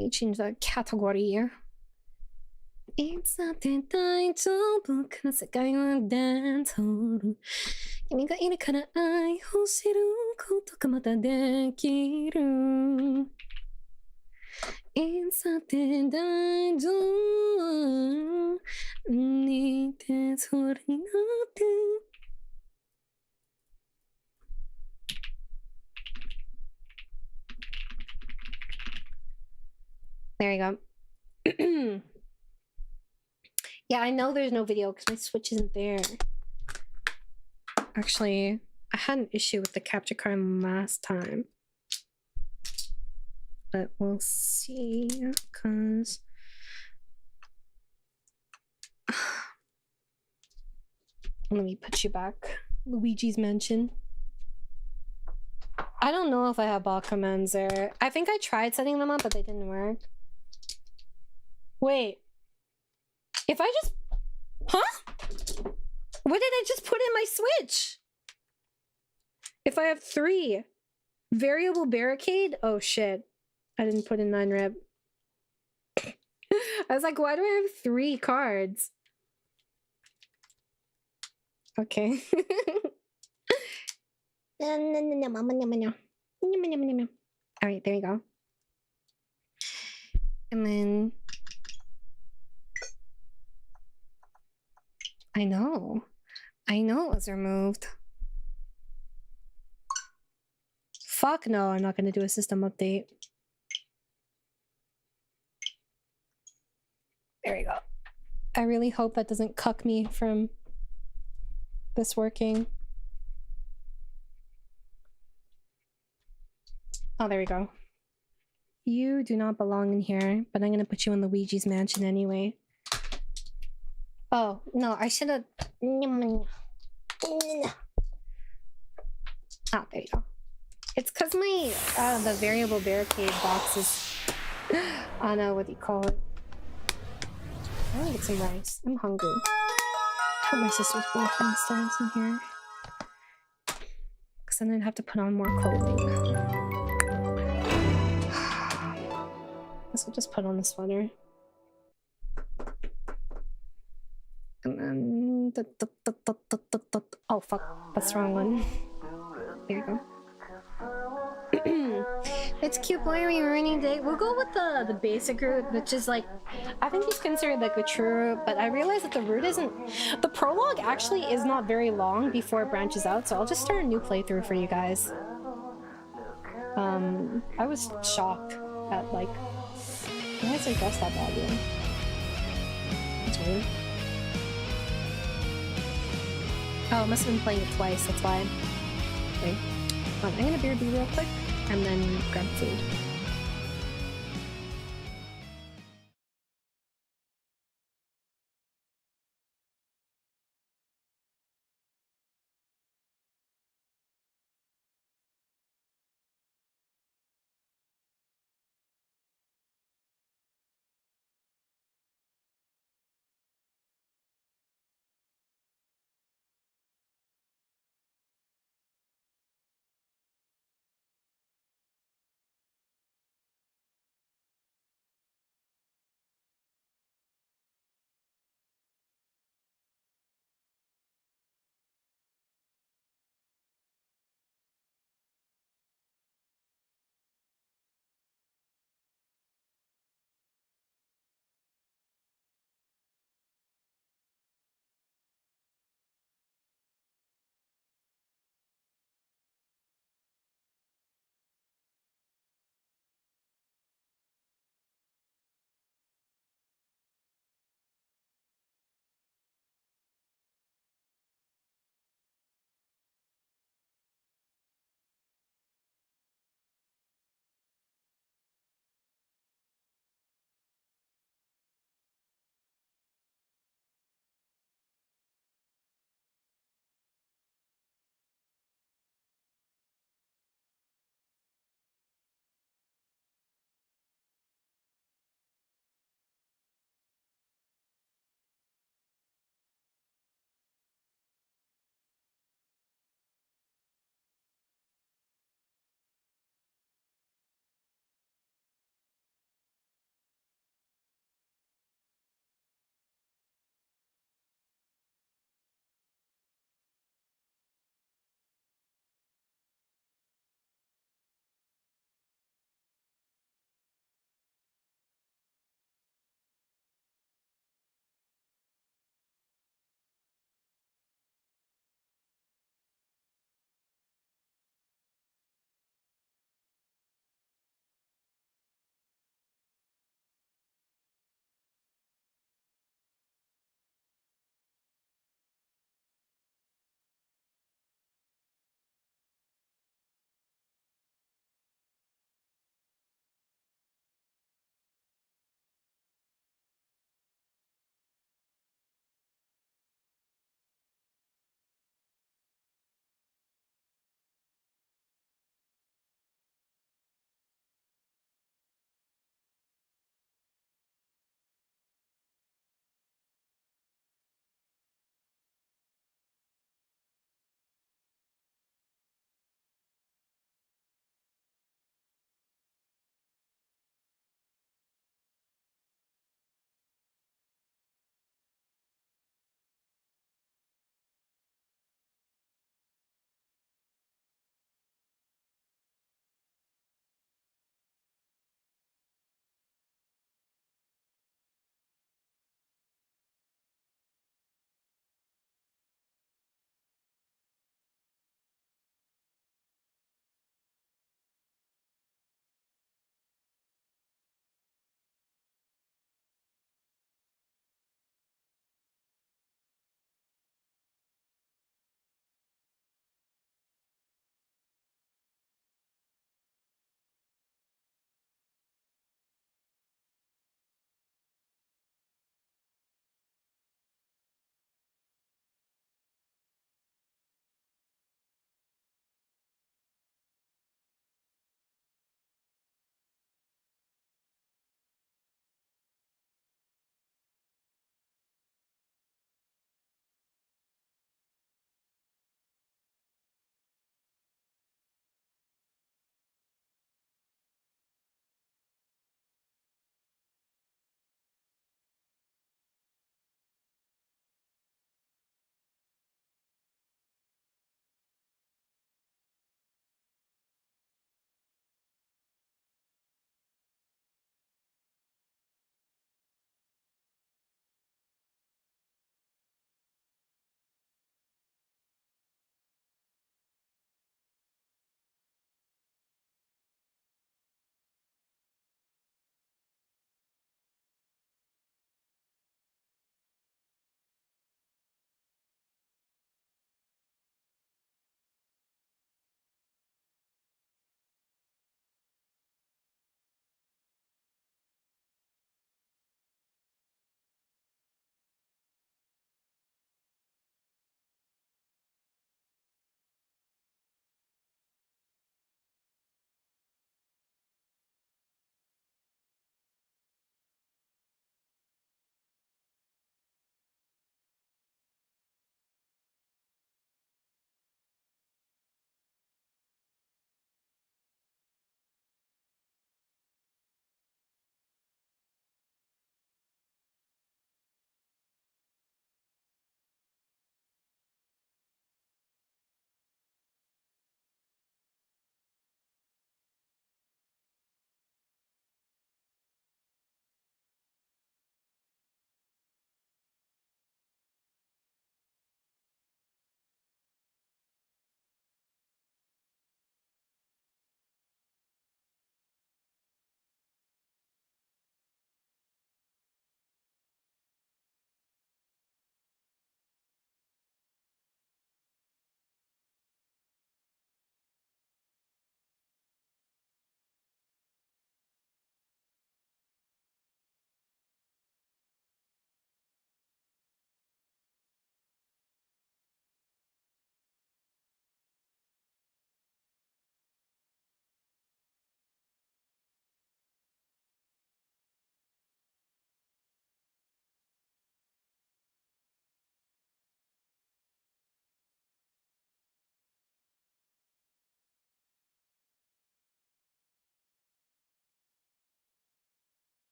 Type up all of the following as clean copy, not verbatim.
me change the category. いつだって大丈夫かな世界は伝統る君がいるから愛を知ることがまたできるいつだって大丈夫似てそれになって There you go. Yeah, I know there's no video because my Switch isn't there. Actually, I had an issue with the capture card last time. But we'll see, because... Let me put you back. Luigi's Mansion. I don't know if I have bot commands there. I think I tried setting them up, but they didn't work. Wait. If I just... Huh? What did I just put in my Switch? If I have 3. Variable barricade? Oh shit. I didn't put in 9 rep. I was like, why do I have 3 cards? Okay. Alright, there you go. And then... I know it was removed. Fuck no, I'm not gonna do a system update. There we go. I really hope that doesn't cuck me from this working. Oh, there we go. You do not belong in here, but I'm gonna put you in Luigi's Mansion anyway. Oh, no, I should have... Ah, there you go. It's because my, the variable barricade box is... I don't know, what do you call it? I want to get some rice. I'm hungry. I put my sister's boyfriend styles in here. Because then I'd have to put on more clothing. Guess I'll just put on the sweater. And then... Oh, fuck. That's the wrong one. There you go. It's cute, boy. Are you rainy day? We'll go with the basic route, which is like... I think he's considered like a true route, but I realized that the route isn't... The prologue actually is not very long before it branches out, so I'll just start a new playthrough for you guys. I was shocked at like... Why is I dressed that badly? That's weird. Oh, I must have been playing it twice, that's why. Wait. I'm gonna beard you real quick, and then grab food.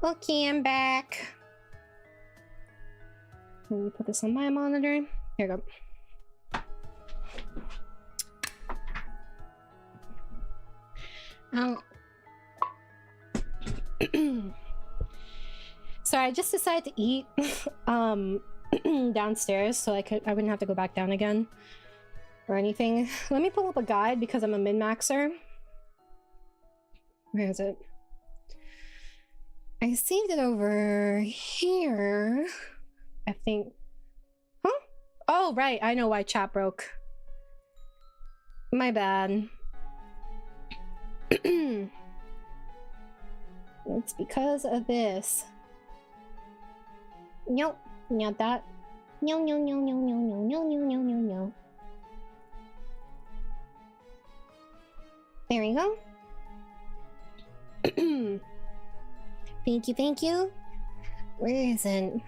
Okay, I'm back. Let me put this on my monitor. Here we go. So I just decided to eat downstairs so I wouldn't have to go back down again or anything. Let me pull up a guide because I'm a min-maxer. Where is it? I saved it over here, I think. Huh? Oh, right. I know why chat broke. My bad. It's because of this. Nope, not that. No, no, no, no, no, no, no, no, no, no, no. There we go. Thank you, thank you. Where is it?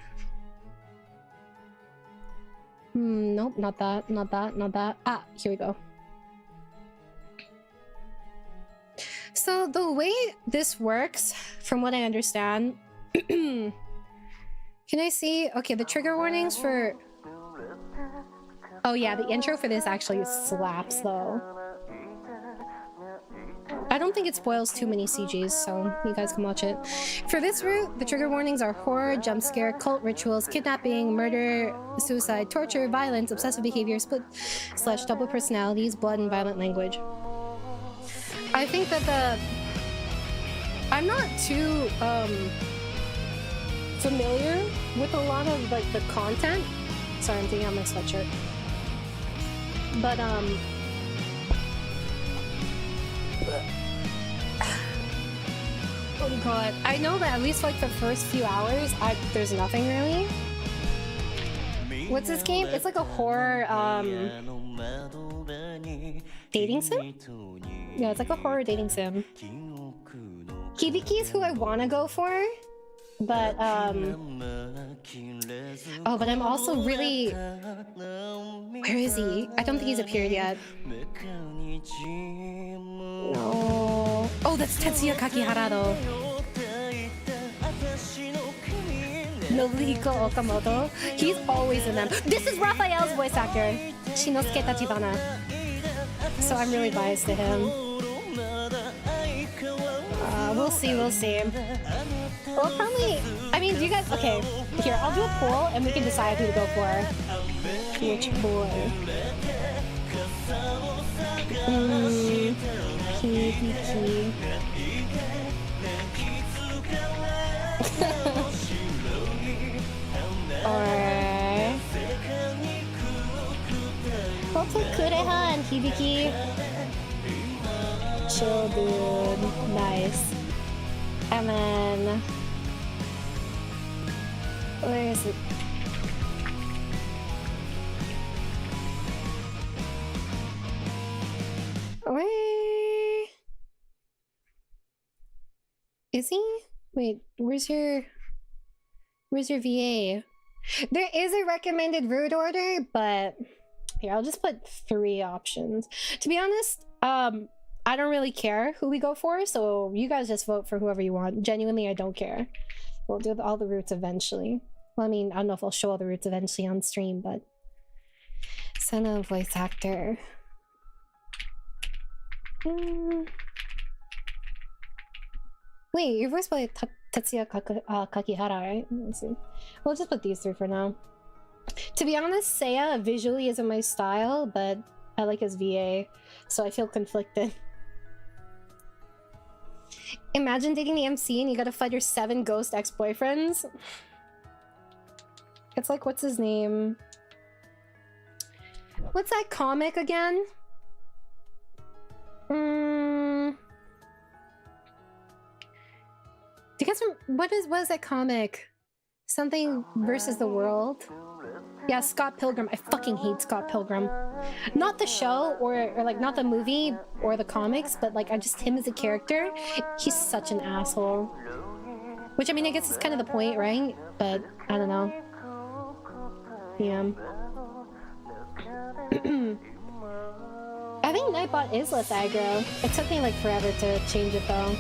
Nope, not that, not that, not that. Ah, here we go. So the way this works, from what I understand, can I see? Okay, the trigger warnings for... Oh yeah, the intro for this actually slaps though. I don't think it spoils too many CGs, so you guys can watch it. For this route, the trigger warnings are horror, jump scare, cult rituals, kidnapping, murder, suicide, torture, violence, obsessive behavior, split/double personalities, blood, and violent language. I think that I'm not too familiar with a lot of like the content. Sorry, I'm taking out my sweatshirt. But what do you call it? I know that at least like the first few hours, there's nothing really. What's this game? It's like a horror dating sim? Yeah, it's like a horror dating sim. Hibiki is who I want to go for, but oh, but I'm also really... Where is he? I don't think he's appeared yet. No. Oh, that's Tetsuya Kakihara though. Nobuhiko Okamoto. He's always in them. This is Raphael's voice actor, Shinosuke Tachibana. So I'm really biased to him. We'll see, we'll see. Well, probably... I mean, do you guys... Okay, here, I'll do a poll and we can decide who to go for. Which boy? Hibiki. Or... We'll put Kureha and Hibiki. Chill, dude. Nice. And then... Where is it? Where... Is he? Wait, where's your VA? There is a recommended route order, but... Here, I'll just put 3 options. To be honest, I don't really care who we go for, so you guys just vote for whoever you want. Genuinely, I don't care. We'll do all the routes eventually. Well, I mean, I don't know if I'll show all the routes eventually on stream, but... Sena voice actor. Wait, you're voiced by Tetsuya Kakihara, right? Let's see. We'll just put these 3 for now. To be honest, Seiya visually isn't my style, but I like his VA, so I feel conflicted. Imagine dating the MC and you gotta fight your 7 ghost ex-boyfriends. It's like, what's his name? What's that comic again? Do you guys what is that comic? Something versus the world? Yeah, Scott Pilgrim. I fucking hate Scott Pilgrim. Not the show, or like not the movie or the comics, but like just him as a character. He's such an asshole. Which, I mean, I guess is kind of the point, right? But I don't know. Yeah. I think Nightbot is less aggro. It took me like forever to change it though.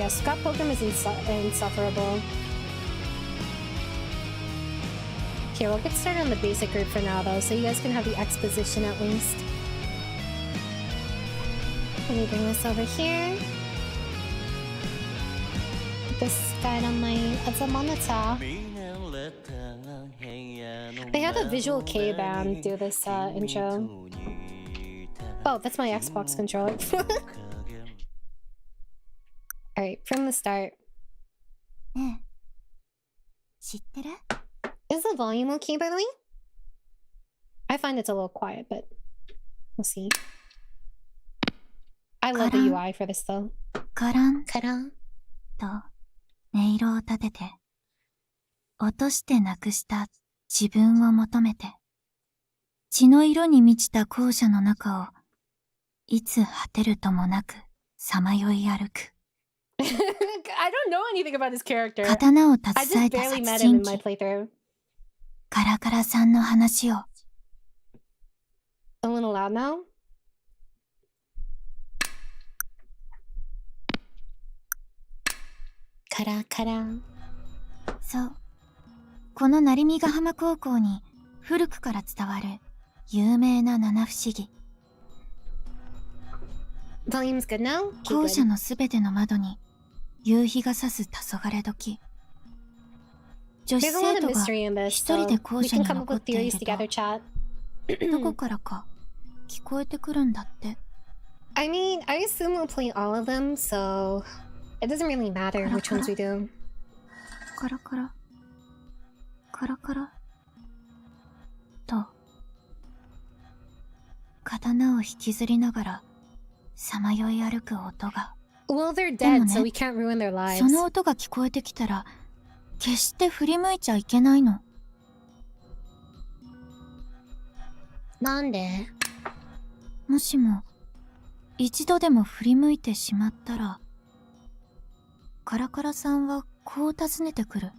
Yeah, Scott Pilgrim is insufferable. Okay, we'll get started on the basic group for now, though, so you guys can have the exposition at least. Let me bring this over here. Put this guy on my as a monitor. They had a Visual K band do this intro. Oh, that's my Xbox controller. Alright, from the start. Is the volume okay, by the way? I find it's a little quiet, but we'll see. I love the UI for this, though. Karan. 音色を立てて、落としてなくした自分を求めて、血の色に満ちた校舎の中を、いつ果てるともなく、さまよい歩く。I don't know anything about his character. 刀を携えた I just barely 殺 met him 人 in my 鬼、 playthrough. カラカラさんの話を。A little loud now? Kara. そう。この成見ヶ浜高校に古くから伝わる有名な七不思議。Volume's good now? 校舎のすべての窓に夕日が差す黄昏時。女子 There's a lot 生 of 徒が mystery in this, 一人 so で校 we 舎 can に come up 残 with ってい theories ると、 together, chat. どこからか聞こえてくるんだって。I mean, I assume we'll play all of them, so it doesn't really matter which ones we do. カラカラ。カラカラ。と、刀を引きずりながら、さまよい歩く音が。 Well, they're dead, so we can't ruin their lives. その音が聞こえてきたら、決して振り向いちゃいけないの。なんで？もしも、一度でも振り向いてしまったら、カラカラさんはこう尋ねてくる。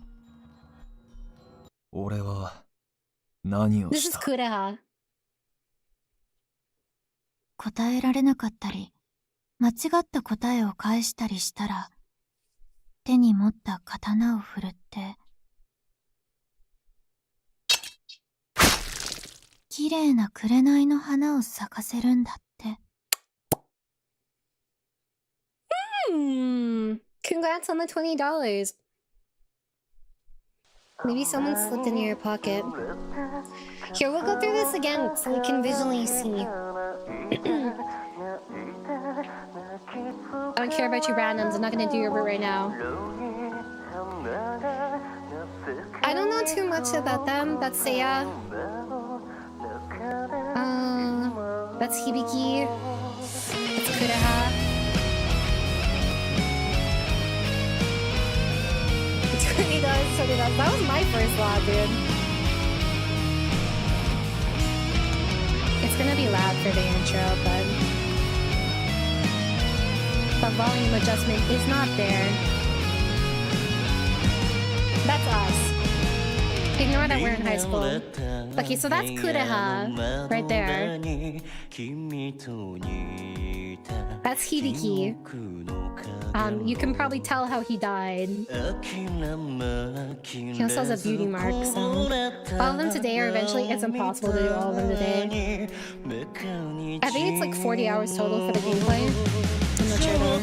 俺は何を This し is た？ Kureha. 答えられなかったり、間違った答えを返したりしたら、手に持った刀を振るって、綺麗な紅の花を咲かせるんだって。Congrats on the $20. Maybe someone slipped into your pocket. Here, we'll go through this again so we can visually see. I don't care about you randoms. I'm not gonna do your route right now. I don't know too much about them. That's Seiya. That's Hibiki. That's Kureha. $20, $20. That was my first lot, dude. It's gonna be loud for the intro, but the volume adjustment is not there. That's us. Ignore that we're in high school. Okay, so that's Kureha right there. That's Hibiki. You can probably tell how he died. He also has a beauty mark, so all of them today, or eventually it's impossible to do all of them today. I think it's like 40 hours total for the gameplay. I'm not sure though.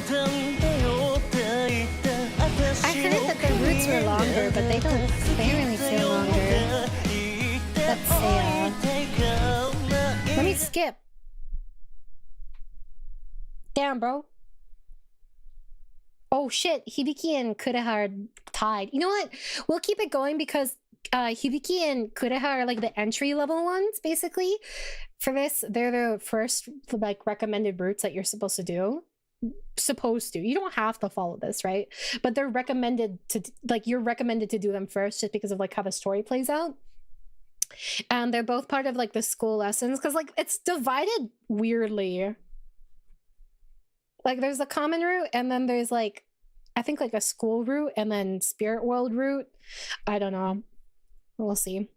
I heard that the roots were longer, but they don't really feel longer. Let's see. Let me skip. Damn, bro. Oh shit, Hibiki and Kureha are tied. You know what? We'll keep it going because Hibiki and Kureha are like the entry level ones, basically. For this, they're the first like recommended routes that you're supposed to do. You don't have to follow this, right? But they're recommended to, like, you're recommended to do them first just because of like how the story plays out. And they're both part of like the school lessons because like it's divided weirdly. Like there's a common route and then there's like, I think like a school route and then spirit world route. I don't know. We'll see.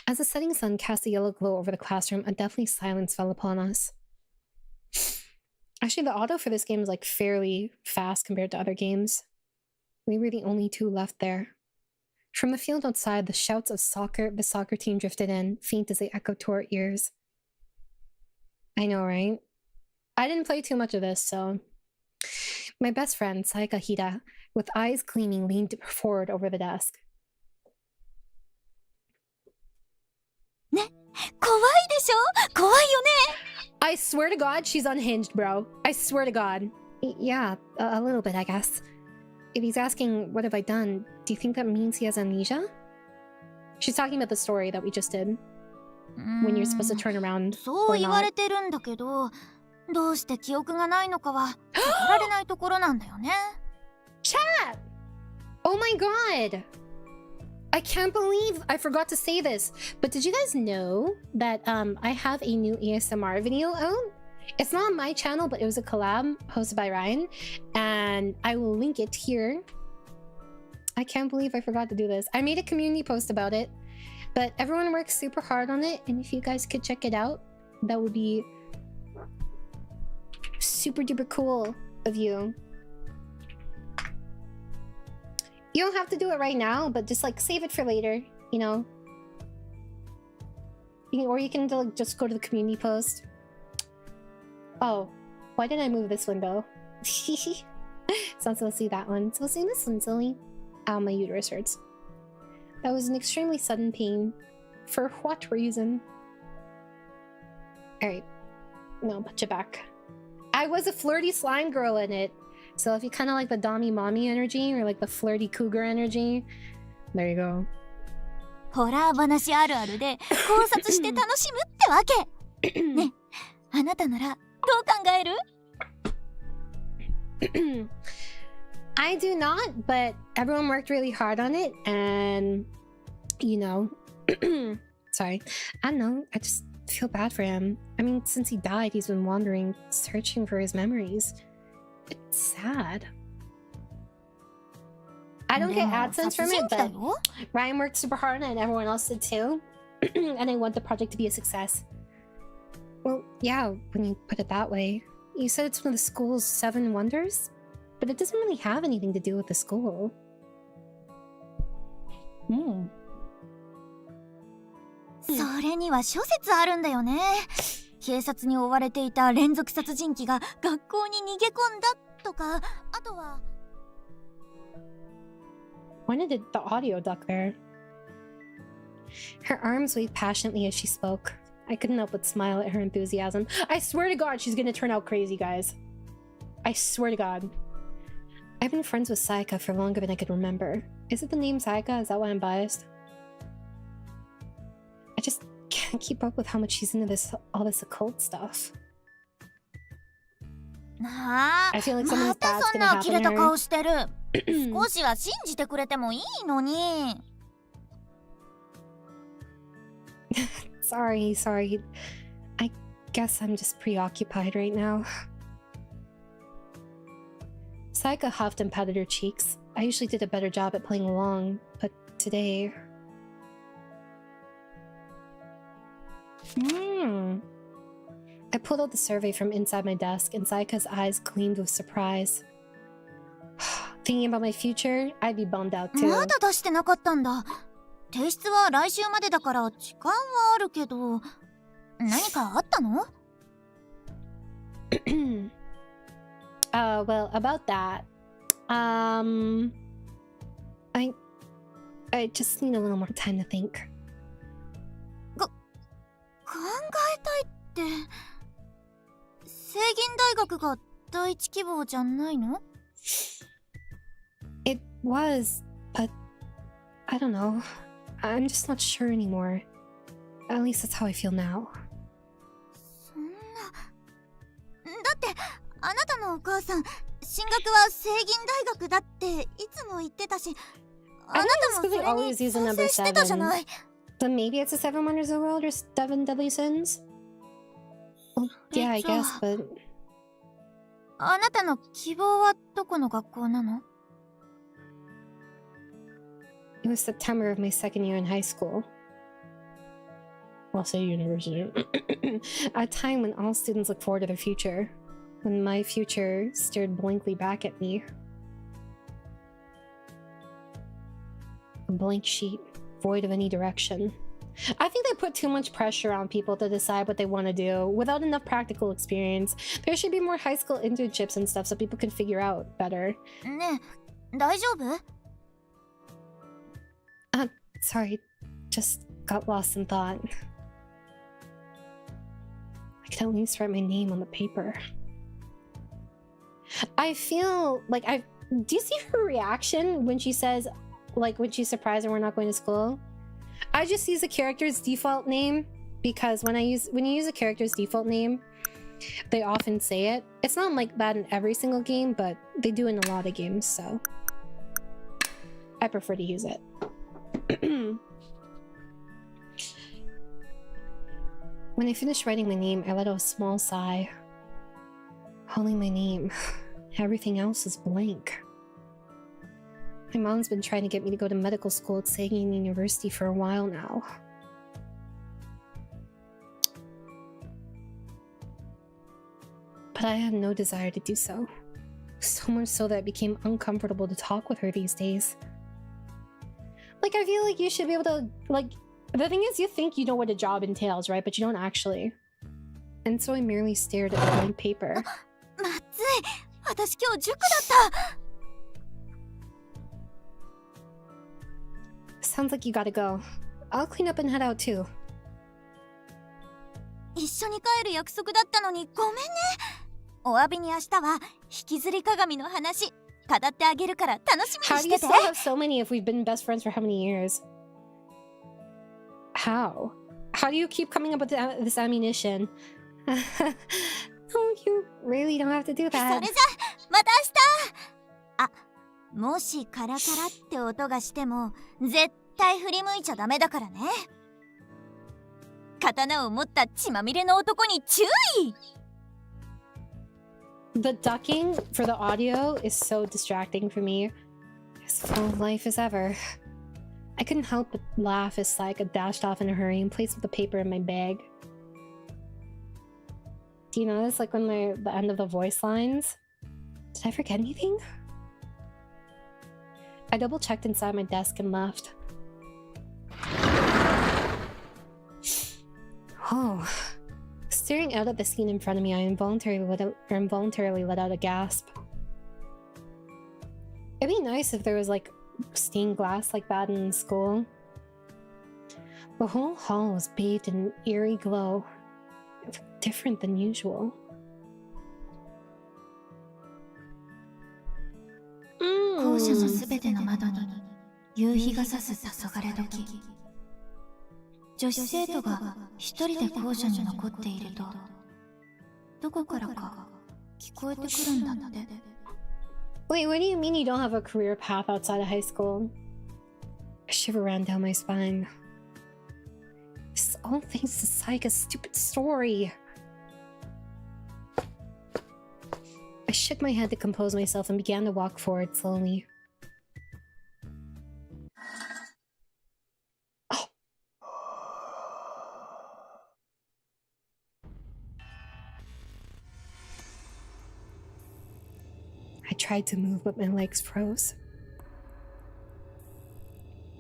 As the setting sun cast a yellow glow over the classroom, a deathly silence fell upon us. Actually, the auto for this game is like fairly fast compared to other games. We were the only two left there. From the field outside, the shouts of the soccer team drifted in, faint as they echoed to our ears. I know, right? I didn't play too much of this, so... My best friend, Saika Hida, with eyes gleaming, leaned forward over the desk. ね、怖いでしょ？怖いよね。 I swear to God, she's unhinged, bro. I swear to God. Yeah, a little bit, I guess. If he's asking, what have I done, do you think that means he has amnesia? She's talking about the story that we just did. When you're supposed to turn around そう or 言わ not. れてるんだけど、どうして記憶がないのかは答えられないところなんだよね。Chat! Oh my god! I can't believe I forgot to say this, but did you guys know that I have a new ASMR video out? It's not on my channel, but it was a collab hosted by Ryan, and I will link it here. I can't believe I forgot to do this. I made a community post about it, but everyone works super hard on it, and if you guys could check it out, that would be super duper cool of you. You don't have to do it right now, but just like save it for later, you know? Or you can like, just go to the community post. Oh, why did I move this window? It's not supposed to see that one. It's supposed to see this one, silly. Ow, my uterus hurts. That was an extremely sudden pain. For what reason? Alright. No, put you back. I was a flirty slime girl in it. So if you kind of like the Dommy Mommy energy or like the flirty cougar energy, there you go. ホラー話あるあるで考察して楽しむってわけ。ね、あなたならどう考える？ I do not, but everyone worked really hard on it, and you know, sorry, I don't know. I just feel bad for him. I mean, since he died, he's been wandering, searching for his memories. It's sad. I don't get AdSense from it, but Ryan worked super hard on it and everyone else did too. And I want the project to be a success. Well, yeah, when you put it that way. You said it's one of the school's 7 wonders? But it doesn't really have anything to do with the school. Hmm. それには諸説あるんだよね。警察に追われていた連続殺人鬼が学校に逃げ込んだとか、あとは When did the audio duck there? Her arms waved passionately as she spoke. I couldn't help but smile at her enthusiasm. I swear to God, she's gonna turn out crazy, guys. I swear to God. I've been friends with Saika for longer than I could remember. Is it the name Saika? Is that why I'm biased? I just can't keep up with how much she's into all this occult stuff. なあ、 I feel like ま something's た bad's そん gonna な呆 happen れ to た her. 顔してる。少しは信じてくれてもいいのに。Sorry. I guess I'm just preoccupied right now. Saika huffed and patted her cheeks. I usually did a better job at playing along, but today... I pulled out the survey from inside my desk, and Saika's eyes gleamed with surprise. Thinking about my future, I'd be bummed out too. まだ出してなかったんだ。提出は来週までだから時間はあるけど、何かあったの？ Well, about that, I just need a little more time to think. 考えたいって、聖銀大学が第一希望じゃないの？ It was, but I don't know. I'm just not sure anymore. At least that's how I feel now. そんな。だってあなたのお母さん、進学は聖銀大学だっていつも言ってたし、あなたもそれに賛成してたじゃない。 But maybe it's the 7 wonders of the world or 7 deadly sins? Well, yeah, I guess, but... あなたの希望はどこの学校なの？ It was September of my 2nd year in high school. Well, say university. A time when all students look forward to their future. when my future stared blankly back at me. A blank sheet, void of any direction. I think they put too much pressure on people to decide what they want to do without enough practical experience. There should be more high school internships and stuff so people can figure out better. ねえ、大丈夫？ Sorry, just got lost in thought. I could at least write my name on the paper. I feel like do you see her reaction when she says, like, when she's surprised that we're not going to school? I just use the character's default name because when you use a character's default name, they often say it. It's not like that in every single game, but they do in a lot of games, so I prefer to use it. When I finished writing my name, I let out a small sigh. Only my name. Everything else is blank. My mom's been trying to get me to go to medical school at Sagan University for a while now. But I had no desire to do so. So much so that it became uncomfortable to talk with her these days. Like, I feel like you should be able to, like, the thing is, you think you know what a job entails, right? But you don't actually. And so I merely stared at the blank paper. まずい、私今日塾だった。 Sounds like you gotta go. I'll clean up and head out too. 一緒に帰る約束だったのにごめんね。お詫びに明日は引きずり鏡の話語ってあげるから楽しみに How do you してて。 still have so many if we've been best friends for how many years? How? How do you keep coming up with this ammunition? No, you really don't have to do そ that. れじゃまた明日。あ、もしカラカラって音がしても絶対振り向いちゃダメだからね。刀を持った血まみれの男に注意。 The ducking for the audio is so distracting for me. As full of life as ever. I couldn't help but laugh as Saika dashed off in a hurry and placed the paper in my bag. Do you notice, like, when they're the end of the voice lines? Did I forget anything? I double-checked inside my desk and left. Oh. Staring out at the scene in front of me, I involuntarily let out a gasp. It'd be nice if there was, like, stained glass like that in school. The whole hall was bathed in an eerie glow. It looked different than usual. 校舎のすべての窓に夕日が差す黄昏時。女子生徒が一人で校舎に残っていると、どこからか聞こえてくるんだって。 Wait, what do you mean you don't have a career path outside of high school? A shiver ran down my spine. This is all thanks to Saika's stupid story. I shook my head to compose myself and began to walk forward slowly. Oh. I tried to move, but my legs froze.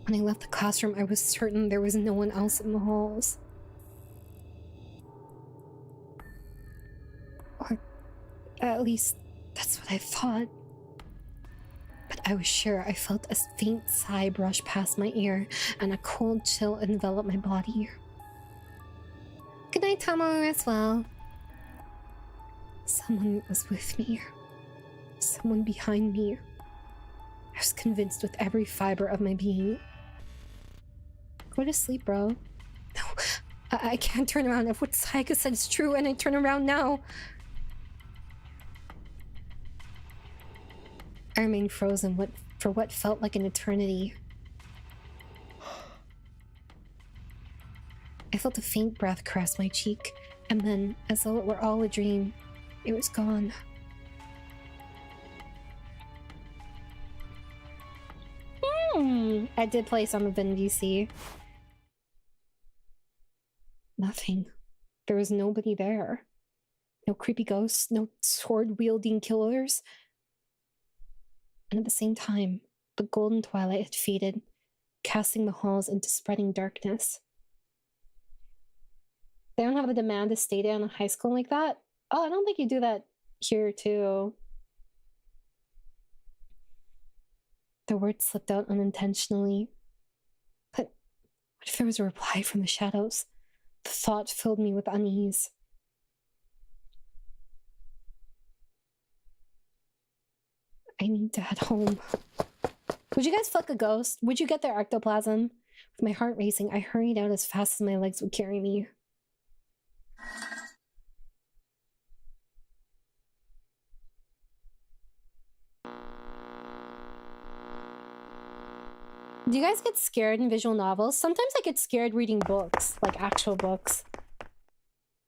When I left the classroom, I was certain there was no one else in the halls. Or at least that's what I thought. But I was sure I felt a faint sigh brush past my ear and a cold chill envelop my body. Good night, Tomo, as well. Someone was with me. Someone behind me. I was convinced with every fiber of my being. Go to sleep, bro. No, I can't turn around. If what Saika said is true and I turn around now. I remained frozen for what felt like an eternity. I felt a faint breath caress my cheek, and then, as though it were all a dream, it was gone. I did play some of NVC. Nothing. There was nobody there. No creepy ghosts, no sword-wielding killers. And at the same time, the golden twilight had faded, casting the halls into spreading darkness. They don't have the demand to stay down in high school like that? Oh, I don't think you do that here, too. The words slipped out unintentionally. But what if there was a reply from the shadows? The thought filled me with unease. I need to head home. Would you guys fuck a ghost? Would you get their ectoplasm? With my heart racing, I hurried out as fast as my legs would carry me. Do you guys get scared in visual novels? Sometimes I get scared reading books, like actual books.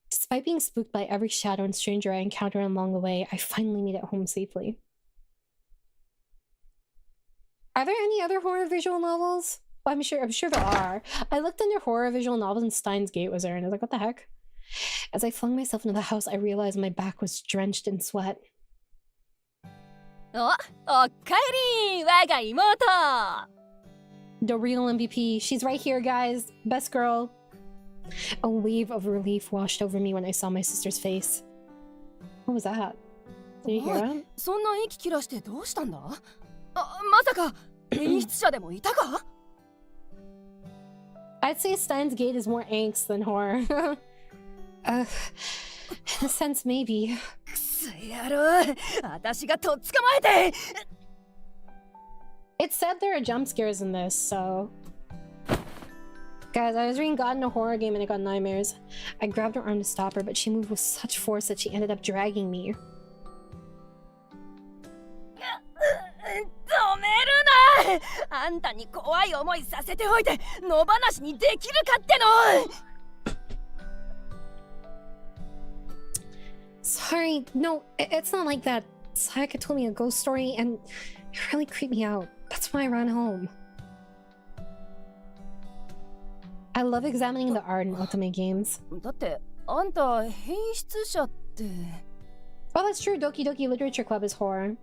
Despite being spooked by every shadow and stranger I encountered along the way, I finally made it home safely. Are there any other horror visual novels? Well, I'm sure there are. I looked under horror visual novels and Steins Gate was there, and I was like, what the heck? As I flung myself into the house, I realized my back was drenched in sweat. Oh, おかえり、我が妹。 The real MVP. She's right here, guys. Best girl. A wave of relief washed over me when I saw my sister's face. What was that? Did you hear that? そんな息切らしてどうしたんだ？まさか演出者でもいたか？ I'd say Steins Gate is more angst than horror. In a sense, maybe. くそ野郎、私がとっ捕まえて。 It said there are jump scares in this, so... Guys, I was reading God in a horror game and I got nightmares. I grabbed her arm to stop her, but she moved with such force that she ended up dragging me. 止めるな！あんたに怖い思いさせておいて野放しにできるかっての！ Sorry, no, it's not like that. Sayaka told me a ghost story and it really creeped me out. That's why I ran home. I love examining the art in Ultimate games. だってあんた変質者って。 Oh, that's true. Doki Doki Literature Club is horror.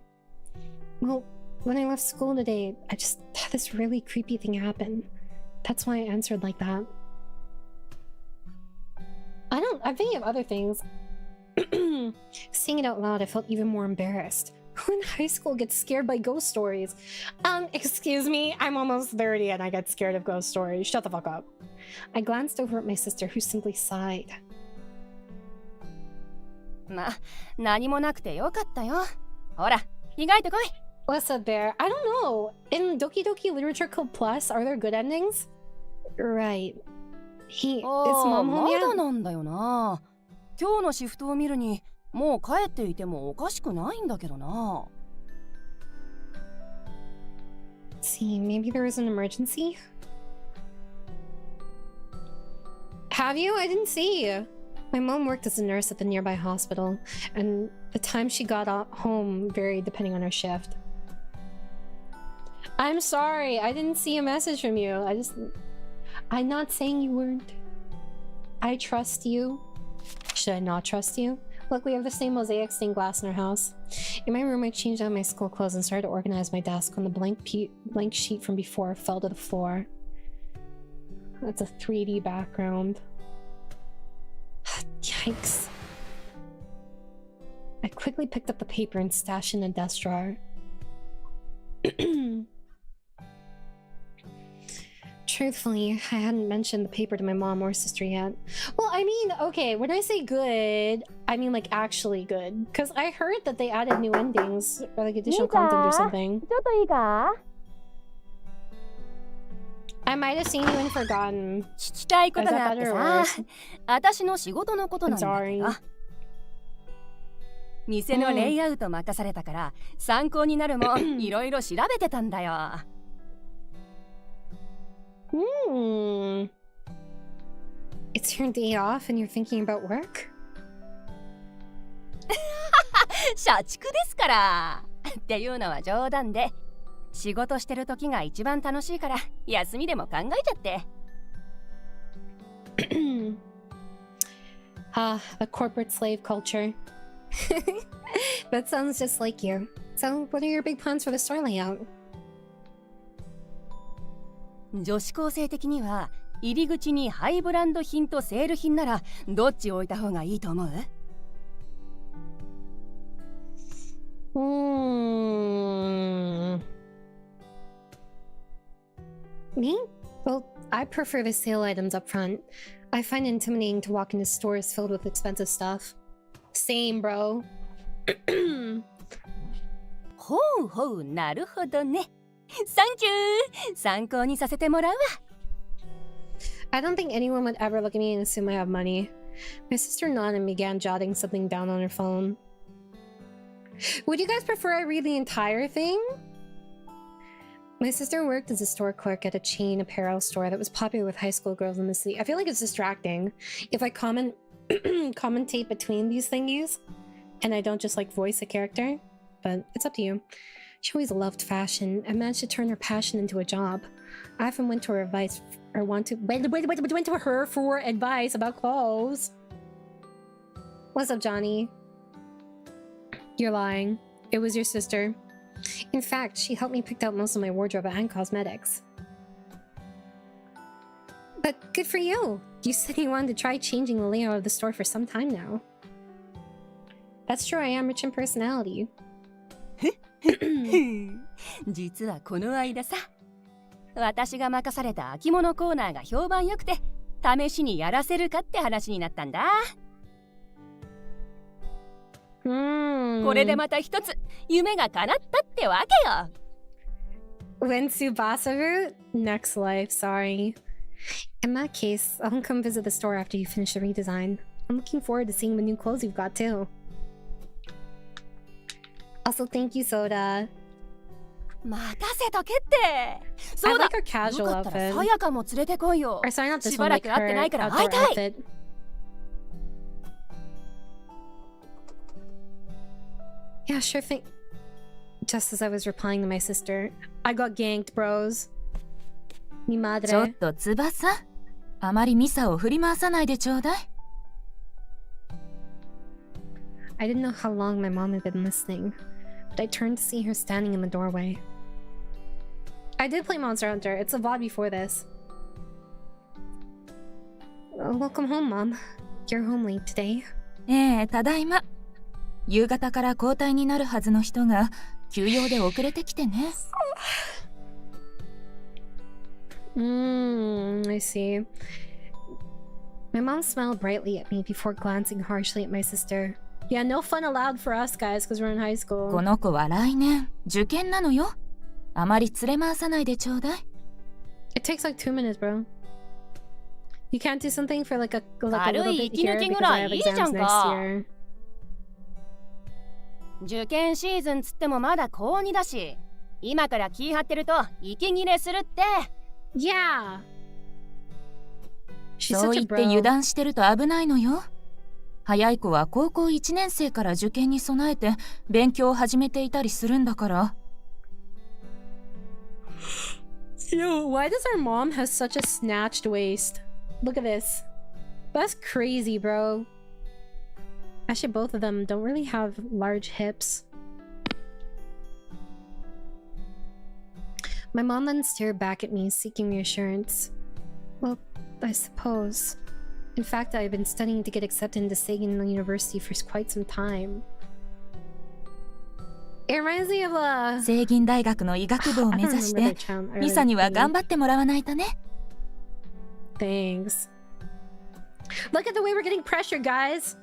Well, when I left school today, I just had this really creepy thing happen. That's why I answered like that. I'm thinking of other things. Saying it out loud, I felt even more embarrassed. Who in high school gets scared by ghost stories? Excuse me, I'm almost 30 and I get scared of ghost stories. Shut the fuck up. I glanced over at my sister, who simply sighed. ま、何もなくてよかったよ。ほら、着替えてこい。 What's up there? I don't know. In Doki Doki Literature Club Plus, are there good endings? Right. Is ああ、 mom ま home だ yet? なんだよな。今日のシフトを見るに、もう帰っていてもおかしくないんだけどな。 Let's see, maybe there was an emergency? Have you? I didn't see. My mom worked as a nurse at the nearby hospital, and the time she got home varied depending on her shift. I'm sorry, I didn't see a message from you. I'm not saying you weren't. I trust you. Should I not trust you? Look, we have the same mosaic stained glass in our house. In my room, I changed out my school clothes and started to organize my desk when the blank sheet from before fell to the floor. That's a 3D background. Yikes. I quickly picked up the paper and stashed it in a desk drawer. Truthfully, I hadn't mentioned the paper to my mom or sister yet. Well, I mean, okay, when I say good, I mean like actually good. Because I heard that they added new endings, or like additional content or something. ちょっといいか？ I might have seen you and forgotten. 聞きたいことがあって Is that better or さ worse?。私の仕事のことなんだけ I'm ど sorry.。店のレイアウト任されたから、参考になるもんいろいろ調べてたんだよ。 It's your day off and you're thinking about work? 社畜ですから。っていうのは冗談で、仕事してる時が一番楽しいから休みでも考えちゃって。Ah, the corporate slave culture. That sounds just like you. So, what are your big plans for the store layout? 女子高生的には入り口にハイブランド品とセール品ならどっち置いた方がいいと思う？ Me? Well, I prefer the sale items up front. I find it intimidating to walk into stores filled with expensive stuff. Same, bro. ほうほう、なるほどね。サンキュー、参考にさせてもらうわ。 I don't think anyone would ever look at me and assume I have money. My sister nodded and began jotting something down on her phone. Would you guys prefer I read the entire thing? My sister worked as a store clerk at a chain apparel store that was popular with high school girls in the city. I feel like it's distracting if I commentate between these thingies and I don't just like voice a character, but it's up to you. She always loved fashion and managed to turn her passion into a job. I often went to her advice or went to her for advice about clothes. What's up, Johnny? You're lying. It was your sister. In fact, she helped me pick out most of my wardrobe and cosmetics. But good for you. You said you wanted to try changing the layout of the store for some time now. That's true, I am rich in personality. 実はこの間さ、私が任された秋物コーナーが評判良くて試しにやらせるかって話になったんだ。これでまた一つ夢が叶ったってわけよ。 When Tsubasa route? Next life, sorry. In that case, I'll come visit the store after you finish the redesign. I'm looking forward to seeing the new clothes you've got too. Also, thank you, Soda. 任せとけって。そうだ。 I like her casual よかったら outfit. さやかも連れてこいよ。 Or sorry, not this し one, ばら like く会ってない her から会い outdoor たい。 outfit. Yeah, sure thing. Just as I was replying to my sister, I got ganked, bros. Mi ちょっ madre. と翼、あまりミサを振り回さないでちょうだい。I didn't know how long my mom had been listening, but I turned to see her standing in the doorway. I did play Monster Hunter. It's a VOD before this. Welcome home, Mom. You're home late today. ただいま。夕方から交代になるはずの人が休養で遅れてきてね。I see. My mom smiled brightly at me before glancing harshly at my sister. Yeah, no fun allowed for us guys because we're in high こ school. の子は来年受験なのよ。あまり連れ回さないでちょうだい。It takes like 2 minutes, bro. You can't do something for like a little 軽い bit 息抜 here きぐ because ら I い have いいじゃ exams ん next か。 year. 受験シーズンつってもまだ高2だし、今から気張ってると息切れするって。 Yeah. She's そう such 言 a って bro. 油断してると危ないのよ。早い子は高校1年生から受験に備えて勉強を始めていたりするんだから。Yo, why does our mom have such a snatched waist? Look at this. That's crazy, bro. Actually, both of them don't really have large hips. My mom then stared back at me, seeking reassurance. Well, I suppose. In fact, I've been studying to get accepted into Sagan University for quite some time. It reminds me of a... 聖銀大学の医学部を I 目 don't 指し remember て the town. ミサには頑張ってもらわないとね。 Thanks. Look at the way we're getting pressure, guys!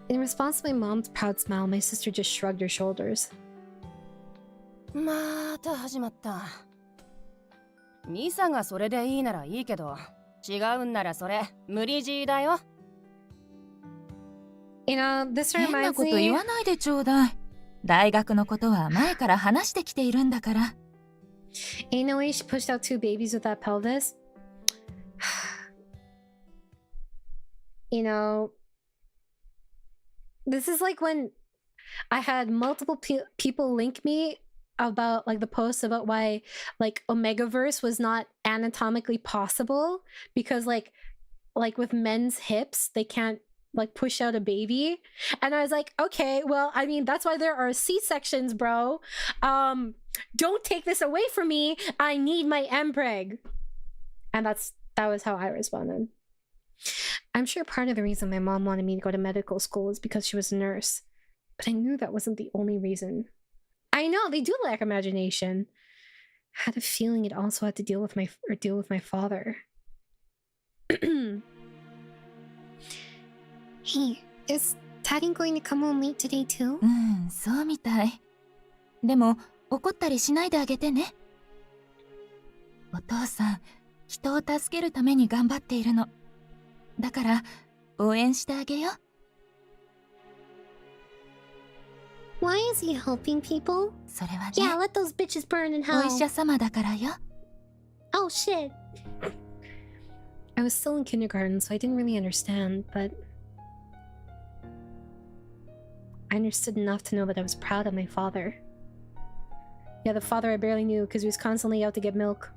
In response to my mom's proud smile, my sister just shrugged her shoulders. また始まった。ミサがそれでいいならいいけど、違うんならそれ無理強いだよ。 You know, this 変な reminds こと言 me... わないでちょうだい。大学のことは前から話してきているんだから。 Ain't no way she pushed out 2 babies with that pelvis. You know... This is like when I had multiple people link me about like the posts about why like Omegaverse was not anatomically possible because like with men's hips they can't like push out a baby. And I was like, okay, well, I mean, that's why there are C-sections, bro. Don't take this away from me. I need my mpreg. And that was how I responded. I'm sure part of the reason my mom wanted me to go to medical school is because she was a nurse, but I knew that wasn't the only reason. I know, they do lack imagination. I had a feeling it also had to deal with my father. Hey, is Daddy going to come home late today too? そうみたい。でも、怒ったりしないであげてね。お父さん、人を助けるために頑張っているの。だから、応援してあげよう。Why is he helping people? それはね。Yeah, let those bitches burn in hell. お医者様だからよ。Oh shit. I was still in kindergarten, so I didn't really understand, but I understood enough to know that I was proud of my father. Yeah, the father I barely knew because he was constantly out to get milk.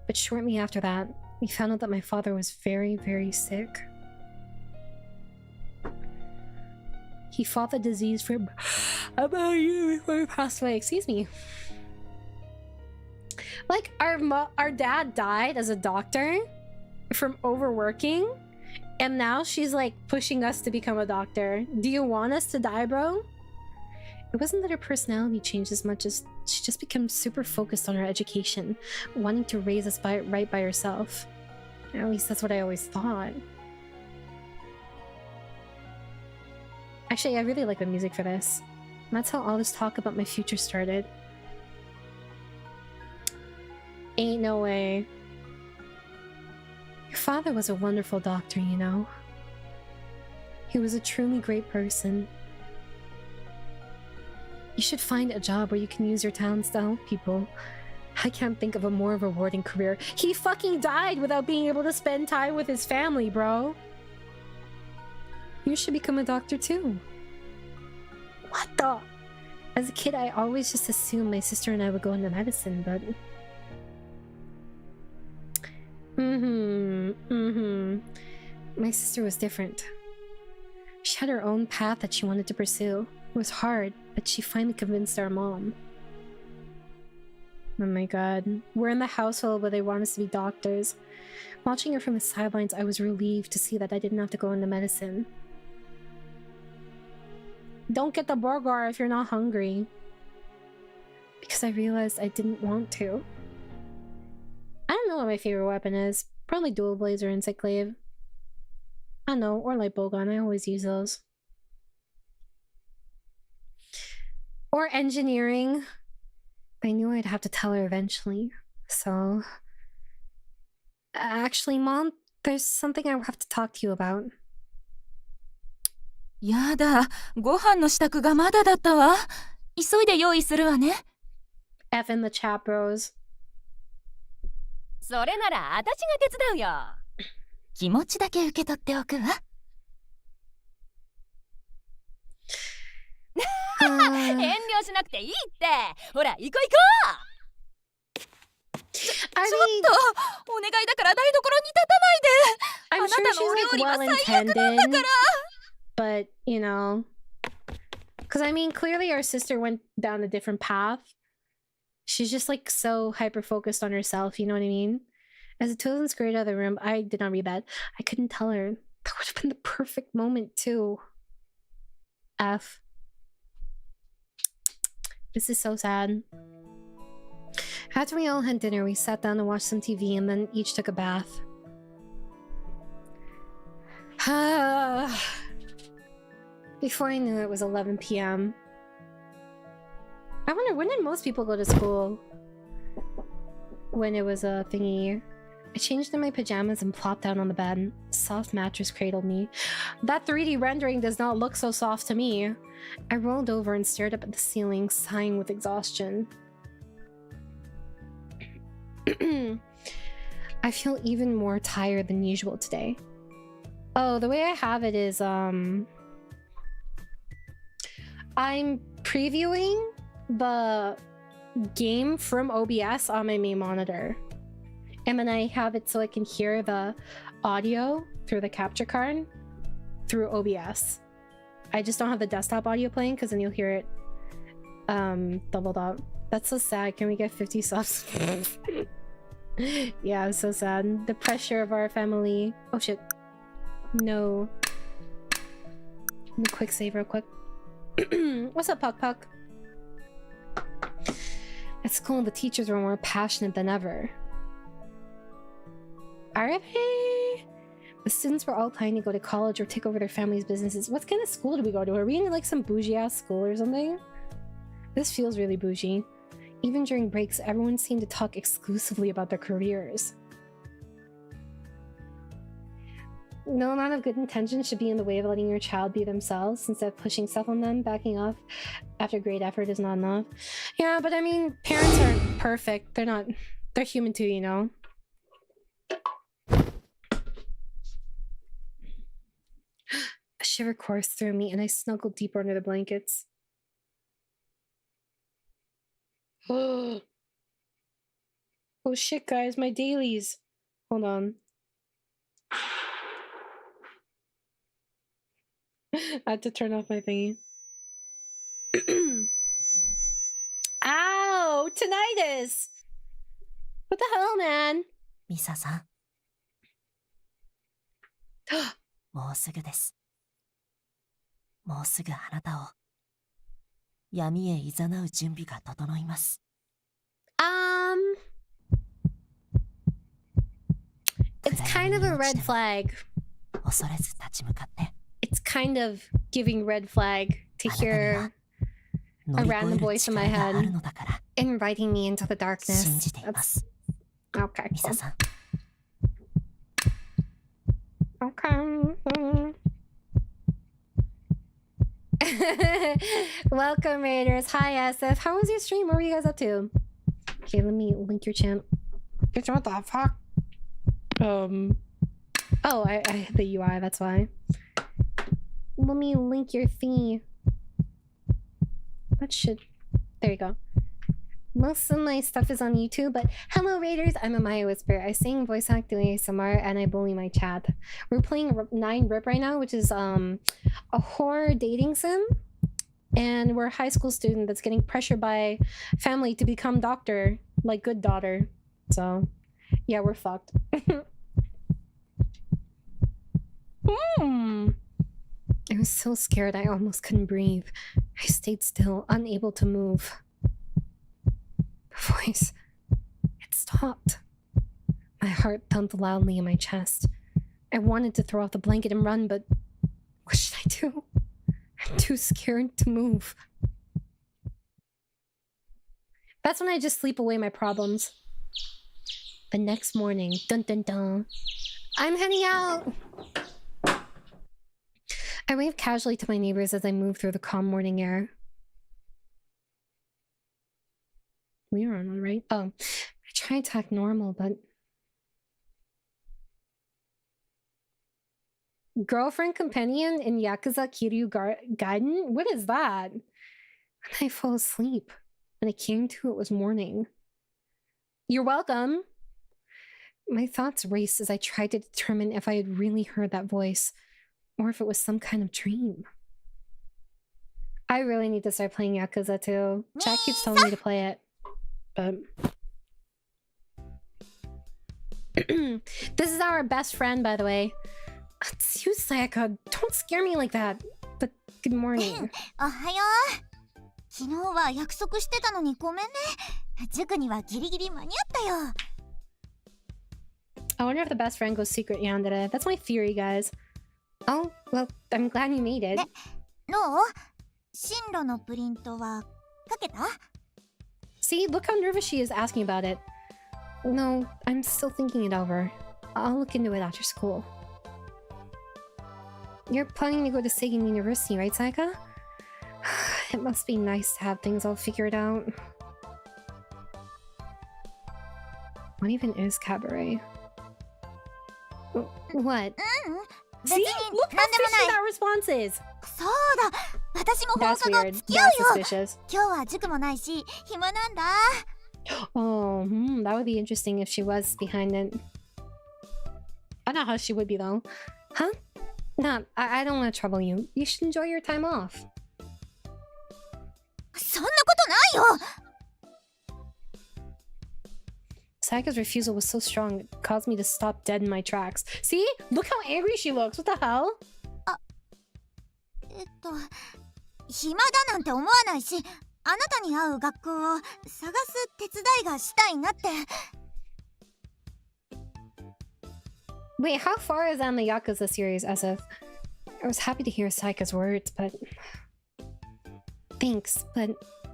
But shortly after that, we found out that my father was very, very sick. He fought the disease for about a year before he passed away. Excuse me. Like, our dad died as a doctor from overworking, and now she's like pushing us to become a doctor. Do you want us to die, bro? It wasn't that her personality changed as much as she just became super focused on her education, wanting to raise us right by herself. At least that's what I always thought. Actually, I really like the music for this. And that's how all this talk about my future started. Ain't no way. Your father was a wonderful doctor, you know. He was a truly great person. You should find a job where you can use your talents to help people. I can't think of a more rewarding career. He fucking died without being able to spend time with his family, bro. You should become a doctor too. What the? As a kid, I always just assumed my sister and I would go into medicine, but... My sister was different. She had her own path that she wanted to pursue. It was hard, but she finally convinced our mom. Oh my god. We're in the household where they want us to be doctors. Watching her from the sidelines, I was relieved to see that I didn't have to go into medicine. Don't get the burger if you're not hungry. Because I realized I didn't want to. I don't know what my favorite weapon is. Probably dual blades or insect glaive. I don't know, or light bow gun. I always use those. Or engineering. I knew I'd have to tell her eventually. So... Actually, Mom, there's something I have to talk to you about. やだ、ご飯の支度がまだだったわ。急いで用意するわね。F in the chat, bros. それなら私が手伝うよ。気持ちだけ受け取っておくわ。遠慮しなくていいって。ほら、行こう行こう。ちょっと、お願いだから台所に立たないで。あなたのお料理は最悪なんだから。But, you know, because I mean, clearly our sister went down a different path. She's just like so hyper focused on herself, you know what I mean? As the two of them scurried out of the room, I did not read that. I couldn't tell her. That would have been the perfect moment, too. F. This is so sad. After we all had dinner, we sat down to watch some TV and then each took a bath. Before I knew it was 11 p.m. I wonder, when did most people go to school? When it was a thingy. I changed in my pajamas and plopped down on the bed. A soft mattress cradled me. That 3D rendering does not look so soft to me. I rolled over and stared up at the ceiling, sighing with exhaustion. I feel even more tired than usual today. Oh, the way I have it is, I'm previewing the game from OBS on my main monitor. And then I have it so I can hear the audio through the capture card through OBS. I just don't have the desktop audio playing because then you'll hear it doubled up. That's so sad. Can we get 50 subs? Yeah, it's so sad. The pressure of our family. Oh shit. No. Let me quick save real quick. What's up, Puck Puck? At school, the teachers were more passionate than ever. R.I.P. The students were all planning to go to college or take over their family's businesses. What kind of school do we go to? Are we in like some bougie-ass school or something? This feels really bougie. Even during breaks, everyone seemed to talk exclusively about their careers. No amount of good intention should be in the way of letting your child be themselves instead of pushing stuff on them. Backing off after great effort is not enough. Yeah, but I mean, parents aren't perfect. They're human too, you know? A shiver coursed through me and I snuggled deeper under the blankets. Oh shit, guys, my dailies. Hold on. I had to turn off my thingy. Ow! Tinnitus! What the hell, man? ミサさんもうすぐです。もうすぐあなたを闇へ誘う準備が整います。It's kind of a red flag. 恐れず立ち向かって。It's kind of giving red flag to hear a random voice in my head inviting me into the darkness. 信じています。 Okay. ミサさん。Okay. Welcome, Raiders. Hi, SF. How was your stream? What were you guys up to? Okay, let me link your channel. Bitch, what the fuck? Oh, I hit the UI, that's why. Let me link your thingy. That should... There you go. Most of my stuff is on YouTube, but hello Raiders, I'm Amaya Whisper. I sing, voice act, do ASMR, and I bully my chat. We're playing 9 RIP right now, which is a horror dating sim. And we're a high school student that's getting pressured by family to become doctor, like good daughter. So, yeah, we're fucked. I was so scared I almost couldn't breathe. I stayed still, unable to move. The voice, it stopped. My heart thumped loudly in my chest. I wanted to throw off the blanket and run, but what should I do? I'm too scared to move. That's when I just sleep away my problems. The next morning, dun dun dun, I'm heading out! I waved casually to my neighbors as I moved through the calm morning air. We are on, right? Oh, I tried to act normal, but... Girlfriend companion in Yakuza Kiryu Gaiden? What is that? And I fell asleep. When I came to, it was morning. You're welcome! My thoughts raced as I tried to determine if I had really heard that voice, or if it was some kind of dream. I really need to start playing Yakuza too. Jack keeps telling me to play it. But... This is our best friend, by the way. It's you, Sayaka. Don't scare me like that. But good morning. おはよう。昨日は約束してたのにごめんね。塾にはギリギリ間に合ったよ。I wonder if the best friend goes secret yandere. That's my theory, guys. Oh, well, I'm glad you made it. どう？進路のプリントは書けた？ See, look how nervous she is asking about it. No, I'm still thinking it over. I'll look into it after school. You're planning to go to Seigen University, right, Sayaka? It must be nice to have things all figured out. What even is cabaret? What? See? Look how fishy that response is! そうだ、私も放 That's 課後 weird. 付き合う That's よ。 suspicious. 今日は塾もないし、暇なんだ。Oh, that would be interesting if she was behind it. I know how she would be though. Huh? Nah, I don't want to trouble you. You should enjoy your time off. そんなことないよ。 Sayaka's refusal was so strong, it caused me to stop dead in my tracks. See? Look how angry she looks. What the hell? 暇だなんて思わないし、あなたに合う学校を探す手伝いがしたいなって。 Wait, how far is that in the Yakuza series, SF? I was happy to hear Sayaka's words, but... Thanks, but...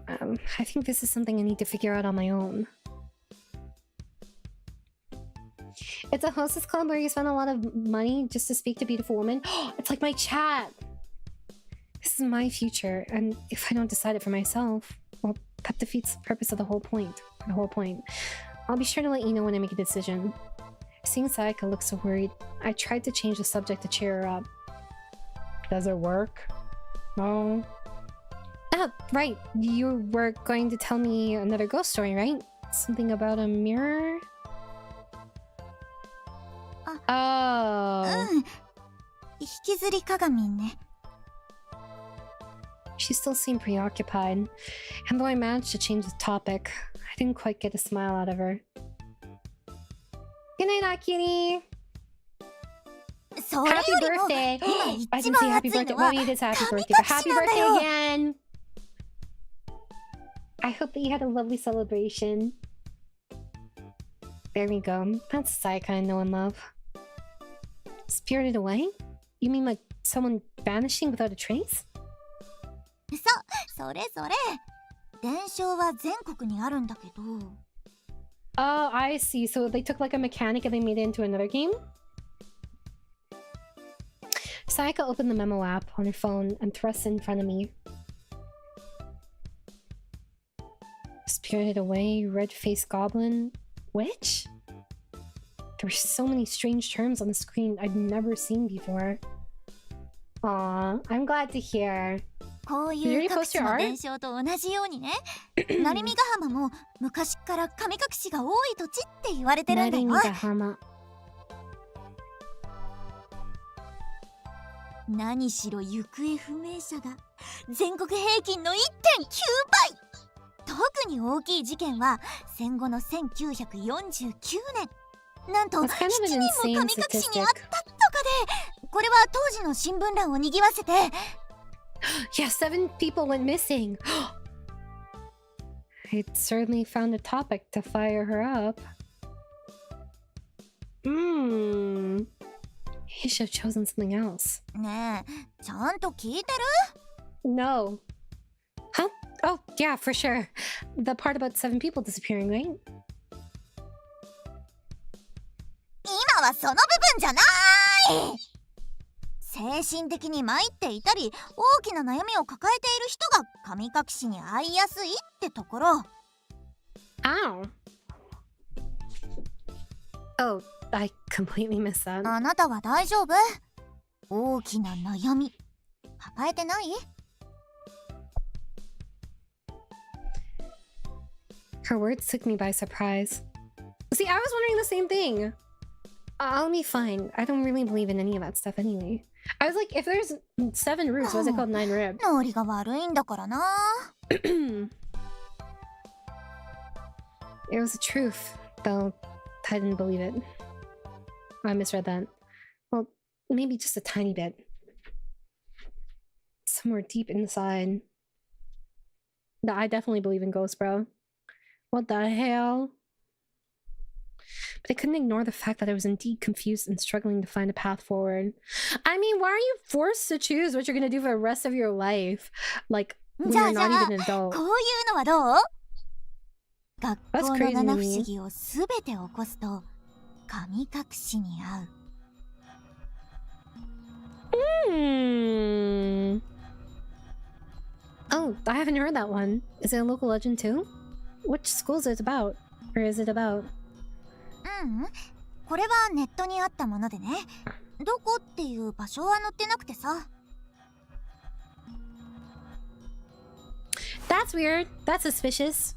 I think this is something I need to figure out on my own. It's a hostess club where you spend a lot of money just to speak to beautiful women. It's like my chat! This is my future, and if I don't decide it for myself, well, that defeats the purpose of the whole point. I'll be sure to let you know when I make a decision. Seeing Sayaka look so worried, I tried to change the subject to cheer her up. Does it work? No. Ah, right. You were going to tell me another ghost story, right? Something about a mirror? Oh. 引きずり鏡ね。 She still seemed preoccupied, and though I managed to change the topic, I didn't quite get a smile out of her. Good night, Akiri! それよ Happy りも birthday! 今 I 一 didn't 番 say happy 熱い birthday. のは Well, you did say happy 神 birthday, but 隠 happy しなんだ birthday よ。 again! I hope that you had a lovely celebration. There we go. That's Sayaka I know and love. Spirited away? You mean like someone vanishing without a trace? それ。伝承は全国にあるんだけど。 Oh, I see. So they took like a mechanic and they made it into another game? Sayaka opened the memo app on her phone and thrust it in front of me. Spirited away, red-faced goblin, witch? There were so many strange terms on the screen I'd never seen before. Aw, I'm glad to hear. こういう各地の伝承と同じようにね、成見ヶ浜も昔から神隠しが多い土地って言われてるんだよ。何しろ行方不明者が全国平均の 1.9 倍。特に大きい事件は戦後の1949年。なんと7人も神隠しにあったとかで、これは当時の新聞欄を賑わせて。Yeah, 7 people went missing. I certainly found a topic to fire her up. He should have chosen something else. ねえ、ちゃんと聞いてる? No. Huh? Oh, yeah, for sure. The part about 7 people disappearing, right? 今はその部分じゃない!精神的に参っていたり、大きな悩みを抱えている人が神隠しに遭いやすいってところ。Ow. Oh, I completely missed that. あなたは大丈夫？大きな悩み抱えてない？ Her words took me by surprise. See, I was wondering the same thing. I'll be fine. I don't really believe in any of that stuff anyway. I was like, if there's 7 ribs, what's it called 9 rib? ノリが悪いんだからな。It was the truth, though I didn't believe it. I misread that. Well, maybe just a tiny bit. Somewhere deep inside. No, I definitely believe in ghosts, bro. What the hell? But I couldn't ignore the fact that I was indeed confused and struggling to find a path forward. I mean, why are you forced to choose what you're gonna do for the rest of your life? Like, when you're not even an adult. こういうのはどう？学校の七不思議をすべて起こすと神隠しに遭う。Oh, I haven't heard that one. Is it a local legend too? Which school is it about? Or is it about? これはネットにあったものでね。どこっていう場所は載ってなくてさ。That's weird. That's suspicious.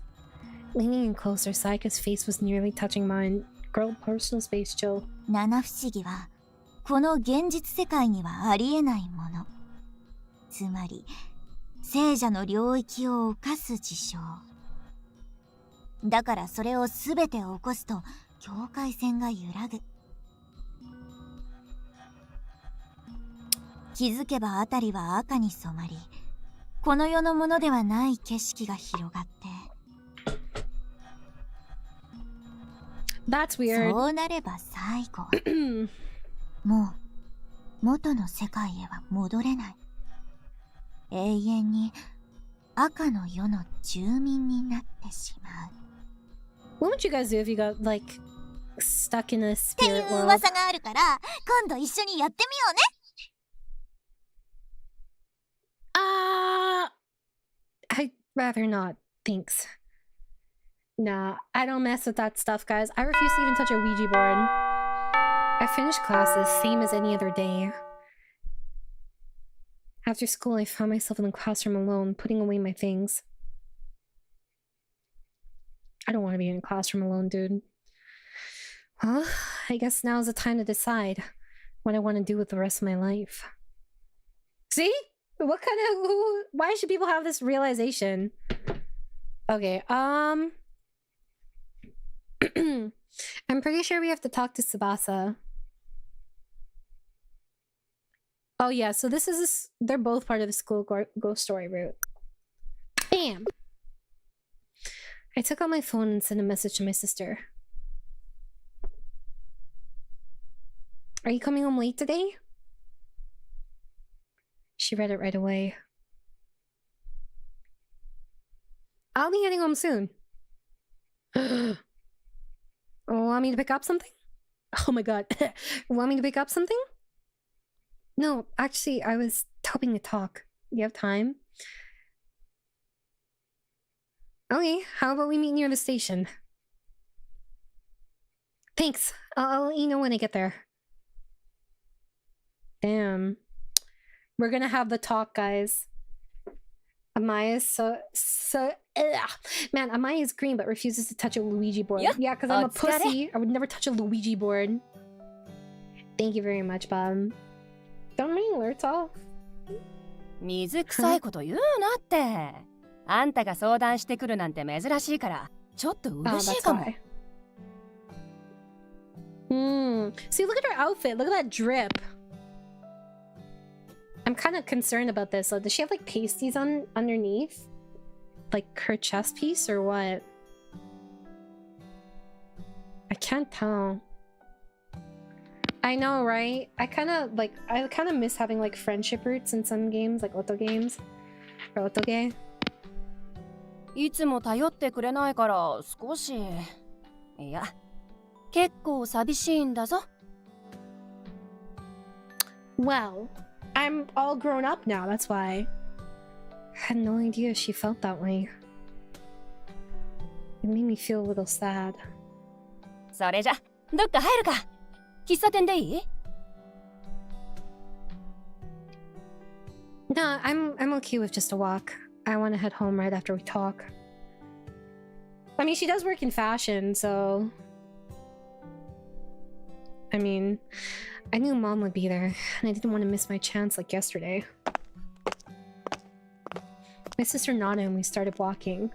Leaning in closer, Sayaka's face was nearly touching mine. Girl, personal space, chill. 七不思議はこの現実世界にはありえないもの。つまり、聖者の領域を犯す事象。だからそれを全て起こすと、境界線が揺らぐ。気づけばあたりは赤に染まり、この世のものではない景色が広がって。That's weird. そうなれば最後。もう、元の世界へは戻れない。永遠に赤の世の住民になってしまう。What would you guys do if you got, like, stuck in a ってい spirit う world? 噂があるから、今度一緒にやってみようね。I'd rather not. Thanks. Nah, I don't mess with that stuff, guys. I refuse to even touch a Ouija board. I finished classes, same as any other day. After school, I found myself in the classroom alone, putting away my things. I don't want to be in a classroom alone, dude. Well, I guess now's the time to decide what I want to do with the rest of my life. See? What kind of... Why should people have this realization? Okay, I'm pretty sure we have to talk to Tsubasa. Oh yeah, so this is... They're both part of the school ghost story route. Bam! I took out my phone and sent a message to my sister. Are you coming home late today? She read it right away. I'll be heading home soon. Want me to pick up something? Oh my god. Want me to pick up something? No, actually, I was hoping to talk. Do you have time? Okay, how about we meet near the station? Thanks. I'll let you know when I get there. Damn. We're gonna have the talk, guys. Amaya's man, Amaya's green but refuses to touch a Luigi board. Yeah, because I'm a pussy. I would never touch a Luigi board. Thank you very much, Bob. Don't my alerts off? 水臭いこと言うなって。あんたが相談してくるなんて珍しいから、ちょっと嬉しいかも。See, look at her outfit. Look at that drip. I'm kind of concerned about this. Does she have like pasties underneath? Like her chest piece or what? I can't tell. I know, right? I kind of miss having like friendship roots in some games, like Oto games. Or Otoge. いつも頼ってくれないから少し。いや、結構寂しいんだぞ。Well, I'm all grown up now, that's why. I had no idea she felt that way. It made me feel a little sad. それじゃ、どっか入るか。喫茶店でいい？ No, I'm okay with just a walk. I want to head home right after we talk. I mean, she does work in fashion, so... I mean, I knew Mom would be there, and I didn't want to miss my chance like yesterday. My sister nodded and we started walking.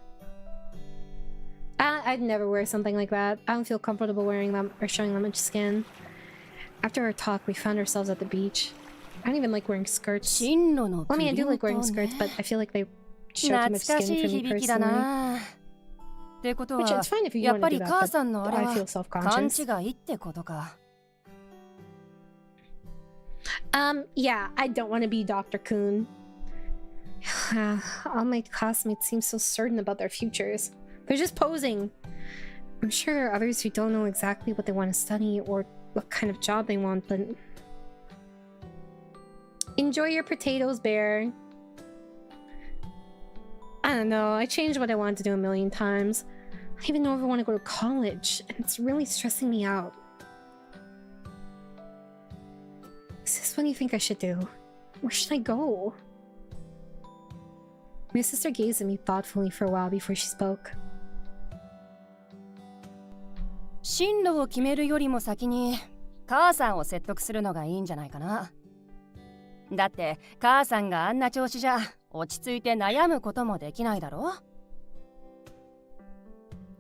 I'd never wear something like that. I don't feel comfortable wearing them or showing that much skin. After our talk, we found ourselves at the beach. I don't even like wearing skirts. I mean, I do like wearing skirts, but I feel like they show too much skin for me personally. Which it's fine if you want to do that, but I feel self-conscious. Yeah, I don't want to be Dr. Kun. All my classmates seem so certain about their futures. They're just posing. I'm sure there are others who don't know exactly what they want to study or what kind of job they want, but... Enjoy your potatoes, Bear. I don't know, I changed what I wanted to do a million times. I don't even know if I want to go to college, and it's really stressing me out. Is this what you think I should do? Where should I go? My sister gazed at me thoughtfully for a while before she spoke. 進路を決めるよりも先に母さんを説得するのがいいんじゃないかな。だって母さんがあんな調子じゃ落ち着いて悩むこともできないだろ。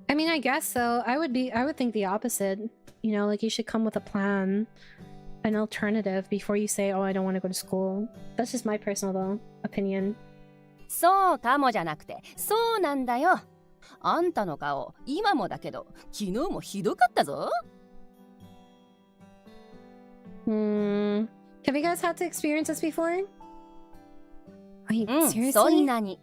I mean, I guess so. I would think the opposite. You know, like you should come with a plan, an alternative before you say, "Oh, I don't want to go to school." That's just my personal opinion. そうかもじゃなくて、そうなんだよ。あんたの顔、今もだけど、昨日もひどかったぞ。Have you guys had to experience this before? Wait, そ seriously? んなに。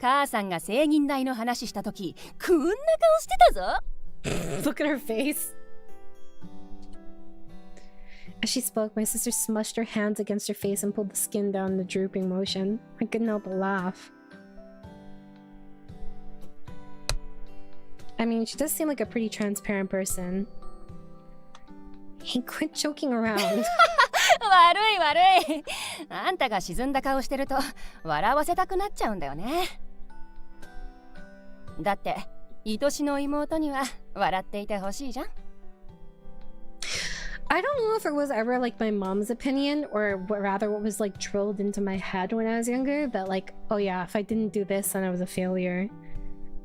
母さんが成銀大の話したとき、こんな顔してたぞ。Look at her face. As she spoke, my sister smushed her hands against her face and pulled the skin down in a drooping motion. I couldn't help but laugh. I mean, she does seem like a pretty transparent person. Hey, quit joking around. 悪い悪い。あんたが沈んだ顔してると笑わせたくなっちゃうんだよね。だって愛しの妹には笑っていてほしいじゃん。I don't know if it was ever like my mom's opinion or rather what was like drilled into my head when I was younger that like, oh yeah, if I didn't do this then I was a failure.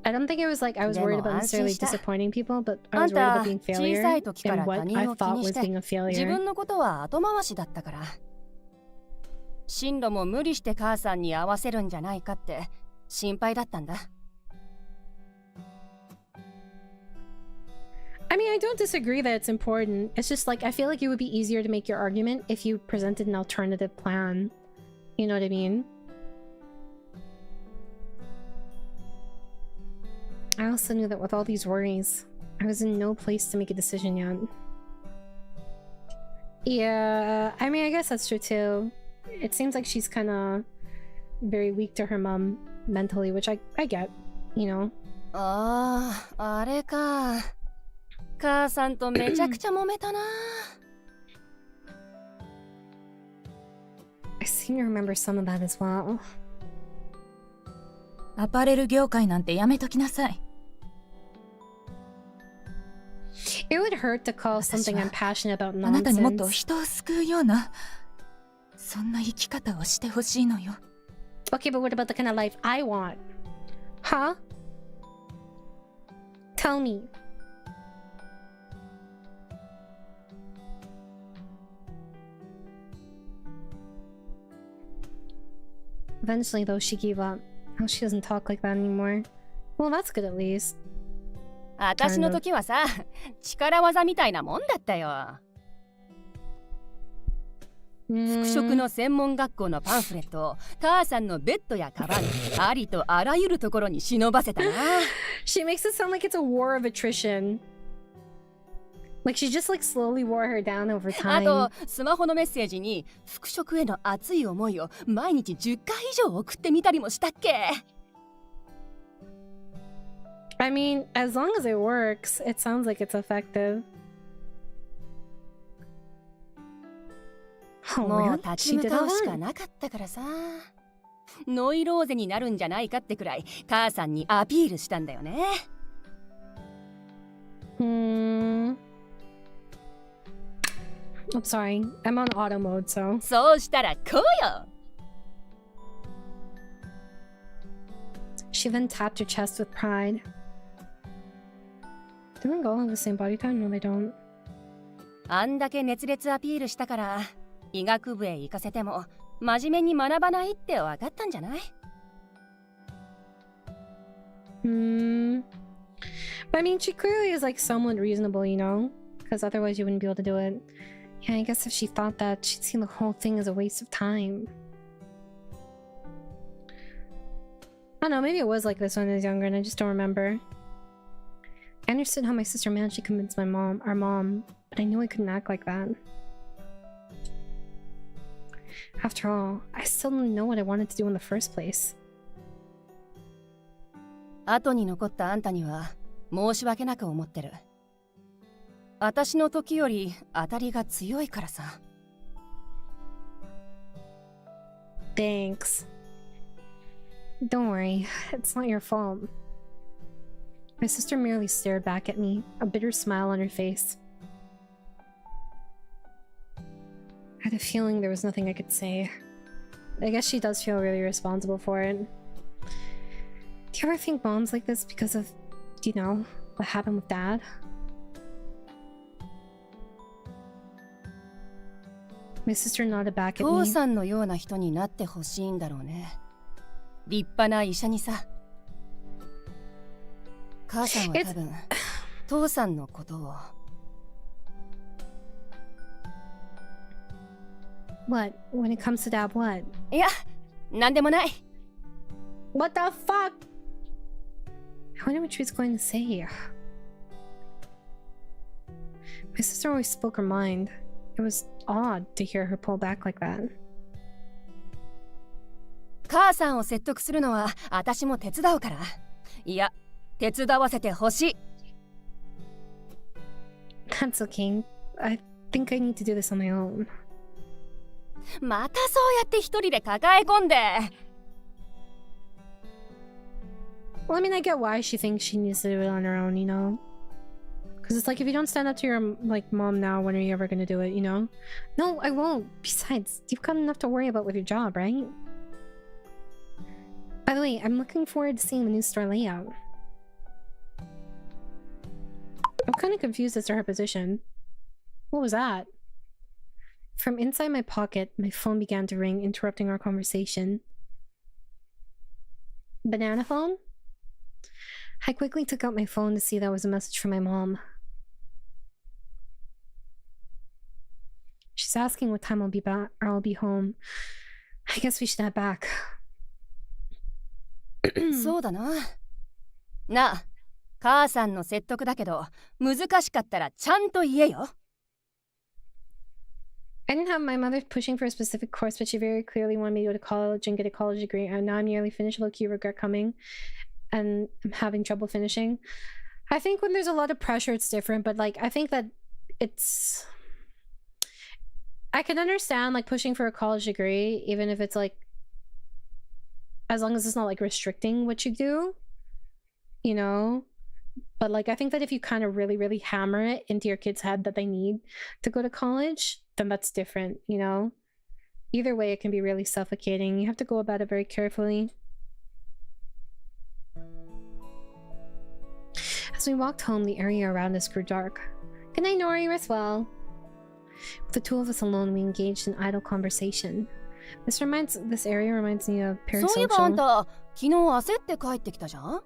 I don't think it was like I was worried about necessarily disappointing people, but I was worried about being failure and what I thought was being a 自 failure. 分のことは後回しだったから。進路も無理して母さんに合わせるんじゃないかって心配だったんだ。I mean, I don't disagree that it's important. It's just like I feel like it would be easier to make your argument if you presented an alternative plan. You know what I mean? I also knew that with all these worries, I was in no place to make a decision yet. Yeah, I mean, I guess that's true too. It seems like she's kind of very weak to her mom mentally, which I get, you know. ああ、あれか。母さんとめちゃくちゃ揉めたな。I seem to remember some of that as well. アパレル業界なんてやめときなさい。It would hurt to call something I'm passionate about あなたにもっと nonsense. 人を救うようなそんな生き方をしてほしいのよ。 Okay, but what about the kind of life I want? Huh? Tell me. Eventually, though, she gave up. Now she doesn't talk like that anymore. Well, that's good at least. 私の時はさ、力技みたいなもんだったよ。服飾の専門学校のパンフレットを母さんのベッドやカバン、ありとあらゆるところに忍ばせたな。She makes it sound like it's a war of attrition. Like she just like slowly wore her down over あ time. とスマホのメッセージに服飾への熱い思いを毎日10回以上送ってみたりもしたっけ。I mean, as long as it works, it sounds like it's effective. Oh, もう really? 立ち She 向 did か all うしか that? なかったからさ。ノイローゼになるんじゃないかってくらい母さんにアピールしたんだよね。I'm sorry. I'm on auto mode, so. そうしたらこうよ。She then tapped her chest with pride. Don't they all have the same body type? No, they don't. あんだけ熱烈アピールしたから医学部へ行かせても真面目に学ばないって分かったんじゃない？ But I mean, she clearly is like somewhat reasonable, you know? Because otherwise you wouldn't be able to do it. Yeah, I guess if she thought that, she'd see the whole thing as a waste of time. I don't know, maybe it was like this when I was younger and I just don't remember. I understood how my sister managed to convince our mom, but I knew I couldn't act like that. After all, I still didn't know what I wanted to do in the first place. 後に残ったあんたには申し訳なく思ってる。私の時より当たりが強いからさ。Thanks. Don't worry, it's not your fault. My sister merely stared back at me, a bitter smile on her face. I had a feeling there was nothing I could say. I guess she does feel really responsible for it. Do you ever think mom's like this because of, you know, what happened with Dad? My sister nodded back at 父 me. さんのような人になってほしいんだろうね。立派な医者にさ。母さんは多分父さんのことを。What? When it comes to Dad, what? いや、なんでもない。What the fuck? I wonder what she was going to say. My sister always spoke her mind. It was odd to hear her pull back like that. 母さんを説得するのは私も手伝うから。いや、手伝わせてほしい。That's okay. I think I need to do this on my own. またそうやって一人で抱え込んで。Well, I mean, I get why she thinks she needs to do it on her own, you know? Because it's like, if you don't stand up to your, like, mom now, when are you ever gonna do it, you know? No, I won't. Besides, you've got enough to worry about with your job, right? By the way, I'm looking forward to seeing the new store layout. I'm kind of confused as to her position. What was that? From inside my pocket, my phone began to ring, interrupting our conversation. Banana phone? I quickly took out my phone to see that was a message from my mom. She's asking what time I'll be back or I'll be home. I guess we should head back. そうだな。なあ、母さんの説得だけど、難しかったらちゃんと言えよ。I didn't have my mother pushing for a specific course, but she very clearly wanted me to go to college and get a college degree, and now I'm nearly finished, low-key regret coming, and I'm having trouble finishing. I think when there's a lot of pressure, it's different, but, like, I think that it's... I can understand, like, pushing for a college degree, even if it's, like, as long as it's not, like, restricting what you do, you know? But, like, I think that if you kind of really, really hammer it into your kid's head that they need to go to college, then that's different, you know? Either way, it can be really suffocating. You have to go about it very carefully. As we walked home, the area around us grew dark. Good night, Nori, rest well. With the two of us alone, we engaged in idle conversation. This area reminds me of そういえばあん parasocial. た、昨日焦って帰ってきたじゃん。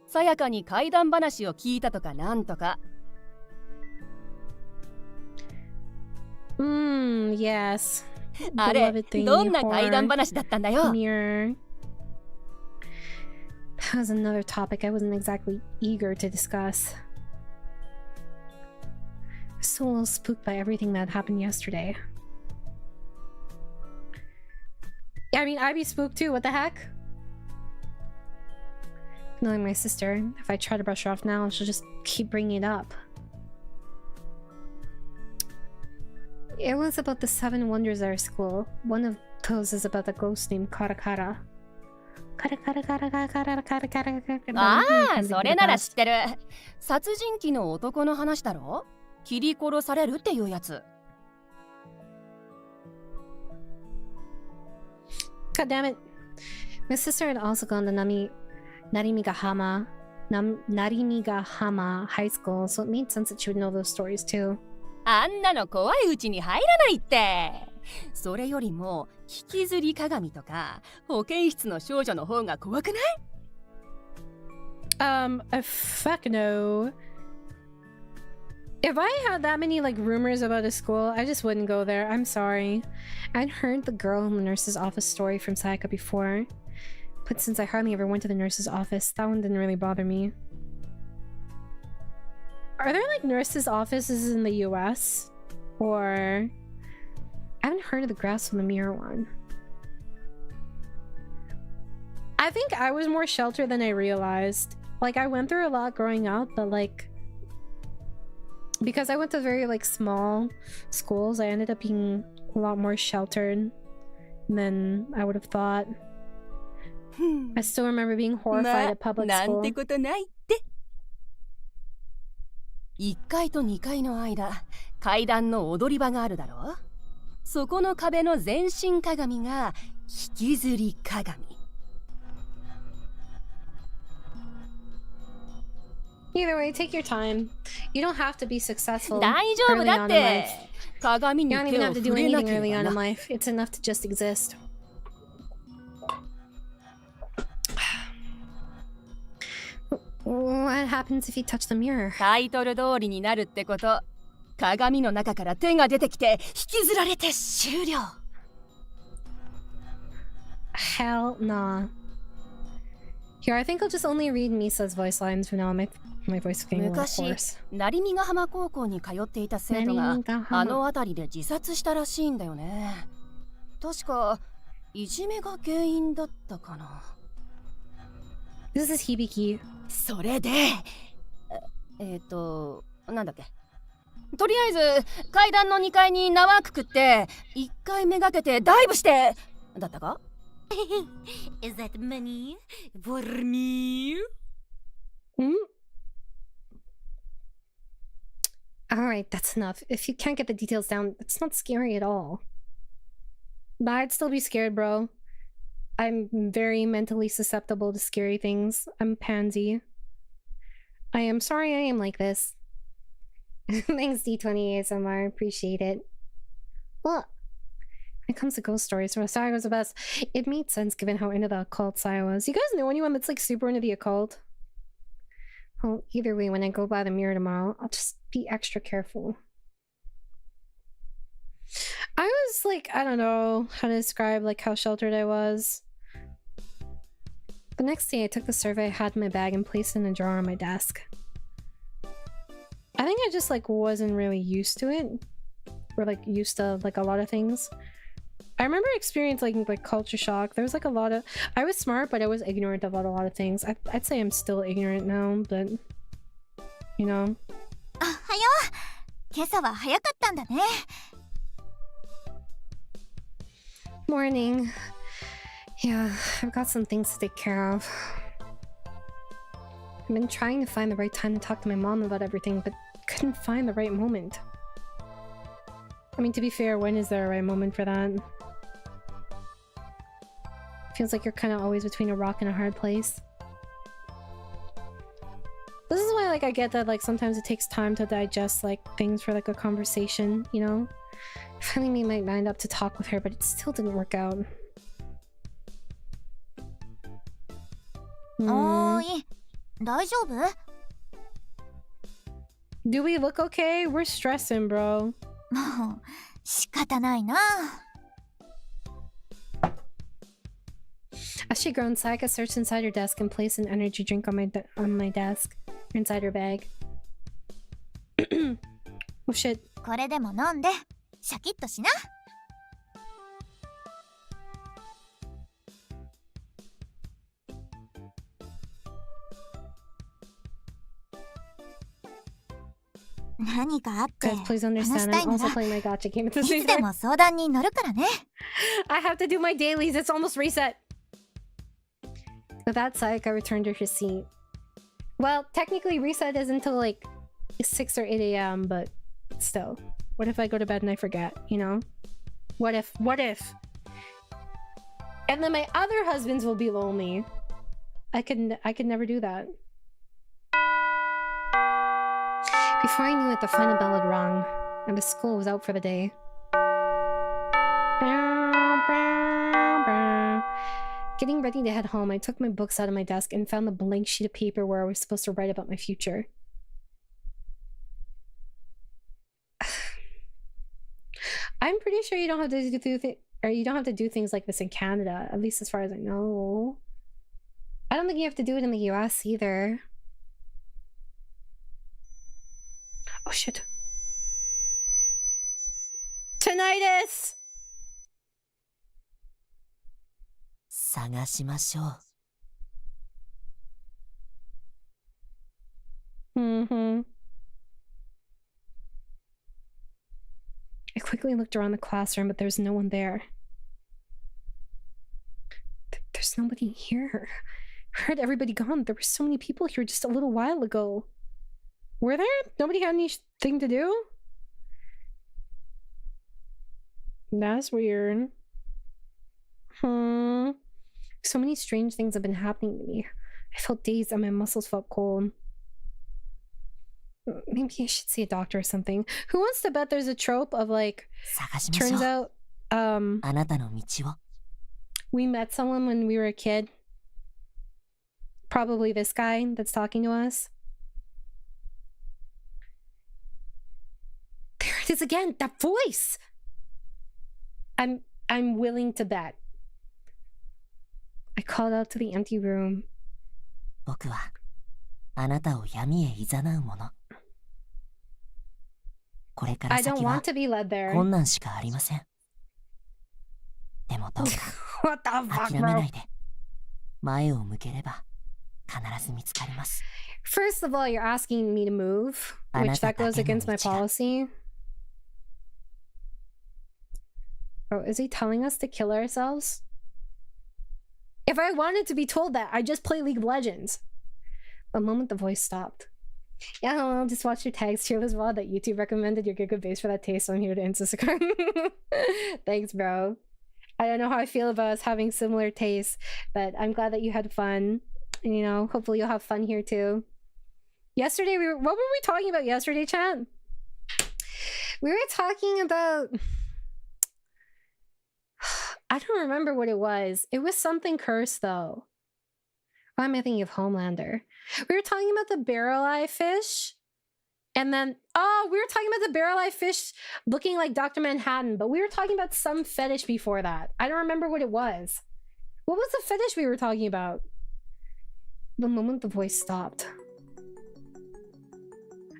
さやかに怪談話を聞いたとかなんとか。Yes. あれ、 Beloved thingy どんな怪談 horror 話だったんだよ。 mirror. That was another topic I wasn't exactly eager to discuss. I was so a little spooked by everything that happened yesterday. Yeah, I mean, I'd be spooked too, what the heck? Knowing my sister, if I try to brush her off now, she'll just keep bringing it up. It was about the 7 wonders of our school. One of those is about the ghost named Karakara. ああ、それなら知ってる。殺人鬼の男の話だろ。切り殺されるっていうやつ。God damn it. My sister had also gone to Narimigahama High School, so it made sense that she would know those stories too. あんなの怖いうちに入らないって。それよりも引きずり鏡とか保健室の少女の方が怖くない？ Fuck no. If I had that many like rumors about a school, I just wouldn't go there. I'm sorry. I'd heard the girl in the nurse's office story from Sayaka before, but since I hardly ever went to the nurse's office, that one didn't really bother me. Are there like nurses' offices in the US? Or... I haven't heard of the grass from the mirror one. I think I was more sheltered than I realized. Like, I went through a lot growing up, but like... because I went to very like small schools, I ended up being a lot more sheltered than I would have thought. I still remember being horrified at public なん school. てことないって。1階と2階の間、階段の踊り場があるだろ。そこの壁の全身鏡が引きずり鏡。Either way, take your time. You don't have to be successful 大丈夫 early だ on っ in て life. 鏡 You に don't 手 even を have to do 触れな anything けれ early ば on な in life. It's enough to just exist. What happens if you touch the mirror? タイトル通りになるってこと。鏡の中から手が出てきて引きずられて終了。Hell nah. Here, I think I'll just only read Misa's voice lines for now. My voice is getting a little 昔 hoarse. 成見ヶ浜高校に通っていた生徒があの辺りで自殺したらしいんだよね。確かいじめが原因だったかな。 This is Hibiki. それでなんだっけ。とりあえず階段の2階に縄くくって1回めがけてダイブしてだったか？ Is that money for me? Hmm? Alright, that's enough. If you can't get the details down, it's not scary at all. But I'd still be scared, bro. I'm very mentally susceptible to scary things. I'm pansy. I am sorry I am like this. Thanks, D20 ASMR. Appreciate it. Well, when it comes to ghost stories, Sai was the best. It made sense given how into the occult Sai was. You guys know anyone that's like super into the occult? Well, either way, when I go by the mirror tomorrow, I'll just be extra careful. I was like, I don't know how to describe like how sheltered I was. The next day I took the survey I had in my bag and placed it in a drawer on my desk. I think I just like wasn't really used to it. Or like used to like a lot of things. I remember experiencing like culture shock. There was like a lot of... I was smart, but I was ignorant about a lot of things. I'd say I'm still ignorant now, but... You know? おはよう。今朝は早かったんだね。Morning. Yeah, I've got some things to take care of. I've been trying to find the right time to talk to my mom about everything, but couldn't find the right moment. I mean, to be fair, when is there a right moment for that? Feels like you're kind of always between a rock and a hard place. This is why, like, I get that, like, sometimes it takes time to digest, like, things for, like, a conversation, you know? I finally made my mind up to talk with her, but it still didn't work out. おーい、大丈夫？ Do we look okay? We're stressing, bro. もう仕方ないな。As she groaned, Sayaka searched inside her desk and placed an energy drink on my desk, inside her bag. Oh shit. これでも飲んで、シャキッとしな。何かあって Guys, please 話 understand, したい I'm な also ら playing my gacha game at the い same つで time. も相談に乗るからね。I have to do my dailies, it's almost reset. With that, Sayaka returned to her seat. Well, technically reset is until like 6 or 8 a.m, but still. What if I go to bed and I forget, you know? What if? And then my other husbands will be lonely. I could never do that. Before I knew it, the final bell had rung, and the school was out for the day. Getting ready to head home, I took my books out of my desk and found the blank sheet of paper where I was supposed to write about my future. I'm pretty sure you don't have to do things like this in Canada, at least as far as I know. I don't think you have to do it in the US either. Oh shit. Tinnitus! 探しましょう。Mm-hmm. I quickly looked around the classroom, but there's no one there. There's nobody here. I heard everybody gone. There were so many people here just a little while ago. Were there? Nobody had anything to do? That's weird. So many strange things have been happening to me. I felt dazed and my muscles felt cold. Maybe I should see a doctor or something. Who wants to bet there's a trope of like, 探しましょ turns う。 out, あなたの道を。 we met someone when we were a kid. Probably this guy that's talking to us. There it is again, that voice! I'm willing to bet. I called out to the empty room. 僕はあなたを闇へ誘うもの。これから I don't 先は want to be led there. 困難しかありません。でもどうか What the fuck, 諦めな bro? いで。前を向ければ必ず見つかります。 First of all, you're asking me to move, which that goes against my policy. Oh, is he telling us to kill ourselves? If I wanted to be told that, I'd just play League of Legends. The moment the voice stopped. Yeah, I'll just watch your tags. Cheerless VOD that YouTube recommended. You're good base for that taste, so I'm here to Instagram. Thanks, bro. I don't know how I feel about us having similar tastes, but I'm glad that you had fun. And, you know, hopefully you'll have fun here too. Yesterday, what were we talking about yesterday, chat? We were talking about... I don't remember what it was. It was something cursed, though. Why am I thinking of Homelander? We were talking about the barrel-eye fish. And then... Oh, we were talking about the barrel-eye fish looking like Dr. Manhattan. But we were talking about some fetish before that. I don't remember what it was. What was the fetish we were talking about? The moment the voice stopped.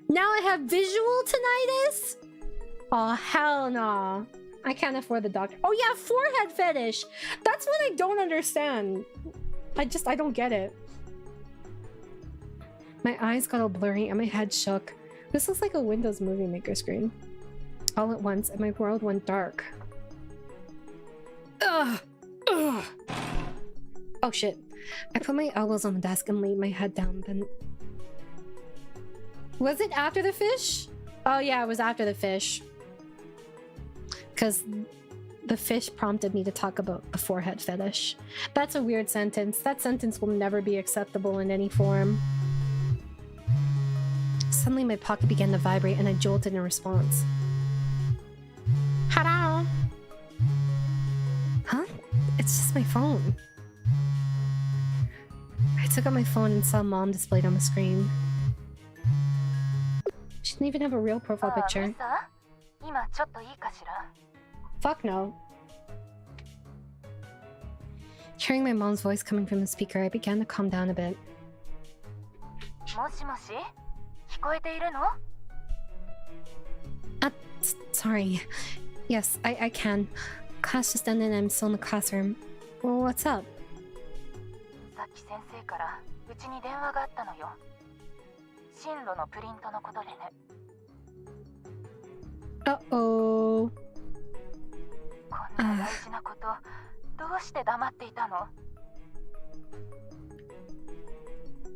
Now I have visual tinnitus? Oh, hell no. I can't afford the doctor. Oh yeah, forehead fetish. That's what I don't understand. I don't get it. My eyes got all blurry and my head shook. This looks like a Windows Movie Maker screen. All at once, and my world went dark. Ugh! Ugh! Oh shit. I put my elbows on the desk and laid my head down, then... Was it after the fish? Oh yeah, it was after the fish. Because the fish prompted me to talk about the forehead fetish. That's a weird sentence. That sentence will never be acceptable in any form. Suddenly my pocket began to vibrate and I jolted in response. Hello? Huh? It's just my phone. I took out my phone and saw Mom displayed on the screen. She didn't even have a real profile picture. Fuck no. Hearing my mom's voice coming from the speaker, I began to calm down a bit. Sorry. Yes, I can. Class just ended and I'm still in the classroom. Well, what's up? Uh-oh.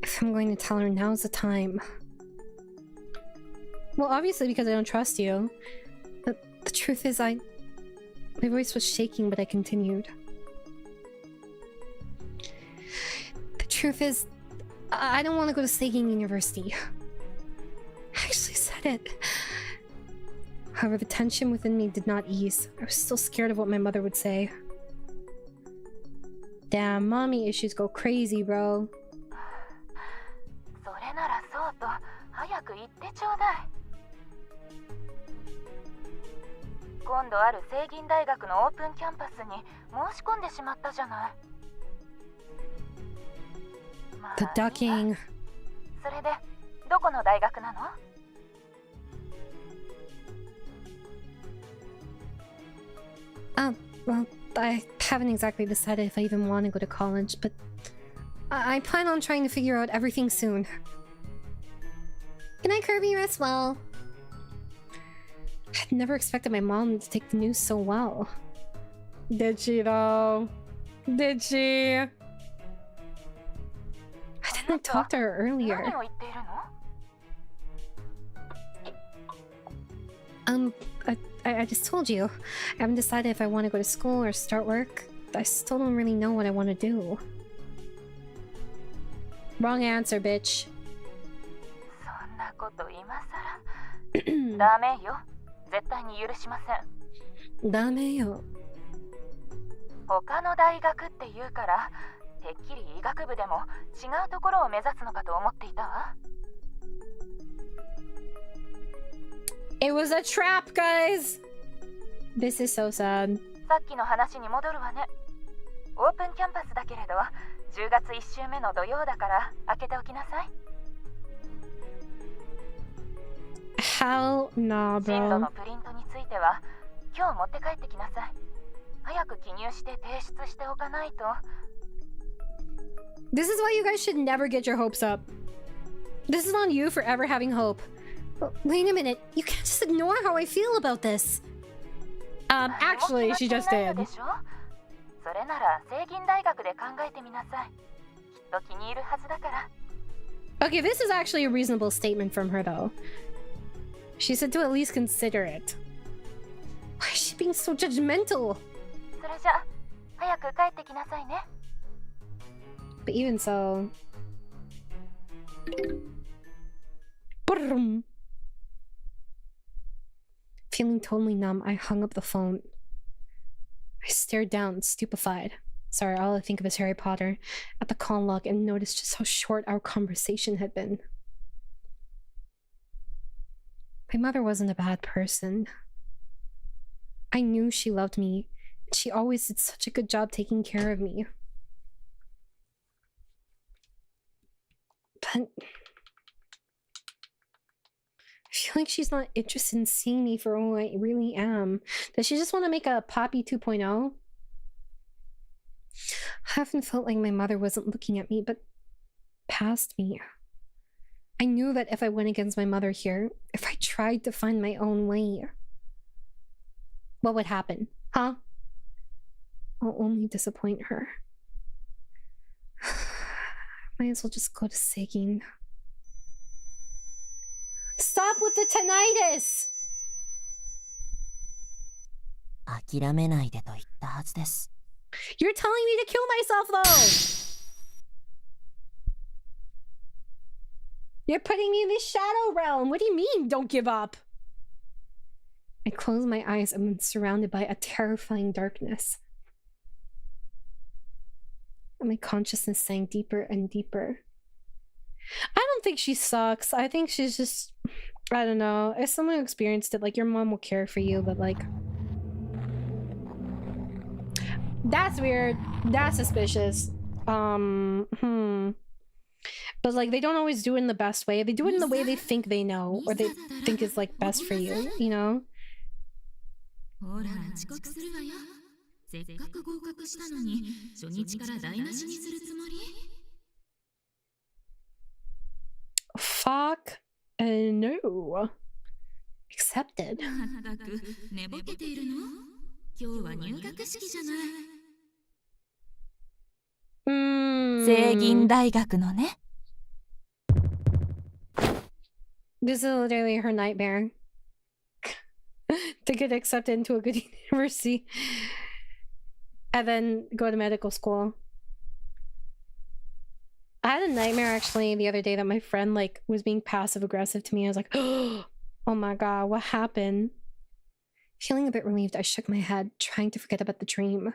If I'm going to tell her, now's the time. Well, obviously because I don't trust you. The truth is my voice was shaking, but I continued. The truth is, I don't want to go to Stalking University. I actually said it. However, the tension within me did not ease. I was still scared of what my mother would say. Damn, mommy issues go crazy, bro. The ducking. Well, I haven't exactly decided if I even want to go to college, but I plan on trying to figure out everything soon. Good night, Kirby. Rest well. I'd never expected my mom to take the news so well. Did she, though? Did she? I didn't talk to her earlier. I just told you. I haven't decided if I want to go to school or start work. I still don't really know what I want to do. Wrong answer, bitch. そんなこと今さらダメよ。絶対に許しません。ダメよ。他の大学って言うから、てっきり医学部でも違うところを目指すのかと思っていたわ。It was a trap, guys! This is so sad. さっきの話に戻るわね。オープンキャンパスだけれど、10月1週目の土曜だから開けておきなさい。Hell no, 進路 bro. のプリントについては、今日持って帰ってきなさい。早く記入して提出しておかないと。This is why you guys should never get your hopes up. This is on you for ever having hope. Wait a minute, you can't just ignore how I feel about this. Actually, she just did. それなら聖銀大学で考えてみなさい。きっと気に入るはずだから。Okay, this is actually a reasonable statement from her, though. She said to at least consider it. Why is she being so judgmental? それじゃ、早く帰ってきなさいね。But even so... Brum. Feeling totally numb, I hung up the phone. I stared down, stupefied. Sorry, all I think of is Harry Potter, at the call log and noticed just how short our conversation had been. My mother wasn't a bad person. I knew she loved me, and she always did such a good job taking care of me. But I feel like she's not interested in seeing me for who I really am. Does she just want to make a Poppy 2.0? I often felt like my mother wasn't looking at me, but past me. I knew that if I went against my mother here, if I tried to find my own way, what would happen? Huh? I'll only disappoint her. Might as well just go to Seigin. Stop with the tinnitus! 諦めないでと言ったはずです。You're telling me to kill myself, though! You're putting me in the shadow realm! What do you mean, don't give up? I closed my eyes and was surrounded by a terrifying darkness. And my consciousness sank deeper and deeper. I don't think she sucks. I think she's just... I don't know. As someone who experienced it, like, your mom will care for you, but, like... That's weird. That's suspicious. But, like, they don't always do it in the best way. They do it in the way they think they know, or they think is, like, best for you, you know? Fuck no. Accepted. 寝ぼけているの？今日は入学式じゃない。聖銀大学のね。This is literally her nightmare. To get accepted into a good university. And then go to medical school. I had a nightmare actually the other day that my friend like was being passive aggressive to me. I was like, oh my god, what happened? Feeling a bit relieved, I shook my head, trying to forget about the dream.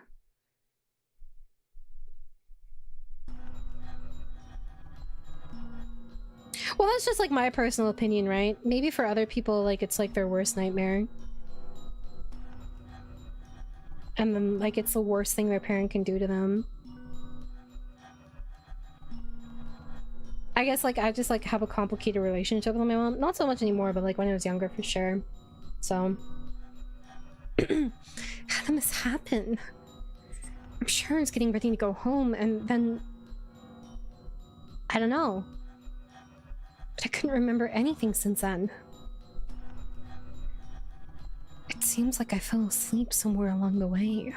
Well, that's just like my personal opinion, right? Maybe for other people, like it's like their worst nightmare. And then like it's the worst thing their parent can do to them. I guess like I just like have a complicated relationship with my mom. Not so much anymore, but like when I was younger for sure. So how did this happen? I'm sure I was getting ready to go home and then I don't know. But I couldn't remember anything since then. It seems like I fell asleep somewhere along the way.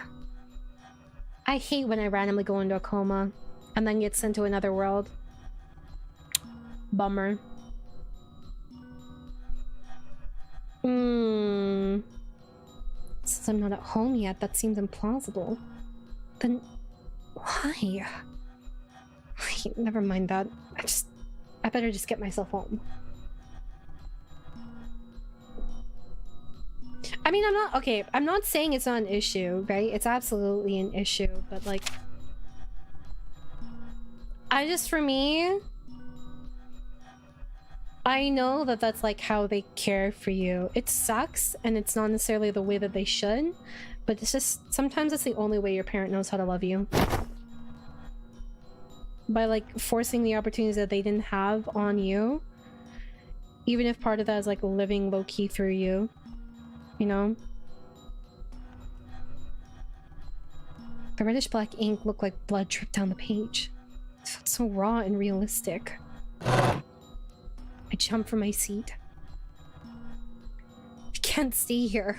I hate when I randomly go into a coma and then get sent to another world. Bummer. since I'm not at home yet, that seems implausible. Then why? Wait, never mind that. I better just get myself home. I mean, I'm not saying it's not an issue, right? It's absolutely an issue, but like, for me, I know that that's like how they care for you. It sucks, and it's not necessarily the way that they should, but it's just, sometimes it's the only way your parent knows how to love you. By like forcing the opportunities that they didn't have on you, even if part of that is like living low-key through you, you know? The reddish black ink looked like blood dripped down the page. It felt so raw and realistic. I jumped from my seat. I can't stay here.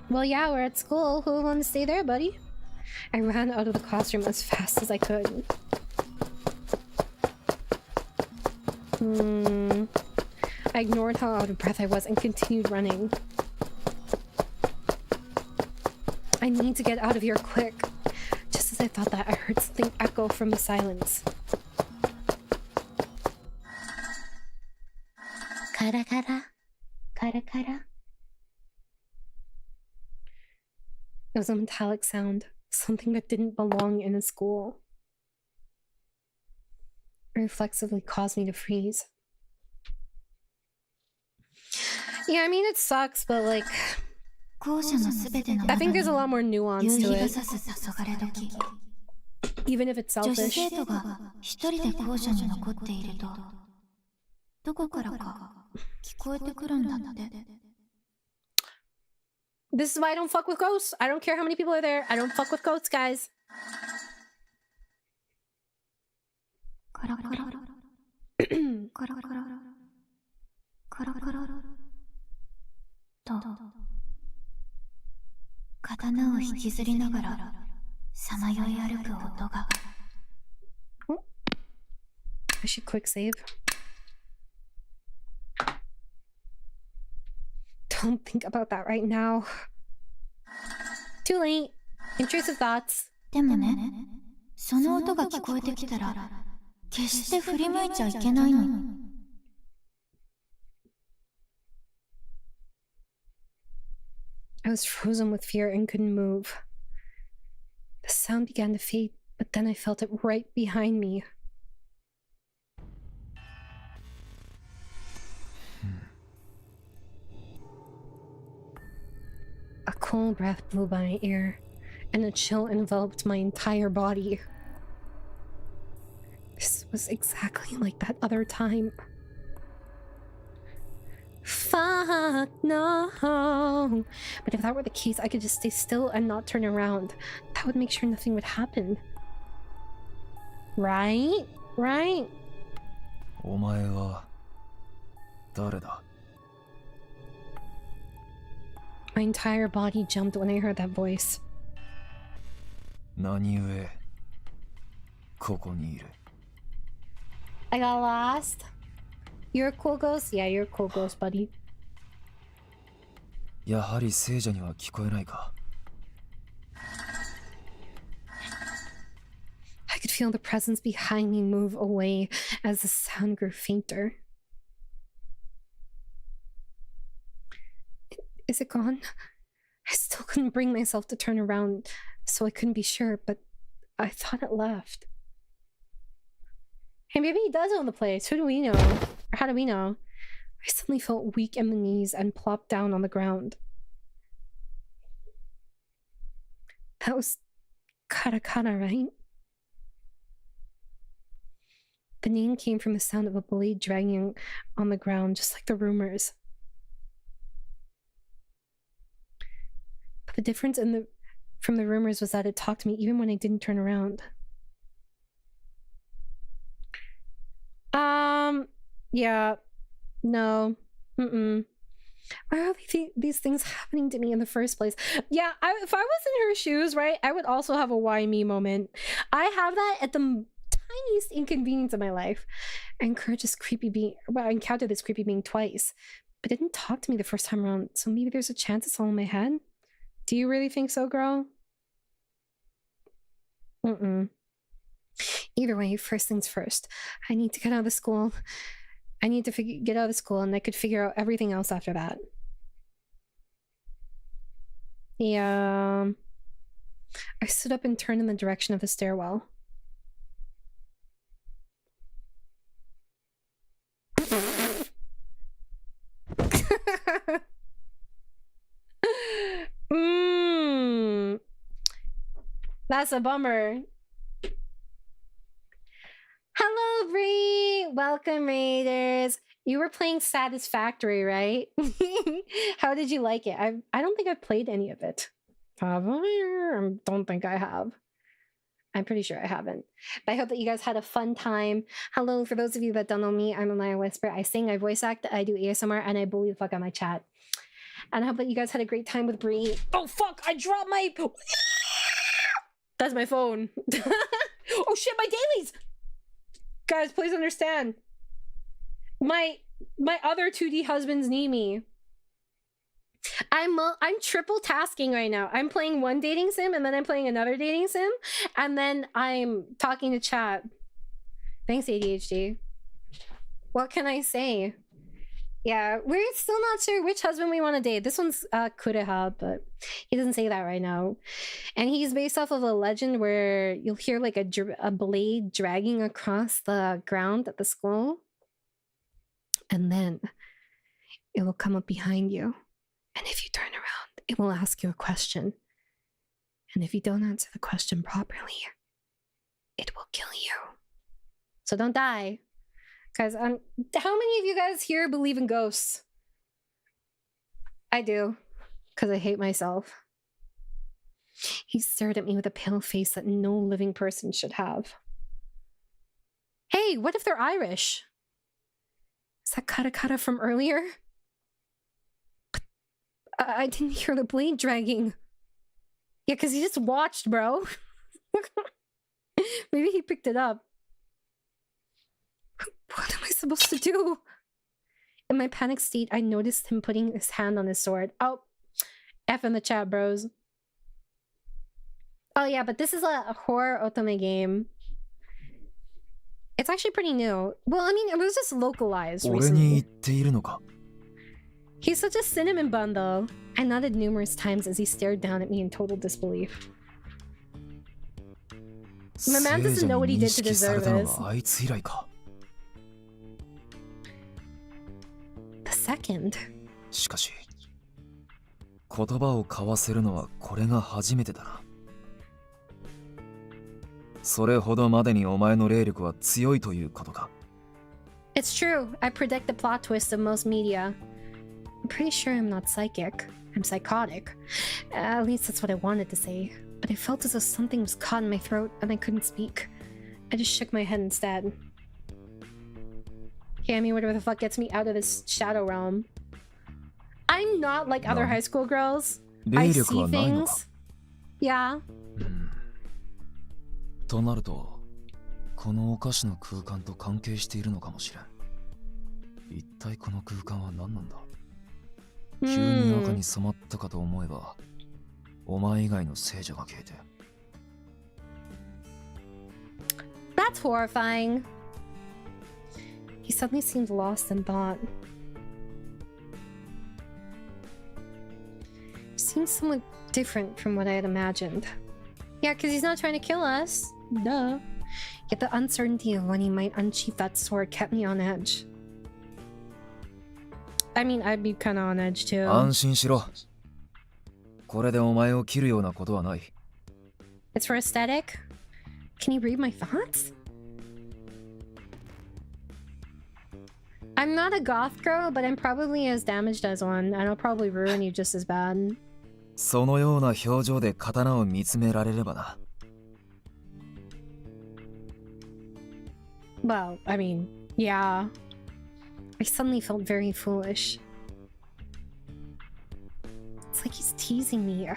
Well, yeah, we're at school. Who would want to stay there, buddy? I ran out of the classroom as fast as I could. I ignored how out of breath I was and continued running. I need to get out of here quick. Just as I thought that, I heard something echo from the silence. Kara kara, kara kara. It was a metallic sound, something that didn't belong in a school. It reflexively caused me to freeze. Yeah, I mean, it sucks, but like, I think there's a lot more nuance to it. Even if it's selfish. This is why I don't fuck with ghosts. I don't care how many people are there. I don't fuck with ghosts, guys. I should quick save. Don't think about that right now. Too late. Intrusive thoughts. I was frozen with fear and couldn't move. The sound began to fade, but then I felt it right behind me. A cold breath blew by my ear, and a chill enveloped my entire body. This was exactly like that other time. Fuck no. But if that were the case, I could just stay still and not turn around. That would make sure nothing would happen. Right? Right? お前は誰だ? My entire body jumped when I heard that voice. 何故ここにいる? I got lost. You're a cool ghost? Yeah, you're a cool ghost, buddy. やはり聖者には聞こえないか? I could feel the presence behind me move away as the sound grew fainter. Is it gone? I still couldn't bring myself to turn around, so I couldn't be sure, but I thought it left. Hey, maybe he does own the place. Who do we know? Or how do we know? I suddenly felt weak in the knees and plopped down on the ground. That was katakana, right? The name came from the sound of a blade dragging on the ground, just like the rumors. But the difference from the rumors was that it talked to me even when I didn't turn around. Yeah. No. Why are these things happening to me in the first place? Yeah, if I was in her shoes, right, I would also have a why me moment. I have that at the tiniest inconvenience of my life. I encountered this creepy being twice. but didn't talk to me the first time around, so maybe there's a chance it's all in my head? Do you really think so, girl? Either way, first things first. I need to get out of the school. I need to get out of the school, and I could figure out everything else after that. Yeah. I stood up and turned in the direction of the stairwell. That's a bummer. Hello, Bree! Welcome, Raiders. You were playing Satisfactory, right? How did you like it? I don't think I've played any of it. Have I? I don't think I have. I'm pretty sure I haven't. But I hope that you guys had a fun time. Hello, for those of you that don't know me, I'm Amaya Whisper. I sing, I voice act, I do ASMR, and I bully the fuck out of my chat. And I hope that you guys had a great time with Bree. Oh, fuck! I dropped my... That's my phone. Oh, shit, my dailies! Guys, please understand. My other 2D husbands need me. I'm triple tasking right now. I'm playing one dating sim, and then I'm playing another dating sim, and then I'm talking to chat. Thanks, ADHD. What can I say? Yeah, we're still not sure which husband we want to date. This one's Kureha, but he doesn't say that right now. And he's based off of a legend where you'll hear like a blade dragging across the ground at the school. And then it will come up behind you. And if you turn around, it will ask you a question. And if you don't answer the question properly, it will kill you. So don't die. Because how many of you guys here believe in ghosts? I do. Because I hate myself. He stared at me with a pale face that no living person should have. Hey, what if they're Irish? Is that kata from earlier? But I didn't hear the blade dragging. Yeah, because he just watched, bro. Maybe he picked it up. What am I supposed to do? In my panic state, I noticed him putting his hand on his sword. Oh, F in the chat, bros. Oh yeah, but this is a horror otome game. It's actually pretty new. Well, I mean, it was just localized recently. He's such a cinnamon bun, though. I nodded numerous times as he stared down at me in total disbelief. My man doesn't know what he did to deserve this. The second. しかし、言葉を交わせるのはこれが初めてだな。それほどまでにお前の霊力は強いということか。It's true. I predict the plot twist of most media. I'm pretty sure I'm not psychic. I'm psychotic. At least that's what I wanted to say. But I felt as though something was caught in my throat and I couldn't speak. I just shook my head instead. Yeah, I mean, whatever the fuck gets me out of this shadow realm. I'm not like other high school girls. I see things. Yeah. となると、このお菓子の空間と関係しているのかもしれん。一体この空間は何なんだ？急に赤に染まったかと思えば、お前以外の聖者が消えて。That's horrifying. He suddenly seemed lost in thought. Seems somewhat different from what I had imagined. Yeah, because he's not trying to kill us. Duh. Yet the uncertainty of when he might unsheath that sword kept me on edge. I mean, I'd be kind of on edge too. 安心しろ。これでお前を切るようなことはない。It's for aesthetic? Can you read my thoughts? I'm not a goth girl, but I'm probably as damaged as one, and I'll probably ruin you just as bad. そのような表情で刀を見つめられればな。Well, I mean, yeah. I suddenly felt very foolish. It's like he's teasing me.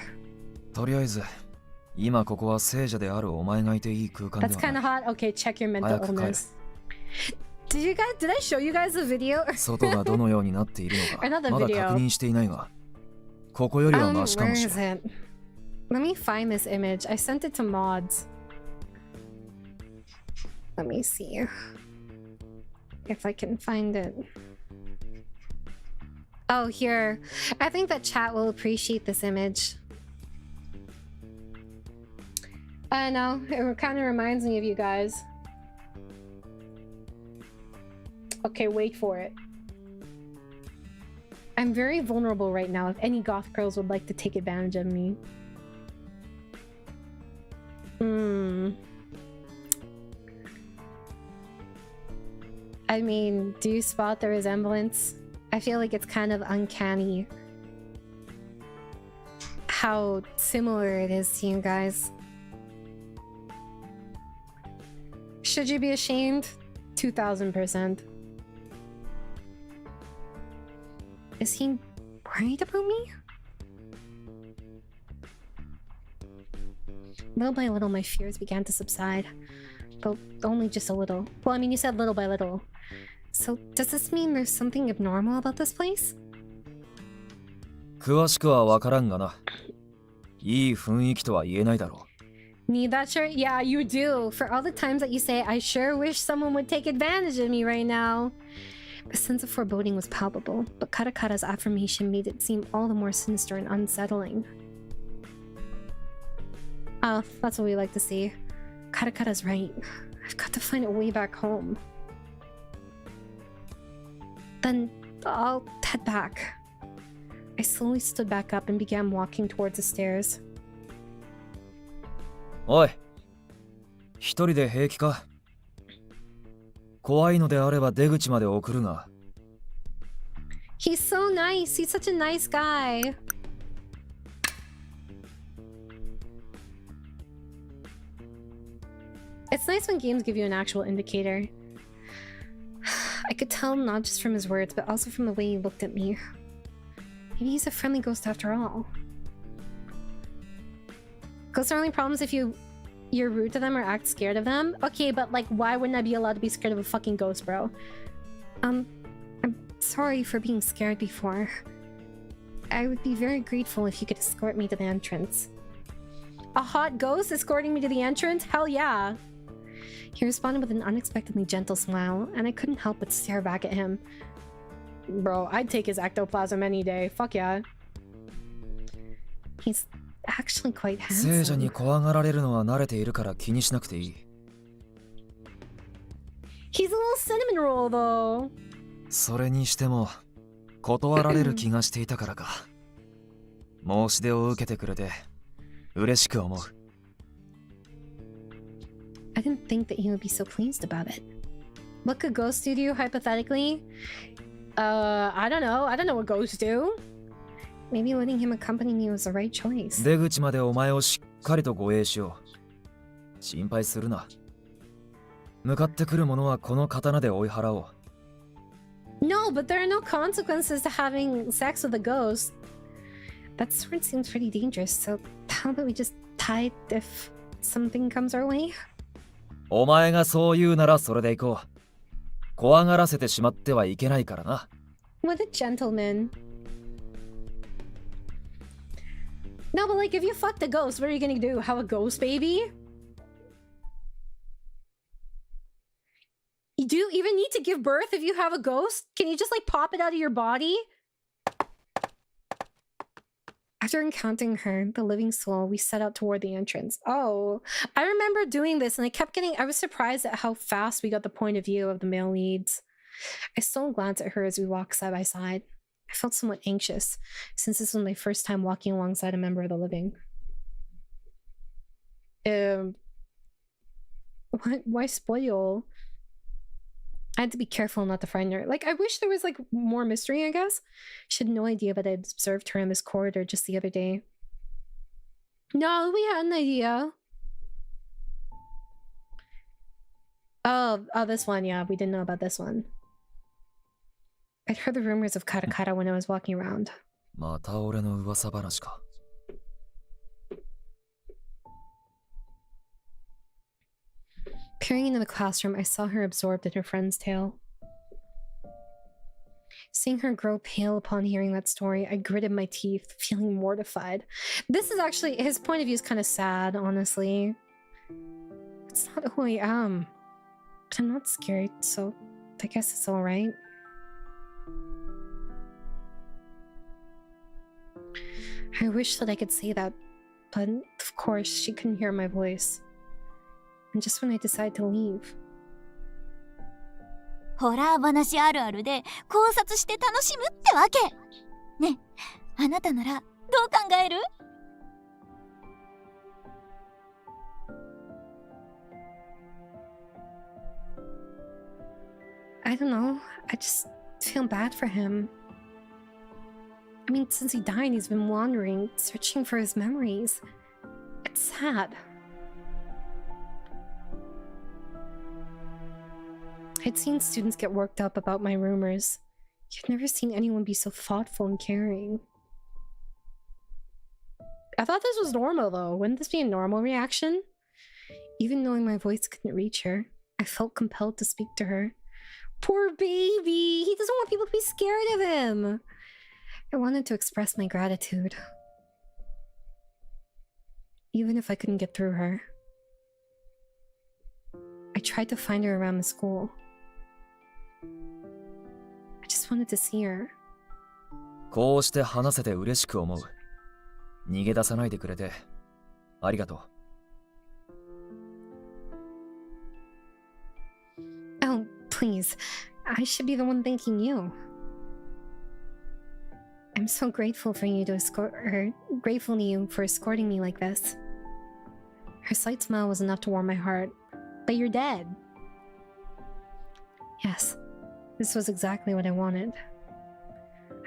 とりあえず、今ここは聖者であるお前がいていい空間ではない。That's kind of hot. Okay, check your mental illness. Did I show you guys the video? 外がどのようになっているのか Another まだ video. 確認していないが、ここよりはマシか Where もし is れん。it? Let me find this image. I sent it to mods. Let me see if I can find it. Oh, here. I think that chat will appreciate this image. I know, it kind of reminds me of you guys. Okay, wait for it. I'm very vulnerable right now if any goth girls would like to take advantage of me. I mean, do you spot the resemblance? I feel like it's kind of uncanny how similar it is to you guys. Should you be ashamed? 2000%. Is he worried about me? Little by little, my fears began to subside. But only just a little. Well, I mean, you said little by little. So, does this mean there's something abnormal about this place? 詳しくはわからんがな。いい雰囲気とは言えないだろう。 Need that shirt? Yeah, you do. For all the times that you say, I sure wish someone would take advantage of me right now. The sense of foreboding was palpable, but Karakara's affirmation made it seem all the more sinister and unsettling. Oh, that's what we like to see. Karakara's right. I've got to find a way back home. Then I'll head back. I slowly stood back up and began walking towards the stairs. おい、一人で平気か？怖いのであれば出口まで送るが。 He's so nice. He's such a nice guy. It's nice when games give you an actual indicator. I could tell not just from his words, but also from the way he looked at me. Maybe he's a friendly ghost after all. Ghosts are only problems if you're rude to them or act scared of them. Okay, but like, why wouldn't I be allowed to be scared of a fucking ghost, bro? I'm sorry for being scared before. I would be very grateful if you could escort me to the entrance. A hot ghost escorting me to the entrance? Hell yeah! He responded with an unexpectedly gentle smile, and I couldn't help but stare back at him. Bro, I'd take his ectoplasm any day. Fuck yeah. He's actually quite 聖者に handsome. 怖がられるのは慣れているから気にしなくていい。 He's a little cinnamon roll, though. それにしても断られる気がしていたからか。申し出を受けてくれて嬉しく思う。 I didn't think that he would be so pleased about it. What could ghosts do to you, hypothetically? I don't know. I don't know what ghosts do. Maybe letting him accompany me was the right choice. 出口までお前をしっかりと護衛しよう。心配するな。向かってくる者はこの刀で追い払おう。 No, but there are no consequences to having sex with a ghost. That sword seems pretty dangerous, so how about we just tie it if something comes our way? お前がそう言うならそれで行こう。怖がらせてしまってはいけないからな。 What a gentleman. No, but like, if you fuck the ghost, what are you gonna do? Have a ghost baby? Do you even need to give birth if you have a ghost? Can you just like pop it out of your body? After encountering her, the living soul, we set out toward the entrance. Oh, I remember doing this and I was surprised at how fast we got the point of view of the male leads. I stole a glance at her as we walked side by side. I felt somewhat anxious, since this was my first time walking alongside a member of the living. Why spoil? I had to be careful not to frighten her. Like, I wish there was, like, more mystery, I guess. She had no idea, but I had observed her in this corridor just the other day. No, we had an idea. Oh, this one, yeah. We didn't know about this one. I'd heard the rumors of Karakara when I was walking around. また俺の噂話か。 Peering into the classroom, I saw her absorbed in her friend's tale. Seeing her grow pale upon hearing that story, I gritted my teeth, feeling mortified. This is actually, his point of view is kind of sad, honestly. It's not who I am. But I'm not scared, so I guess it's alright. I wish that I could say that, but of course she couldn't hear my voice. And just when I decided to leave, ホラー話あるあるで考察して楽しむってわけ。ねえ、あなたならどう考える？ I don't know, I just feel bad for him. I mean, since he died, he's been wandering, searching for his memories. It's sad. I'd seen students get worked up about my rumors. You've never seen anyone be so thoughtful and caring. I thought this was normal, though. Wouldn't this be a normal reaction? Even knowing my voice couldn't reach her, I felt compelled to speak to her. Poor baby! He doesn't want people to be scared of him! I wanted to express my gratitude. Even if I couldn't get through her. I tried to find her around the school. I just wanted to see her. こうして話せて嬉しく思う。逃げ出さないでくれてありがとう。Oh, please. I should be the one thanking you. I'm so grateful for you to grateful to you for escorting me like this. Her slight smile was enough to warm my heart. But you're dead. Yes, this was exactly what I wanted.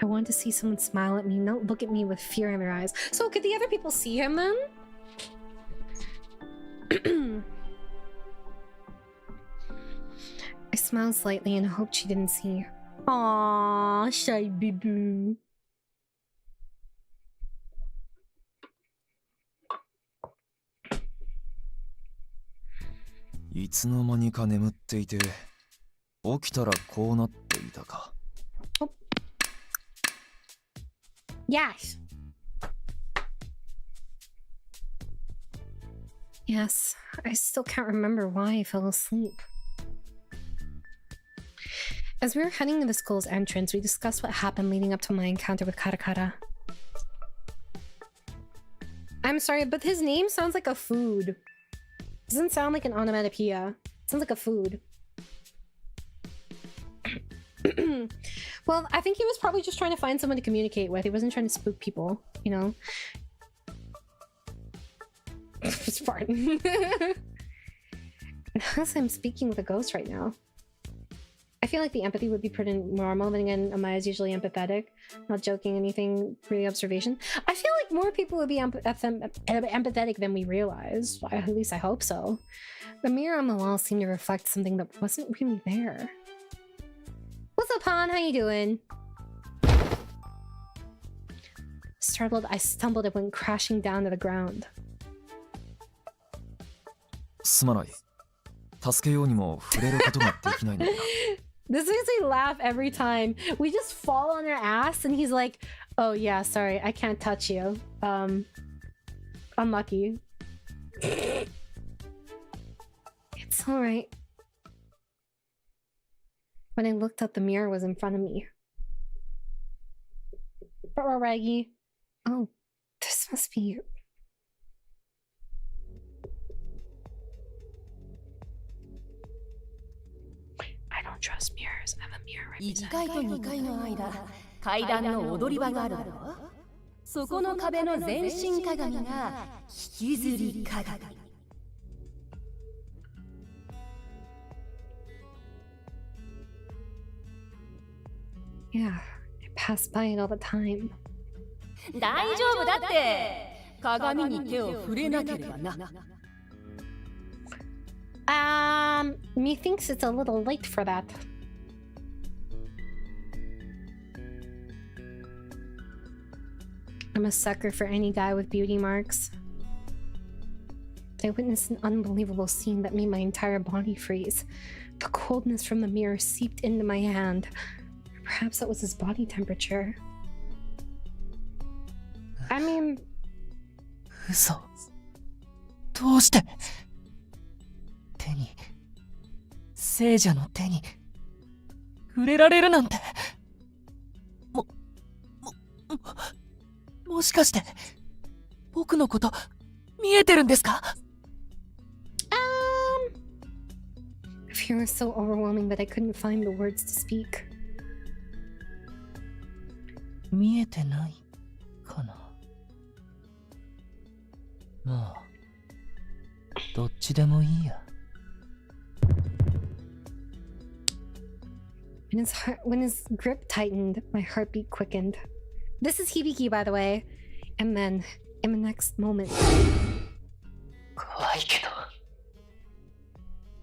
I wanted to see someone smile at me, not look at me with fear in their eyes. So could the other people see him then? I smiled slightly and hoped she didn't see. Aww, shy boo-boo. I いつの間にか眠っていて、起きたらこうなっていたか。Oh. Yes. Yes, I still can't remember why I fell asleep. As we were heading to the school's entrance, we discussed what happened leading up to my encounter with Karakara. I'm sorry, but his name sounds like a food. Doesn't sound like an onomatopoeia. Sounds like a food. Well, I think he was probably just trying to find someone to communicate with. He wasn't trying to spook people, you know? It's fun. Unless I'm speaking with a ghost right now. I feel like the empathy would be pretty normal, but again, Amaya's usually empathetic. Not joking, anything, really observation. I feel like more people would be empathetic than we realize. At least I hope so. The mirror on the wall seemed to reflect something that wasn't really there. What's up, Han? How you doing? Startled, I stumbled and went crashing down to the ground. すまない。助けようにも触れることができないのだ。This makes me laugh every time. We just fall on our ass and he's like, oh yeah, sorry, I can't touch you. Unlucky. It's alright. When I looked up, the mirror was in front of me. Raggy. Oh, this must be... I don't trust mirrors. I'm a mirror 1階と2階の間、階段の踊り場があるだろう。そこの壁の全身鏡が引きずり鏡。Yeah, I pass by it all the time. 大丈夫だって。鏡に手を触れなければな。Methinks it's a little late for that. I'm a sucker for any guy with beauty marks. I witnessed an unbelievable scene that made my entire body freeze. The coldness from the mirror seeped into my hand. I perhaps that was his body temperature. I mean... 嘘。どうして、手に、聖者の手に、触れられるなんて。もしかして、僕のこと、見えてるんですか？ Fear was so overwhelming that I couldn't find the words to speak. 見えてないかな。まあ、どっちでもいいや。When his grip tightened, my heartbeat quickened. This is Hibiki, by the way. And then, in the next moment... 怖いけど、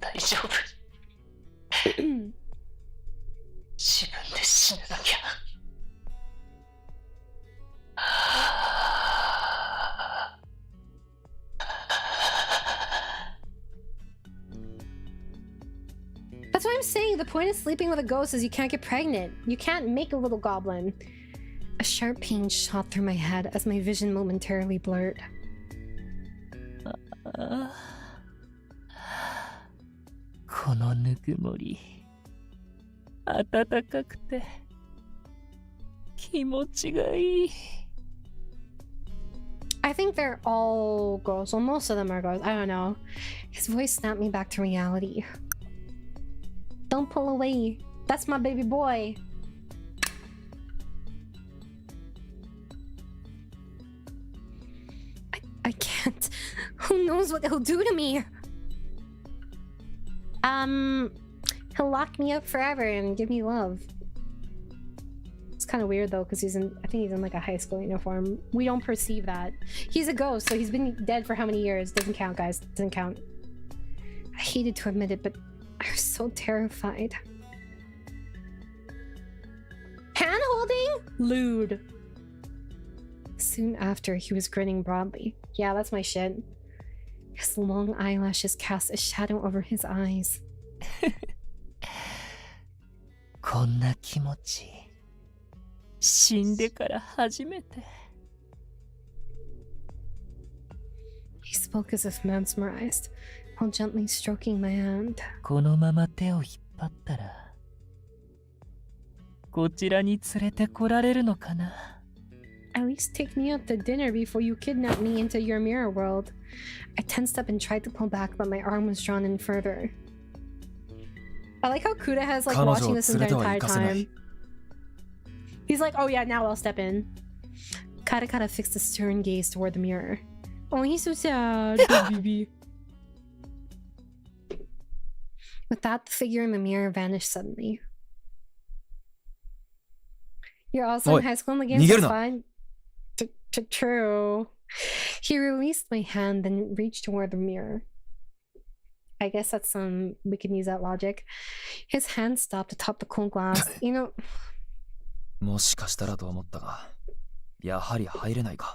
大丈夫。自分で死ななきゃ。That's what I'm saying. The point of sleeping with a ghost is you can't get pregnant. You can't make a little goblin. A sharp pain shot through my head as my vision momentarily blurred. このぬくもり、暖かくて気持ちがいい。I think they're all girls. Well, most of them are girls. I don't know. His voice snapped me back to reality. Don't pull away. That's my baby boy. I can't. Who knows what he'll do to me? He'll lock me up forever and give me love. It's kind of weird though, because I think he's in like a high school uniform. We don't perceive that. He's a ghost, so he's been dead for how many years? Doesn't count, guys. Doesn't count. I hated to admit it, but I was so terrified. Hand-holding? Lewd. Soon after, he was grinning broadly. Yeah, that's my shit. His long eyelashes cast a shadow over his eyes. こんな気持ち、死んでから初めて。He spoke as if mesmerized, while gently stroking my hand. このまま手を引っ張ったら、こちらに連れてこられるのかな。At least take me out to dinner before you kidnap me into your mirror world. I tensed up and tried to pull back, but my arm was drawn in further. I like how Kuda has like watching this entire time. He's like, oh yeah, now I'll step in. Katakata fixed a stern gaze toward the mirror. Oh, he's so sad, baby. With that, the figure in the mirror vanished suddenly. You're also in high school in the game, so it's fine. True. He released my hand, then reached toward the mirror. I guess that's we can use that logic. His hand stopped atop the cold glass. You know... もしかしたらと思ったが、やはり入れないか。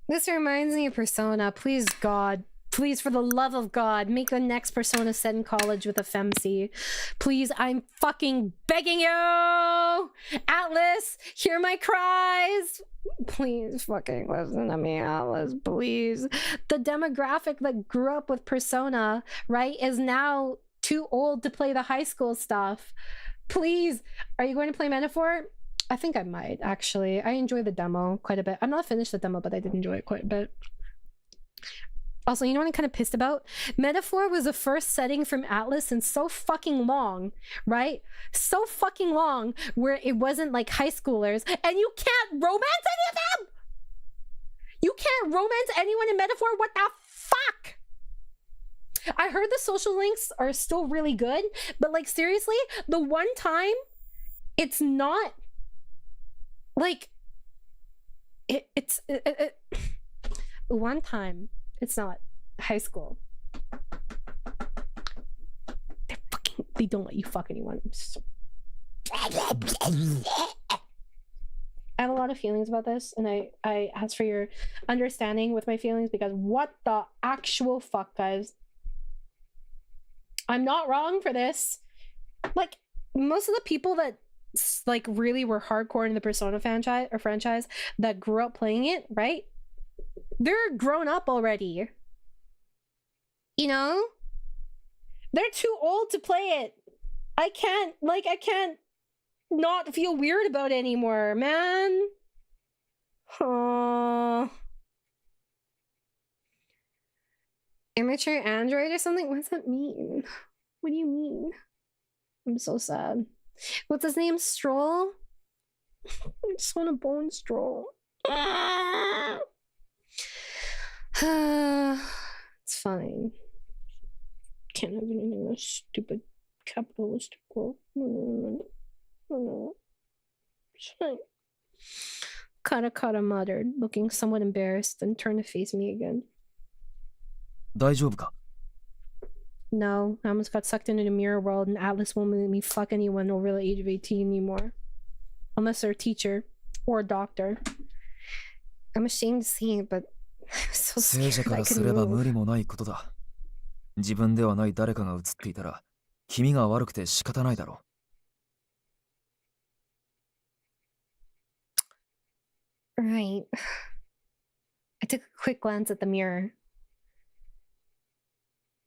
This reminds me of Persona. Please, God. Please, for the love of God, make the next Persona set in college with a femc. Please, I'm fucking begging you! Atlas, hear my cries! Please fucking listen to me, Atlas, please. The demographic that grew up with Persona, right, is now too old to play the high school stuff. Please, are you going to play Metaphor? I think I might, actually. I enjoy the demo quite a bit. I'm not finished the demo, but I did enjoy it quite a bit. Also, you know what I'm kind of pissed about? Metaphor was the first setting from Atlas in so fucking long, right? So fucking long, where it wasn't like high schoolers, and you can't romance any of them! You can't romance anyone in Metaphor? What the fuck? I heard the social links are still really good, but like seriously, the one time it's not like it's one time it's not high school. They don't let you fuck anyone. I have a lot of feelings about this, and I ask for your understanding with my feelings, because what the actual fuck, guys? I'm not wrong for this. Like, most of the people that like really were hardcore in the Persona franchise that grew up playing it, right? They're grown up already. You know? They're too old to play it. I can't not feel weird about it anymore, man. Aww. Immature android or something? What does that mean? What do you mean? I'm so sad. What's his name? Stroll? I just want to bone Stroll. It's fine. Can't have anything in a stupid capitalistic world. No. It's fine. Kara muttered, looking somewhat embarrassed, then turned to face me again. 大丈夫か? No, I almost got sucked into the mirror world, and Atlas won't let me fuck anyone over the age of 18 anymore. Unless they're a teacher or a doctor. I'm ashamed to see it, but I'm so scared I couldn't move. 無理もないことだ。自分ではない誰かが映っていたら、君が悪くて仕方ないだろう。Right. I took a quick glance at the mirror.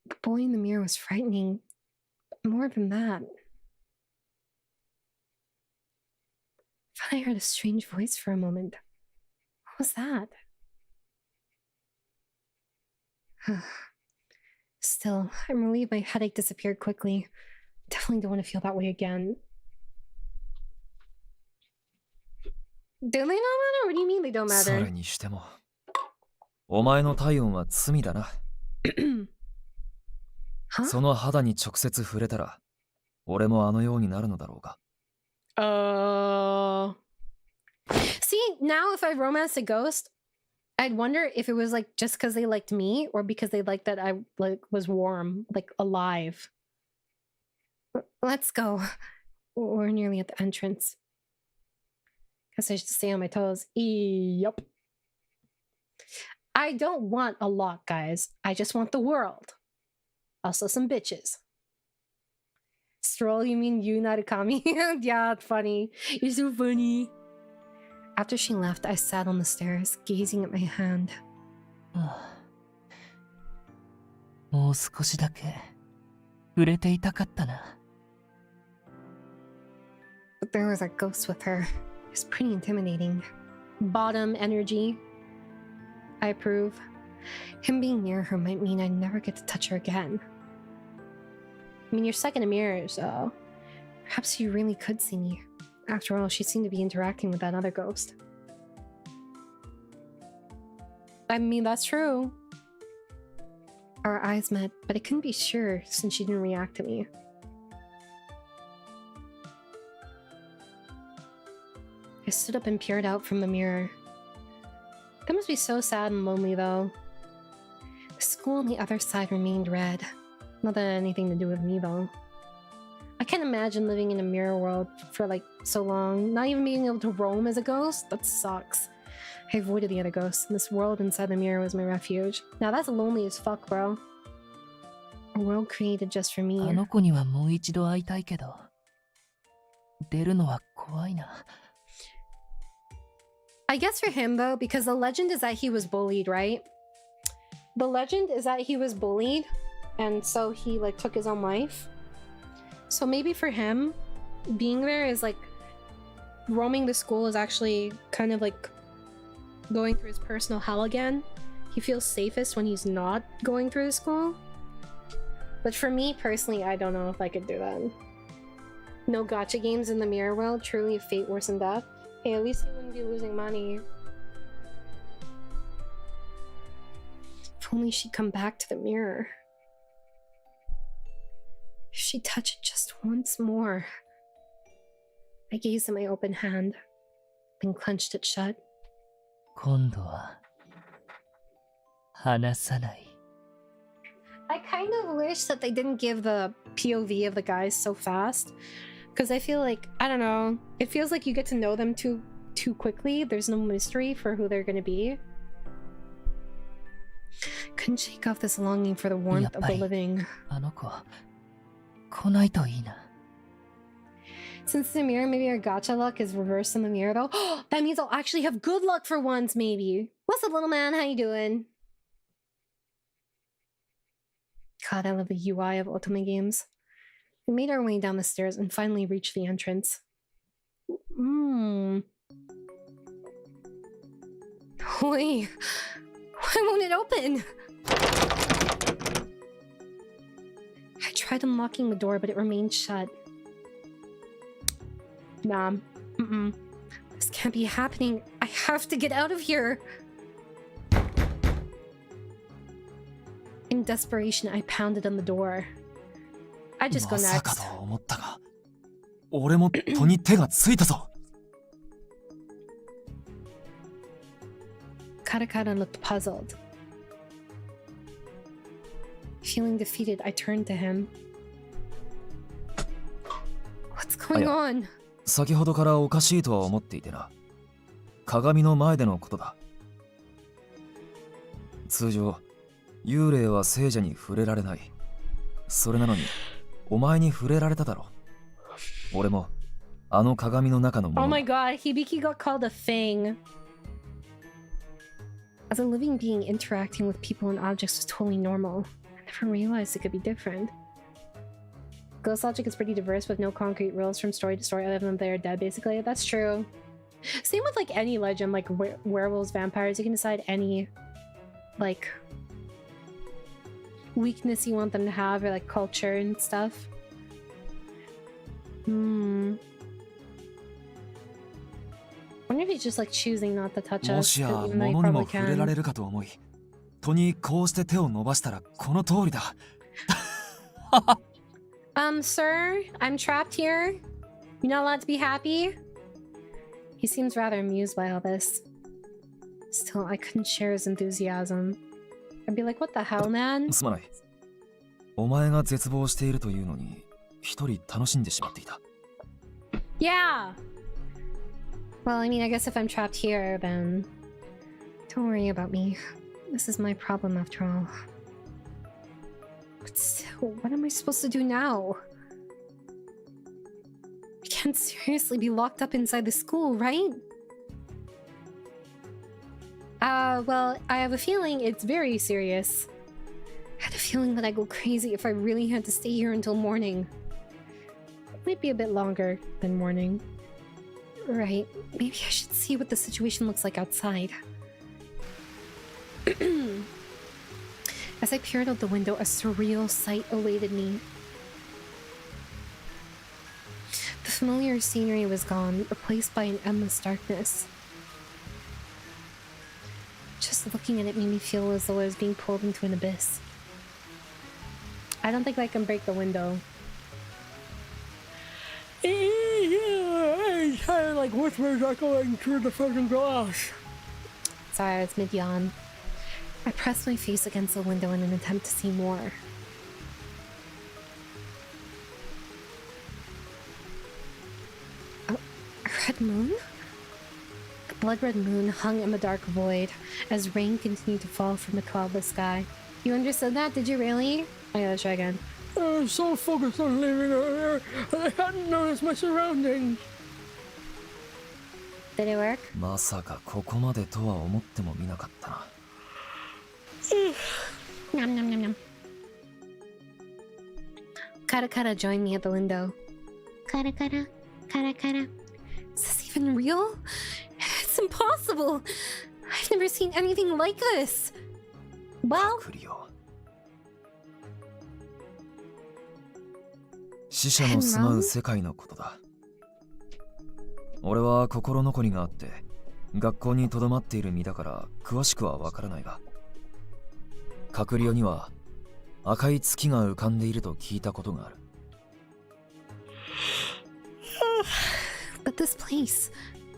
The boy in the mirror was frightening. But more than that, I thought I heard a strange voice for a moment. What was that? Still, I'm relieved my headache disappeared quickly. Definitely don't want to feel that way again. Do they not matter? What do you mean they don't う。そ matter? れにしても、お前の体温は罪だな。Huh? その肌に直接触れたら、俺もあのようになるのだろうが。See, now if I romanced a ghost, I'd wonder if it was like just because they liked me or because they liked that I like was warm, like alive. Let's go. We're nearly at the entrance. Guess I should stay on my toes. Yup. I don't want a lot, guys. I just want the world. Also some bitches. Stroll, you mean you, Narukami? Yeah, it's funny. You're so funny. After she left, I sat on the stairs, gazing at my hand. もう少しだけ触れていたかったな。But there was a ghost with her. It was pretty intimidating. Bottom energy. I approve. Him being near her might mean I'd never get to touch her again. I mean, you're stuck in a mirror, so perhaps you really could see me. After all, she seemed to be interacting with that other ghost. I mean, that's true. Our eyes met, but I couldn't be sure since she didn't react to me. I stood up and peered out from the mirror. That must be so sad and lonely, though. The school on the other side remained red. Not that it had anything to do with me, though. I can't imagine living in a mirror world for like so long, not even being able to roam as a ghost. That sucks. I avoided the other ghosts, and this world inside the mirror was my refuge. Now that's lonely as fuck, bro. A world created just for me. あの子にはもう一度会いたいけど、出るのは怖いな。I guess for him though, because the legend is that he was bullied, right? The legend is that he was bullied, and so he like took his own life. So maybe for him, being there is like roaming the school is actually kind of like going through his personal hell again. He feels safest when he's not going through the school. But for me personally, I don't know if I could do that. No gacha games in the mirror world, truly a fate worse than death. Hey, at least he wouldn't be losing money. If only she'd come back to the mirror. If she'd touch it just once more. I gazed at my open hand, then clenched it shut. 今度は離さない。I kind of wish that they didn't give the POV of the guys so fast. Because I feel like, I don't know, it feels like you get to know them too quickly. There's no mystery for who they're gonna be. Couldn't shake off this longing for the warmth of the living. あの子、来ないといいな。Since the mirror, maybe our gacha luck is reversed in the mirror though. That means I'll actually have good luck for once, maybe. What's up, little man? How you doing? God, I love the UI of Otome games. We made our way down the stairs and finally reached the entrance. Wait, why won't it open? I tried unlocking the door, but it remained shut. Nah, this can't be happening. I have to get out of here. In desperation, I pounded on the door. I just go まさか next. と思ったが、俺も戸に手がついたぞ。Katakata looked puzzled. Feeling defeated, I turned to him. What's going on? 先ほどからおかしいとは思っていてな。鏡の前でのことだ。通常、幽霊は聖者に触れられない。それなのに、お前に触れられただろ。俺も、あの鏡の中のもの。Oh my god, Hibiki got called a thing. As a living being, interacting with people and objects was totally normal. I never realized it could be different. Ghost logic is pretty diverse with no concrete rules from story to story other than they're dead, basically. That's true. Same with like any legend, like werewolves, vampires, you can decide any like weakness you want them to have or like culture and stuff. I wonder if he's just like choosing not to touch も us. しや Even though he 物にも probably 触れられ can. るかと思い、戸にこうして手を伸ばしたらこの通りだ。Sir, I'm trapped here. You're not allowed to be happy? He seems rather amused by all this. Still, I couldn't share his enthusiasm. I'd be like, what the hell, man? すまない。お前が絶望しているというのに、一人楽しんでしまっていた。Yeah! Well, I mean, I guess if I'm trapped here, then... Don't worry about me. This is my problem after all. But still, what am I supposed to do now? I can't seriously be locked up inside the school, right? Well, I have a feeling it's very serious. I had a feeling that I'd go crazy if I really had to stay here until morning. It might be a bit longer than morning. Right, maybe I should see what the situation looks like outside. As I peered out the window, a surreal sight awaited me. The familiar scenery was gone, replaced by an endless darkness. Just looking at it made me feel as though I was being pulled into an abyss. I don't think I can break the window. It's kind of like whispers echoing through the frozen glass. Sorry, I was mid-yawn. I pressed my face against the window in an attempt to see more. A red moon? The blood-red moon hung in the dark void as rain continued to fall from the cloudless sky. You understood that? Did you really? I gotta try again. I was so focused on leaving earlier, I hadn't noticed my surroundings. Did it work? まさかここまでとは思ってもみなかったな。Nom nom nom nom. Kara Kara joined me at the window. Kara Kara, Kara Kara. Is this even real? It's impossible. I've never seen anything like this. Well, クリオ。死者の住まう世界のことだ。俺は心残りがあって学校に留まっている身だから詳しくはわからないが、閣僚には赤い月が浮かんでいると聞いたことがある。But this place,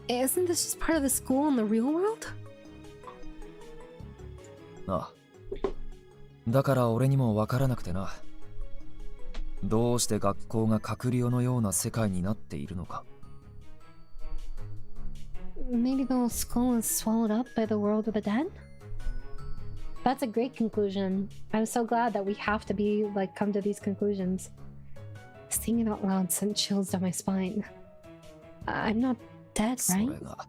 isn't this just part of the school in the real world? ああ。だから俺にもわからなくてな。どうして学校が閣僚のような世界になっているのか。Maybe the whole school is swallowed up by the world of the dead? That's a great conclusion. I'm so glad that we have to be, like, come to these conclusions. Saying it out loud sent chills down my spine. I'm not dead, そ right? れが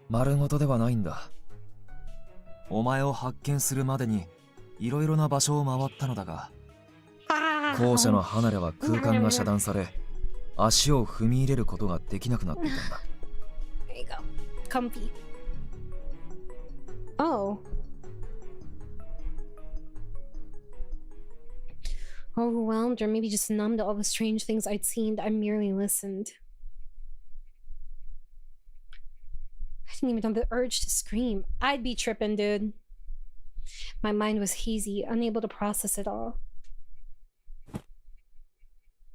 丸ごとではないんだ。お前を発見するまでにいろいろな場所を回ったのだが、校舎の離れは空間が遮断され、足を踏み入れることができなくなっていたんだ。There you go. Comfy. Oh. Overwhelmed or maybe just numb to all the strange things I'd seen, I merely listened. I didn't even have the urge to scream. I'd be tripping, dude. My mind was hazy, unable to process it all.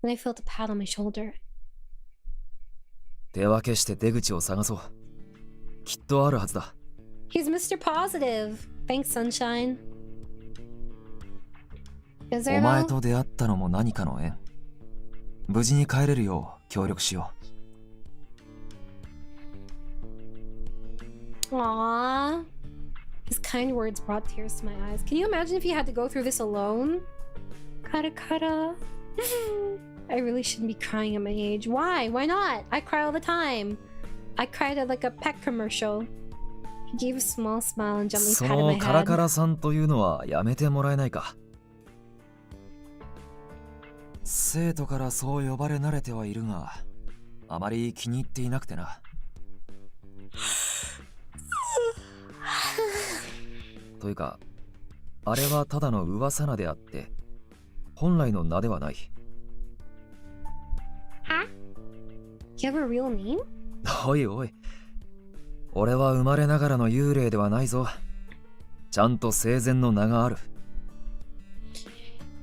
Then I felt a pat on my shoulder. 手分けして出口を探そう。きっとあるはずだ。He's Mr. Positive. Thanks, Sunshine. Is お there 前 no? と出会ったのも何かの縁。無事に帰れるよう協力しよう。 Aww. His kind words brought tears to my eyes. Can you imagine if he had to go through this alone? Kara kara. I really shouldn't be crying at my age. Why? Why not? I cry all the time. I cried at like a pet commercial. He gave a small smile and gently そ patted の my カラ head. カラさんというのはやめてもらえないか。生徒からそう呼ばれ慣れてはいるが、あまり気に入っていなくてな。というか、あれはただの噂名であって、本来の名ではない。Huh? You have a real name? おいおい、俺は生まれながらの幽霊ではないぞ。ちゃんと生前の名がある。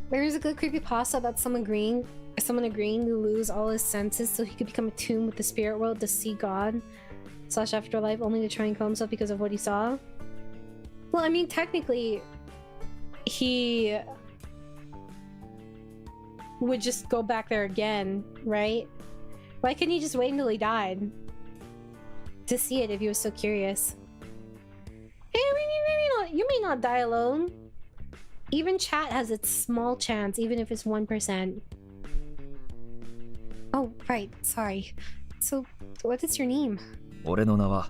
There's a good creepypasta about someone agreeing to lose all his senses so he could become attuned with the spirit world to see God / afterlife only to try and kill himself because of what he saw. Well, I mean, technically, he would just go back there again, right? Why couldn't he just wait until he died to see it if he was so curious? Hey, you may not die alone. Even chat has its small chance, even if it's 1%. Oh, right. Sorry. So, what is your name? 俺の名は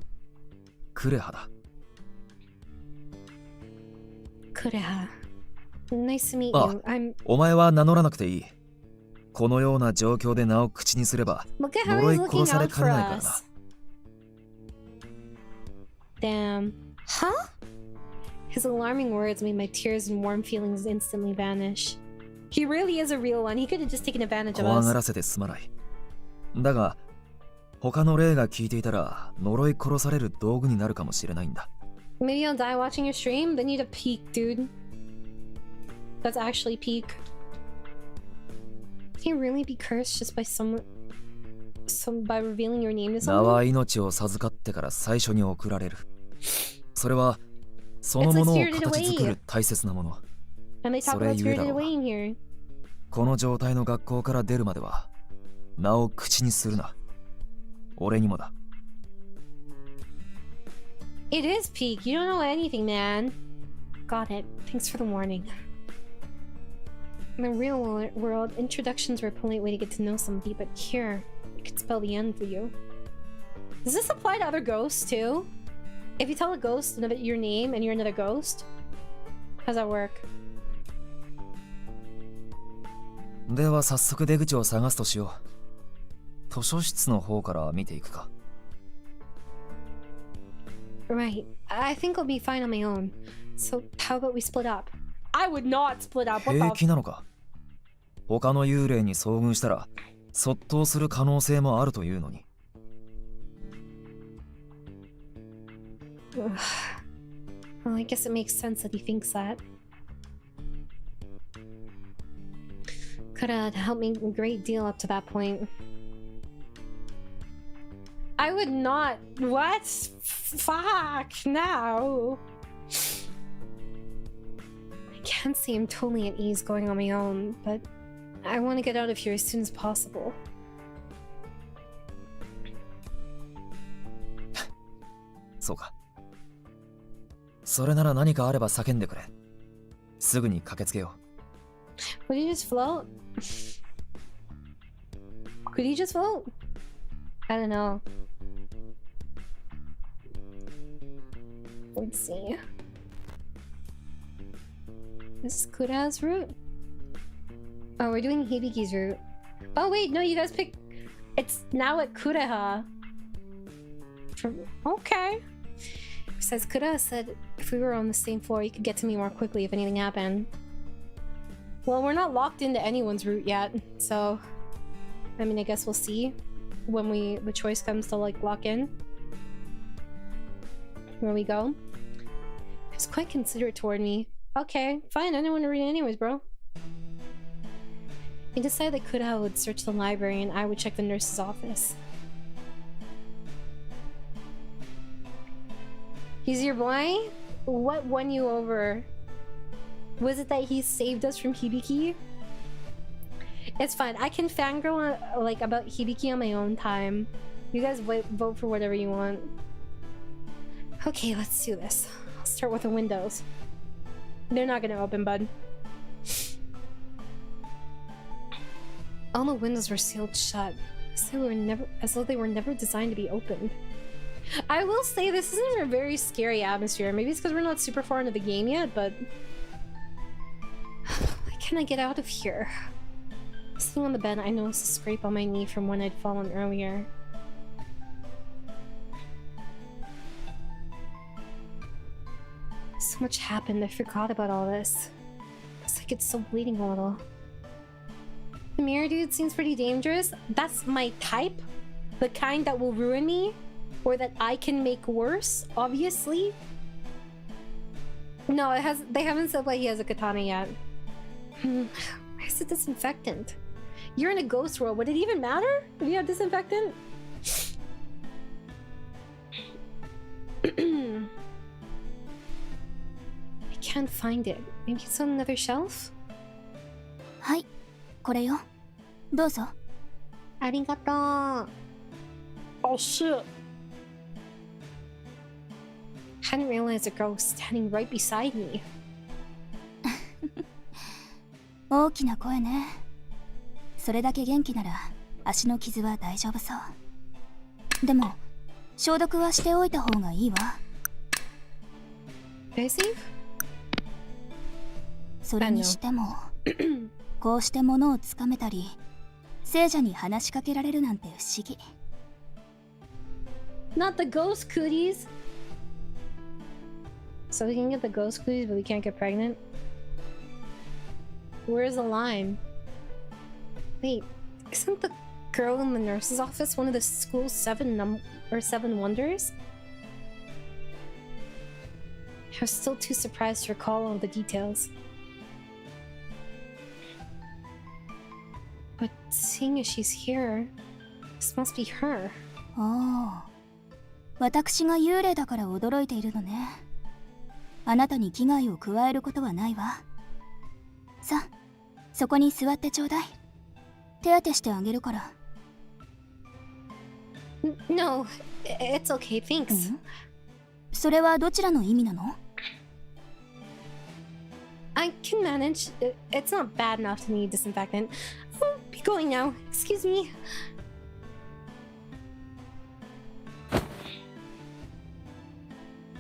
クレハだ。Kureha. Nice to meet あ you. I'm... お前は名乗らなくていい。このような状況で名を口にすれば Look at how 呪い he's 殺 looking され out か for ねないからな。 us. Damn. Huh? His alarming words made my tears and warm feelings instantly vanish. He really is a real one. He could have just taken advantage of 怖が us. らせてすまない。だが、他の霊が聞いていたら呪い殺される道具になるかもしれないんだ。Maybe I'll die watching your stream? Then you'd a peek, dude. That's actually peak. Can you really be cursed just by by revealing your name to 名は someone? 命を授かってから最初に送られる。それはそのものを It's like spirited 形作 away. る大切なもの。 And they talk Sore about yue spirited da wa. away in here. この状態の学校から出るまでは名を口にするな。俺にもだ。It is peak. You don't know anything, man. Got it. Thanks for the warning. In the real world, introductions were a polite way to get to know somebody, but here, it could spell the end for you. Does this apply to other ghosts too? If you tell a ghost your name and you're another ghost, how's that work? では早速出口を探すとしよう。図書室の方から見ていくか。Right. I think I'll be fine on my own. So how about we split up? I would not split up. What 平 the? 気なのか。他の幽霊に遭遇したら卒倒する可能性もあるというのに。Well, I guess it makes sense that he thinks that. Could have helped me a great deal up to that point. I would not. What? Fuck, no. I can't say I'm totally at ease going on my own, but I want to get out of here as soon as possible. そうか。それなら何かあれば叫んでくれ。すぐに駆けつけよう。 Would you just float? Could he just vote? I don't know. Let's see. This is Kura's route. Oh, we're doing Hibiki's route. Oh wait, no, you guys picked... It's now at Kuraha. Okay. Says Kuraha said if we were on the same floor, you could get to me more quickly if anything happened. Well, we're not locked into anyone's route yet, so... I mean, I guess we'll see when the choice comes to, like, lock in. Where we go. It's quite considerate toward me. Okay, fine, I didn't want to read it anyways, bro. He decided that Kuraha would search the library and I would check the nurse's office. He's your boy? What won you over? Was it that he saved us from Hibiki? It's fine. I can fangirl like about Hibiki on my own time. You guys vote for whatever you want. Okay, let's do this. I'll start with the windows. They're not gonna open, bud. All the windows were sealed shut, as though they were never designed to be opened. I will say this isn't a very scary atmosphere. Maybe it's because we're not super far into the game yet, but... Why can't I get out of here? Sitting on the bed, I noticed a scrape on my knee from when I'd fallen earlier. So much happened, I forgot about all this. Looks like it's still bleeding a little. The mirror dude seems pretty dangerous. That's my type? The kind that will ruin me? Or that I can make worse, obviously? No, they haven't said why he has a katana yet. Where's the disinfectant? You're in a ghost world. Would it even matter if you have disinfectant? I can't find it. Maybe it's on another shelf? はい、これよ。どうぞ。ありがとう。Oh shit. Hadn't realized a girl was standing right beside me. 大きな声ね。それだけ元気なら足の傷は大丈夫そう。でも消毒はしておいた方がいいわ。Busy? それにしてもこうして物をつかめたり聖者に話しかけられるなんて不思議。 Not the ghost cooties. So we can get the ghost cooties, but we can't get pregnant? Where's the line? Wait, isn't the girl in the nurse's office one of the school's seven wonders? I was still too surprised to recall all the details. But seeing as she's here, this must be her. おお、私が幽霊だから驚いているのね。あなたに危害を加えることはないわ。さあ、そこに座ってちょうだい。手当てしてあげるから。No, it's okay, thanks. それはどちらの意味なの？ I can manage. It's not bad enough to need disinfectant. I'll be going now. Excuse me.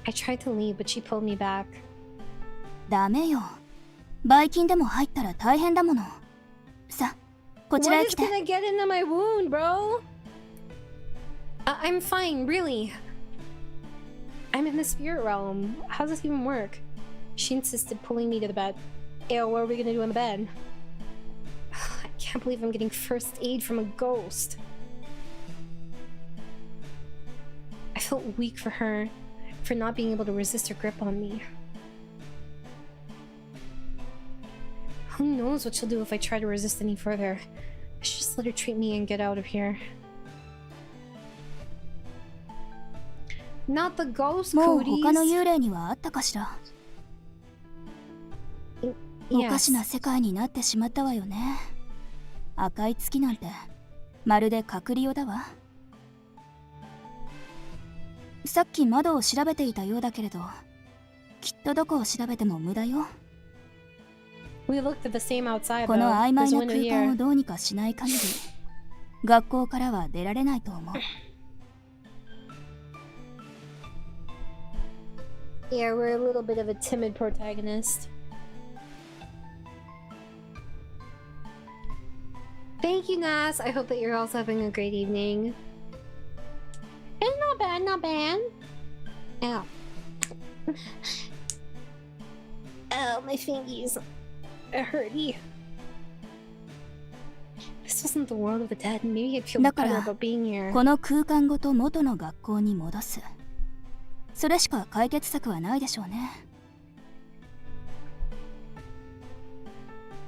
I tried to leave, but she pulled me back. ダメよ。ばい菌でも入ったら大変だもの。さあ、こちらへ来て。 What is gonna get into my wound, bro? I'm fine, really. I'm in the spirit realm. How does this even work? She insisted, pulling me to the bed. Ew, what are we gonna do in the bed? I can't believe I'm getting first aid from a ghost. I felt weak for her, for not being able to resist her grip on me. Who knows what she'll do if I try to resist any further? I should just let her treat me and get out of here. Not the ghost, もう Cooties. 他の幽霊にはあったかしら。おかし Yes. な世界になってしまったわよね。赤い月なんてまるで隔離用だわ。さっき窓を調べていたようだけれど、きっとどこを調べても無駄よ。We looked at the same outside, この though. 曖昧 There's a な window 空間を here. どうにかしない限り、学校からは出られないと思う。Yeah, we're a little bit of a timid protagonist. Thank you, Nas. I hope that you're also having a great evening. And not bad, not bad. Ow. Oh, my fingies. It hurty. This wasn't the world of a dead. Maybe I'd feel better about being here. この空間ごと元の学校に戻す。それしか解決策はないでしょうね。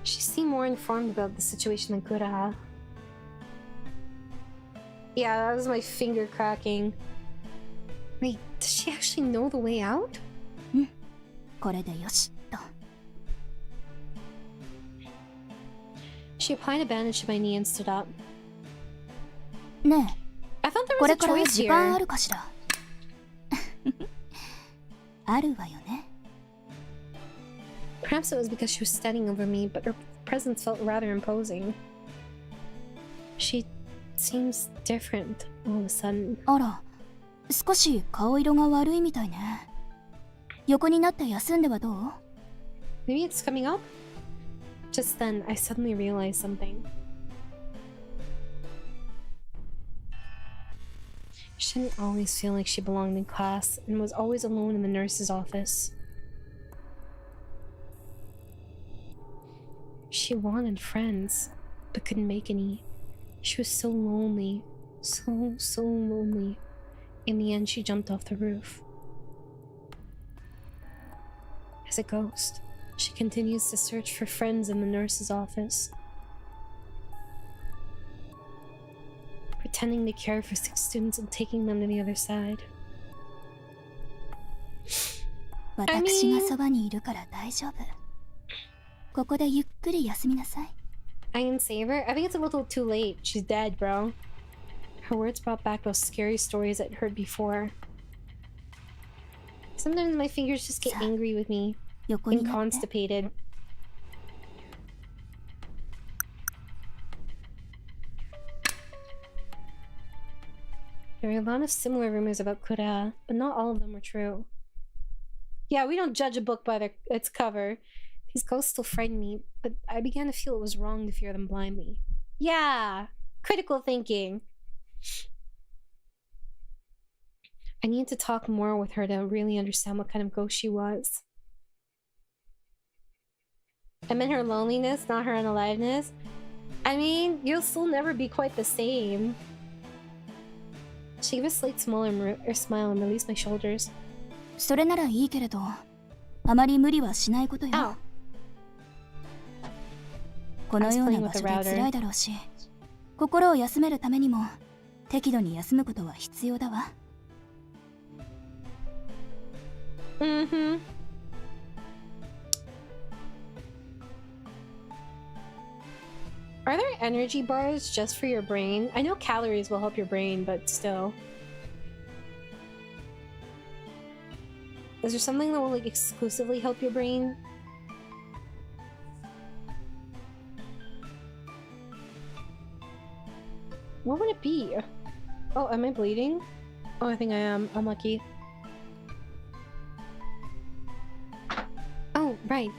She seemed more informed about the situation than Kuraha. Yeah, that was my finger cracking. Wait, does she actually know the way out? これでよしと。She applied a bandage to my knee and stood up. ね I thought え、 there こ was a れから choice 時間 here. あるかしら。あるわよね。Perhaps it was because she was standing over me, but her presence felt rather imposing. She seems different all of a sudden. あら、少し顔色が悪いみたいね。横になって休んではどう？ Maybe it's coming up? Just then, I suddenly realized something. She didn't always feel like she belonged in class and was always alone in the nurse's office. She wanted friends, but couldn't make any. She was so lonely. So lonely. In the end, she jumped off the roof. As a ghost, she continues to search for friends in the nurse's office. Pretending to care for 6 students and taking them to the other side. 私がそばにいるから大丈夫。ここでゆっくり休みなさい。I can save her? I think it's a little too late. She's dead, bro. Her words brought back those scary stories I'd heard before. Sometimes my fingers just get angry with me. 横 And になって。 constipated. There are a lot of similar rumors about Kura, but not all of them were true. Yeah, we don't judge a book by its cover. These ghosts still frighten me, but I began to feel it was wrong to fear them blindly. Yeah! Critical thinking! I needed to talk more with her to really understand what kind of ghost she was. I meant her loneliness, not her unaliveness. I mean, you'll still never be quite the same. She gave a slight smile and released my shoulders. それならいいけれど、あまり無理はしないことよ。 Ow. このような場所で辛いだろうし、心を休めるためにも適度に休むことは必要だわ。Mm-hmm. Are there energy bars just for your brain? I know calories will help your brain, but still. Is there something that will like exclusively help your brain? What would it be? Oh, am I bleeding? Oh, I think I am. Unlucky. Oh, right.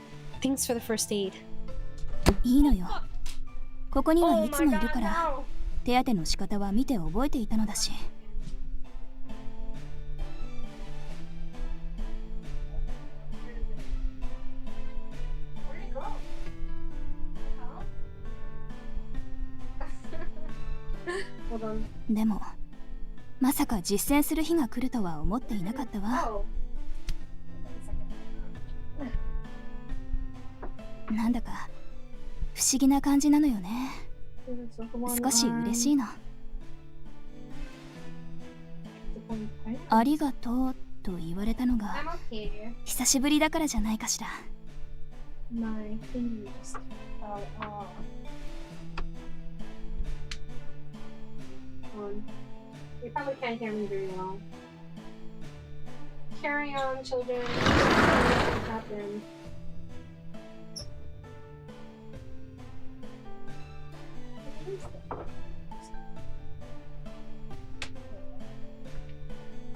Thanks for the first aid. いいのよ。ここにはいつもいるから、手当ての仕方は見て覚えていたのだし。でも、まさか実践する日が来るとは思っていなかったわ。なんだか不思議な感じなのよね。少し嬉しいの。ありがとうと言われたのが久しぶりだからじゃないかしら。You probably can't hear me very well. Carry on, children. What happened?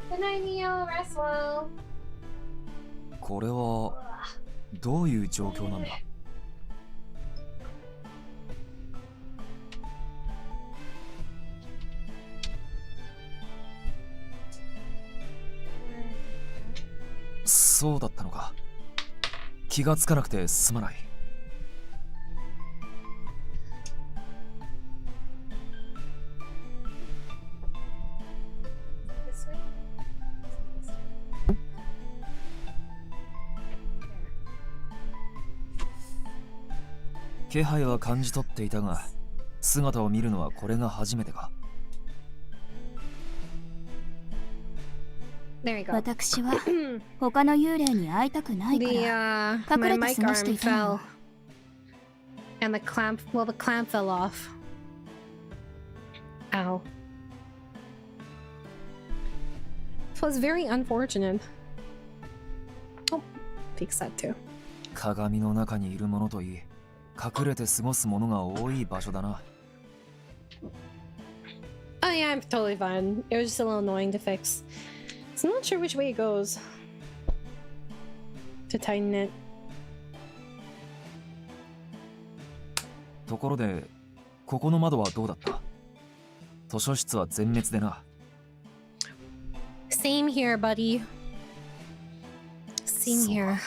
Good night, Neo. Rest well. これはどういう状況なんだ？そうだったのか。気がつかなくてすまない。気配は感じ取っていたが、姿を見るのはこれが初めてか。There you go. 私は他の幽霊に会いたくないから My 隠れて mic 過ごして arm いたのよ。 fell. And the clamp, well, the clamp fell off. Ow. This was very unfortunate. Oh, fix that too. 鏡の中にいるものといい、隠れて過ごすものが多い場所だな。Oh yeah, I'm totally fine. It was just a little annoying to fix. So I'm not sure which way it goes to tighten it. ところで、ここの窓はどうだった？図書室は全滅でな。Same here, buddy. Same here.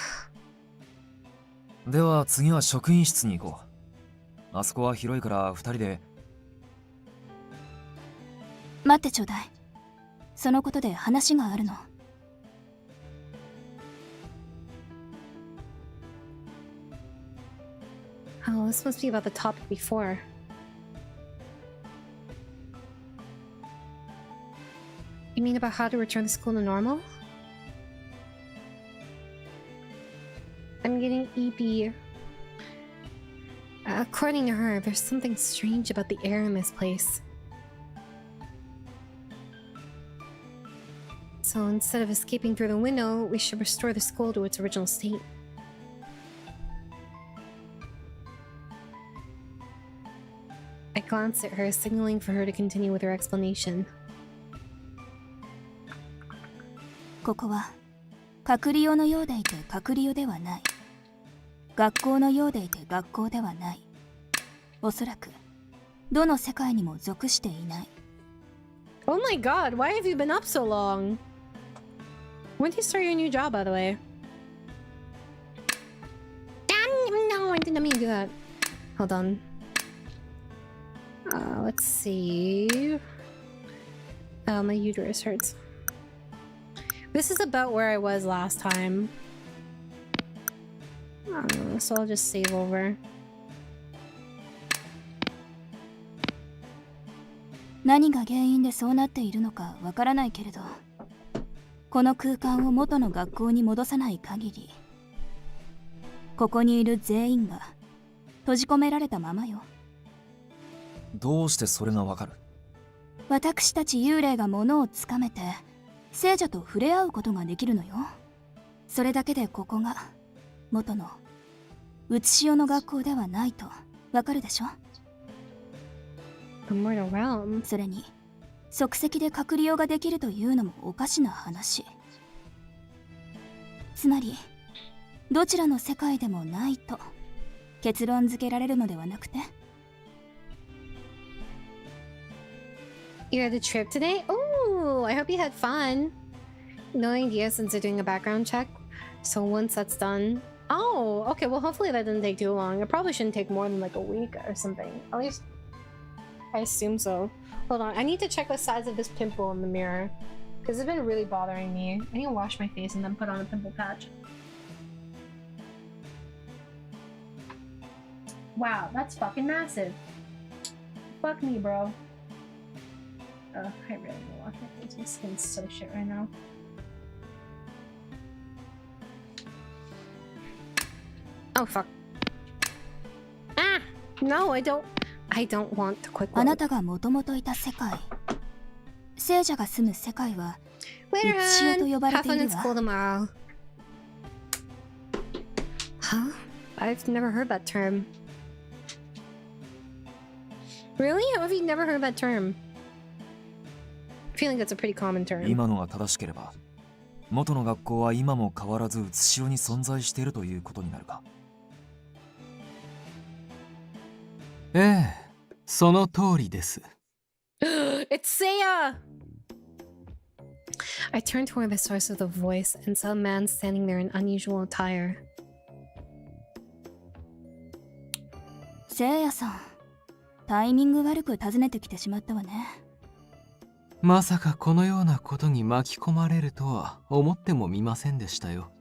では次は職員室に行こう。あそこは広いから2人で。待ってちょうだい。そのことで話があるの。Oh, this must be about the topic before. You mean about how to return the school to normal? I'm getting EP. According to her, there's something strange about the air in this place. So instead of escaping through the window, we should restore the school to its original state. I glanced at her, signaling for her to continue with her explanation. ここは隔離用のようでいて隔離用ではない。学校のようでいて学校ではない。おそらくどの世界にも属していない。 Oh my god, why have you been up so long? When did you start your new job, by the way? No, I didn't mean to do that. Hold on. Let's see. My uterus hurts. This is about where I was last time. So I'll just save over. 何が原因でそうなっているのかわからないけれど、この空間を元の学校に戻さない限り、ここにいる全員が閉じ込められたままよ。どうしてそれがわかる？私たち幽霊が物をつかめて聖者と触れ合うことができるのよ。それだけでここが元のうつしおの学校ではないとわかるでしょ。 The Mortal Realm. それに即席で隔離用ができるというのもおかしな話。つまりどちらの世界でもないと結論付けられるのではなくて。 You had a trip today? Oh, I hope you had fun. No idea since they're doing a background check. So once that's done... Oh, okay, well hopefully that didn't take too long. It probably shouldn't take more than like a week or something. At least, I assume so. Hold on, I need to check the size of this pimple in the mirror. Because it's been really bothering me. I need to wash my face and then put on a pimple patch. Wow, that's fucking massive. Fuck me, bro. I really need to wash my face. My skin's so shit right now. Oh fuck. Ah! No, I don't want to quick あ load. なたがもともといた世界、聖者が住む世界は Later, うつしおと呼ば Han. れ Have てい fun る in わ。 school tomorrow. Huh? I've never heard that term. Really? How have you never heard that term? feel like that's a pretty common term. 今のが正しければ、元の学校は今も変わらずうつしろに存在しているということになるか。ええ、その通りです。It's Seiya! I turned toward the source of the voice and saw a man standing there in unusual attire. せいやさん、タイミング悪く訪ねてきてしまったわね。まさかこのようなことに巻き込まれるとは思ってもみませんでしたよ。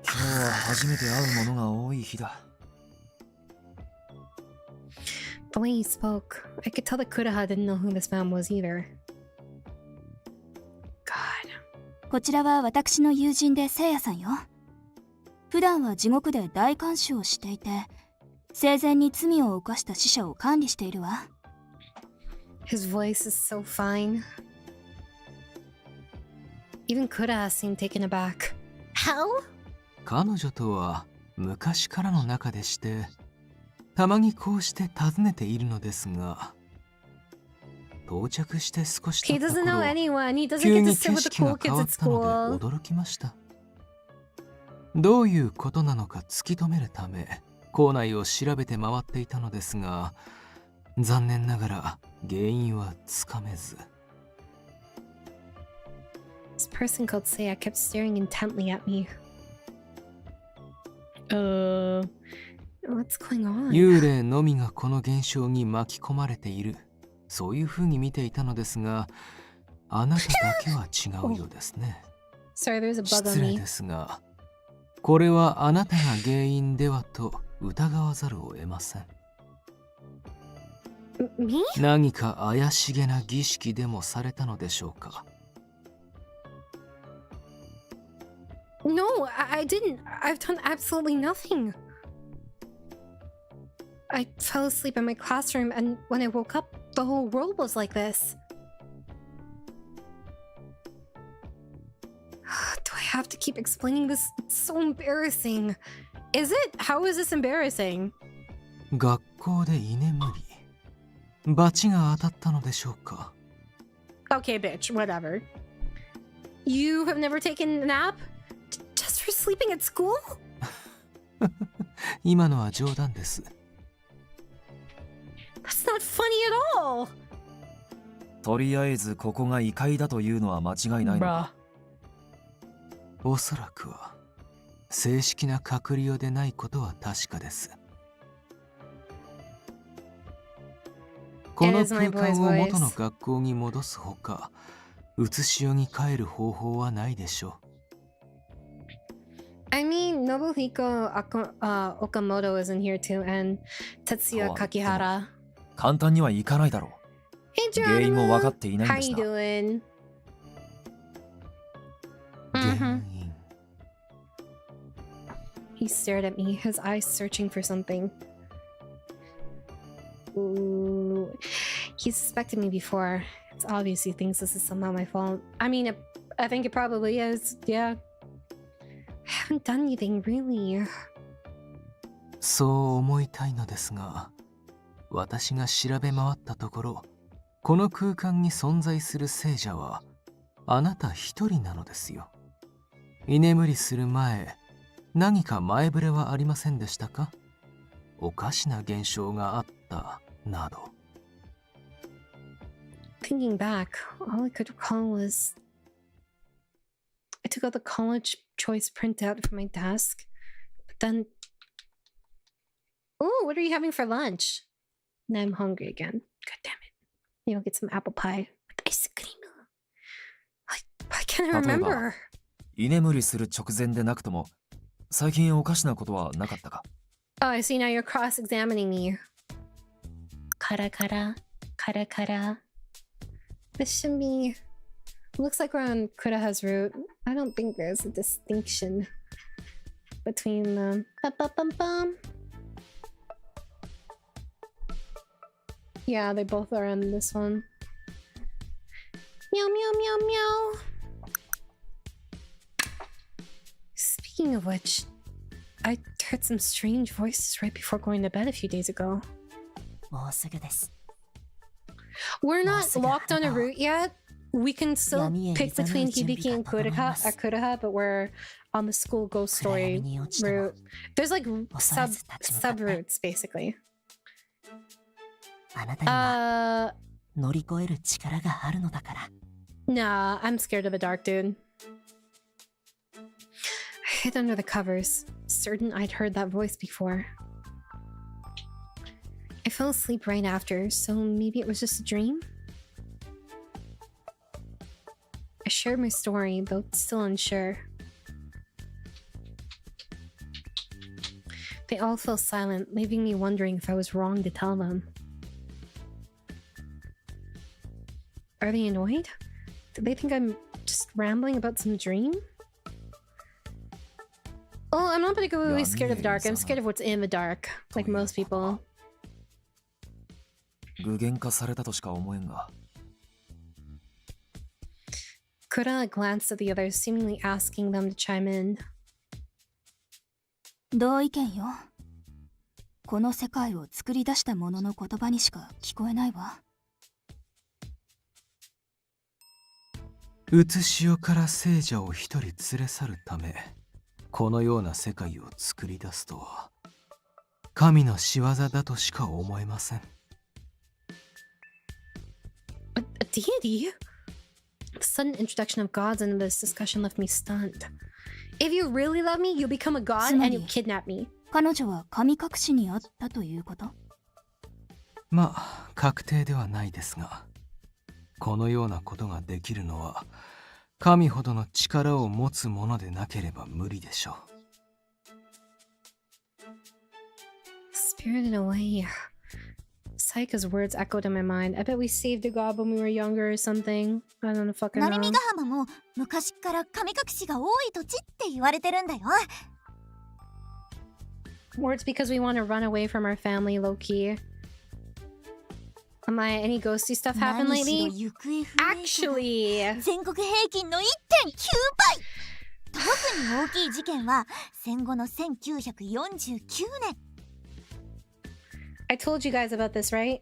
今日は初めて会うものが多い日だ。The way he spoke, I could tell that Kuraha didn't know who this man was either. God. こちらは私の友人でせいやさんよ。普段は地獄で大監視をしていて、生前に罪を犯した死者を管理しているわ。His voice is so fine. Even Kuraha seemed taken aback. How? 彼女とは昔からの仲でして、たまにこうして訪ねているのですが、到着して少し経 He った doesn't know 頃、 anyone. He doesn't 急 get to に sit 景 with the 色 cool が変 kids わ at ったの school. で驚きました。どういうことなのか突き止めるため、校内を調べて回っていたのですが、残念ながら原因はつかめず。This person called Seiya kept staring intently at me. What's going on? 幽霊のみがこの現象に巻き込まれている、そういうふうに見ていたのですが、あなただけは違うようですね。Sorry, there's a bug 失 on 礼 me. ですが、これはあなたが原因ではと疑わざるを得ません。Me? 何か怪しげな儀式でもされたのでしょうか。 No, I didn't. I've done absolutely nothing. I fell asleep in my classroom, and when I woke up, the whole world was like this. Do I have to keep explaining this? It's so embarrassing. Is it? How is this embarrassing? 学校で居眠り。罰が当たったのでしょうか。 Okay, bitch, whatever. You have never taken a nap? Just for sleeping at school? 今のは冗談です。 That's not funny at all! とりあえずここが異界だというのは間違いないのか。おそらくは正式な隔離用でないことは確かです。この空間を元の学校に戻すほか、写し世に帰る方法はないでしょう。I mean, Nobuhiko Okamoto is in here too, and Tetsuya Kakihara. 簡単にはいかないだろう。 Hey, 原因も分かっ Geronimo! ていないん How だし you な。 doing? 原因。 He stared at me, his eyes searching for something. Ooh. He suspected me before. It's obvious he thinks this is somehow my fault. I mean, I think it probably is, yeah. I haven't done anything, really. そう思いたいのですが、私が調べ回ったところ、この空間に存在する聖者はあなた一人なのですよ。居眠りする前、何か前触れはありませんでしたか？おかしな現象があったなど。Thinking back, all I could recall was I took out the college choice printout from my desk, but then. Oh, what are you having for lunch? Now I'm hungry again. God damn it. Maybe I'll get some apple pie with ice cream. Why can't I remember? 居眠りする直前でなくとも、最近おかしなことはなかったか？ Oh, I see now you're cross-examining me. Kara kara, kara kara. This should be. Looks like we're on Kuraha's route. I don't think there's a distinction between them. Ba-ba-bum-bum. Yeah, they both are on this one. Meow, meow, meow, meow. Speaking of which, I heard some strange voices right before going to bed a few days ago. もうすぐです。We're not locked on a route yet. We can still pick between Hibiki and Kuruha, but we're on the school ghost story route. There's like sub routes basically. あなたには乗り越える力があるのだから。 Nah, I'm scared of the dark, dude. I hid under the covers, certain I'd heard that voice before. I fell asleep right after, so maybe it was just a dream? I shared my story, though still unsure. They all fell silent, leaving me wondering if I was wrong to tell them. Are they annoyed? Do they think I'm just rambling about some dream? Oh, I'm not particularly scared of the dark. I'm scared of what's in the dark, like most people. 具現化されたとしか思えんが。 Kura glanced at the others, seemingly asking them to chime in. 同意見よ。この世界を作り出したものの言葉にしか聞こえないわ。 うつしおから聖者を一人連れ去るためこのような世界を作り出すとは神の仕業だとしか思えません。 A deity? The sudden introduction of gods into this discussion left me stunned. If you really love me, you become a god and you kidnap me. 彼女は神隠しにあったということ？まあ確定ではないですがこのようなことができるのは神ほどの力を持つものでなければ無理でしょう。 Spirited away. Saika's words echoed in my mind. I bet we saved a god when we were younger or something. I don't fucking know. 成見ヶ浜も昔から神隠しが多い土地って言われてるんだよ。 Or it's because we want to run away from our family, low-key. Amaya, any ghosty stuff happened lately? Actually... 全国平均の 1.9 倍。特に大きい事件は戦後の1949年。 I told you guys about this, right?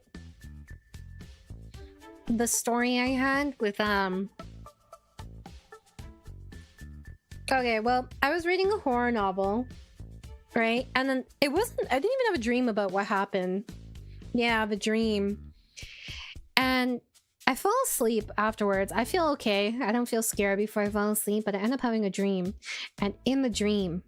The story I had with Okay, well, I was reading a horror novel, right? And then I didn't even have a dream about what happened. Yeah, the dream. And I fell asleep afterwards. I feel okay. I don't feel scared before I fall asleep, but I end up having a dream. And in the dream,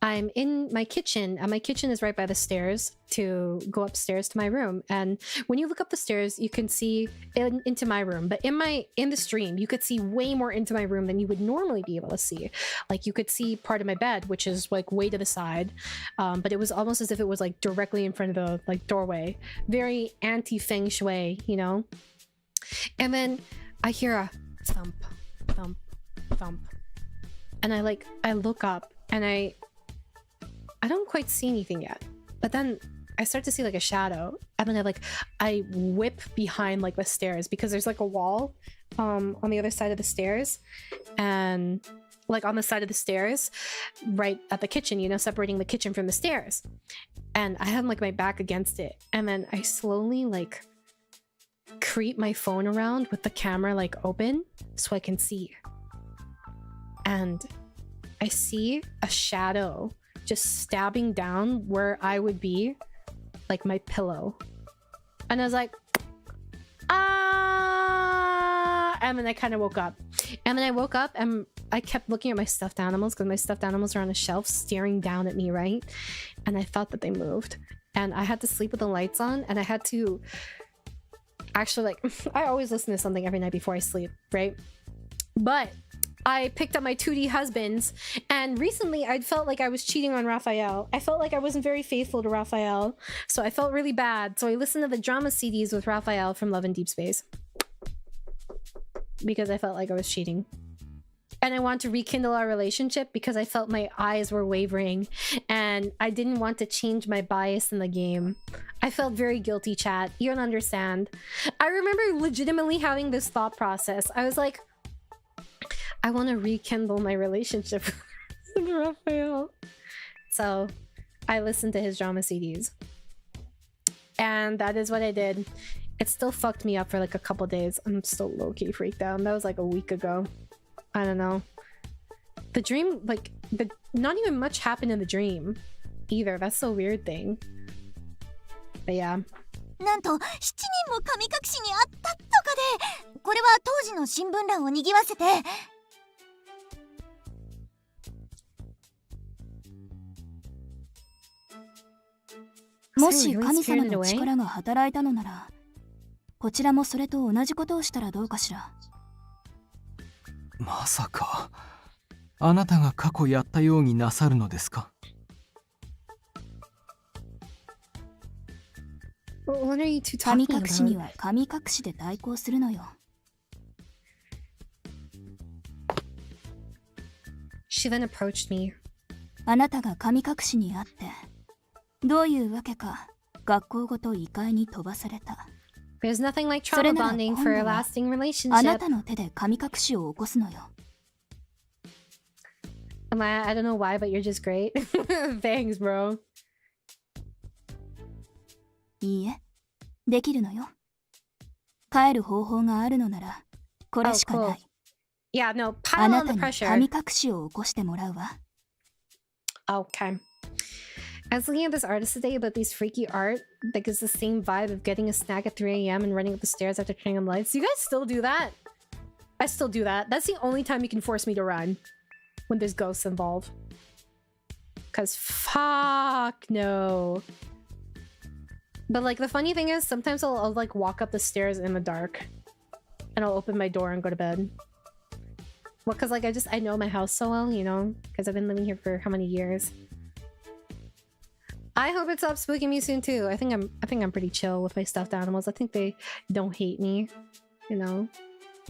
I'm in my kitchen, and my kitchen is right by the stairs to go upstairs to my room. And when you look up the stairs, you can see into my room. But in the stream, you could see way more into my room than you would normally be able to see. Like you could see part of my bed, which is like way to the side. But it was almost as if it was like directly in front of the like doorway. Very anti-feng shui, you know? And then I hear a thump, thump, thump. And I look up and I don't quite see anything yet, but then I start to see like a shadow, and then I whip behind like the stairs because there's like a wall on the other side of the stairs, and like on the side of the stairs right at the kitchen, you know, separating the kitchen from the stairs. And I had like my back against it, and then I slowly like creep my phone around with the camera like open so I can see, and I see a shadow just stabbing down where I would be, like my pillow. And I was like, ah! And then I kind of woke up. And then I woke up and I kept looking at my stuffed animals because my stuffed animals are on a shelf staring down at me, right? And I thought that they moved. And I had to sleep with the lights on, and I had to actually like, I always listen to something every night before I sleep, right? But I picked up my 2D husbands, and recently I felt like I was cheating on Raphael. I felt like I wasn't very faithful to Raphael, so I felt really bad. So I listened to the drama CDs with Raphael from Love in Deep Space because I felt like I was cheating. And I want to rekindle our relationship because I felt my eyes were wavering and I didn't want to change my bias in the game. I felt very guilty, chat. You don't understand. I remember legitimately having this thought process. I was like, I want to rekindle my relationship with Raphael. So I listened to his drama CDs. And that is what I did. It still fucked me up for like a couple days. I'm still low-key freaked out. That was like a week ago. I don't know. The dream, like, not even much happened in the dream either. That's the weird thing. But yeah. なんと7人も神隠しにあったとかで、これは当時の新聞欄を賑わせて。もし神様の力が働いたのなら、こちらもそれと同じことをしたらどうかしら。まさかあなたが過去やったようになさるのですか？神隠しには神隠しで対抗するのよ。She then approached me. あなたが神隠しにあって、どういうわけか学校ごと異界に飛ばされた。There's nothing like trauma bonding for a lasting relationship. あなたの手で神隠しを起こすのよ。Amaya, I don't know why, but you're just great. Thanks, bro. いいえ、できるのよ。帰る方法があるのなら、これしかない。Yeah, no, あ pile な on た the に pressure. 神隠しを起こしてもらうわ。Okay. I was looking at this artist today about these freaky art that gives the same vibe of getting a snack at 3 a.m. and running up the stairs after turning on lights. You guys still do that? I still do that. That's the only time you can force me to run. When there's ghosts involved. Cause fuck no. But like the funny thing is sometimes I'll like walk up the stairs in the dark. And I'll open my door and go to bed. Well, cause like I know my house so well, you know? Cause I've been living here for how many years? I hope it stops spooking me soon too. I think I'm pretty chill with my stuffed animals. I think they don't hate me, you know.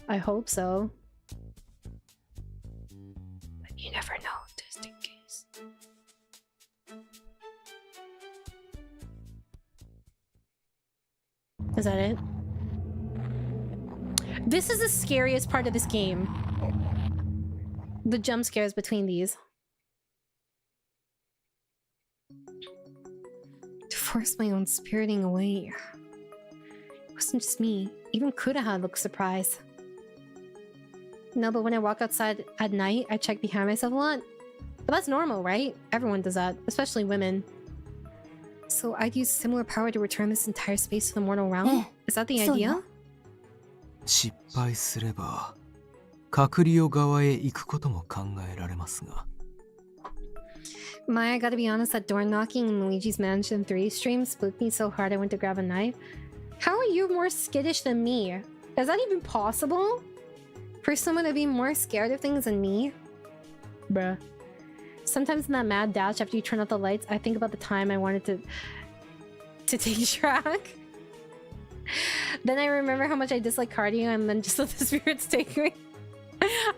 I hope so. But you never know, just in case. Is that it? This is the scariest part of this game. The jump scares between these. To force my own spiriting away. It wasn't just me. Even Kuraha looked surprised. No, but when I walk outside at night, I check behind myself a lot. But that's normal, right? Everyone does that, especially women. So I'd use similar power to return this entire space to the mortal realm? Is that the idea? 失敗すれば隔離を側へ行くことも考えられますが。Maya, I gotta be honest, that door knocking in Luigi's Mansion 3 stream spooked me so hard I went to grab a knife. How are you more skittish than me? Is that even possible? For someone to be more scared of things than me? Bruh. Sometimes in that mad dash after you turn out the lights, I think about the time I wanted to take track. Then I remember how much I dislike cardio and then just let the spirits take me.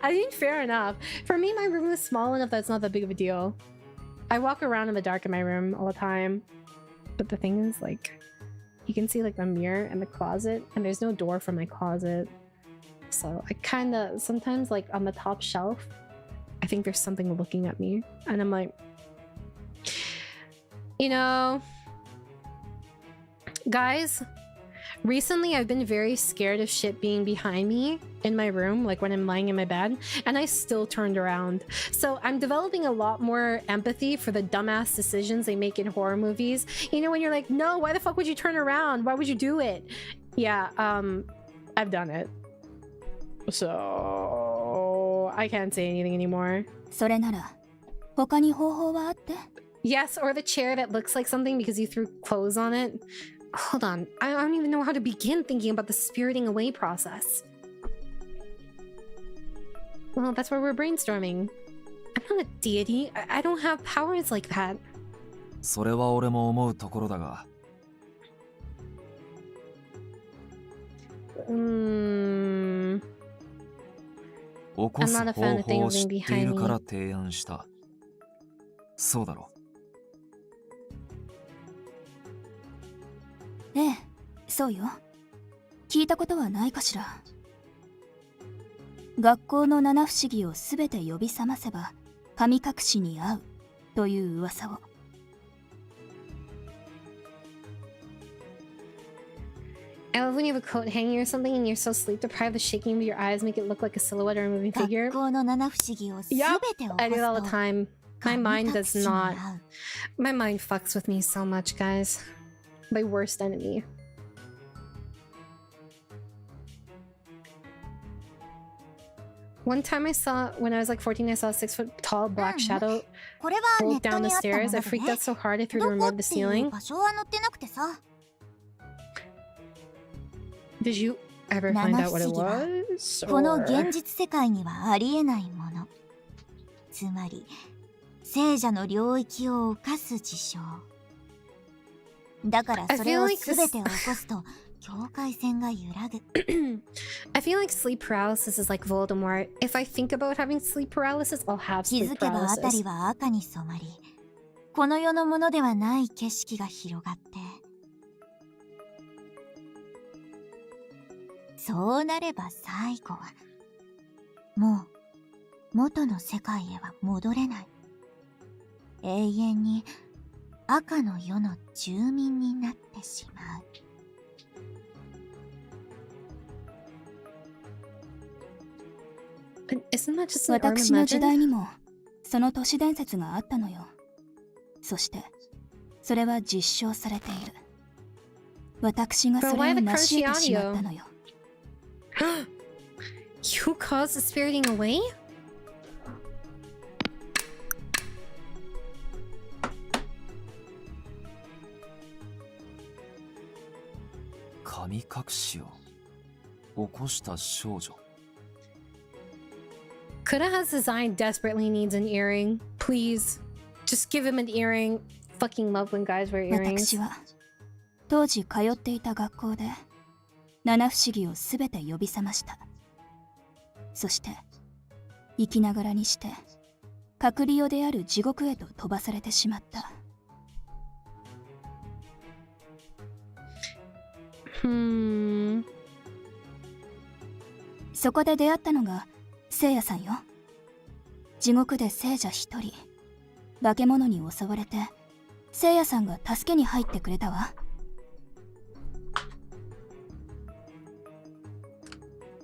I mean, fair enough. For me, my room is small enough that it's not that big of a deal. I walk around in the dark in my room all the time. But the thing is, like, you can see like the mirror and the closet, and there's no door for my closet. So I kind of, sometimes like on the top shelf, I think there's something looking at me. And I'm like, you know, guys, recently I've been very scared of shit being behind me in my room, like when I'm lying in my bed, and I still turned around. So I'm developing a lot more empathy for the dumbass decisions they make in horror movies. You know, when you're like, no, why the fuck would you turn around? Why would you do it? Yeah, I've done it. So I can't say anything anymore. それなら他に方法はあって？ Yes, or the chair that looks like something because you threw clothes on it. Hold on, I don't even know how to begin thinking about the spiriting away process. Well, that's where we're brainstorming. I'm not a deity. I don't have powers like that. それは俺も思うところだが。起こす方法を知っているから提案した。そうだろ。ええ、そうよ。聞いたことはないかしら。学校の七不思議をすべて呼び覚ませば神隠しに合うという噂を。I love when you have a coat hanging or something and you're so sleep deprived, the shaking of your eyes make it look like a silhouette or a moving 学 figure. 校の七不思議をすべ Yep, て起 I こ do it all す the と time. My mind 神隠 does しに not. 合う。 My mind fucks with me so much, guys. My worst enemy. One time I saw, when I was like 14, I saw a 6-foot tall black shadow これはネ float ット down に the あったも stairs. の I で freaked ね out。so hard I threw the どこ remote っ at the ていう ceiling. 場所は載ってなくてさ。 Did you ever find out what it 七不思議は was? この Or... 現実世界にはありえないもの。つまり、聖者の領域を犯す事象。だからそれをすべて起こすと境界線が揺らぐ。I feel like sleep paralysis is like Voldemort. If I think about having sleep paralysis, I'll have 気 sleep づけばあたり paralysis. は赤に染まり、この世のものではない景色が広がって、そうなれば最後は、もう元の世界へは戻れない。永遠に赤の世の住民になってしまう。Isn't that just an urban 私の時 legend? 代にもその都市伝説があったのよ。そしてそれは実証されている。私がそ But れ why を the 成し crunchy 得てしまった audio? のよ。You caused the spiriting away? Kudaha's design desperately needs an earring. Please, just give him an earring. Fucking love when guys wear earrings. 私は当時通っていた学校で七不思議をすべて呼び覚ました。そして生きながらにして隔離用である地獄へと飛ばされてしまった。そこで出会ったのが聖夜さんよ。地獄で聖者一人化け物に襲われて聖夜さんが助けに入ってくれたわ。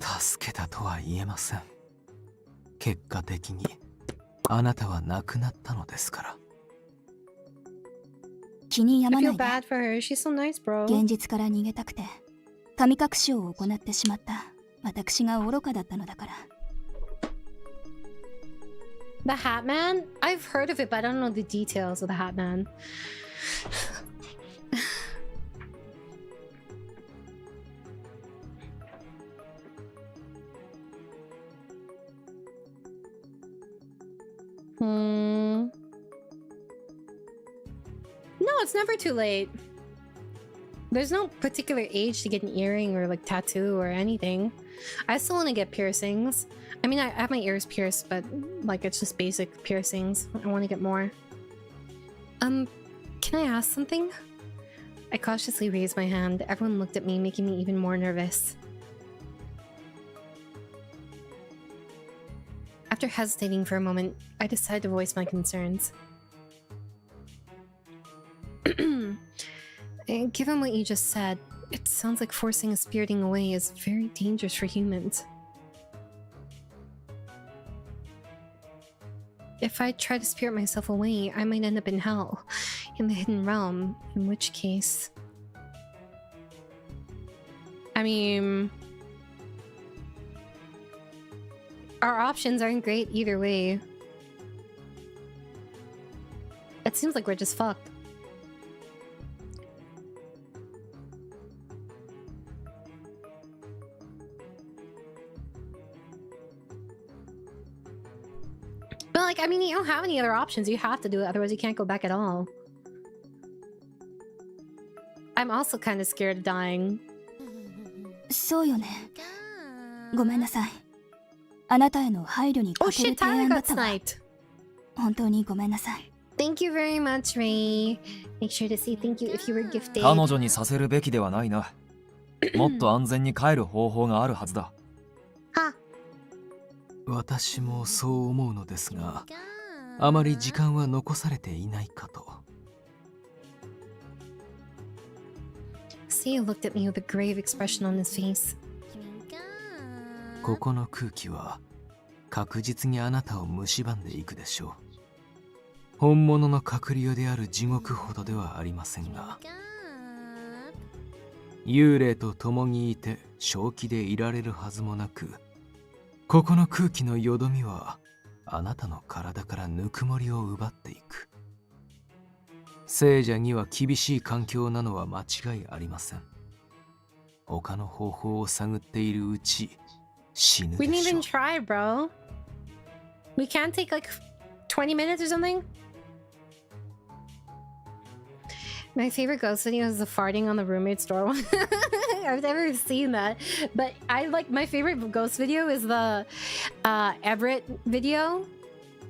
助けたとは言えません。結果的にあなたは亡くなったのですから。気に病 I ま feel ない bad で。 for her. She's so nice, bro. 現実から逃げたくて神隠しを行ってしまった私が愚かだったのだから。 The Hat Man? I've heard of it, but I don't know the details of the Hat Man. No, it's never too late. There's no particular age to get an earring or like tattoo or anything. I still want to get piercings. I mean, I have my ears pierced, but like it's just basic piercings. I want to get more. Can I ask something? I cautiously raised my hand. Everyone looked at me, making me even more nervous. After hesitating for a moment, I decided to voice my concerns. Given what you just said, it sounds like forcing a spiriting away is very dangerous for humans. If I try to spirit myself away, I might end up in hell, in the hidden realm, in which case... I mean... Our options aren't great either way. It seems like we're just fucked. But like, I mean, you don't have any other options. You have to do it, otherwise you can't go back at all. I'm also kind of scared of dying. そうよね。ごめんなさい。あなたへの配慮に Oh 欠け shit, る提 Tyler 案だ got ったわ。 sniped. 本当にごめんなさい。Thank you very much, Ray. Make sure to say thank you if you were gifted. 彼女にさせるべきではないな。もっと安全に帰る方法があるはずだ。は。私もそう思うのですが、あまり時間は残されていないかと。He looked at me with a grave expression on his face. ここの空気は確実にあなたを蝕んでいくでしょう。本物の隔離である地獄ほどではありませんが、幽霊と共にいて正気でいられるはずもなく、ここの空気のよどみはあなたの体からぬくもりを奪っていく。聖者には厳しい環境なのは間違いありません。他の方法を探っているうち死ぬ We で didn't しょ even う。 try, bro. We can't take like 20 minutes or something? My favorite ghost video is the farting on the roommate's door one. I've never seen that. But I like my favorite ghost video is the Everett video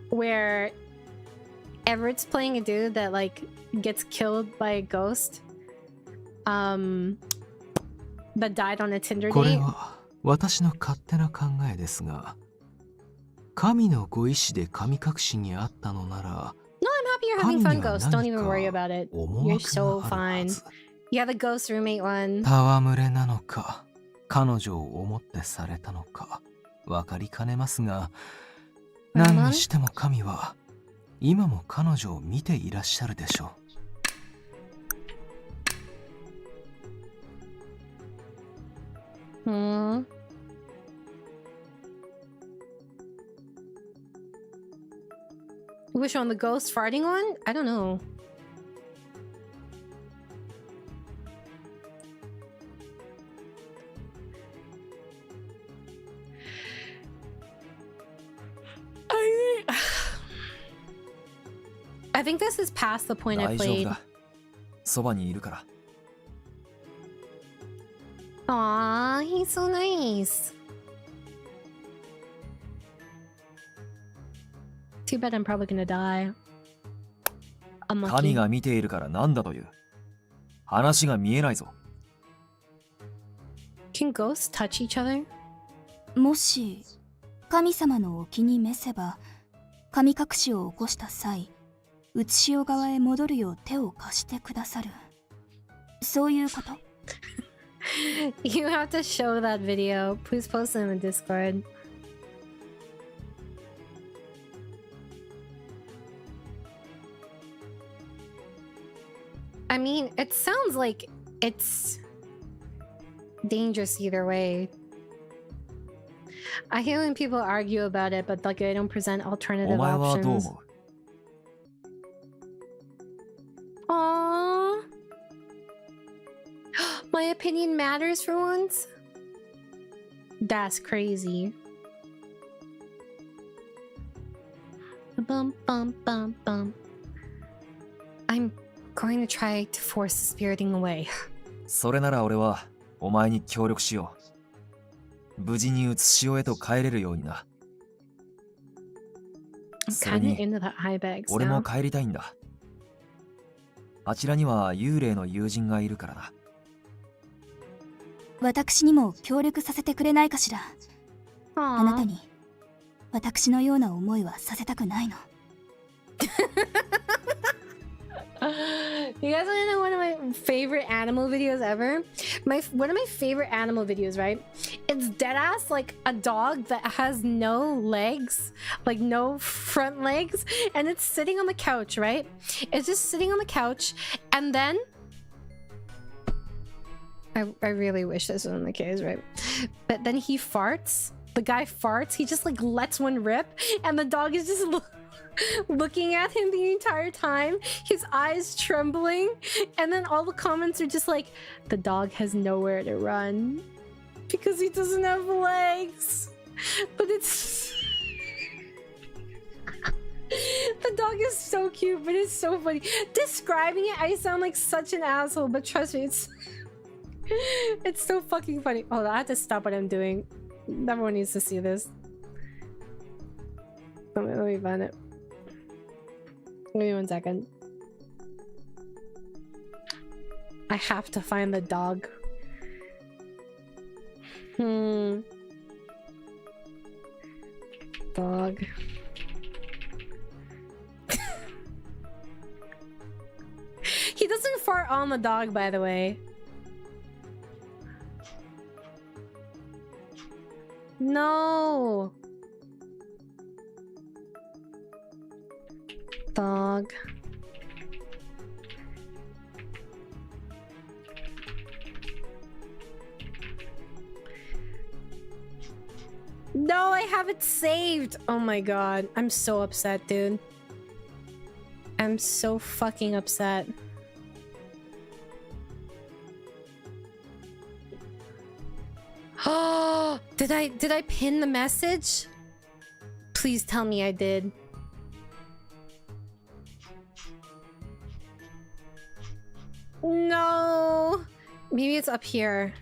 where Everett's playing a dude that like gets killed by a ghost that died on a Tinder これ date. は私の勝手な考えですが、神のご意志で神隠しにあったのなら、 No, I'm happy you're having fun, ghost. Don't even worry about it. You're so fine. Yeah, the ghost roommate one. 戯れなのか、彼女を思ってされたのか、分かりかねますが、何にしても神は、今も彼女を見ていらっしゃるでしょう。Which one? The ghost farting one? I don't know. I think this is past the point I 大丈夫 played. だ。そばにいるから。 Aw, he's so nice. Too bad I'm probably gonna die. 神 Unlucky. が見ているからなんだという。話が見えないぞ。 Can ghosts touch each other? もし神様のお気に召せば、神隠しを起こした際、写し代側へ戻るよう手を貸してくださる。そういうこと？ You have to show that video. Please post it in the Discord. I mean, it sounds like it's dangerous either way. I hate when people argue about it, but like they don't present お alternative 前はどう options. 思う？ Aww. My opinion matters for once? That's crazy. Bum bum bum bum. I'm going to try to force the spiriting away. それなら俺はお前に協力しよう。無事に写し代へと帰れるようにな。 I'm それ kind of に into that high bags 俺も now. 帰りたいんだ。あちらには幽霊の友人がいるからな。私にも協力させてくれないかしら。あなた Aww. に私のような思いはさせたくないの。You guys want to know one of my favorite animal videos ever? One of my favorite animal videos, right? It's deadass like a dog that has no legs, like no front legs, and it's sitting on the couch, right? It's just sitting on the couch, and then I really wish this wasn't the case, right? But then he farts. The guy farts. He just like lets one rip, and the dog is just looking at him the entire time, his eyes trembling, and then all the comments are just like, the dog has nowhere to run because he doesn't have legs. But it's the dog is so cute, but it's so funny. Describing it, I sound like such an asshole, but trust me, it's so fucking funny. Oh, I have to stop what I'm doing. Everyone needs to see this. Let me find it. Give me 1 second. I have to find the dog. Dog. He doesn't fart on the dog, by the way. No. Dog. No, I have it saved. Oh my god. I'm so upset, dude. I'm so fucking upset. Oh, did I pin the message? Please tell me I did. No. Maybe it's up here.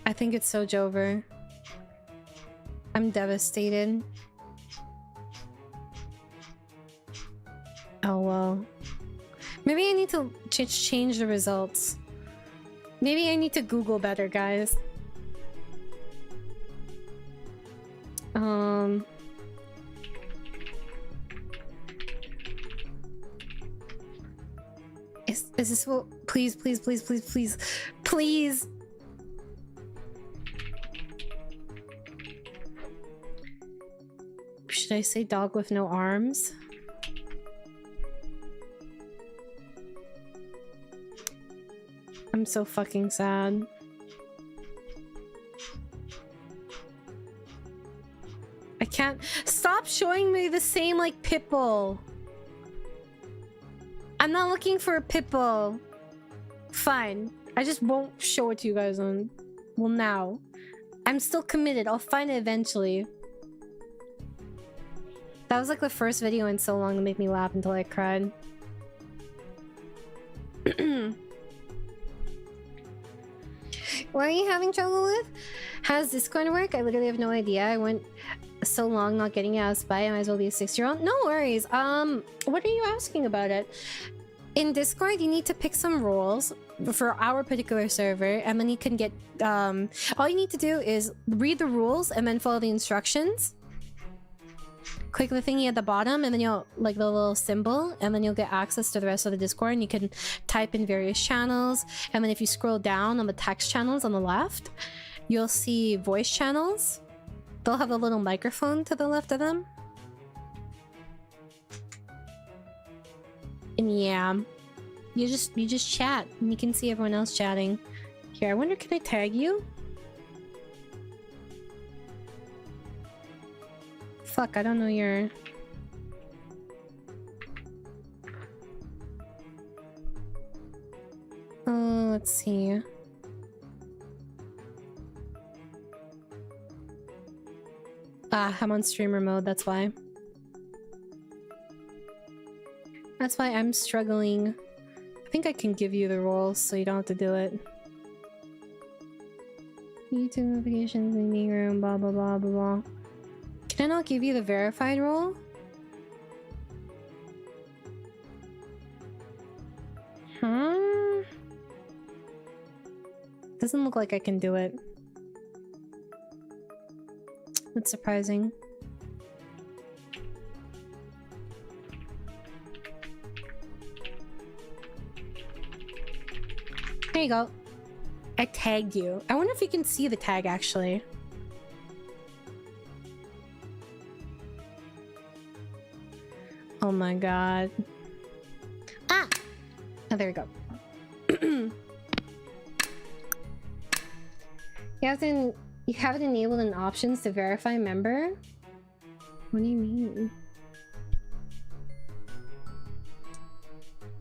I think it's Sojover. I'm devastated. Oh well. Maybe I need to change the results. Maybe I need to Google better, guys. Is this what? Please, please, please, please, please, please. Should I say dog with no arms? I'm so fucking sad. I can't stop showing me the same like Pitbull. I'm not looking for a Pitbull. Fine. I just won't show it to you guys on well now. I'm still committed. I'll find it eventually. That was like the first video in so long to make me laugh until I cried. What are you having trouble with? How does Discord work? I literally have no idea. I went so long not getting it out of spite. I might as well be a 6-year-old. No worries. What are you asking about it? In Discord, you need to pick some roles for our particular server, and then you can get all you need to do is read the rules and then follow the instructions. Click the thingy at the bottom and then you'll like the little symbol, and then you'll get access to the rest of the Discord, and you can type in various channels. And then if you scroll down on the text channels on the left, you'll see voice channels. They'll have a little microphone to the left of them. And yeah, you just chat and you can see everyone else chatting. Here, I wonder, can I tag you? Fuck, I don't know your... Oh, let's see. Ah, I'm on streamer mode, that's why. That's why I'm struggling. I think I can give you the roles so you don't have to do it. YouTube notifications, meeting room, blah blah blah blah blah. Can I not give you the verified role? Huh? Doesn't look like I can do it. That's surprising. There you go. I tagged you. I wonder if you can see the tag actually. Oh my god. Ah! Oh, there we go. You have it enabled in options to verify member? What do you mean?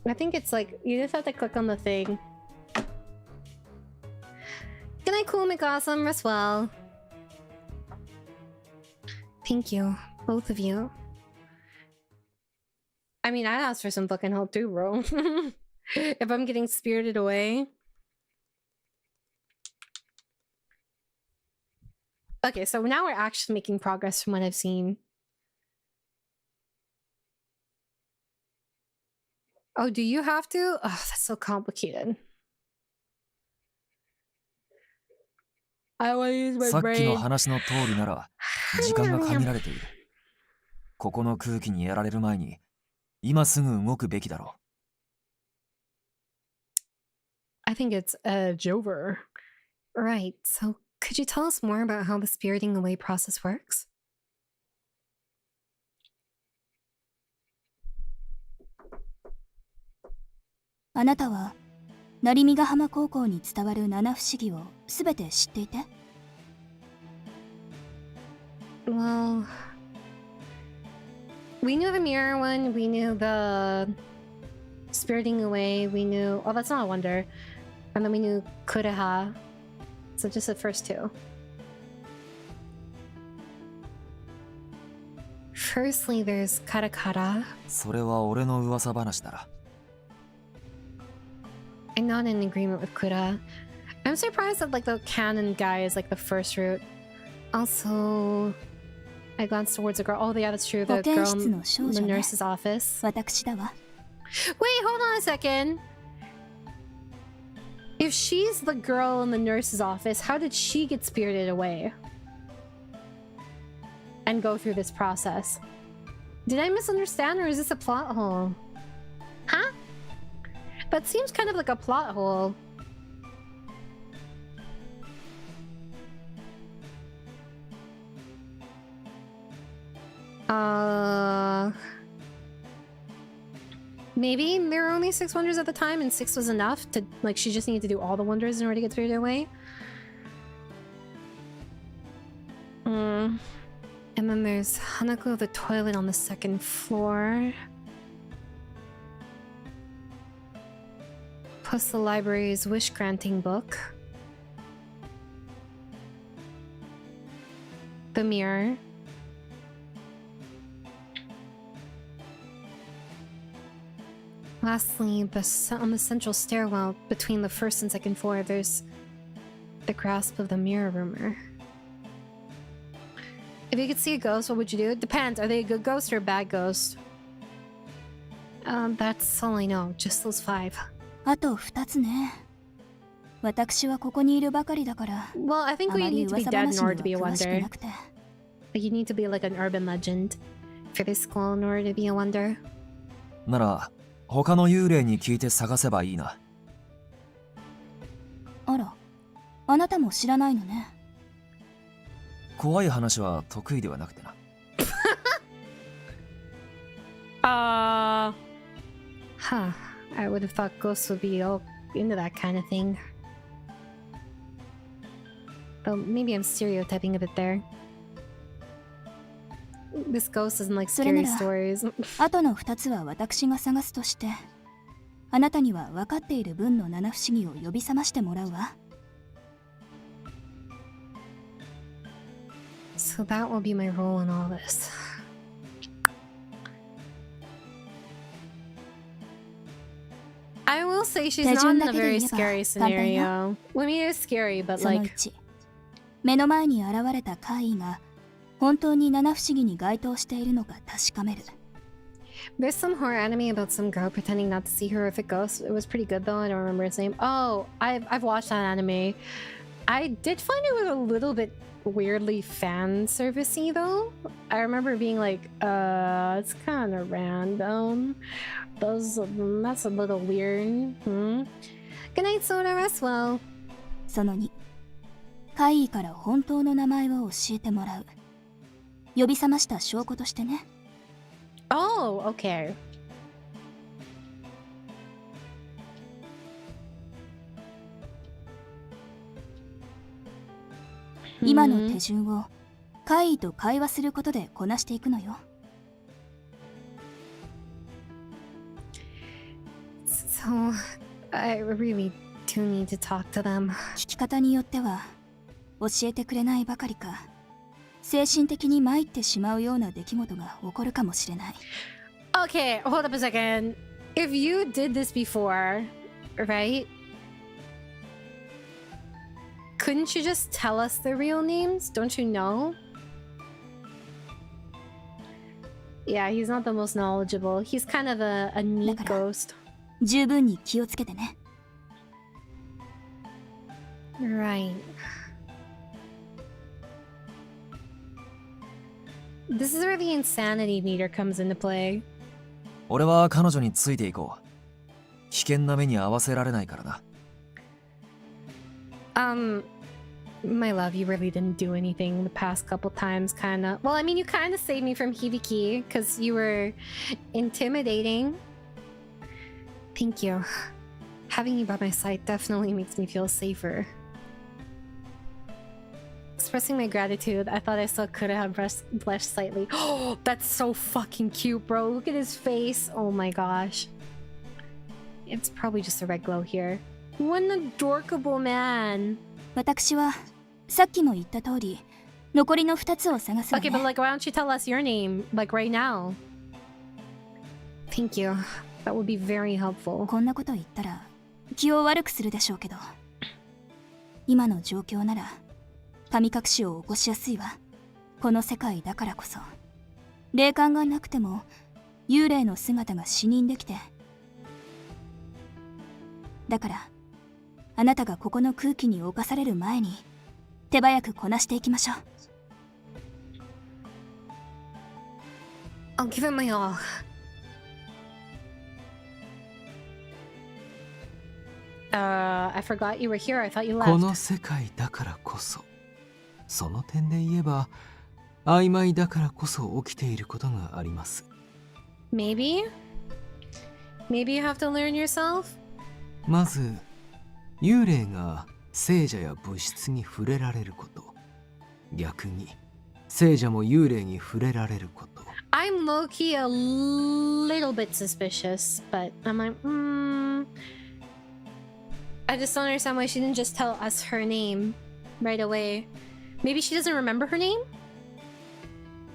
I think it's like, you just have to click on the thing. Good night, cool McAwesome, rest well. Thank you, both of you. I mean, I'd ask for some fucking help too, bro. If I'm getting spirited away. Okay, so now we're actually making progress from what I've seen. Oh, do you have to? Oh, that's so complicated. I want to use my brain. さっきの話の通りなら時間が限られている。ここの空気にやられる前に今すぐ動くべきだろ I think it's a Jover. Right, so could you tell us more about how the spiriting away process works?あなたは成見ヶ浜高校に伝わる七不思議をすべて知っていて？ Well, we knew the mirror one, we knew the spiriting away, we knew... Oh, that's not a wonder. And then we knew Kuraha. So just the first two. Firstly, there's Karakara. それは俺の噂話だら。I'm not in agreement with Kura. I'm surprised that like the canon guy is like the first route. Also, I glanced towards the girl. Oh yeah, that's true. The girl in the nurse's office. 私だわ。 Wait, hold on a second. If she's the girl in the nurse's office, how did she get spirited away? And go through this process? Did I misunderstand, or is this a plot hole? Huh? That seems kind of like a plot hole. Maybe there were only 6 wonders at the time and 6 was enough to, like, she just needed to do all the wonders in order to get spirited away. And then there's Hanako the toilet on the 2nd floor. Plus the library's wish-granting book. The mirror. Lastly, on the central stairwell between the 1st and 2nd floor, there's the grasp of the mirror rumor. If you could see a ghost, what would you do? It depends. Are they a good ghost or a bad ghost? That's all I know. Just those 5. あと2つね。私はここにいるばかりだから。 Well, I think we need to be dead in order to be a wonder. なくて。 Like, you need to be like an urban legend for this school in order to be a wonder. なら、他の幽霊に聞いて探せばいいな。あら、あなたも知らないのね。怖い話は得意ではなくてな。Huh. I would have thought ghosts would be all into that kind of thing. Though maybe I'm stereotyping a bit there. This ghost doesn't like scary stories. あとの2つは私が探すとして、あなたには分かっている分の七不思議を呼び覚ましてもらうわ。 So that will be my role in all this. I will say she's not in a very scary scenario. Well, I mean, it's scary, but その like... 1、目の前に現れた怪異が本当に七不思議に該当しているのか確かめる。 There's some horror anime about some girl pretending not to see horrific ghosts. It was pretty good though. I don't remember its name. Oh, I've watched that anime. I did find it was a little bit weirdly fan servicey though. I remember being like, it's kind of random. That's a little weird. Good night, Soda. Rest well. その2、怪異から本当の名前を教えてもらう。呼び覚ました証拠としてね。 Oh, okay. 今の手順を怪異と会話することでこなしていくのよ。 So, I really do need to talk to them. 聞き方によっては教えてくれないばかりか、精神的に参ってしまうような出来事が起こるかもしれない。 Okay, hold up a second. If you did this before, right? Couldn't you just tell us the real names? Don't you know? Yeah, he's not the most knowledgeable. He's kind of a neat ghost. 十分に気をつけてね。 Right. This is where the insanity meter comes into play. 俺は彼女についていこう。危険な目に合わせられないからな。My love, you really didn't do anything the past couple times, kinda. Well, I mean, you kinda saved me from Hibiki, because you were intimidating. Thank you. Having you by my side definitely makes me feel safer. Expressing my gratitude, I thought I still could have blushed slightly. Oh, that's so fucking cute, bro. Look at his face. Oh my gosh. It's probably just a red glow here. What an adorable man. 私はさっきも言った通り残りの2つを探すわ Okay, ね。 but like, why don't you tell us your name, like right now? Thank you. That would be very helpful. こんなこと言ったら気を悪くするでしょうけど、今の状況なら神隠しを起こしやすいわ。この世界だからこそ霊感がなくても幽霊の姿が視認できて、だからあなたがここの空気に侵される前に手早くこなしていきましょう。 I'll give it my all. I forgot you were here. I thought you この left. 世界だからこそ、その点で言えば曖昧だからこそ起きていることがあります。 Maybe? Maybe you have to learn yourself? まず幽霊が聖者や物質に触れられること、逆に聖者も幽霊に触れられること。 I'm low-key a little bit suspicious, but I'm like, I just don't understand why she didn't just tell us her name right away. Maybe she doesn't remember her name?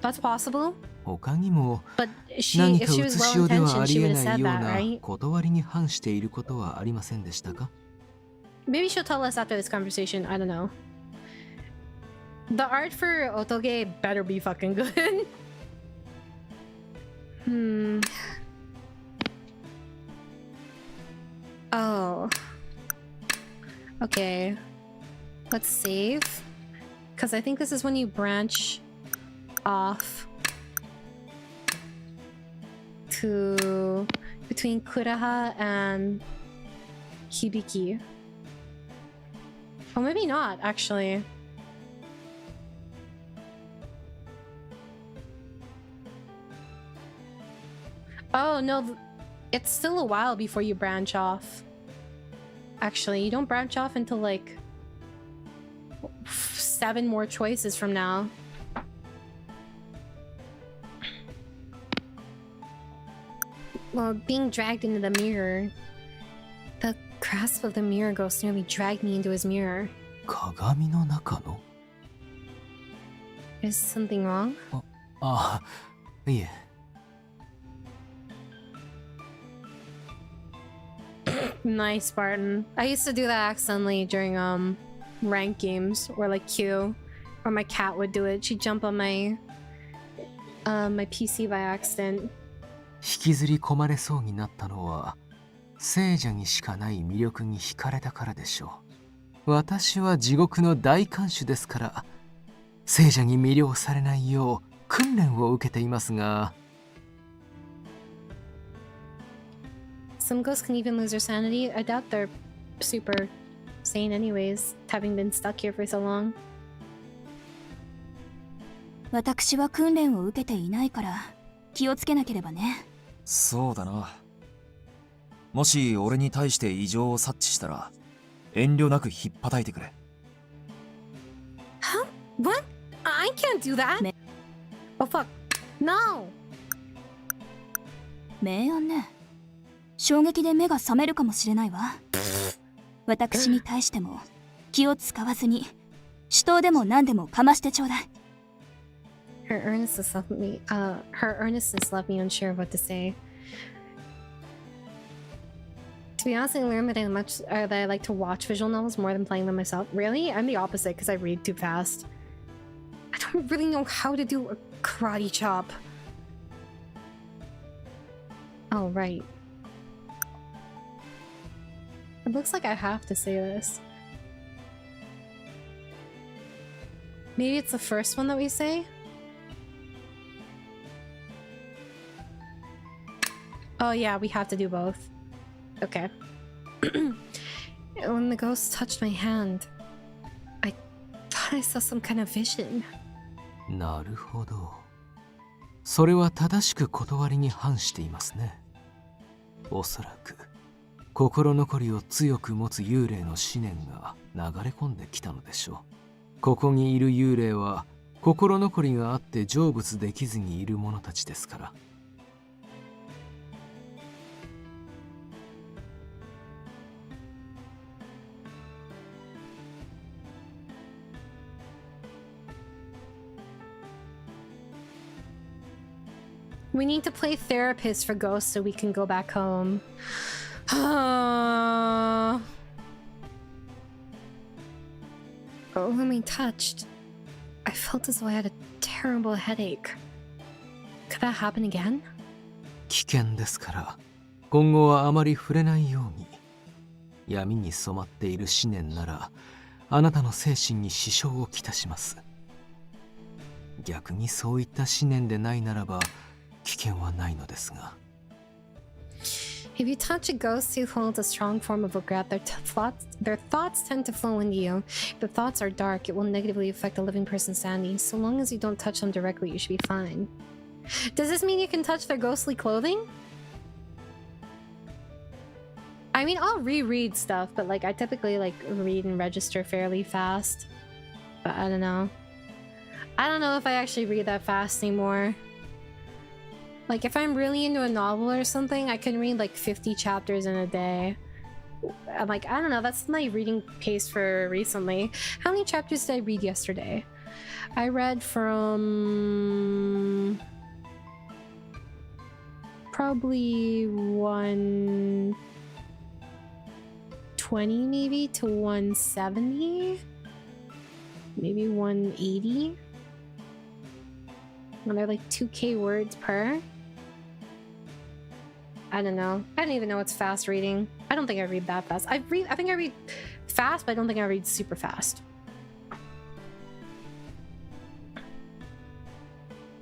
That's possible. 他にも But 何 if か she 写 was しようでは well-intentioned, あ she り would え have ない said よう that, な right? 断りに反していることはありませんでしたか？ Maybe she'll tell us after this conversation. I don't know. The art for Otoge better be fucking good. Oh. Okay. Let's save. Because I think this is when you branch off to between Kuraha and Hibiki. Oh, maybe not, actually. Oh, no. It's still a while before you branch off. Actually, you don't branch off until like 7 more choices from now. Well, being dragged into the mirror. The grasp of the mirror ghost nearly dragged me into his mirror. 鏡の中の？ Is something wrong? ああ、いえ。 Nice, Spartan. I used to do that accidentally during rank games, or like Q, or my cat would do it. She'd jump on my my PC by accident. 引きずり込まれそうになったのは聖者にしかない魅力に惹かれたからでしょう。私は地獄の大看守ですから、聖者に魅了されないよう訓練を受けていますが。 Some ghosts can even lose their sanity. I doubt they're super sane anyways, having been stuck here for so long. 私は訓練を受けていないから気をつけなければね。そうだな。もし俺に対して異常を察知したら遠慮なく引っ叩いてくれ。Huh? What? I can't do that! Oh fuck. No! 明暗ね。衝撃で目が覚めるかもしれないわ。私に対しても気を使わずに手刀でも何でもかましてちょうだい。Her earnestness left me unsure of what to say. To be honest, I learned that I like to watch visual novels more than playing them myself. Really? I'm the opposite because I read too fast. I don't really know how to do a karate chop. Oh, right. It looks like I have to say this. Maybe it's the first one that we say? Oh yeah, we have to do both. Okay. When the ghost touched my hand, thought I saw some kind of vision. なるほど。それは正しく断りに反していますね。おそらく心残りを強く持つ幽霊の思念が流れ込んできたのでしょう。ここにいる幽霊は心残りがあって成仏できずにいる者たちですから。We need to play therapist for ghosts so we can go back home. Oh, when we touched, I felt as though I had a terrible headache. Could that happen again? 危険ですから、今後はあまり触れないように。闇に染まっている思念なら、あなたの精神に支障をきたします。逆にそういった思念でないならば、危険はないのですが。If you touch a ghost who holds a strong form of regret, their thoughts tend to flow into you. If the thoughts are dark, it will negatively affect a living person's sanity. So long as you don't touch them directly, you should be fine. Does this mean you can touch their ghostly clothing? I mean, I'll reread stuff, but like I typically like read and register fairly fast. But I don't know. I don't know if I actually read that fast anymore. Like, if I'm really into a novel or something, I can read like 50 chapters in a day. I'm like, I don't know, that's my reading pace for recently. How many chapters did I read yesterday? I read from... probably 120 maybe to 170? Maybe 180? And they're like 2k words per. I don't know. I don't even know what's fast reading. I don't think I read that fast. I think I read fast, but I don't think I read super fast.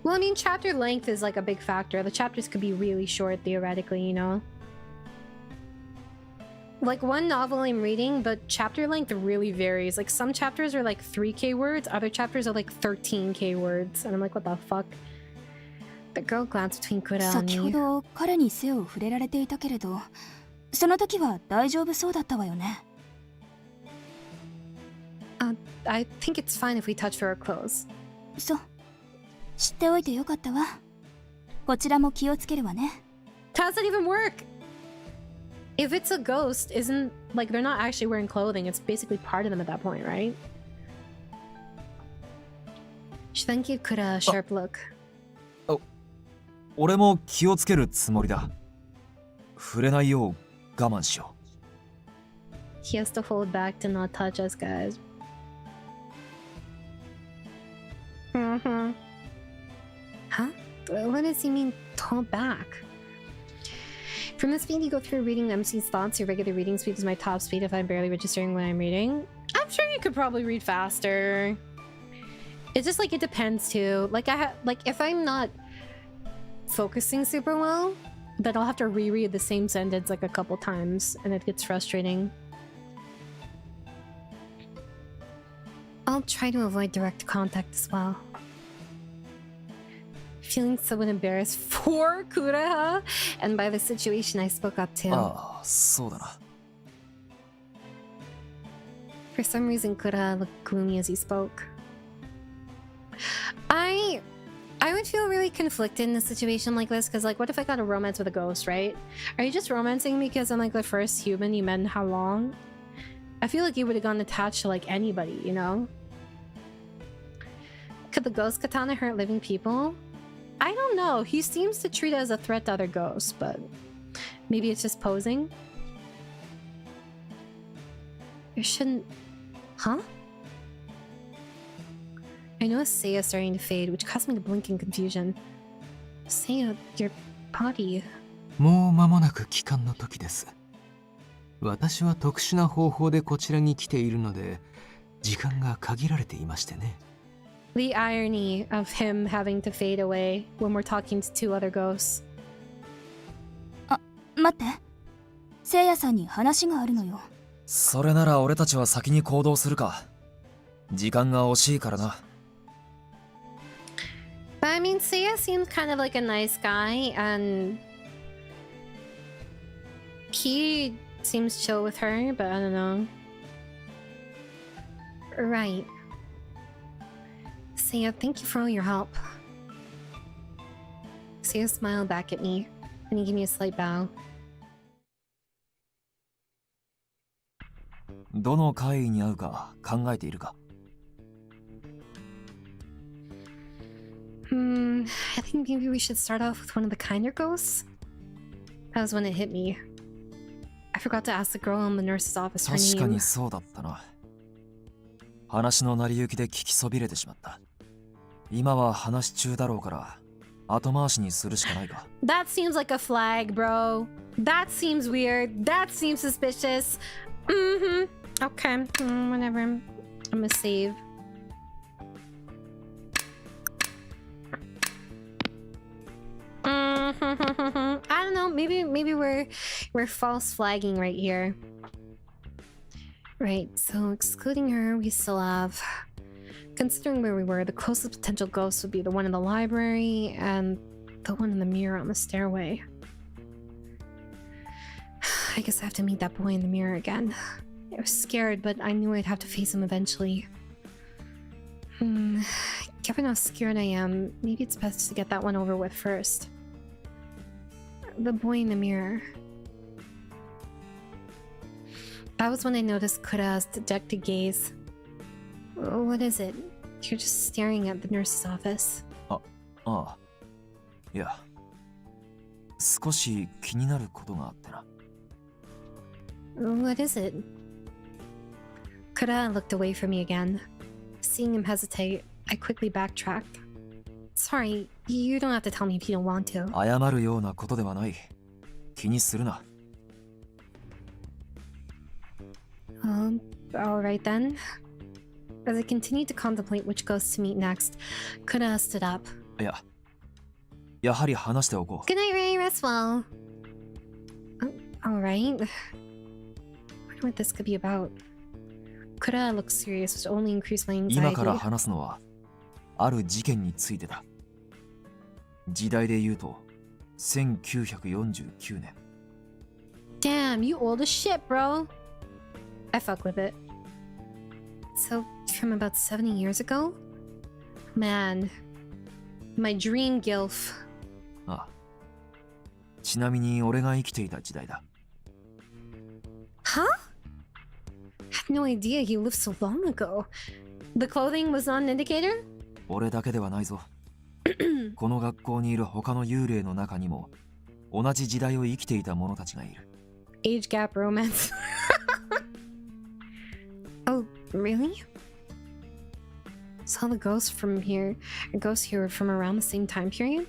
Well, I mean, chapter length is like a big factor. The chapters could be really short theoretically, you know? Like one novel I'm reading, the chapter length really varies. Like some chapters are like 3k words, other chapters are like 13k words. And I'm like, what the fuck? The girl glanced between Kura and 先ほ me. ど彼に背を触れられていたけれど、その時は大丈夫そうだったわよね。I think it's fine if we touch her clothes. そう。知っておいてよかったわ。こちらも気をつけるわね。How does that even work? If it's a ghost, isn't like they're not actually wearing clothing, it's basically part of them at that point, right? She then gave Kura a sharp look. 俺も気をつけるつもりだ。触れないよう我慢しよう。 He has to hold back to not touch us, guys. Huh? What does he mean, hold back? From the speed you go through reading MC's thoughts, your regular reading speed is my top speed if I'm barely registering when I'm reading. I'm sure you could probably read faster. It's just like, it depends too. Like if I'm not focusing super well, then I'll have to reread the same sentence like a couple times and it gets frustrating. I'll try to avoid direct contact as well. Feeling somewhat embarrassed for Kuraha, and by the situation I spoke up to. ああ、そうだな。For some reason, Kuraha looked gloomy as he spoke. I would feel really conflicted in a situation like this, because like, what if I got a romance with a ghost, right? Are you just romancing me because I'm like the first human you met in how long? I feel like you would have gotten attached to like anybody, you know? Could the ghost katana hurt living people? I don't know. He seems to treat it as a threat to other ghosts, but maybe it's just posing. You shouldn't... Huh? I noticed Seiya starting to fade, which caused me to blink in confusion. Seiya, your body... もう間もなく帰還の時です。私は特殊な方法でこちらに来ているので、時間が限られていましてね。The irony of him having to fade away when we're talking to two other ghosts. あ、待って。せいやさんに話があるのよ。それなら俺たちは先に行動するか。時間が惜しいからな。 But I mean, Seiya seems kind of like a nice guy, and he seems chill with her, but I don't know. Right. Seiya, thank you for all your help. Seiya smiled back at me, and he gave me a slight bow. どの会に会うか考えているか？ I think maybe we should start off with one of the kinder ghosts. That was when it hit me. I forgot to ask the girl in the nurse's office her 確か name. にそうだったな。話の成り行きで聞きそびれてしまった。今は話中だろうから後回しにするしかないか。 That seems like a flag, bro. That seems weird. That seems suspicious. Okay, whatever. I'm gonna save. I don't know. Maybe we're false flagging right here. Right. So excluding her, we still have. Considering where we were, the closest potential ghost would be the one in the library and the one in the mirror on the stairway. I guess I have to meet that boy in the mirror again. I was scared, but I knew I'd have to face him eventually. Given how scared I am, maybe it's best to get that one over with first. The boy in the mirror. That was when I noticed Kura's dejected gaze. What is it? You're just staring at the nurse's office. ああ。いや、少し気になることがあってな。 What is it? Kura looked away from me again. Seeing him hesitate, I quickly backtracked. Sorry, you don't have to tell me if you don't want to. 謝るようなことではない。気にするな。 Alright then. As I continued to contemplate which ghost to meet next, Kura stood up. いや、やはり話しておこう。 Good night, Ray. Rest well. Alright. Wonder what this could be about. Kura looked serious, which only increased my 今から anxiety. 話すのは、ある事件についてだ。時代で言うと、1949年。 Damn, you old as shit, bro. I fuck with it. So, from about 70 years ago? Man, my dream gilf. ああ。ちなみに俺が生きていた時代だ。 Huh? Had no idea he lived so long ago. The clothing was not an indicator? 俺だけではないぞ。この学校にいる他の幽霊の中にも、同じ時代を生きていた者たちがいる。 Age gap romance. Oh, really? So the ghosts here were from around the same time period?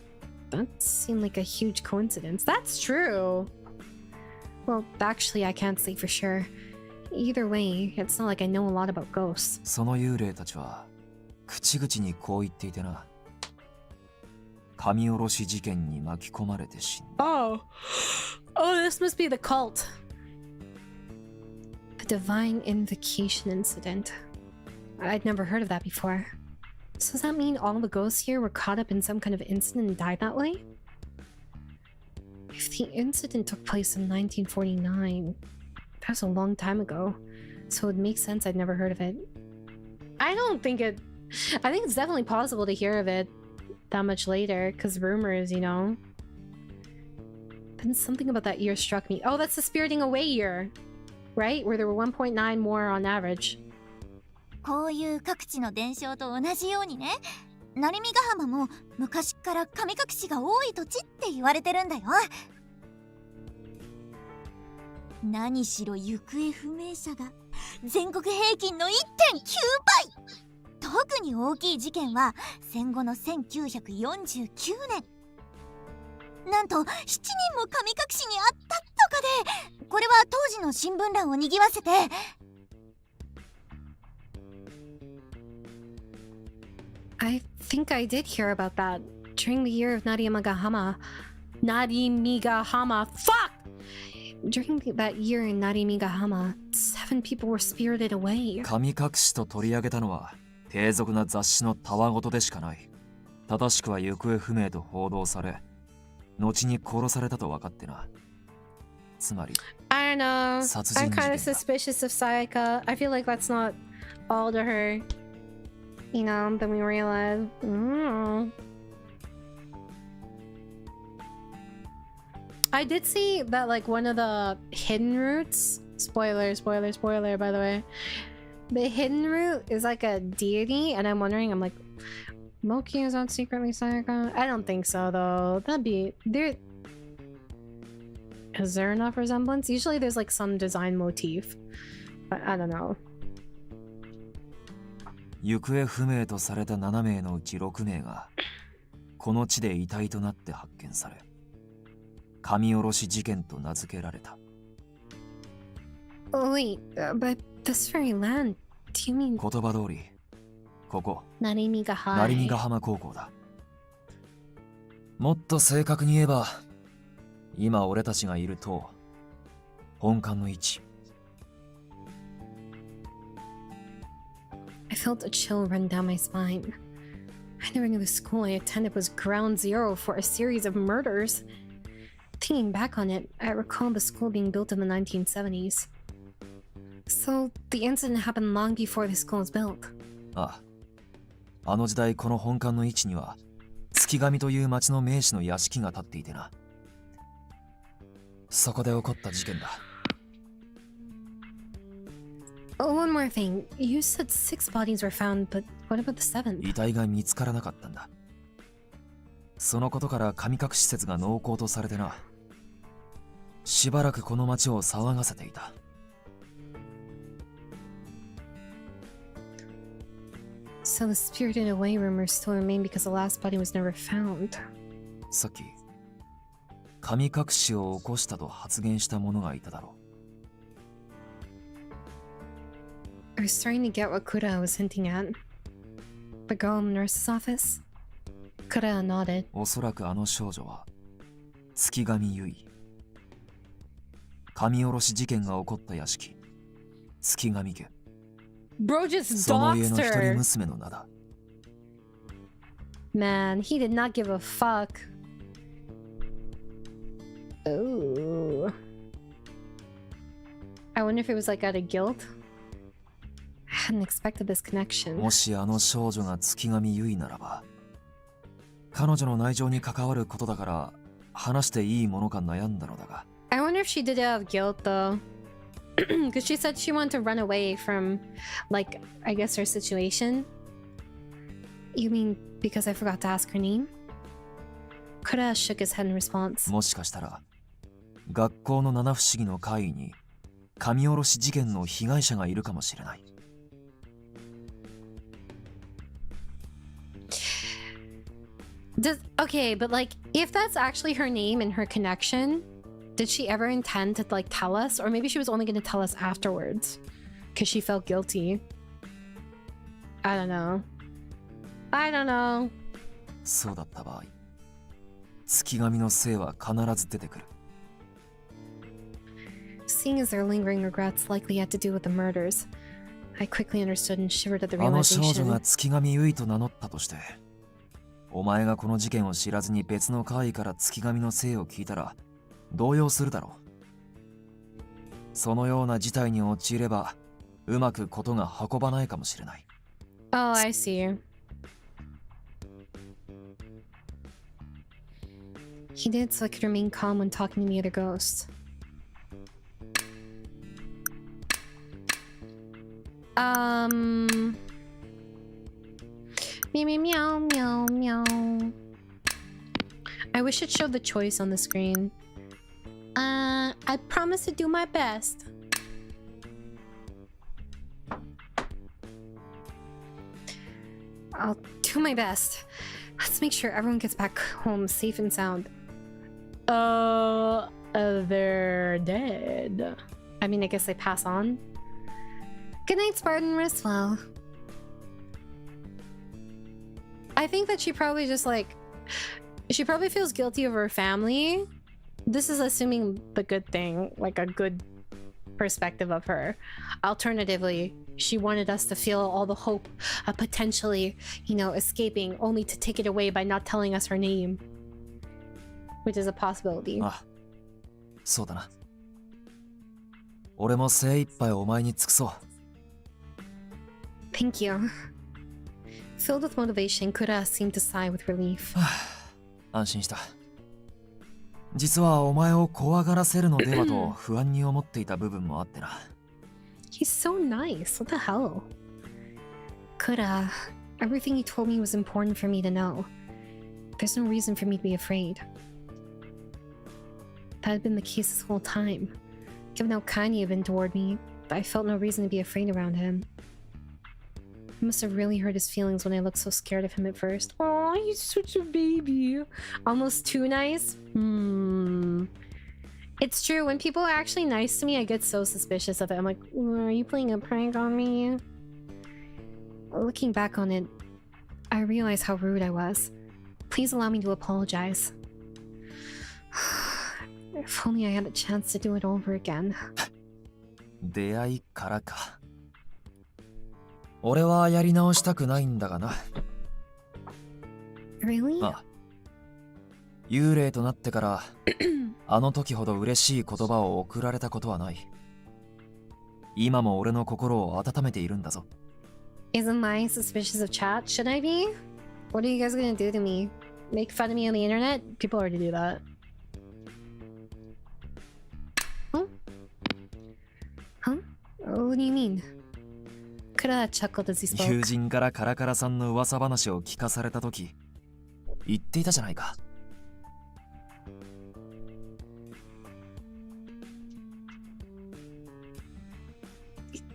That seemed like a huge coincidence. That's true. Well, actually, I can't say for sure. Either way, it's not like I know a lot about ghosts. その幽霊たちは、口々にこう言っていてな。神殺し事件に巻き込まれて死んだ。Oh, this must be the cult. The Divine Invocation Incident. I'd never heard of that before. So does that mean all the ghosts here were caught up in some kind of incident and died that way? If the incident took place in 1949, that was a long time ago, so it makes sense I'd never heard of it. I think it's definitely possible to hear of it that much later, because rumors, you know. Then something about that year struck me. Oh, that's the Spiriting Away year, right? Where there were 1.9 more on average. こういう各地の伝承と同じようにね、成見ヶ浜も昔から神隠しが多い土地って言われてるんだよ。何しろ行方不明者が全国平均の 1.9 倍。特に大きい事件は戦後の1949年。なんと7人も神隠しにあったとかで、これは当時の新聞欄を賑わせて。I think I did hear about that during the year of Narimigahama. Narimigahama. Fuck! During that year in Narimigahama, 7 people were spirited away. 神隠しと取り上げたのは低俗な雑誌のたわごとでしかない。正しくは行方不明と報道され、後に殺されたと分かってな。つまり I don't know. 殺人 I'm 事件 kind だ。 of suspicious of Sayaka. I feel like that's not all to her. You know, then we realize. I did see that like one of the hidden routes, spoiler by the way, the hidden route is like a deity, and I'm wondering, I'm like, Moki, is that secretly Sayaka? I don't think so though. That'd be there. Is there enough resemblance? Usually there's like some design motif, but I don't know. 行方不明とされた7名のうち6名がこの地で遺体となって発見され、神殺し事件と名付けられた。 Oh wait, but this very land, do you mean 言葉通り、ここ Narimiga 成見ヶ High? 浜高校だ。もっと正確に言えば、今俺たちがいる塔、本館の位置。 I felt a chill run down my spine. I never knew the school I attended was ground zero for a series of murders. Thinking back on it, I recall the school being built in the 1970s. So, the incident happened long before the school was built. ああ、あの時代この本館の位置には月神という町の名士の屋敷が建っていてな。そこで起こった事件だ。 Oh, one more thing. You said 6 bodies were found, but what about the 7th? 遺体が見つからなかったんだ。そのことから神隠し説が濃厚とされてな。しばらくこの町を騒がせていた。 So the spirited away rumors still remain because the last body was never found. さっき神隠しを起こしたと発言した者がいただろう。 I was starting to get what Kura was hinting at. The girl in the nurse's office? Kura nodded. おそらくあの少女は月神結衣。神殺し事件が起こった屋敷、月神家。 Bro just その家 doxed の一人 her! 娘の名だ。 Man, he did not give a fuck. Oh. I wonder if it was like out of guilt? I hadn't expected this connection. もしあの少女が月神結衣ならば、彼女の内情に関わることだから話していいものか悩んだのだが。 I wonder if she did it out of guilt though. Because she said she wanted to run away from, like, I guess her situation. You mean because I forgot to ask her name? Kura shook his head in response. もしかしたら学校の七不思議の会議に神殺し事件の被害者がいるかもしれない。 Okay, but like, if that's actually her name and her connection, did she ever intend to like tell us? Or maybe she was only going to tell us afterwards because she felt guilty. I don't know. I don't know. そうだった場合、月神のせいは必ず出てくる。 Seeing as their lingering regrets likely had to do with the murders, I quickly understood and shivered at the あの少女 realization. が月神結衣と名乗ったとして、お前がこの事件を知らずに別の会議から月神のせいを聞いたら動揺するだろう。そのような事態に陥ればうまくことが運ばないかもしれない。 Oh, I see. He did so I could remain calm when talking to the other ghosts. Meow meow meow meow meow. I wish it showed the choice on the screen. I promise to do my best. I'll do my best. Let's make sure everyone gets back home safe and sound. They're dead. I mean, I guess they pass on. Good night, Spartan. Rest well. I think that she probably just like... She probably feels guilty of her family. This is assuming the good thing. Like a good perspective of her. Alternatively, she wanted us to feel all the hope of potentially, you know, escaping, only to take it away by not telling us her name. Which is a possibility. あ、そうだな。俺も精一杯お前に尽くそう。Thank you. Filled with motivation, Kura seemed to sigh with relief. 安心した。実はお前を怖がらせるのではと不安に思っていた部分もあってな。He's so nice. What the hell? Kura, everything you told me was important for me to know. There's no reason for me to be afraid. That had been the case this whole time. Given how kind you've been toward me, I felt no reason to be afraid around him. It must have really hurt his feelings when I looked so scared of him at first. Oh, he's such a baby. Almost too nice? It's true, when people are actually nice to me, I get so suspicious of it. I'm like, are you playing a prank on me? Looking back on it, I realize how rude I was. Please allow me to apologize. If only I had a chance to do it over again. 出会いからか。俺はやり直したくないんだがな。Really? ああ。幽霊となってからあの時ほど嬉しい言葉を送られたことはない。今も俺の心を温めているんだぞ。Isn't my suspicious of chat? Should I be? What are you guys gonna do to me? Make fun of me on the internet? People already do that. Huh? What do you mean? Kura chuckled as he spoke. 友人からカラカラさんの噂話を聞かされた時言っていたじゃないか。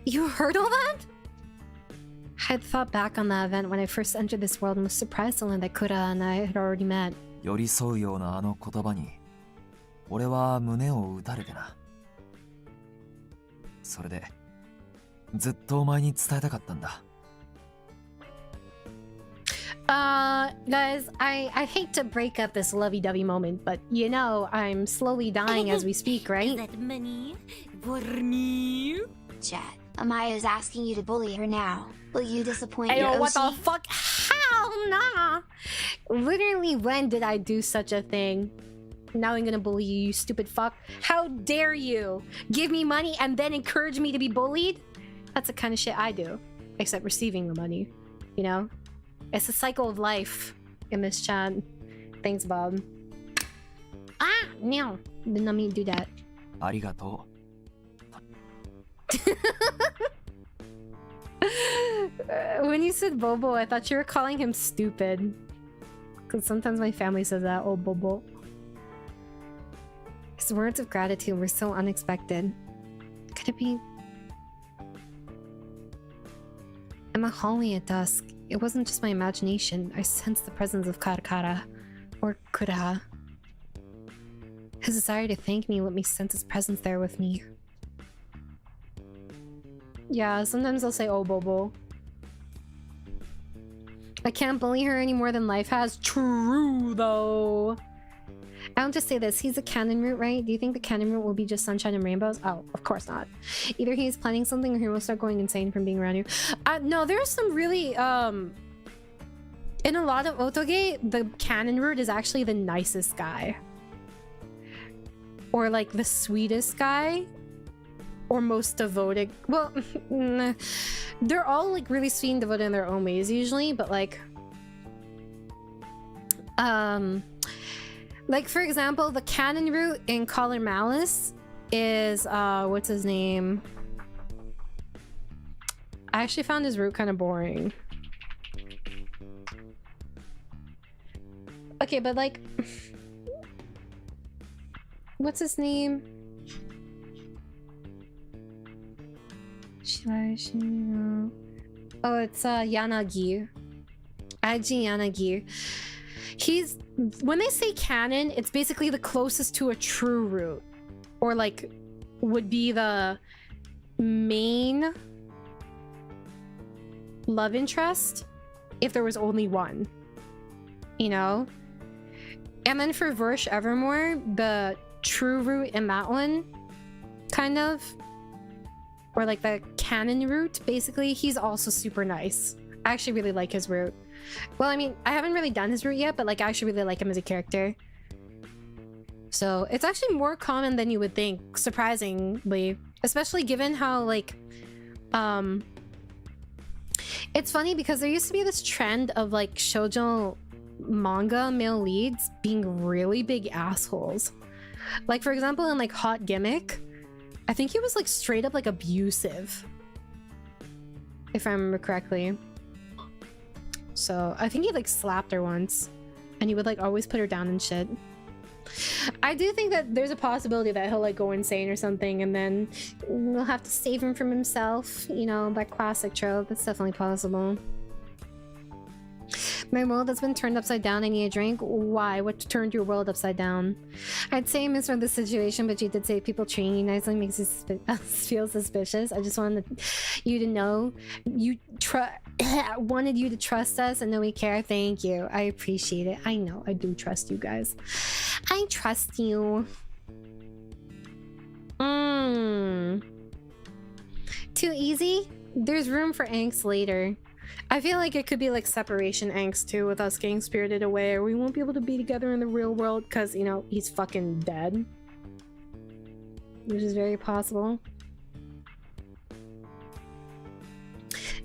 You heard all that? I had thought back on that event when I first entered this world and was surprised to learn that Kura and I had already met. 寄り添うようなあの言葉に俺は胸を打たれてな。それでずっとお前に伝えたかったんだ。Guys, I hate to break up this lovey-dovey moment, but you know I'm slowly dying as we speak, right? Is that money for me? Chat, Amaya's asking you to bully her now. Will you disappoint Ayo, your what OC? the fuck? Hell nah! Literally, when did I do such a thing? Now I'm gonna bully you, you stupid fuck. How dare you give me money and then encourage me to be bullied? That's the kind of shit I do. Except receiving the money, you know? It's a cycle of life in this chat. Thanks, Bob. Ah, no. Did not mean to do that. ありがとう。When you said Bobo, I thought you were calling him stupid. Because sometimes my family says that, oh Bobo. His words of gratitude were so unexpected. Could it be... In the hallway at dusk, it wasn't just my imagination. I sensed the presence of Karakara, or Kura. His desire to thank me let me sense his presence there with me. Yeah, sometimes I'll say, oh, Bobo. I can't bully her any more than life has. True, though. I'll just say this. He's a canon route, right? Do you think the canon route will be just sunshine and rainbows? Oh, of course not. Either he's planning something or he will start going insane from being around you. No, there's some really, in a lot of Otoge, the canon route is actually the nicest guy. Or, like, the sweetest guy. Or most devoted. Well, they're all, like, really sweet and devoted in their own ways, usually. But, like, for example, the canon route in Collar Malice is, what's his name? I actually found his route kind of boring. Okay, but, like... what's his name? Oh, it's Yanagi. Aji Yanagi. He's... when they say canon, it's basically the closest to a true route. Or, like, would be the main love interest if there was only one. You know? And then for Versh Evermore, the true route in that one, kind of, or like the canon route, basically, he's also super nice. I actually really like his route. Well, I mean, I haven't really done his route yet, but like I actually really like him as a character. So it's actually more common than you would think, surprisingly, especially given how like it's funny because there used to be this trend of like shoujo manga male leads being really big assholes. Like for example in like Hot Gimmick, I think he was like straight up like abusive, if I remember correctly. So I think he like slapped her once and he would like always put her down and shit. I do think that there's a possibility that he'll like go insane or something and then we'll have to save him from himself, you know, that classic trope. That's definitely possible. My world has been turned upside down. I need a drink. Why? What turned your world upside down? I'd say I misread the situation, but you did say people treating you nicely makes you feel suspicious. I just wanted you to know you wanted you to trust us and know we care. Thank you. I appreciate it. I know. I do trust you guys. I trust you. Too easy? There's room for angst later. I feel like it could be like separation angst too, with us getting spirited away, or we won't be able to be together in the real world because, you know, he's fucking dead. Which is very possible.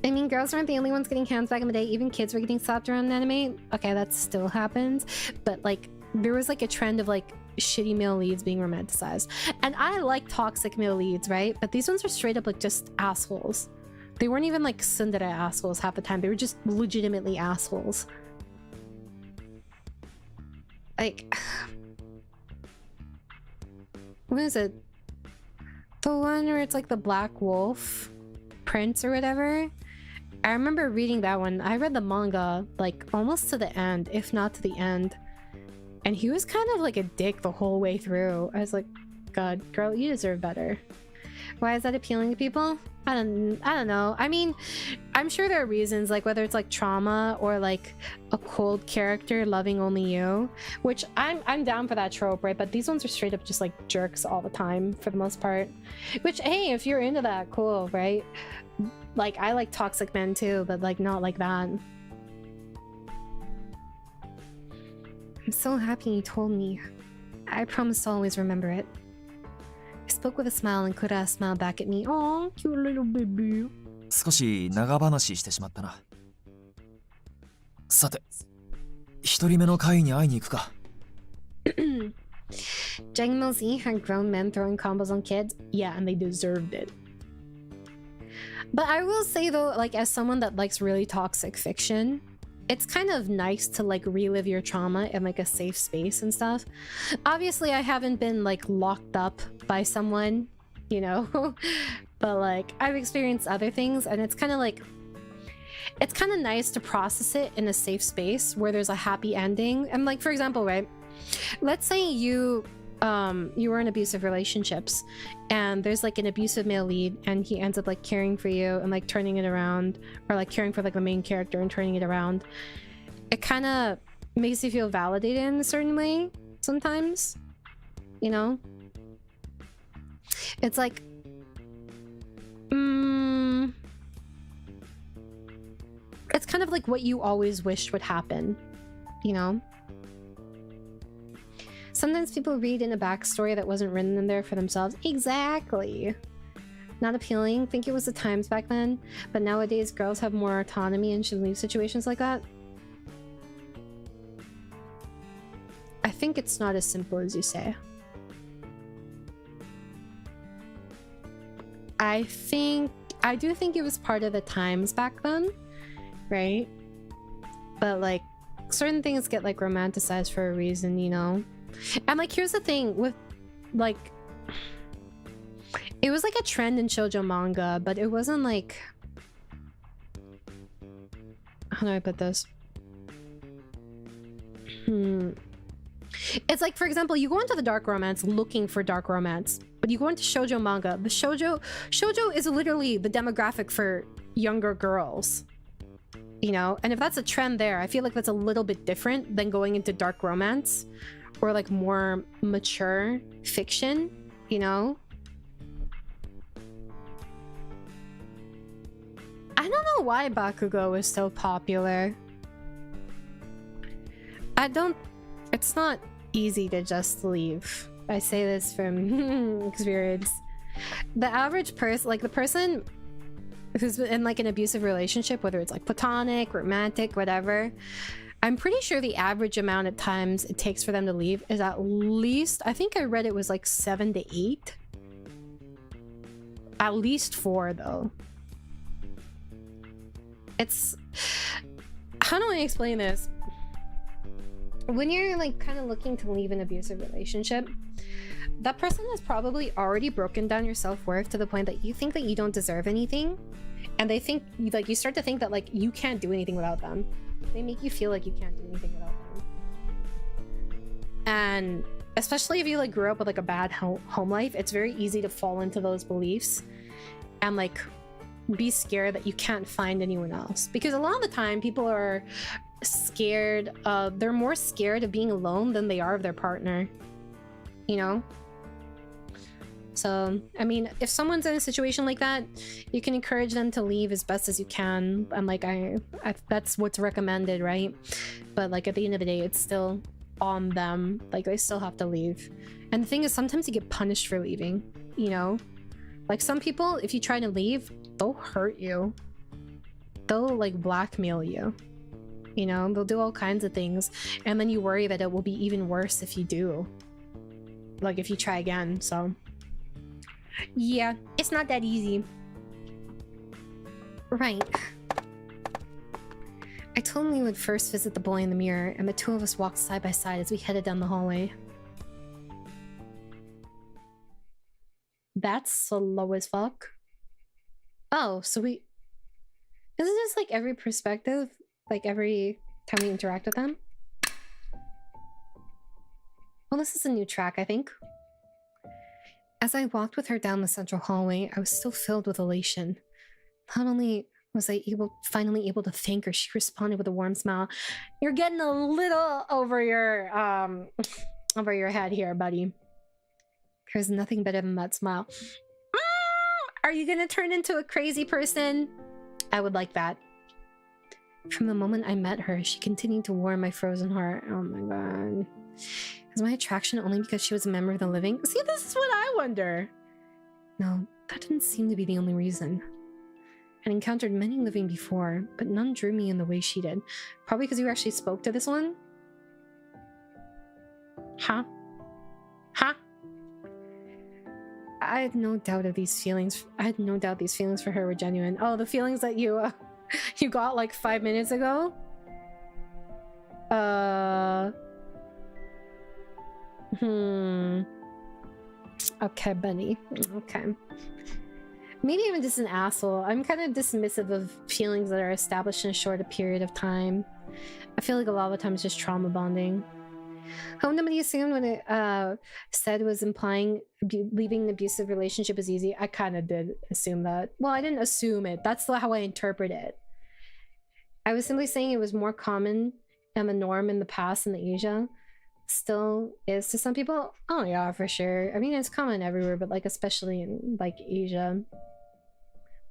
I mean, girls weren't the only ones getting hands back in the day. Even kids were getting slapped around in anime. Okay, that still happens. But like, there was like a trend of like shitty male leads being romanticized. And I like toxic male leads, right? But these ones are straight up like just assholes. They weren't even like tsundere assholes half the time. They were just legitimately assholes. Like, what is it? The one where it's like the Black Wolf Prince or whatever. I remember reading that one. I read the manga like almost to the end, if not to the end. And he was kind of like a dick the whole way through. I was like, God, girl, you deserve better. Why is that appealing to people? I don't know. I mean, I'm sure there are reasons, like whether it's like trauma or like a cold character loving only you, which I'm down for that trope, right? But these ones are straight up just like jerks all the time for the most part. Which, hey, if you're into that, cool, right? Like I like toxic men too, but like not like that. I'm so happy you told me. I promise to always remember it. I spoke with a smile and Kura smiled back at me. Oh, cute little baby. 少し長話してしまったな。さて、一人目の会に会いに行くか。Dragon Ball Z had grown men throwing combos on kids. Yeah, and they deserved it. But I will say though, like as someone that likes really toxic fiction, it's kind of nice to like relive your trauma in like a safe space and stuff. Obviously, I haven't been like locked up by someone, you know, but like I've experienced other things and it's kind of like, it's kind of nice to process it in a safe space where there's a happy ending. And like, for example, right, let's say you were in abusive relationships and there's like an abusive male lead and he ends up like caring for you and like turning it around, or like caring for like the main character and turning it around. It kind of makes you feel validated in a certain way sometimes, you know? It's like it's kind of like what you always wished would happen, you know? Sometimes people read in a backstory that wasn't written in there for themselves. Exactly. Not appealing. Think it was the times back then. But nowadays, girls have more autonomy and should leave situations like that. I think it's not as simple as you say. I do think it was part of the times back then, right? But like, certain things get like romanticized for a reason, you know? And like, here's the thing with like, it was like a trend in shoujo manga, but it wasn't like, how do I put this? It's like, for example, you go into the dark romance looking for dark romance, but you go into shoujo manga. The shoujo is literally the demographic for younger girls, you know? And if that's a trend there, I feel like that's a little bit different than going into dark romance or like more mature fiction, you know? why Bakugo is so popular. It's not easy to just leave. I say this from experience. The average person, like the person who's in like an abusive relationship, whether it's like platonic, romantic, whatever, I'm pretty sure the average amount of times it takes for them to leave is at least, I think I read it was like 7 to 8. At least 4 though. It's, how do I explain this? When you're like kind of looking to leave an abusive relationship, that person has probably already broken down your self-worth to the point that you think that you don't deserve anything, and they think like you start to think that like you can't do anything without them. They make you feel like you can't do anything without them. And especially if you like grew up with like a bad home life, it's very easy to fall into those beliefs and like be scared that you can't find anyone else, because a lot of the time people are scared they're more scared of being alone than they are of their partner, you know. So I mean, if someone's in a situation like that, you can encourage them to leave as best as you can, and like I that's what's recommended, right? But like at the end of the day, it's still on them. Like they still have to leave. And the thing is, sometimes you get punished for leaving, you know. Like some people, if you try to leave, they'll hurt you, they'll like blackmail you, you know, they'll do all kinds of things, and then you worry that it will be even worse if you do, like if you try again. So yeah, it's not that easy. Right. I told him we would first visit the boy in the mirror, and the two of us walked side by side as we headed down the hallway. That's slow as fuck. Oh, so we... Is it just like every perspective? Like every time we interact with them? Well, this is a new track, I think. As I walked with her down the central hallway, I was still filled with elation. Not only was I finally able to thank her, she responded with a warm smile. You're getting a little over your head here, buddy. There's nothing better than that smile. Are you gonna turn into a crazy person? I would like that. From the moment I met her, she continued to warm my frozen heart. Oh my god. Is my attraction only because she was a member of the living? See, this is what I wonder. No, that didn't seem to be the only reason. I'd encountered many living before, but none drew me in the way she did. Probably because you actually spoke to this one? Huh? Huh? I had no doubt of these feelings. I had no doubt these feelings for her were genuine. Oh, the feelings that you you got like 5 minutes ago? Okay, buddy. Okay. Maybe I'm just an asshole. I'm kind of dismissive of feelings that are established in a shorter period of time. I feel like a lot of the time it's just trauma bonding. Hope nobody assumed when it said was implying leaving an abusive relationship is easy. I kind of did assume that. Well, I didn't assume it. That's how I interpret it. I was simply saying it was more common and the norm in the past in Asia. Still is to some people. Oh yeah, for sure. I mean, it's common everywhere, but like especially in like Asia,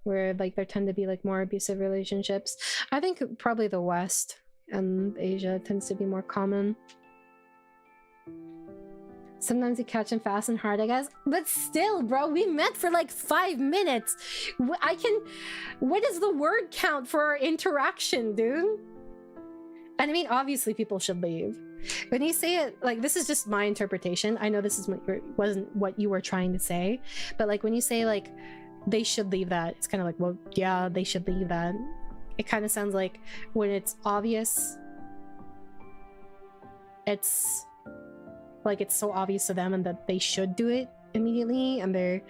where like there tend to be like more abusive relationships. I think probably the West and Asia tends to be more common. Sometimes you catch them fast and hard, I guess. But still, bro, we met for like 5 minutes. What is the word count for our interaction, dude? And I mean, obviously people should leave. When you say it, like, this is just my interpretation. I know this is wasn't what you were trying to say. But like, when you say like, they should leave that, it's kind of like, well, yeah, they should leave that. It kind of sounds like when it's obvious, it's like it's so obvious to them and that they should do it immediately, and they're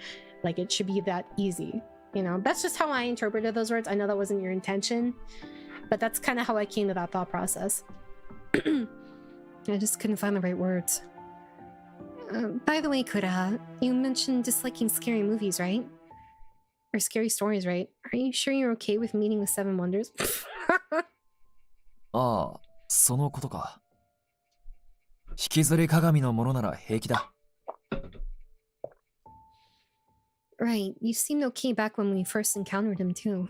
like, it should be that easy, you know. That's just how I interpreted those words. I know that wasn't your intention, but that's kind of how I came to that thought process. I just couldn't find the right words. By the way, Kura, you mentioned disliking scary movies, right? Or scary stories, right? Are you sure you're okay with meeting the Seven Wonders? ああ、そのことか。引きずり鏡のものなら平気だ。Right, you seemed okay back when we first encountered him too.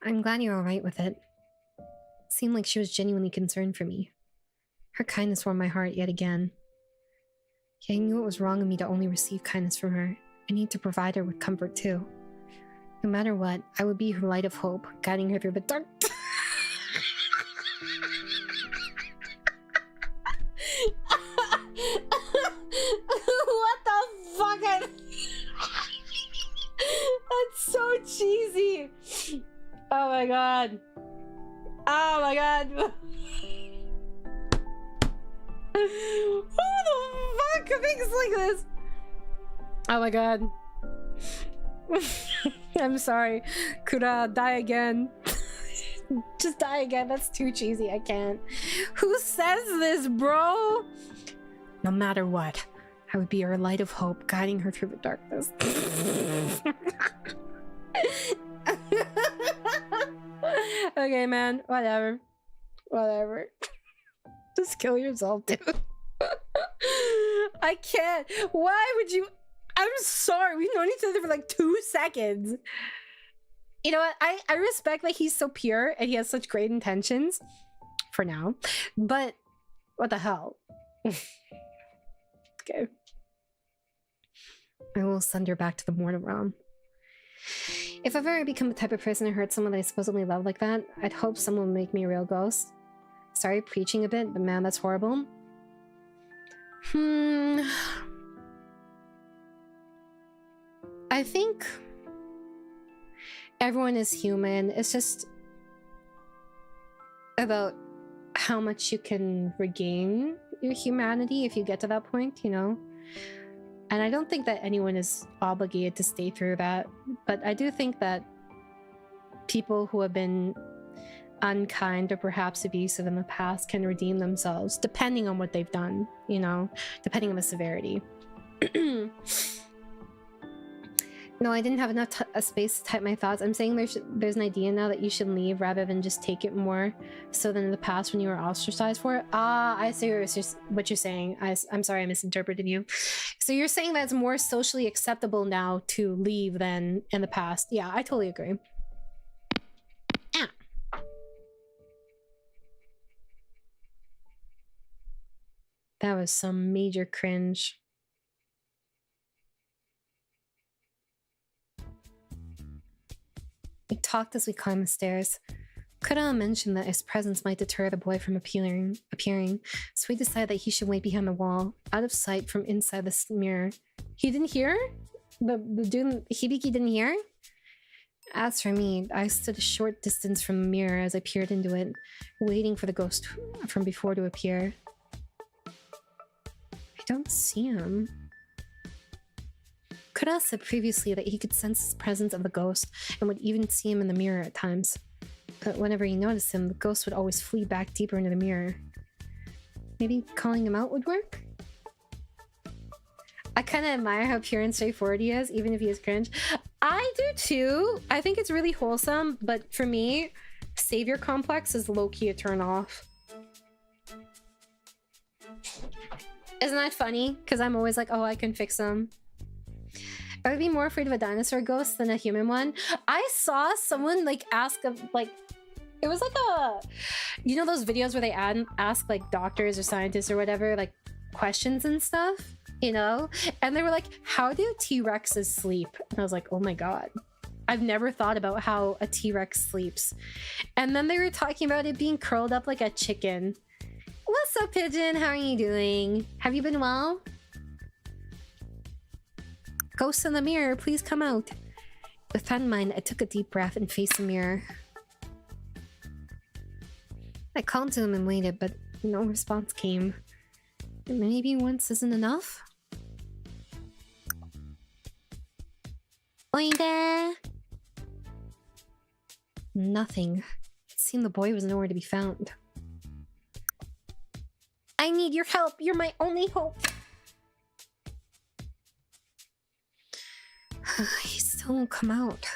I'm glad you're alright with it. Seemed like she was genuinely concerned for me. Her kindness warmed my heart yet again. Yet I knew it was wrong of me to only receive kindness from her. I need to provide her with comfort too. No matter what, I would be her light of hope, guiding her through the dark. What the fuck? That's so cheesy. Oh my god. Oh my god. Who the fuck thinks like this? Oh my god. I'm sorry. Kura, die again. Just die again. That's too cheesy. I can't. Who says this, bro? No matter what, I would be her light of hope, guiding her through the darkness. Okay, man. Whatever. Whatever. Just kill yourself, dude. I can't. Why would you? I'm sorry. We've known each other for like 2 seconds. You know what? I respect that he's so pure and he has such great intentions. For now. But what the hell? Okay. I will send her back to the mortal realm. If I've ever become the type of person to hurt someone that I supposedly love like that, I'd hope someone would make me a real ghost. Sorry, preaching a bit, but man, that's horrible. I think everyone is human. It's just about how much you can regain your humanity if you get to that point, you know? And I don't think that anyone is obligated to stay through that, but I do think that people who have been unkind or perhaps abusive in the past can redeem themselves, depending on what they've done, you know, depending on the severity. No, I didn't have enough space to type my thoughts. I'm saying there's an idea now that you should leave rather than just take it more so than in the past when you were ostracized for it. Ah, I see what you're saying. I'm sorry, I misinterpreted you. So you're saying that it's more socially acceptable now to leave than in the past. Yeah, I totally agree. Ah. That was some major cringe. We talked as we climbed the stairs. Kura mentioned that his presence might deter the boy from appearing, so we decided that he should wait behind the wall, out of sight from inside the mirror. He didn't hear? The dude, Hibiki didn't hear? As for me, I stood a short distance from the mirror as I peered into it, waiting for the ghost from before to appear. I don't see him. Kura said previously that he could sense the presence of the ghost and would even see him in the mirror at times. But whenever he noticed him, the ghost would always flee back deeper into the mirror. Maybe calling him out would work? I kind of admire how pure and straightforward he is, even if he is cringe. I do too. I think it's really wholesome, but for me, savior complex is low-key a turn off. Isn't that funny? Because I'm always like, oh, I can fix him. I would be more afraid of a dinosaur ghost than a human one. I saw someone like ask like, it was like a, you know those videos where they ask like doctors or scientists or whatever like questions and stuff, you know? And they were like, how do T-Rexes sleep? And I was like, oh my god. I've never thought about how a T-Rex sleeps. And then they were talking about it being curled up like a chicken. What's up, Pigeon? How are you doing? Have you been well? Ghost in the mirror, please come out. With that in mind, I took a deep breath and faced the mirror. I called to him and waited, but no response came. Maybe once isn't enough? Oide! Nothing. It seemed the boy was nowhere to be found. I need your help. You're my only hope. He still won't come out.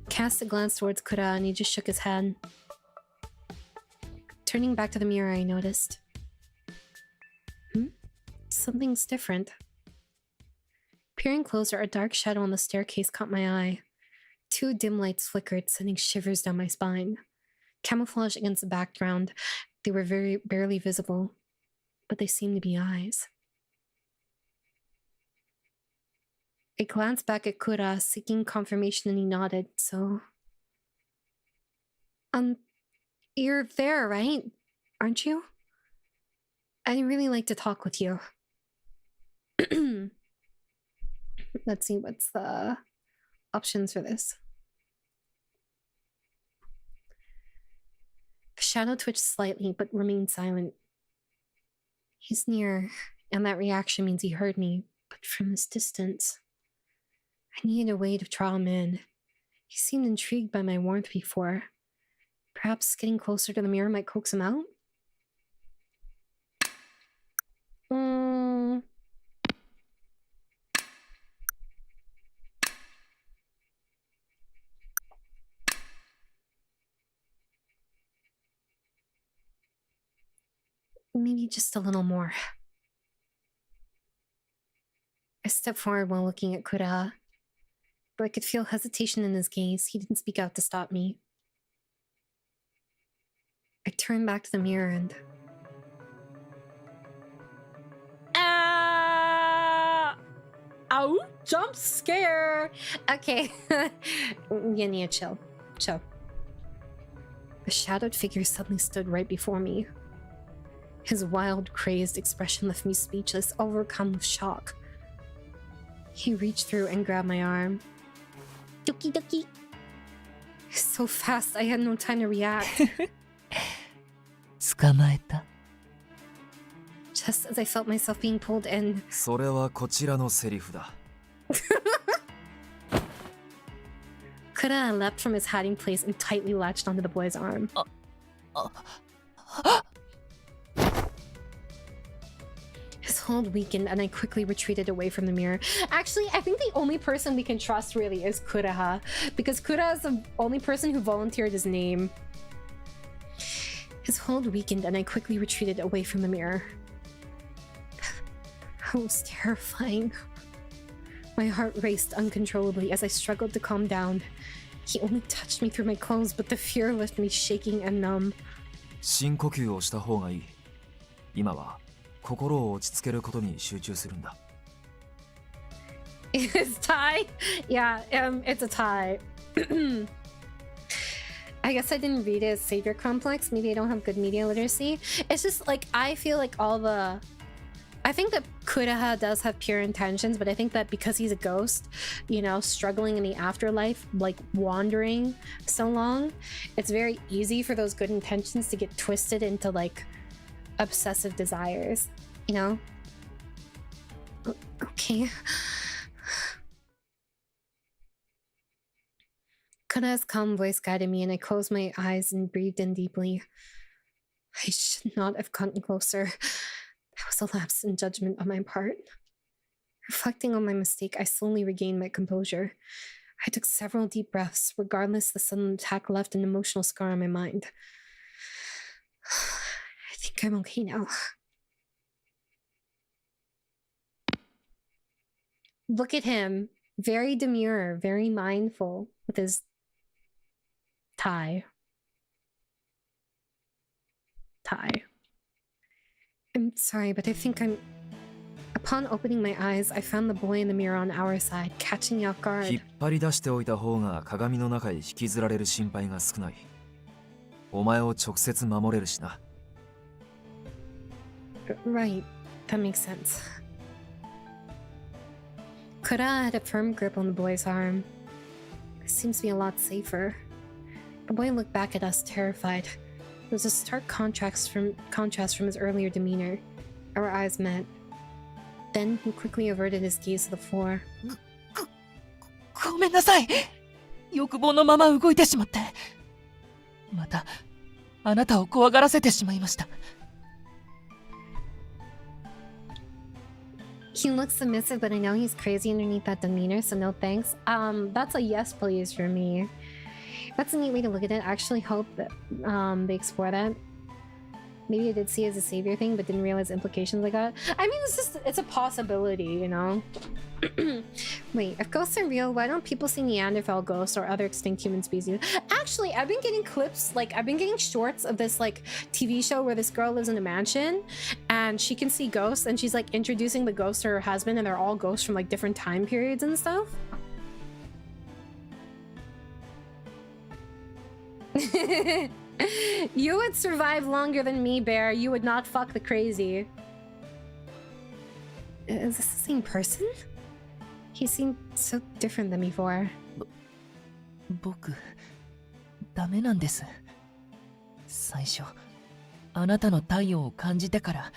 Cast a glance towards Kura and he just shook his head. Turning back to the mirror, I noticed. Something's different. Peering closer, a dark shadow on the staircase caught my eye. Two dim lights flickered, sending shivers down my spine. Camouflaged against the background, they were very barely visible, but they seemed to be eyes. I glanced back at Kura, seeking confirmation, and he nodded, so... You're there, right? Aren't you? I'd really like to talk with you. Let's see, what's the options for this? The shadow twitched slightly, but remained silent. He's near, and that reaction means he heard me, but from this distance. I needed a way to draw him in. He seemed intrigued by my warmth before. Perhaps getting closer to the mirror might coax him out? Maybe just a little more. I stepped forward while looking at Kura, but I could feel hesitation in his gaze. He didn't speak out to stop me. I turned back to the mirror and... Ow! Jump scare! Okay. You need to chill. Chill. The shadowed figure suddenly stood right before me. His wild, crazed expression left me speechless, overcome with shock. He reached through and grabbed my arm. Doki doki! So fast, I had no time to react. 捕まえた Just as I felt myself being pulled in. それはこちらのセリフだ。Kura leapt from his hiding place and tightly latched onto the boy's arm. His hold weakened and I quickly retreated away from the mirror. Actually, I think the only person we can trust really is Kura, because Kura is the only person who volunteered his name. His hold weakened and I quickly retreated away from the mirror. That was terrifying. My heart raced uncontrollably as I struggled to calm down. He only touched me through my clothes, but the fear left me shaking and numb. 深呼吸をした方がいい。今は心を落ち着けることに集中するんだ。It's tie? Yeah, it's a tie. I guess I didn't read it as savior complex. Maybe I don't have good media literacy. It's just like, I feel like I think that Kuraha does have pure intentions, but I think that because he's a ghost, you know, struggling in the afterlife, like wandering so long, it's very easy for those good intentions to get twisted into like obsessive desires, you know? Okay. Kura's calm voice guided me and I closed my eyes and breathed in deeply. I should not have gotten closer. That was a lapse in judgment on my part. Reflecting on my mistake, I slowly regained my composure. I took several deep breaths. Regardless, the sudden attack left an emotional scar on my mind. I think I'm okay now. Look at him. Very demure, very mindful with his tie. I'm sorry, but I think I'm... Upon opening my eyes, I found the boy in the mirror on our side, catching me off guard. 引っ張り出しておいた方が鏡の中へ引きずられる心配が少ない。お前を直接守れるしな。Right, that makes sense. Kura had a firm grip on the boy's arm. It seems to be a lot safer. The boy looked back at us, terrified. There was a stark contrast from his earlier demeanor. Our eyes met. Then he quickly averted his gaze to the floor. ごめんなさい。欲望のまま動いてしまって。またあなたを怖がらせてしまいました。He looks submissive, but I know he's crazy underneath that demeanor, so no thanks. That's a yes please for me. That's a neat way to look at it. I actually hope that they explore that. Maybe I did see it as a savior thing, but didn't realize the implications I got. I mean, it's a possibility, you know? Wait, if ghosts are real, why don't people see Neanderthal ghosts or other extinct human species? Actually, I've been getting clips, like, I've been getting shorts of this, like, TV show where this girl lives in a mansion and she can see ghosts and she's, like, introducing the ghosts to her husband and they're all ghosts from, like, different time periods and stuff. You would survive longer than me, Bear. You would not fuck the crazy. Is this the same person? He seemed so different than before. 僕、ダメなんです。最初、あなたの体温を感じてから、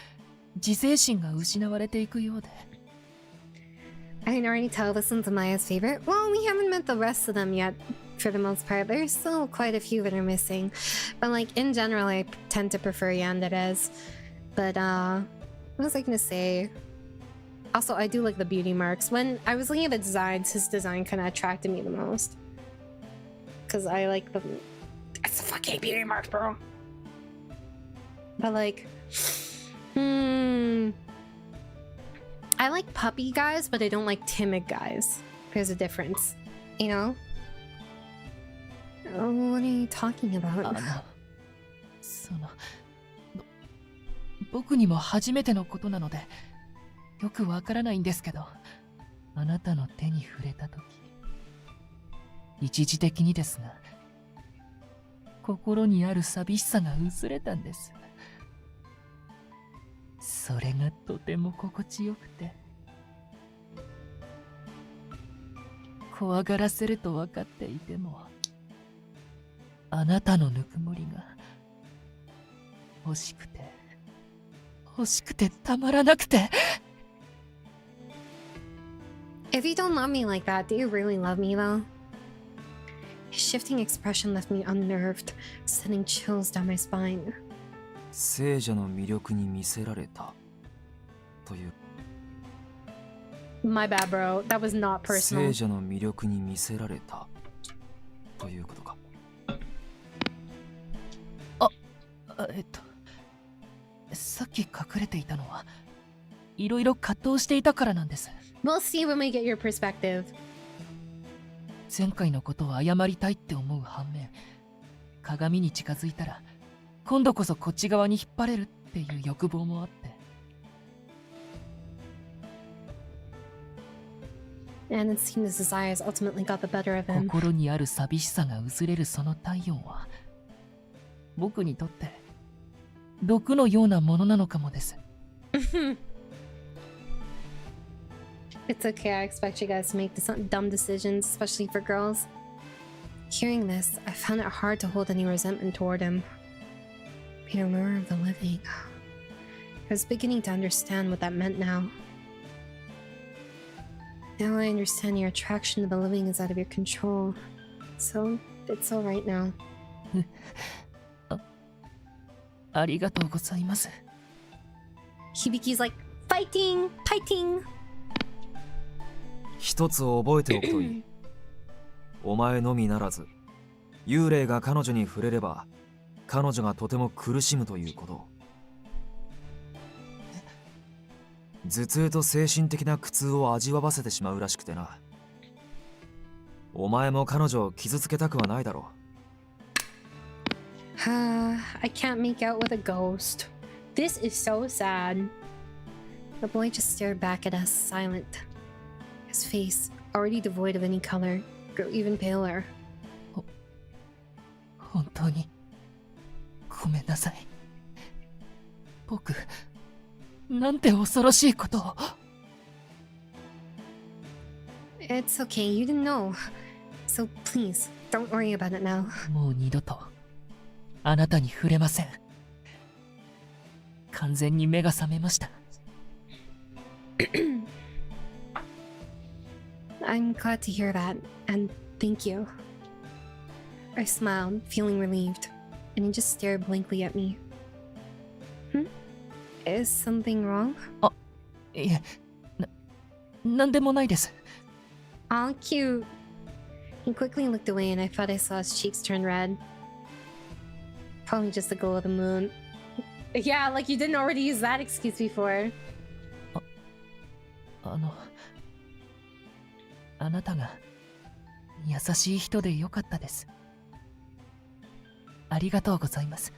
自制心が失われていくようで。I can already tell this one's Amaya's favorite. Well, we haven't met the rest of them yet, for the most part. There's still quite a few that are missing. But, like, in general, I tend to prefer yanderes. But, what was I gonna say? Also, I do like the beauty marks. When I was looking at the designs, his design kind of attracted me the most. Because I like the... It's the fucking beauty marks, bro. But, like... I like puppy guys, but I don't like timid guys. There's a difference. You know? Oh, what are you talking about? 僕にも初めてのことなので、よくわからないんですけど、あなたの手に触れたとき、一時的にですが、心にある寂しさが薄れたんです。それがとても心地よくて、怖がらせると分かっていても、あなたのぬくもりが欲しくてたまらなくて。If you don't love me like that, do you really love me though? His shifting expression left me unnerved, sending chills down my spine. 聖者の魅力に魅せられたという My bad, bro. That was not personal. 聖者の魅力に魅せられたということか。さっき隠れていたのは、いろいろ葛藤していたからなんです。We'll see when we get your perspective. 前回のことを謝りたいって思う反面、鏡に近づいたら、今度こそこっち側に引っ張れるっていう欲望もあって。And it seemed his desires ultimately got the better of him. 心にある寂しさが薄れるその体温は、僕にとって毒のようなものなのかもです。It's okay, I expect you guys to make dumb decisions, especially for girls. Hearing this, I found it hard to hold any resentment toward him. Be a mirror of the living. I was beginning to understand what that meant now. Now I understand your attraction to the living is out of your control. So, it's alright now. ありがとうございます。Hibiki's like, fighting! Fighting! 一つ覚えておくといい。お前のみならず、幽霊が彼女に触れれば、彼女がとても苦しむということ。頭痛と精神的な苦痛を味わわせてしまうらしくてな。お前も彼女を傷つけたくはないだろう。I can't make out with a ghost. This is so sad. The boy just stared back at us, silent. His face, already devoid of any color, grew even paler. 本当にごめんなさい。僕、なんて恐ろしいことを。It's okay, you didn't know. So please, don't worry about it now. もう二度とあなたに触れません。完全に目が覚めました。I'm glad to hear that, and thank you. I smiled, feeling relieved, and he just stared blankly at me. Is something wrong? いえ、なんでもないです。Aw, cute. He quickly looked away, and I thought I saw his cheeks turn red. Probably just the glow of the moon. Yeah, like you didn't already use that excuse before. あなたが優しい人でよかったです。ありがとうございます。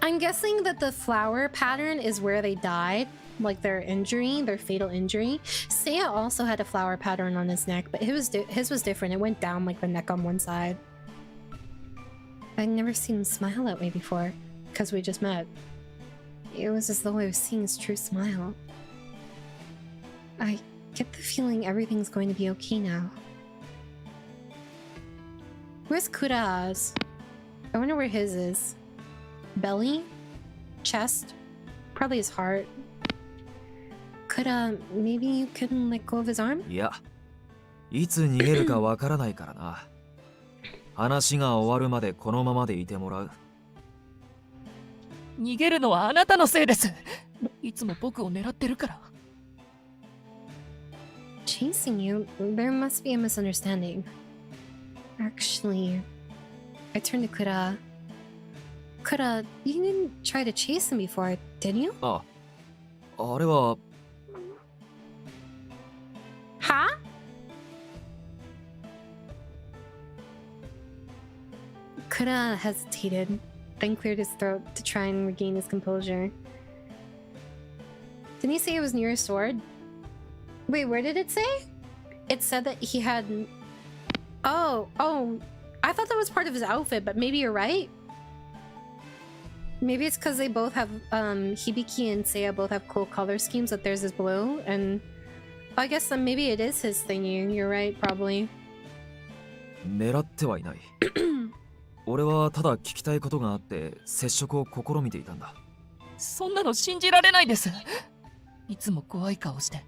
I'm guessing that the flower pattern is where they died, like their injury, their fatal injury. Seiya also had a flower pattern on his neck, but his was different. It went down like the neck on one side. I'd never seen him smile that way before, because we just met. It was as though I was seeing his true smile. I get the feeling everything's going to be okay now. Where's Kura's? I wonder where his is. Belly? Chest? Probably his heart. Maybe you couldn't let go of his arm? いや、いつ逃げるかわからないからな。話が終わるまでこのままでいてもらう。逃げるのはあなたのせいです。いつも僕を狙ってるから。Chasing you? There must be a misunderstanding. Actually, I turned to Kura. Kura, you didn't try to chase him before, did you? あれは。Huh? Kura hesitated, then cleared his throat to try and regain his composure. Didn't he say it was near his sword? Wait, where did it say? It said that he had... Oh, I thought that was part of his outfit, but maybe you're right. Maybe it's because they both have, Hibiki and Seiya both have cool color schemes, that theirs is blue, and I guess then maybe it is his thingy. You're right, probably. 狙ってはいない。俺はただ聞きたいことがあって接触を試みていたんだ。そんなの信じられないです。いつも怖い顔して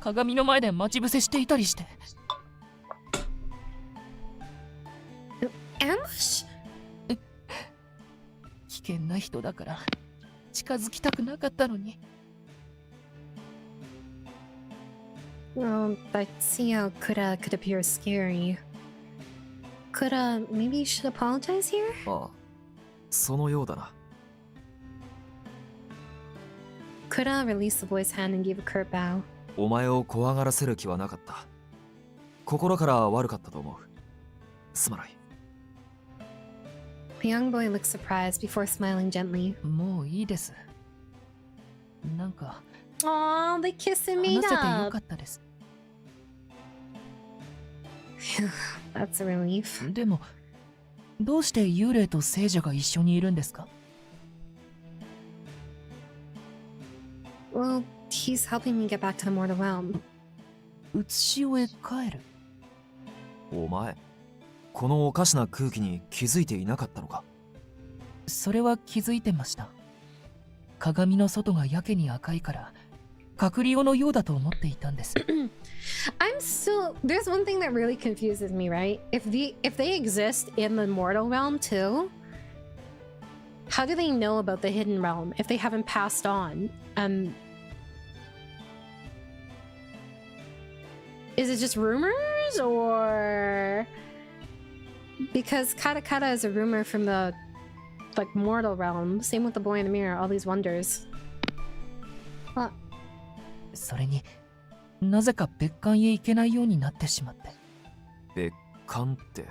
鏡の前で待ち伏せしていたりして。Ambush? 危険な人だから近づきたくなかったのに。Well, I see how Kura could appear scary. Kura, maybe you should apologize here? ああ、そのようだな。Kura released the boy's hand and gave a curt bow. お前を怖がらせる気はなかった。心から悪かったと思う。すまない。The young boy looked surprised before smiling gently. もういいです。なんか Aww, they kissed and 話 made せてよ up. かったです。That's a relief. でもどうして幽霊と聖者が一緒にいるんですか？ Well, he's helping me get back to the mortal realm. うつしおへ帰る。お前、このおかしな空気に気づいていなかったのか？それは気づいてました。鏡の外がやけに赤いから隔離用のようだと思っていたんです。I'm still... There's one thing that really confuses me, right? If they exist in the mortal realm too, how do they know about the hidden realm if they haven't passed on? Is it just rumors, or... Because Kata Kata is a rumor from the, like, mortal realm. Same with the boy in the mirror, all these wonders. それになぜか別館へ行けないようになってしまって。別館って、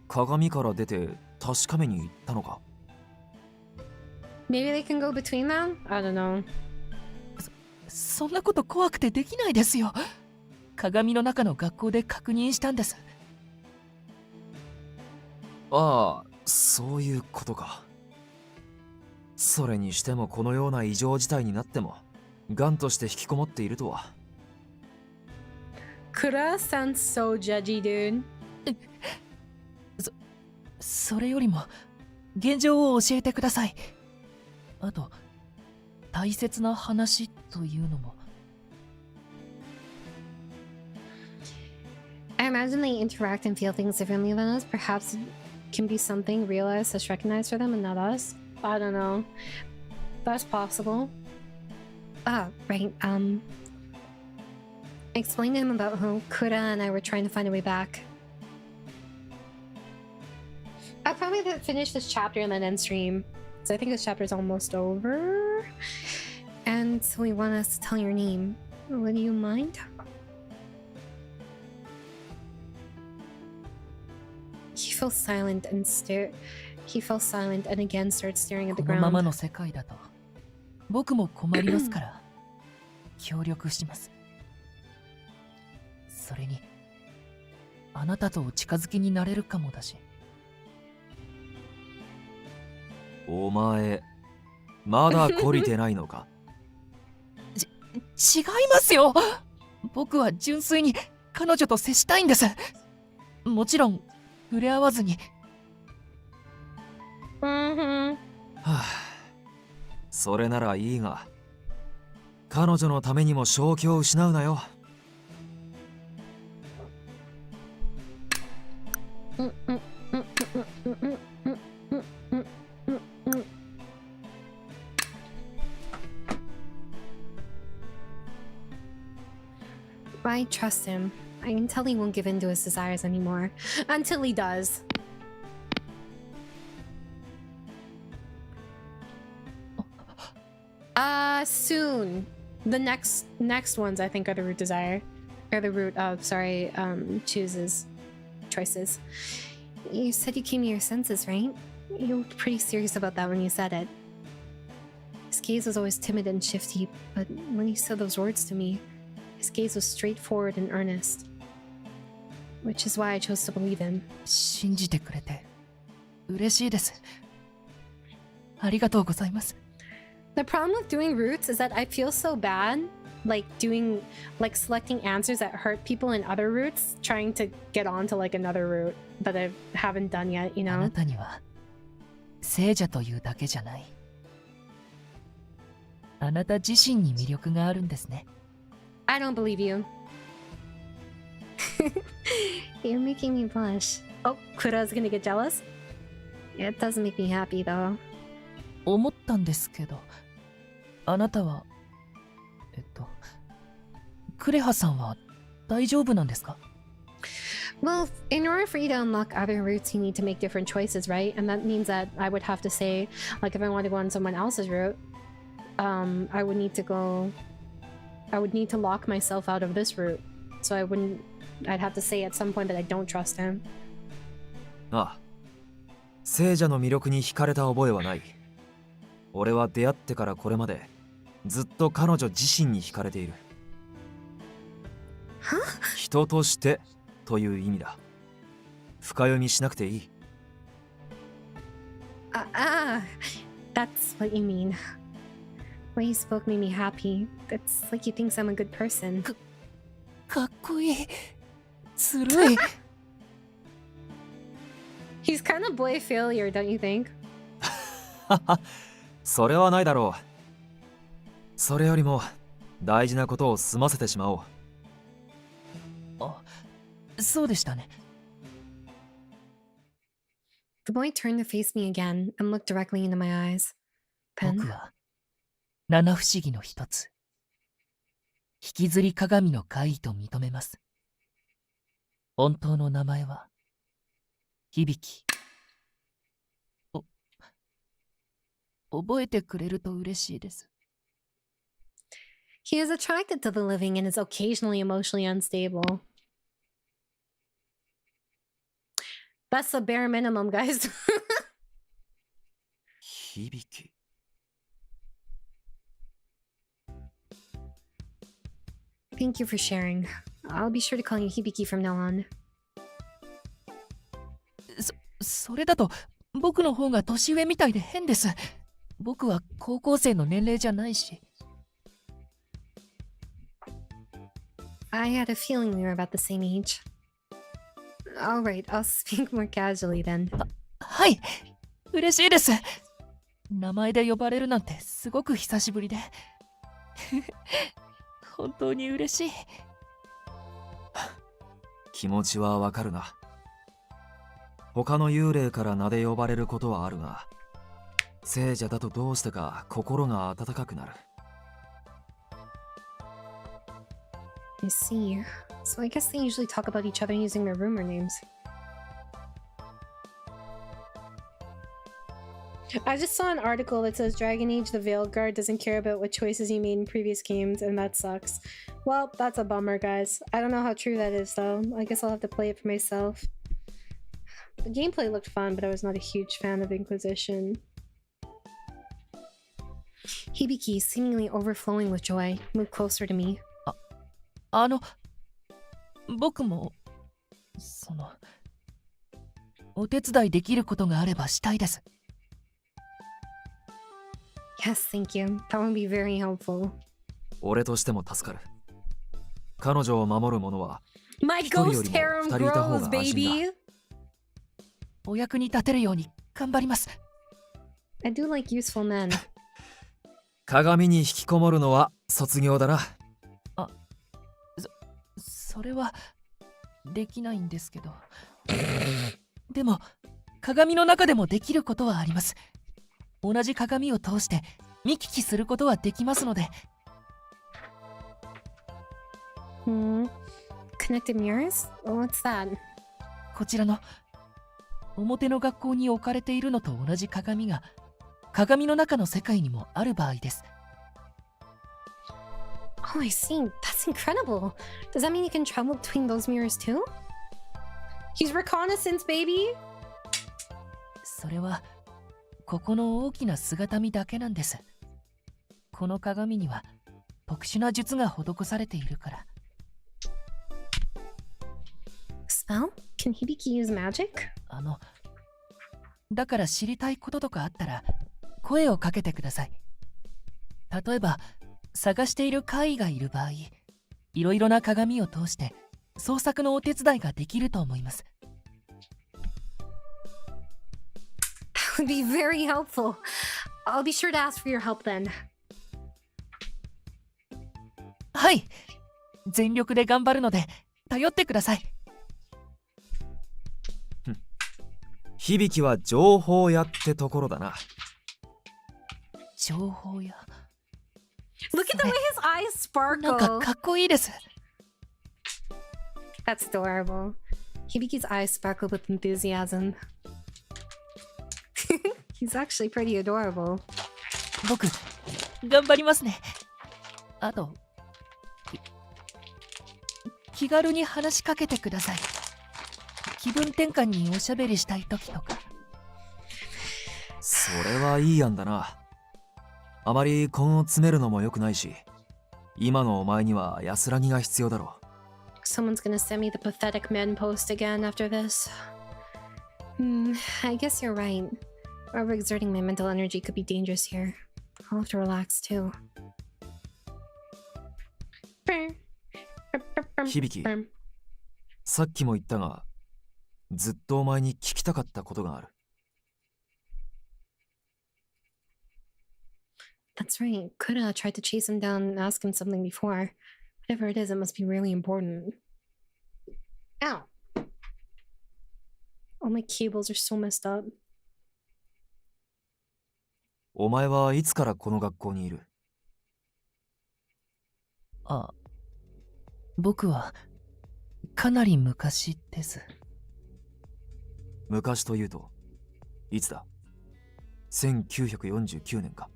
鏡から出て確かめに行ったのか？ Maybe they can go between them? I don't know. そんなこと怖くてできないですよ。鏡の中の学校で確認したんです。ああ、そういうことか。それにしてもこのような異常事態になってもガンとして引きこもっているとは。Kura sounds so judgy, dude. それよりも現状を教えてください。あと大切な話というのも。I imagine they interact and feel things differently than us. Perhaps it can be something realized that's recognized for them and not us. I don't know. That's possible. Ah, right. I explained to him about how Kura and I were trying to find a way back. I'll probably finish this chapter and then end stream. So I think this chapter is almost over. And so we want us to tell your name. Would you mind? He fell silent and again started staring at the このまま ground. の世界だと僕も困りますから協力します。それにあなたとお近づきになれるかもだし。お前、まだ懲りてないのか？違いますよ。僕は純粋に彼女と接したいんです。もちろん触れ合わずに。Mm-hmm. はあ、それならいいが、彼女のためにも正気を失うなよ。I trust him. I can tell he won't give in to his desires anymore. Until he does. Soon. The next ones I think are the root desire. Or the root of, choices. You said you came to your senses, right? You looked pretty serious about that when you said it. His gaze was always timid and shifty, but when he said those words to me, his gaze was straightforward and earnest. Which is why I chose to believe him. 信じてくれて嬉しいです。ありがとうございます。The problem with doing roots is that I feel so bad, selecting answers that hurt people in other roots, trying to get on to another route that I haven't done yet, you あな know? たには聖者というだけじゃない。あなた自身に魅力があるんですね。I don't believe you. You're making me blush. Oh, Kura's gonna get jealous? It doesn't make me happy though. 思ったんですけど、あなたはクレハさんは大丈夫なんですか？ Well, in order for you to unlock other routes, you need to make different choices, right? And that means that I would have to say, if I want to go on someone else's route, I would need to lock myself out of this route. So I'd have to say at some point that I don't trust him. ああ、聖者の魅力に惹かれた覚えはない。俺は出会ってからこれまでずっと彼女自身に惹かれている。人としてという意味だ。深読みしなくていい。That's what you mean. The way you spoke made me happy. It's like he thinks I'm a good person. かっこいい。ずるい。He's kind of boy failure, don't you think? それはないだろう。それよりも大事なことを済ませてしまおう。あ、そうでしたね。The boy turned to face me again and looked directly into my eyes. 僕 Pen? は七不思議の一つ、引きずり鏡の怪異と認めます。本当の名前は響。覚えてくれると嬉しいです。He is attracted to the living and is occasionally emotionally unstable. That's the bare minimum, guys. 響。Thank you for sharing. I'll be sure to call you Hibiki from now on. それだと僕の方が年上みたいで変です。僕は高校生の年齢じゃないし。I had a feeling we were about the same age. Alright, I'll speak more casually then. はい、嬉しいです。名前で呼ばれるなんてすごく久しぶりで。本当に嬉しい。気持ちはわかるな。他の幽霊から名で呼ばれることはあるが、聖者だとどうしてか心が温かくなる。I see. So I guess they usually talk about each other using their rumor names. I just saw an article that says Dragon Age the Veiled Guard doesn't care about what choices you made in previous games, and that sucks. Well, that's a bummer, guys. I don't know how true that is, though. I guess I'll have to play it for myself. The gameplay looked fun, but I was not a huge fan of Inquisition. Hibiki, seemingly overflowing with joy, moved closer to me. 僕もお手伝いできることがあればしたいです。 Yes, thank you. That would be very helpful. 俺としても助かる。彼女を守る者は My 一人よ ghost りも harem 二人いた方 grows, が安心 baby! だ。お役に立てるように頑張ります。 I do like useful men. 鏡に引きこもるのは卒業だな。それはできないんですけど。でも鏡の中でもできることはあります。同じ鏡を通して見聞きすることはできますので。Connected mirrors? What's that? こちらの表の学校に置かれているのと同じ鏡が鏡の中の世界にもある場合です。 Oh, I see. That's incredible. Does that mean you can travel between those mirrors too? He's reconnaissance, baby! それはここの大きな姿見だけなんです。この鏡には特殊な術が施されているから。 Spell? Can Hibiki use magic? だから知りたいこととかあったら声をかけてください。例えば探している怪異がいる場合、いろいろな鏡を通して捜索のお手伝いができると思います。 That would be very helpful. I'll be sure to ask for your help then. はい、全力で頑張るので頼ってください。響は情報屋ってところだな。情報屋。 Look at the way his eyes なんか sparkle. かっこいいです。 That's adorable. Hibiki's eyes sparkle with enthusiasm. He's actually pretty adorable. 僕頑張りますね。あと気軽に話しかけてください。気分転換におしゃべりしたい時とか。それはいい案だな。あまり根を詰めるのも良くないし、今のお前には安らぎが必要だろう。Someone's gonna send me the pathetic men post again after this. I guess you're right. Overexerting my mental energy could be dangerous here. I'll have to relax too. 響、さっきも言ったが、ずっとお前に聞きたかったことがある。That's right. Kuda tried to chase him down and ask him something before. Whatever it is, it must be really important. Ow! All my cables are so messed up. お前はいつからこの学校にいる？僕はかなり昔です。昔というと、いつだ？ 1949年か。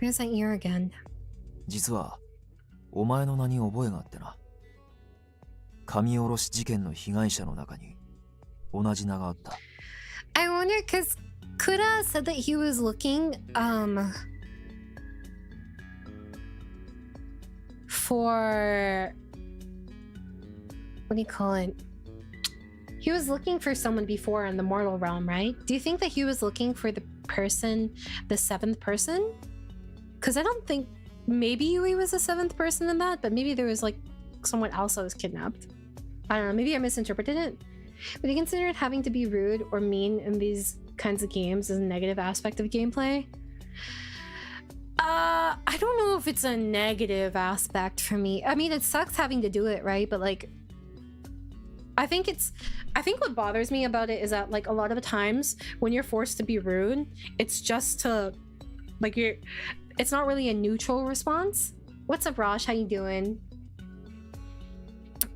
Where's that year again? 実は、お前の名に覚えがあってな。神下ろし事件の被害者の中に同じ名があった。I wonder because Kuda said that he was looking for what do you call it? He was looking for someone before in the mortal realm, right? Do you think that he was looking for the person, the seventh person? Because I don't think maybe Yui was the seventh person in that, but maybe there was like someone else that was kidnapped. I don't know, maybe I misinterpreted it. Would you consider having to be rude or mean in these kinds of games as a negative aspect of gameplay? I don't know if it's a negative aspect for me. I mean, it sucks having to do it, right? But like, I think what bothers me about it is that like a lot of the times when you're forced to be rude, it's just to like it's not really a neutral response. What's up, Raj? How you doing?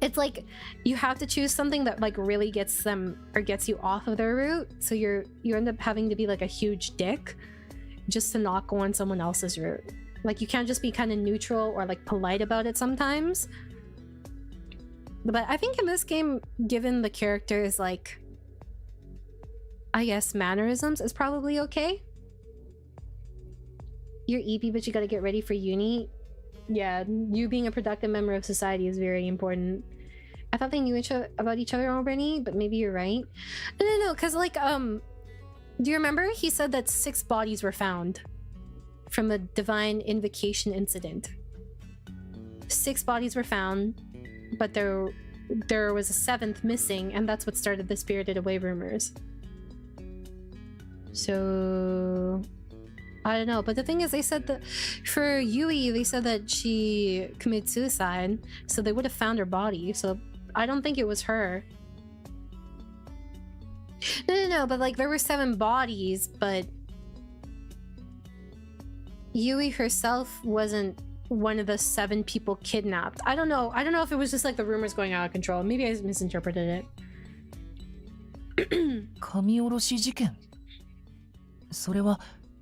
It's like you have to choose something that like really gets them or gets you off of their route. So you end up having to be like a huge dick just to not go on someone else's route. Like you can't just be kind of neutral or like polite about it sometimes. But I think in this game, given the character's like, I guess mannerisms is probably okay. You're EP, but you gotta get ready for uni. Yeah, you being a productive member of society is very important. I thought they knew about each other already, but maybe you're right. No, because like, do you remember he said that 6 bodies were found from the Divine Invocation incident? 6 bodies were found, but there was a 7th missing, and that's what started the Spirited Away rumors. So I don't know, but the thing is, they said that for Yui, they said that she committed suicide, so they would have found her body. So I don't think it was her. No, but like there were 7 bodies, but Yui herself wasn't one of the 7 people kidnapped. I don't know if it was just like the rumors going out of control. Maybe I misinterpreted it. 神下ろし事件。それは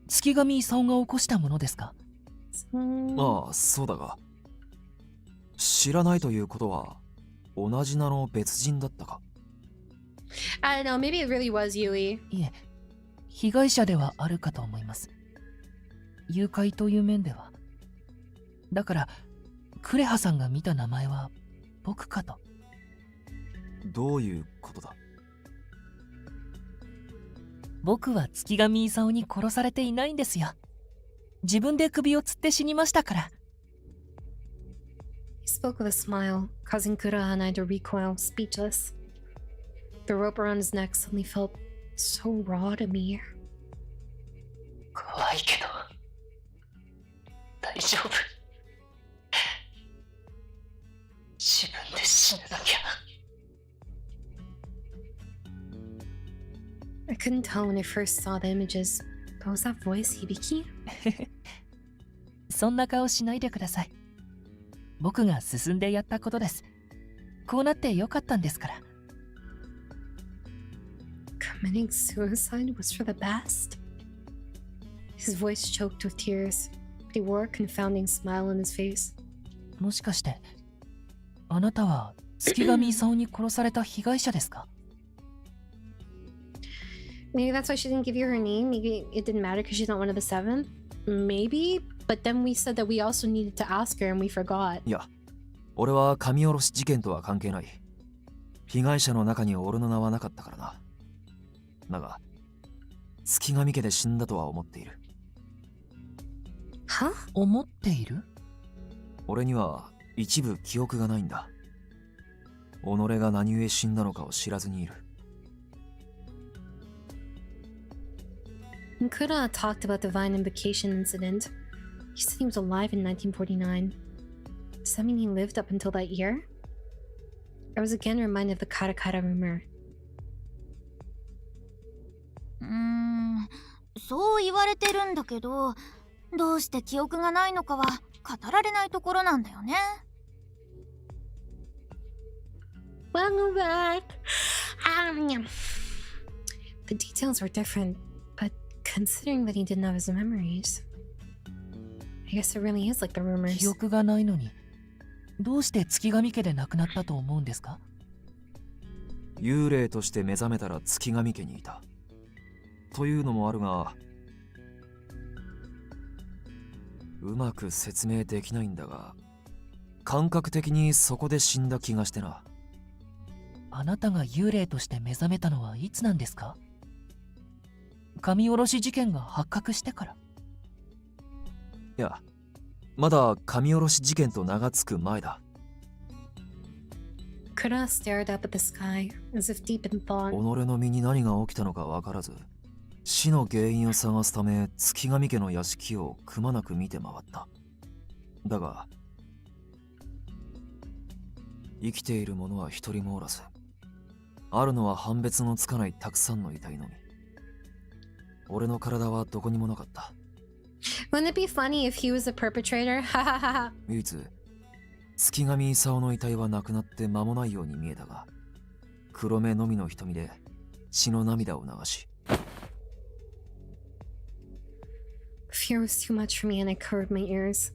月神功が起こしたものですか？ああ、そうだが。知らないということは、同じ名の別人だったか？ I don't know, maybe it really was Yui. いえ、被害者ではあるかと思います。誘拐という面では。だから、クレハさんが見た名前は僕かと。どういうことだ？僕は月神功に殺されていないんですよ。自分で首を吊って死にましたから。He spoke with a smile, causing Kuraha and I to recoil, speechless. The rope around his neck suddenly felt so raw to me. 怖いけど、大丈夫。自分で死ななきゃ。I couldn't tell when I first saw the images, but was that voice Hibiki? そんな顔しないでください。僕が進んでやったことです。こうなってよかったんですから。Committing suicide was for the best? His voice choked with tears, but he wore a confounding smile on his face. もしかして、あなたは月神功に殺された被害者ですか？ Maybe that's why she didn't give you her name. Maybe it didn't matter because she's not one of the 7. Maybe, but then we said that we also needed to ask her and we forgot. いや、俺は神下ろし事件とは関係ない。被害者の中に俺の名はなかったからな。だが、月神家で死んだとは思っている。は？思っている？俺には一部記憶がないんだ。己が何故死んだのかを知らずにいる。Kura talked about the Divine Invocation incident. He said he was alive in 1949. Does that mean he lived up until that year? I was again reminded of the Karakara rumor. そう言われてるんだけど、どうして記憶がないのかは語られないところなんだよね。Welcome back. The details were different, but considering that he didn't have his memories, I guess it really is like the rumors. 記憶がないのに、どうして月神家で亡くなったと思うんですか？幽霊として目覚めたら月神家にいた。というのもあるが、うまく説明できないんだが、感覚的にそこで死んだ気がしてな。あなたが幽霊として目覚めたのはいつなんですか？神下ろし事件が発覚してから。いや、まだ神下ろし事件と名が付く前だ。Kura stared up at the sky, as if deep in thought. 己の身に何が起きたのか分からず、死の原因を探すため月神家の屋敷をくまなく見て回った。だが、生きている者は一人もおらず、あるのは判別のつかないたくさんの遺体のみ。俺の体はどこにもなかった。Wouldn't it be funny if he was the perpetrator? 唯一、月上勲の遺体はなくなって間もないように見えたが、黒目のみの瞳で血の涙を流し。Fear was too much for me and I covered my ears.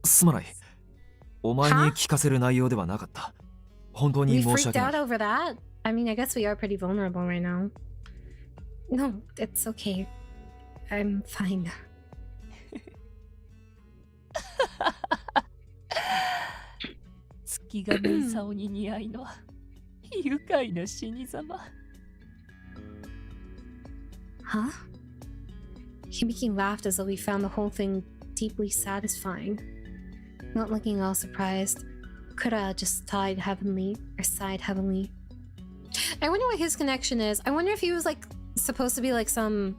すまない。お前に聞かせる内容ではなかった。本当に We 申し freaked 訳ない。 out over that? I mean, I guess we are pretty vulnerable right now. No, it's okay. I'm fine. 月上勲に似合いの愉快な死に様。Huh? Hibiki laughed as though he found the whole thing deeply satisfying. Not looking all surprised, Kura just sighed heavenly. I wonder what his connection is. I wonder if he was like supposed to be like some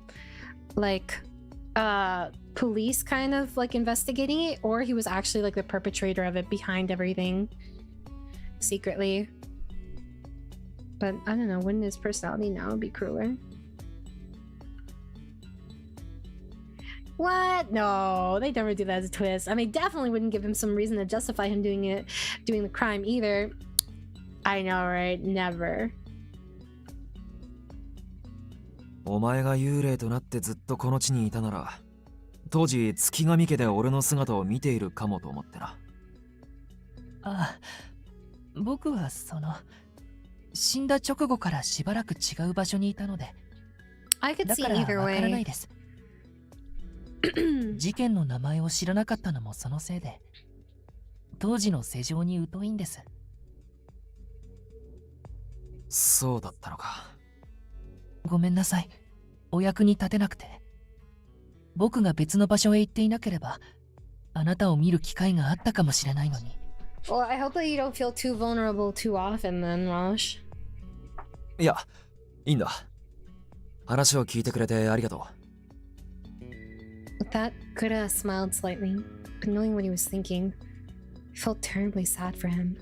like police kind of like investigating it, or he was actually like the perpetrator of it behind everything secretly. But I don't know, wouldn't his personality now be crueler? What? No, they never do that as a twist. I mean, definitely wouldn't give him some reason to justify him doing the crime either. I know, right? Never. お前が幽霊となってずっとこの地にいたなら、当時月上家で俺の姿を見ているかもと思ってな。あ、僕は死んだ直後からしばらく違う場所にいたので、 I could だ see から either わからない way. です。事件の名前を知らなかったのもそのせいで、当時の世情に疎いんです。そうだったのか。ごめんなさい。お役に立てなくて。僕が別の場所へ行っていなければ、あなたを見る機会があったかもしれないのに。Well, I hope that you don't feel too vulnerable too often then, Rosh. いや、いいんだ。話を聞いてくれてありがとう。With that, Kura smiled slightly, but knowing what he was thinking, I felt terribly sad for him.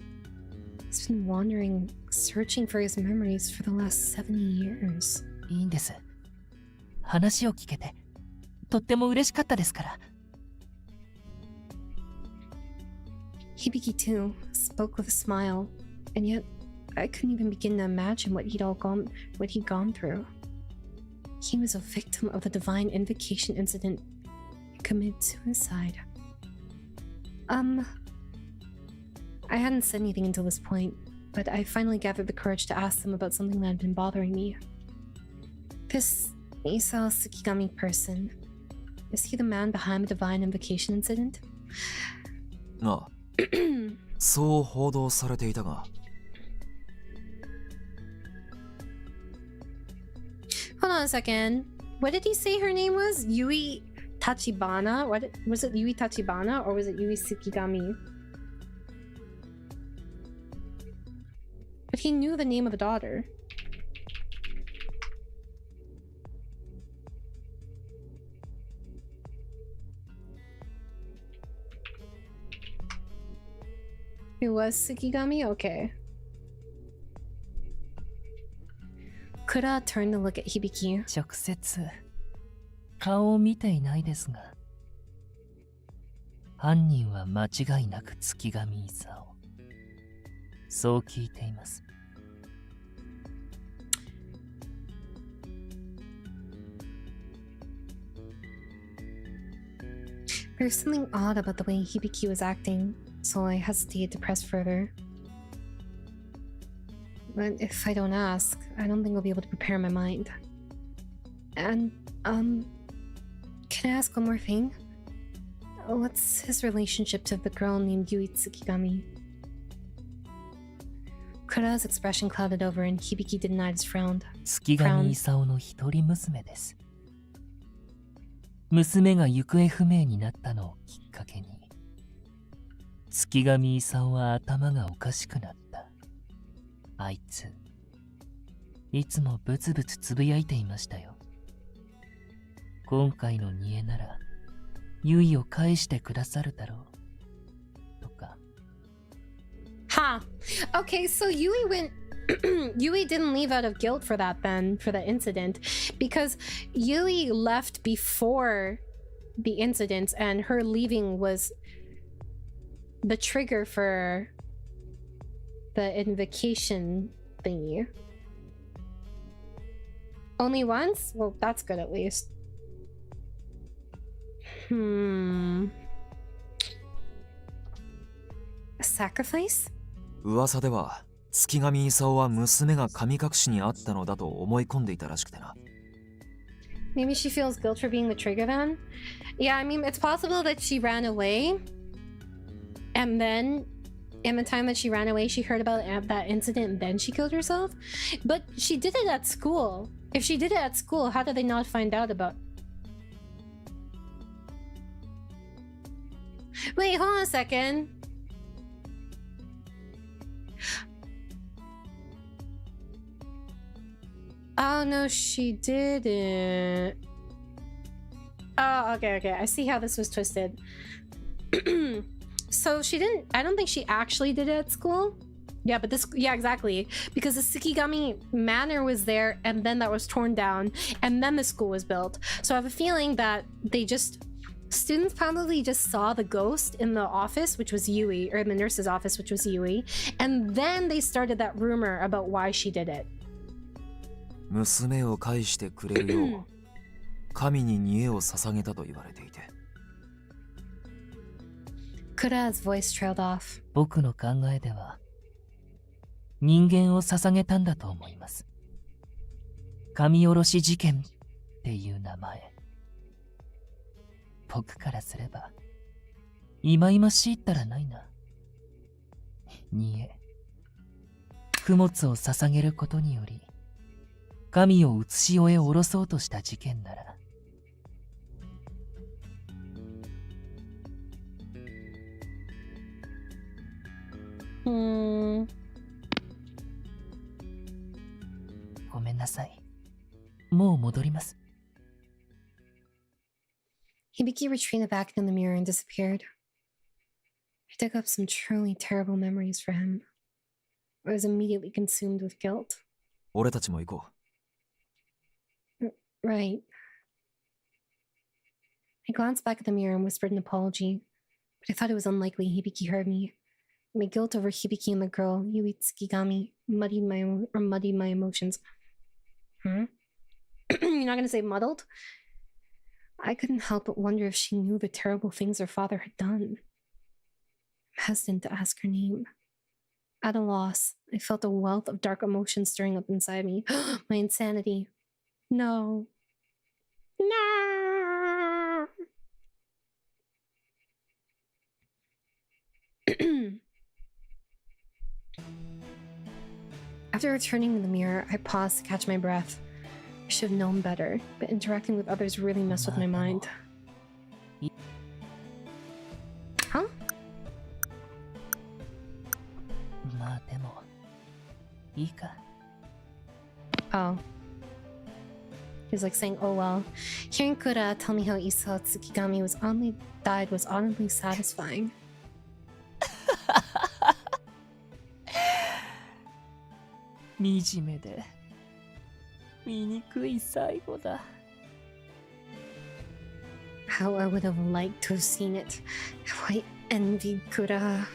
He's been wandering, searching for his memories for the last 70 years. いいんです。話を聞けて、とっても嬉しかったですから。Hibiki too spoke with a smile, and yet I couldn't even begin to imagine what he'd gone through. He was a victim of the divine invocation incident and committed suicide. I hadn't said anything until this point, but I finally gathered the courage to ask them about something that had been bothering me. This Isao Tsukigami person, is he the man behind the divine invocation incident? ああ、そう報道されていたが。Hold on a second. What did he say her name was? Yui Tachibana? What was it? Yui Tachibana or was it Yui Tsukigami? But he knew the name of the daughter. It was Tsukigami? Okay. Kura turned to look at Hibiki. 直接顔を見ていないですが、犯人は間違いなく月上勲。そう聞いています。There's something odd about the way Hibiki was acting, so I hesitated to press further. But if I don't ask, I don't think I'll be able to prepare my mind. And, can I ask one more thing? What's his relationship to the girl named Yui Tsukigami? Kura's expression clouded over and Hibiki denied his frown. 月上勲の一人娘です。娘が行方不明になったのをきっかけに、月上勲は頭がおかしくなった。あいつ、いつもブツブツつぶやいていましたよ。今回の煮えなら、ユイを返してくださるだろう。とか。Ha! Okay, so Yui went... Yui didn't leave out of guilt for that then, for the incident, because Yui left before the incident and her leaving was the trigger for the invocation thingy. Only once? Well, that's good at least. A sacrifice? 噂では月神功は娘が神隠しにあったのだと思い込んでいたらしくてな。 Maybe she feels guilt for being the trigger then? Yeah, I mean, it's possible that she ran away. And then, in the time that she ran away, she heard about that incident and then she killed herself. But she did it at school. If she did it at school, how did they not find out about... Wait, hold on a second. Oh, no, she didn't. Oh, okay. I see how this was twisted. So she didn't... I don't think she actually did it at school. Yeah, but this... Yeah, exactly. Because the Tsikigami Manor was there, and then that was torn down, and then the school was built. So I have a feeling that they just... Students probably just saw the ghost in the office, which was Yui, or in the nurse's office, which was Yui, and then they started that rumor about why she did it. 娘を返してくれるよう神に煮えを捧げたと言われていて。 Kura's voice trailed off. 僕の考えでは人間を捧げたんだと思います。神殺し事件っていう名前。僕からすれば忌々しいったらないな。煮え、供物を捧げることにより神を写し終え下ろそうとした事件なら。ごめんなさい。もう戻ります。Hibiki retreated back in the mirror and disappeared. I dug up some truly terrible memories for him. I was immediately consumed with guilt. 俺たちも行こう。Right. I glanced back at the mirror and whispered an apology, but I thought it was unlikely Hibiki heard me. My guilt over Hibiki and the girl, Yui Tsukigami, muddied my emotions. You're not gonna say muddled? I couldn't help but wonder if she knew the terrible things her father had done. I'm hesitant to ask her name. At a loss, I felt a wealth of dark emotions stirring up inside me. My insanity. No. No! After returning to the mirror, I paused to catch my breath. I should have known better, but interacting with others really messed with my mind. Huh? まあでもいいか。 Oh. He was like saying, oh well. Hearing Kura tell me how Isao Tsukigami died was oddly satisfying. 惨めで醜い最後だ。 How I would have liked to have seen it. How I envied Kura.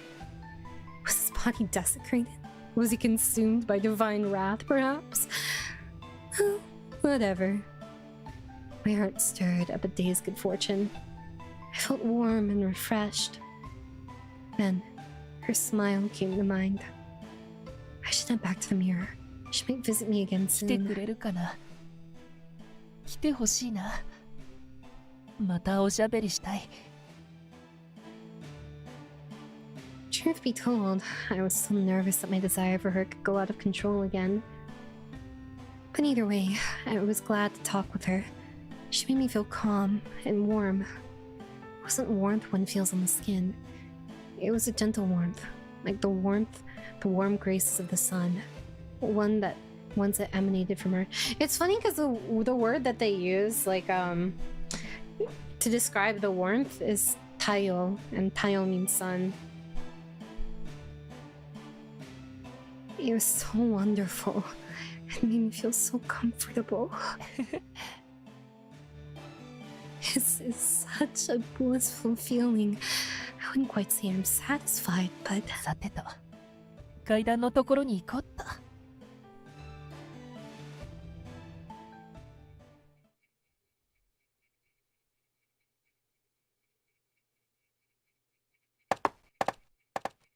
Was his body desecrated? Was he consumed by divine wrath, perhaps? Whatever. My heart stirred at the day's good fortune. I felt warm and refreshed. Then, her smile came to mind. I should head back to the mirror. She might visit me again 来て soon. くれるかな。来てほしいな。またおしゃべりしたい。 Truth be told, I was so nervous that my desire for her could go out of control again. But either way, I was glad to talk with her. She made me feel calm and warm. It wasn't warmth one feels on the skin. It was a gentle warmth, like the warm graces of the sun. One that once it emanated from her. It's funny because the word that they use, like, to describe the warmth is tayo, and tayo means sun. It was so wonderful. It made me feel so comfortable. This is such a blissful feeling. I wouldn't quite say I'm satisfied, but... さてと、階段のところに行こうっと。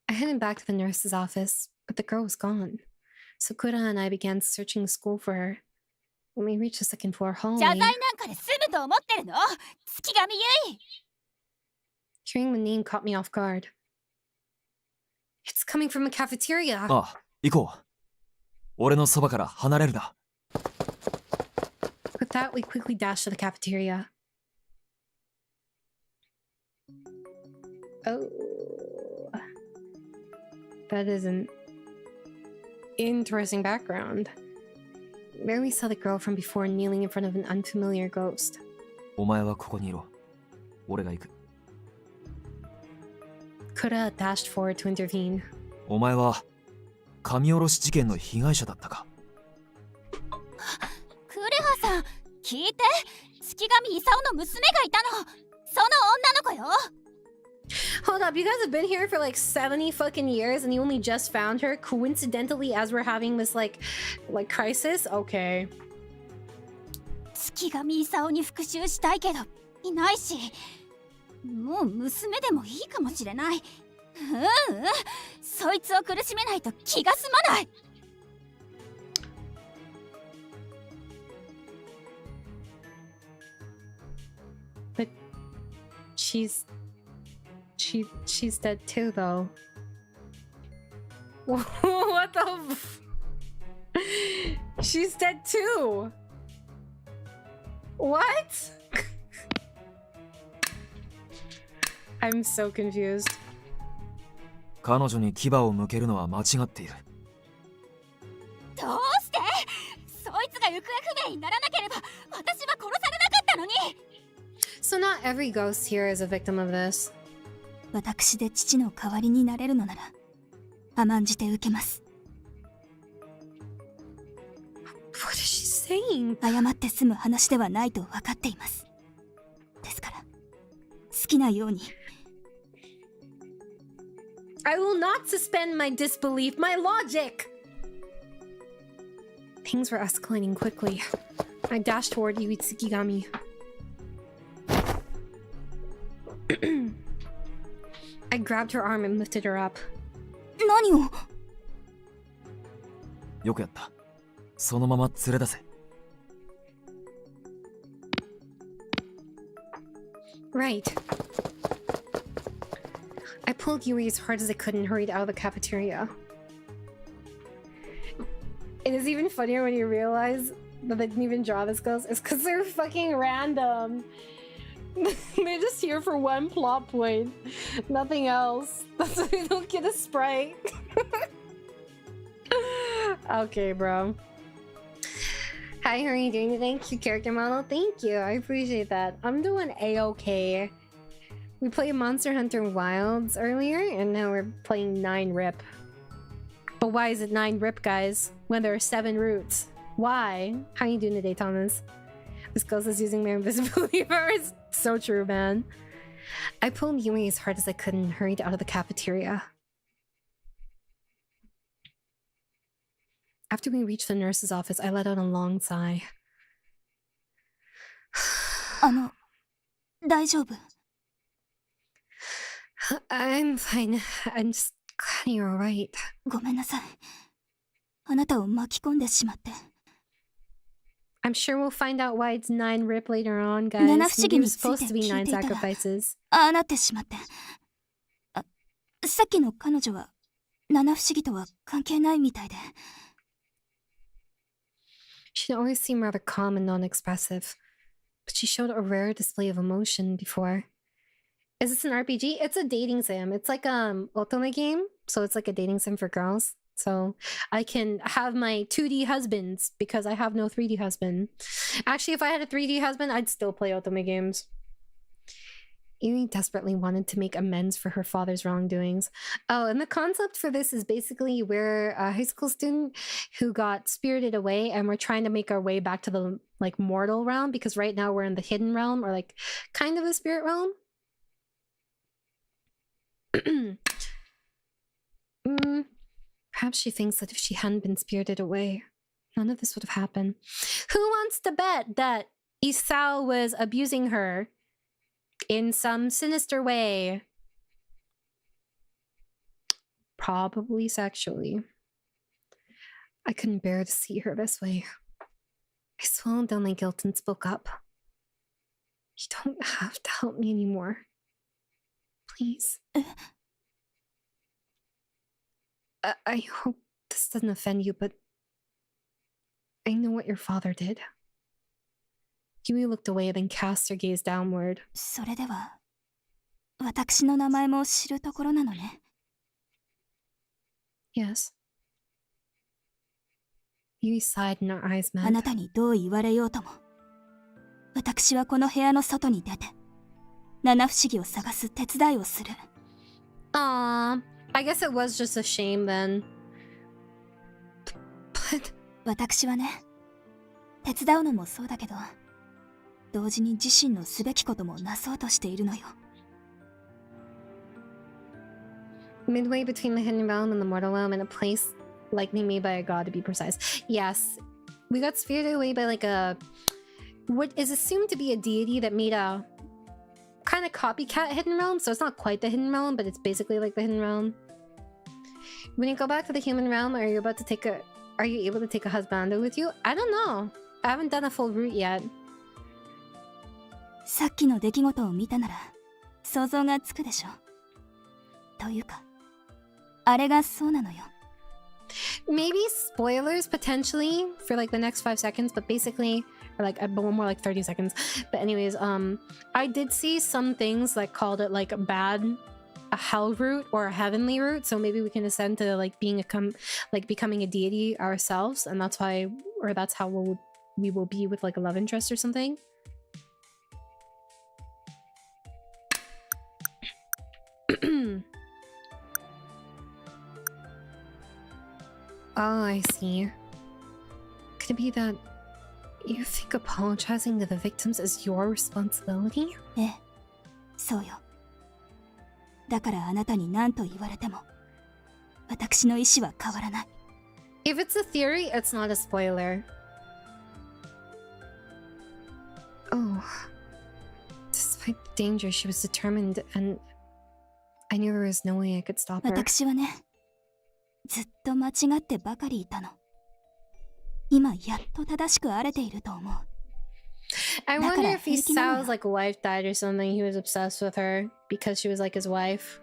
I headed back to the nurse's office, but the girl was gone. Sakura and I began searching the school for her. When we reached the second floor 謝罪 hallway, なんかで済むと思ってるの？月神ゆい。 hearing the name caught me off guard. It's coming from a cafeteria. ああ、行こう。俺のそばから離れるな。With that, we quickly dashed to the cafeteria. Oh. That is an interesting background. There we saw the girl from before kneeling in front of an unfamiliar ghost. お前はここにいろ。俺が行く。Kura dashed forward to intervene. お前は神下ろし事件の被害者だったか。クレハさん、聞いて。月神イサオの娘がいたの。その女の子よ。 Hold up, you guys have been here for like 70 fucking years and you only just found her coincidentally as we're having this like crisis? Okay. 月神イサオに復讐したいけどいないし、もう娘でもいいかもしれない。そいつを苦しめないと気が済まない。 But she's dead too, though. What the She's dead too. What? I'm so confused. 彼女に牙を向けるのは間違っている。どうして？そいつが行方不明にならなければ私は殺されなかったのに。 So not every ghost here is a victim of this. 私で父の代わりになれるのなら甘んじて受けます。 What is she saying? 謝って済む話ではないと分かっています。ですから好きなように。 I will not suspend my disbelief, my logic! Things were escalating quickly. I dashed toward Yui Tsukigami. I grabbed her arm and lifted her up. 何を？よくやった。そのまま連れ出せ。Right. I pulled Yui as hard as I could and hurried out of the cafeteria. It is even funnier when you realize that they didn't even draw this ghost. It's because they're fucking random. They're just here for one plot point. Nothing else. That's why they don't get a sprite. Okay, bro. Hi, how are you doing today? Cute character model. Thank you. I appreciate that. I'm doing A-okay. We played Monster Hunter Wilds earlier, and now we're playing 9-Rip. But why is it 9-Rip, guys, when there are 7 routes? Why? How are you doing today, Thomas? This ghost is using my invisibility powers. So true, man. I pulled Yui as hard as I could and hurried out of the cafeteria. After we reached the nurse's office, I let out a long sigh. 大丈夫？ I'm fine. I'm just glad you're alright. ごめんなさい。あなたを巻き込んでしまって。 I'm sure we'll find out why it's 9-Rip later on, guys. 七不思議 Maybe に it's つい supposed て to be 聞 9いていたら sacrifices. ああなってしまって。さっきの彼女は七不思議とは関係ないみたいで。 She'd always seemed rather calm and non-expressive, but she showed a rare display of emotion before. Is this an RPG? It's a dating sim. It's like otome game, so it's like a dating sim for girls. So I can have my 2D husbands because I have no 3D husband. Actually, if I had a 3D husband, I'd still play otome games. Yui desperately wanted to make amends for her father's wrongdoings. Oh, and the concept for this is basically we're a high school student who got spirited away and we're trying to make our way back to the like mortal realm because right now we're in the hidden realm or like kind of a spirit realm. Perhaps she thinks that if she hadn't been spirited away, none of this would have happened. Who wants to bet that Isao was abusing her in some sinister way? Probably sexually. I couldn't bear to see her this way. I swallowed down my guilt and spoke up. You don't have to help me anymore. Please. I hope this doesn't offend you, but I know what your father did. Yui looked away, then cast her gaze downward. それでは、私の名前も知るところなのね。Yes. Yui sighed and her eyes あ met. なたにどう言われようとも、私はこの部屋の外に出て、七不思議を探す手伝いをする。Aww. I guess it was just a shame then. But 私はね、手伝うのもそうだけど、同時に自身のすべきこともなそうとしているのよ。midway between the hidden realm and the mortal realm, in a place likely made by a god, to be precise. Yes, we got spirited away by like a what is assumed to be a deity that made a kind of copycat hidden realm. So it's not quite the hidden realm, but it's basically like the hidden realm. When you go back to the human realm, are you able to take a husbando with you? I don't know. I haven't done a full route yet. さっきの出来事を見たなら想像がつくでしょ。というか、あれがそうなのよ。Maybe spoilers potentially for like the next 5 seconds, but basically, or like more like 30 seconds. But anyways, I did see some things that called it like a hell route or a heavenly route. So maybe we can ascend to like becoming a deity ourselves, and that's why, or that's how we will be with like a love interest or something. Oh, I see. Could it be that you think apologizing to the victims is your responsibility? ええ、そうよ。だからあなたに何と言われても、私の意志は変わらない。If it's a theory, it's not a spoiler. Oh. Despite the danger, she was determined, and I knew there was no way I could stop her. 私はね、ずっと間違ってばかりいたの。今やっと正しくあれていると思う。I wonder if Isau's like wife died or something. He was obsessed with her because she was like his wife.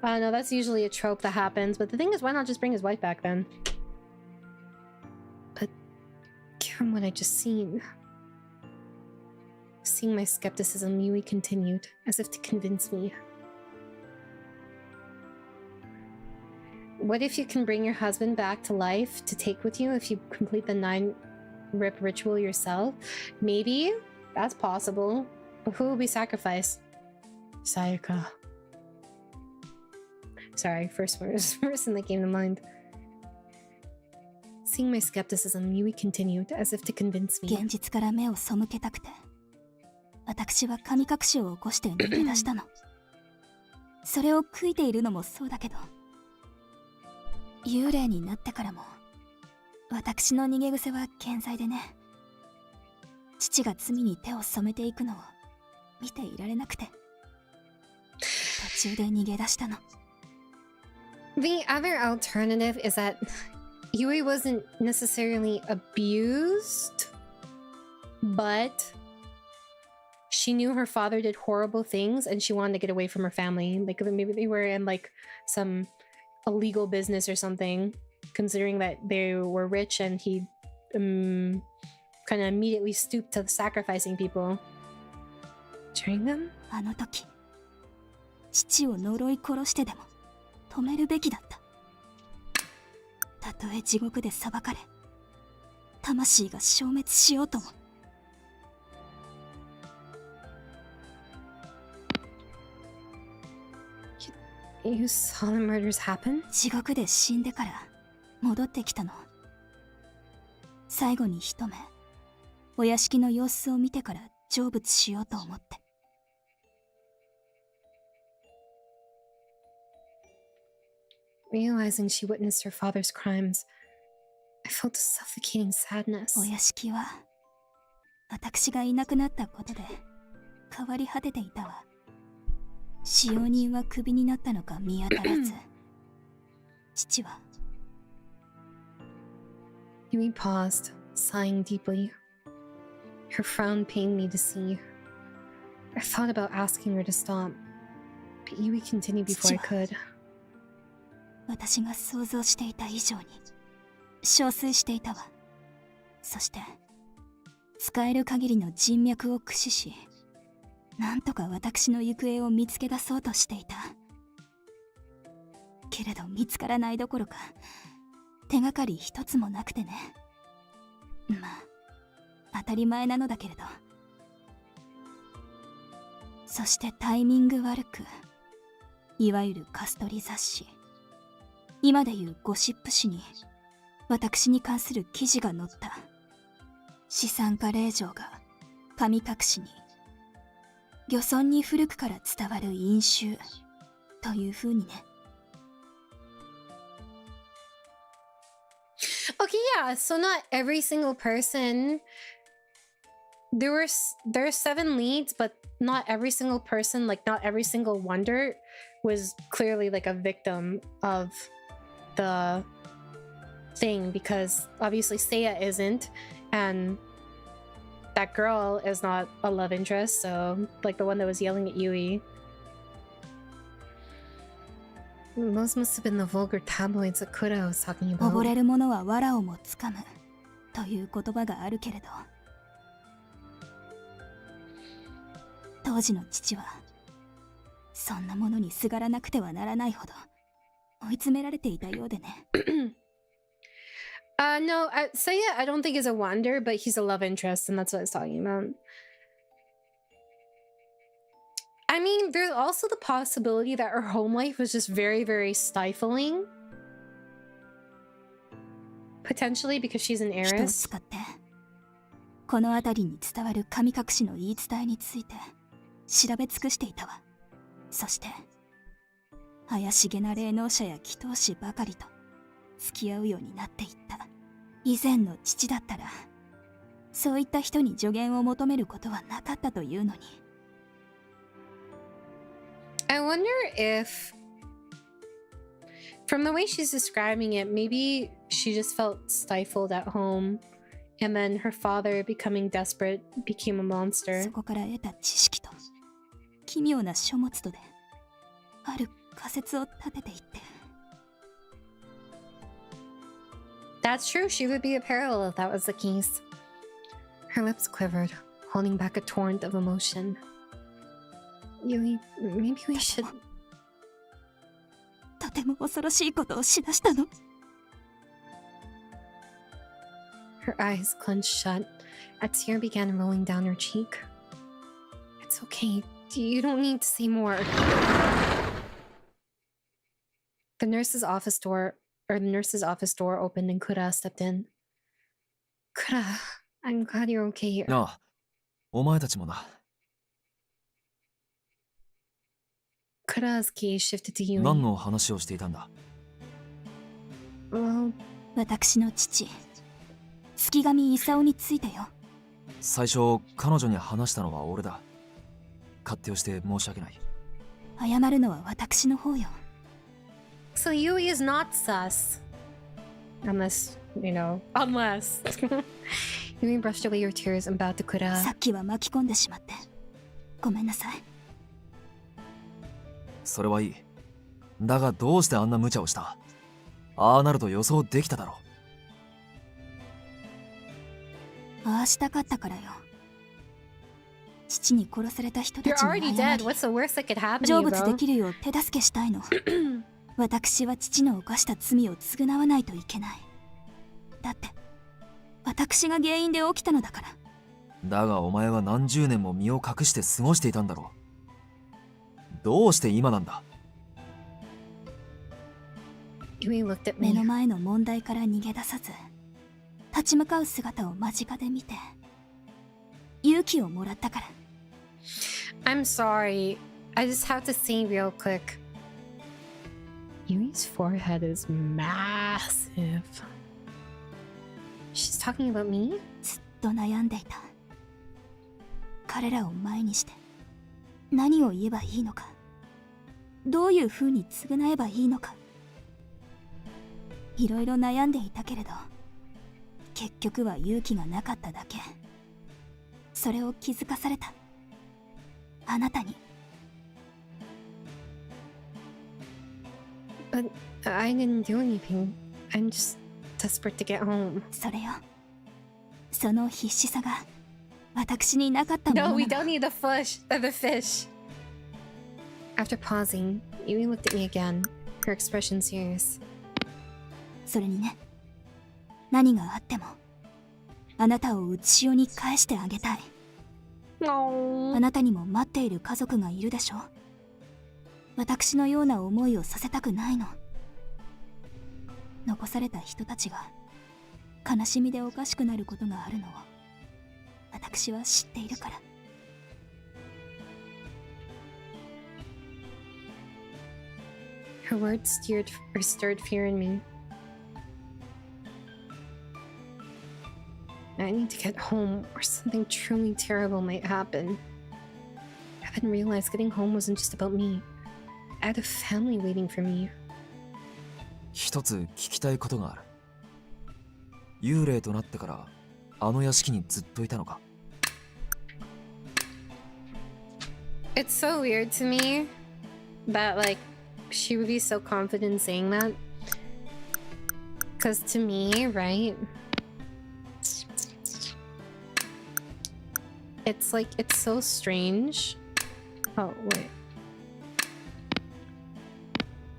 I don't know, that's usually a trope that happens, but the thing is, why not just bring his wife back then? But given what I just seen, seeing my skepticism, Yui continued, as if to convince me. What if you can bring your husband back to life to take with you if you complete the 9 R.I.P ritual yourself? Maybe. That's possible. But who will be sacrificed? Sayaka. Sorry, first person that came to mind. Seeing my skepticism, Yui continued, as if to convince me. 現実から目を背けたくて、私は神隠しを起こして逃げ出したの。それを悔いているのもそうだけど、幽霊になってからも私の逃げ癖は健在でね。父が罪に手を染めていくのを見ていられなくて、途中で逃げ出したの。The other alternative is that Yui wasn't necessarily abused, but she knew her father did horrible things and she wanted to get away from her family. Like maybe they were in like some illegal business or something, considering that they were rich, and he kind of immediately stooped to sacrificing people. During them? あの時、父を呪い殺してでも止めるべきだった。たとえ地獄で裁かれ、魂が消滅しようとも。You saw the murders happen? 地獄で死んでから戻ってきたの。最後に一目、お屋敷の様子を見てから成仏しようと思って。Realizing she witnessed her father's crimes, I felt a suffocating sadness. お屋敷は私がいなくなったことで変わり果てていたわ。使用人はクビになったのか見当たらず、父は Yui paused, sighing deeply. Her frown pained me to see. I thought about asking her to stop, but Yui continued before I could. 私が想像していた以上に憔悴していたわ。そして使える限りの人脈を駆使し、なんとか私の行方を見つけ出そうとしていた。けれど見つからないどころか手がかり一つもなくてね。まあ当たり前なのだけれど。そしてタイミング悪く、いわゆるカストリ雑誌、今でいうゴシップ誌に私に関する記事が載った。資産家令嬢が神隠しに、漁村に古くから伝わる飲酒という風にね。Okay, yeah, so not every single person. There are 7 leads, but not every single person, like not every single wonder was clearly like a victim of the thing, because obviously Seiya isn't, and that girl is not a love interest, so like the one that was yelling at Yui. Those must have been the vulgar tabloids that Kura was talking about. 溺れる者は藁をもつかむという言葉があるけれど、当時の父はそんなものにすがらなくてはならないほど追い詰められていたようでね。No, Seiya I don't think is a wonder, but he's a love interest, and that's what I was talking about. I mean, there's also the possibility that her home life was just very, very stifling. Potentially because she's an 人を heiress. 使ってこの辺りに伝わる神隠しの言い伝えについて調べ尽くしていたわ。そして怪しげな霊能者や祈祷師ばかりと付き合うようになっていった。以前の父だったらそういった人に助言を求めることはなかったというのに。I wonder if, from the way she's describing it, maybe she just felt stifled at home, and then her father, becoming desperate, became a monster. そこから得た知識と奇妙な書物とである仮説を立てていって。 That's true, she would be a parallel if that was the case. Her lips quivered, holding back a torrent of emotion. Yui, maybe we should... とても恐ろしいことをしだしたの。 Her eyes clenched shut. A tear began rolling down her cheek. It's okay. You don't need to say more. The nurse's office door opened and Kura stepped in. Kura, I'm glad you're okay here. ああ、お前たちもな。Kura's gaze shifted to Yui. 何の話をしていたんだ？ Well, 私の父、月神勲についてよ。最初、彼女に話したのは俺だ。勝手をして申し訳ない。謝るのは私の方よ。 so Yui is not sus. Unless, unless. Yui brushed away your tears and bowed to Kura. さっきは巻き込んでしまってごめんなさい。それはいい。だがどうしてあんな無茶をした？ああなると予想できただろう。ああしたかったからよ。父に殺された人た You're ちに already 謝 dead. り What's the worst that could happen to 成 you, 仏で bro? きるよう手助けしたいの。私は父の犯した罪を償わないといけない。だって私が原因で起きたのだから。だがお前は何十年も身を隠して過ごしていたんだろう。どうして今なんだ？ Yui looked at 目 me. の前の問題から逃げ出さず立ち向かう姿を間近で見て勇気をもらったから。 I'm sorry. I just have to say real quick. Yui's forehead is massive. She's talking about me? ずっと悩んでいた。彼らを前にして何を言えばいいのか、どういう風に償えばいいのか、いろいろ悩んでいたけれど、結局は勇気がなかっただけ。それを気づかされた。あなたに。But I didn't do anything. I'm just desperate to get home. それよ。その必死さが私になかったものな No, の。 we don't need the fish. After pausing, Yui looked at me again, her expression serious. それにね、何があってもあなたをうつしおに返してあげたい。No. あなたにも待っている家族がいるでしょ。私のような思いをさせたくないの。残された人たちが悲しみでおかしくなることがあるのを私は知っているから。Her words stirred fear in me. I need to get home, or something truly terrible might happen. I hadn't realized getting home wasn't just about me. I had a family waiting for me. 一つ聞きたいことがある。幽霊となってからあの屋敷にずっといたのか？ It's so weird to me that, like, she would be so confident saying that. Because to me, right? It's like, it's so strange. Oh, wait.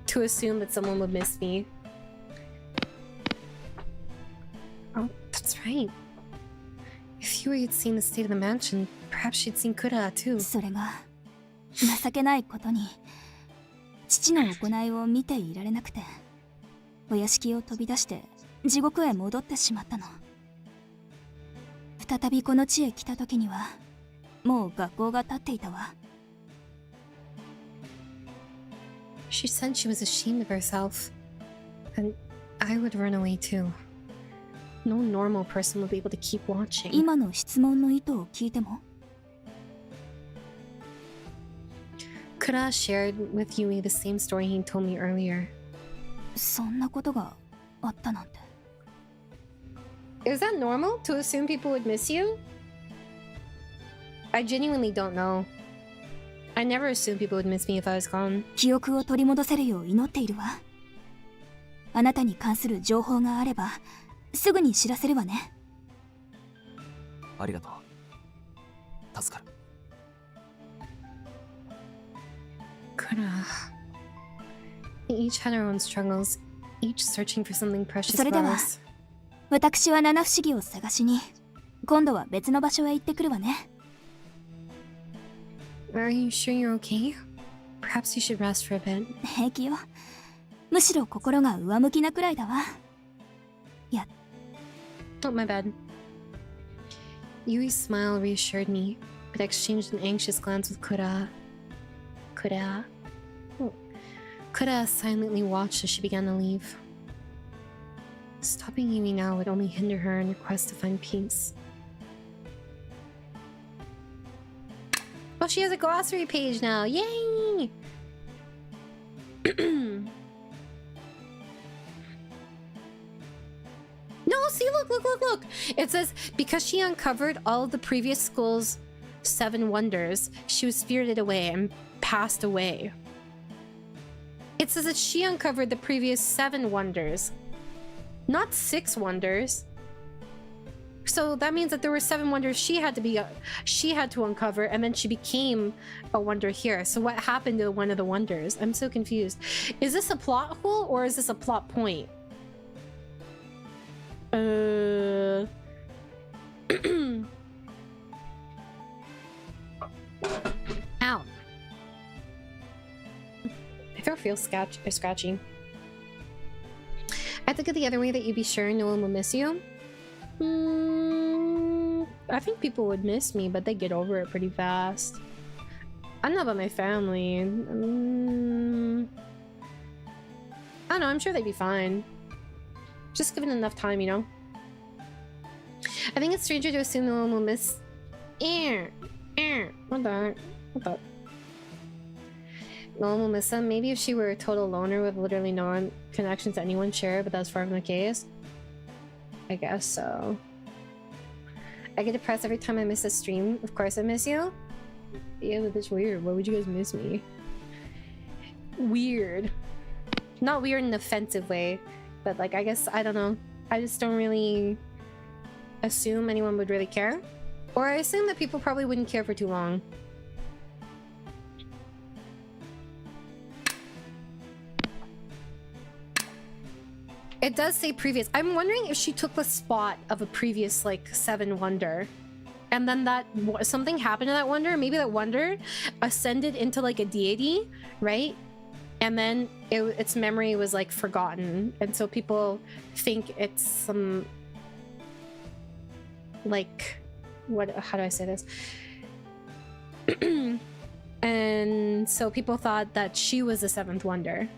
To assume that someone would miss me. Oh, that's right. If Yui had seen the state of the mansion, perhaps she'd seen Kura too. それが情けないことに父の行いを見ていられなくて、お屋敷を飛び出して地獄へ戻ってしまったの。再びこの地へ来た時にはもう学校が建っていたわ。 She said she was ashamed of herself. And I would run away too. No normal person would be able to keep watching. 今の質問の意図を聞いても。 Kura shared with Yui the same story he told me earlier. そんなことがあったなんて。 Is that normal to assume people would miss you? I genuinely don't know. I never assumed people would miss me if I was gone. 記憶を取り戻せるよう祈っているわ。あなたに関する情報があればすぐに知らせるわね。ありがとう。助かる。Kura. They each had their own struggles, each searching for something precious それで for は us. 私は七不思議を探しに今度は別の場所へ行ってくるわね。 Are you sure you're okay? Perhaps you should rest for a bit. 平気よ。むしろ心が上向きなくらいだわ。 Oh, my bad. Yui's smile reassured me, but I exchanged an anxious glance with Kura. Kura? Oh. Kura silently watched as she began to leave. Stopping Yui now would only hinder her in her quest to find peace. Oh, she has a glossary page now! Yay! No, see, look. It says, because she uncovered all of the previous school's 7 wonders, she was spirited away and passed away. It says that she uncovered the previous 7 wonders, not 6 wonders. So that means that there were 7 wonders she had to uncover, and then she became a wonder here. So what happened to one of the wonders? I'm so confused. Is this a plot hole or is this a plot point? Ow. I don't feel scratchy. I think of the other way that you'd be sure no one will miss you. I think people would miss me, but they get over it pretty fast. I'm not about my family. I don't know, I'm sure they'd be fine. Just given enough time, you know? I think it's stranger to assume no one will miss... What the? No one will miss them. Maybe if she were a total loner with literally no connection to anyone, sure, but that's far from the case. I guess so. I get depressed every time I miss a stream. Of course I miss you. Yeah, but that's weird. Why would you guys miss me? Weird. Not weird in an offensive way, but like, I guess, I don't know. I just don't really assume anyone would really care. Or I assume that people probably wouldn't care for too long. It does say previous. I'm wondering if she took the spot of a previous, like, 7 Wonder. And then that something happened to that Wonder. Maybe that Wonder ascended into, like, a deity, right? And then its memory was, like, forgotten. And so people think it's some... like... how do I say this? And so people thought that she was the 7th Wonder.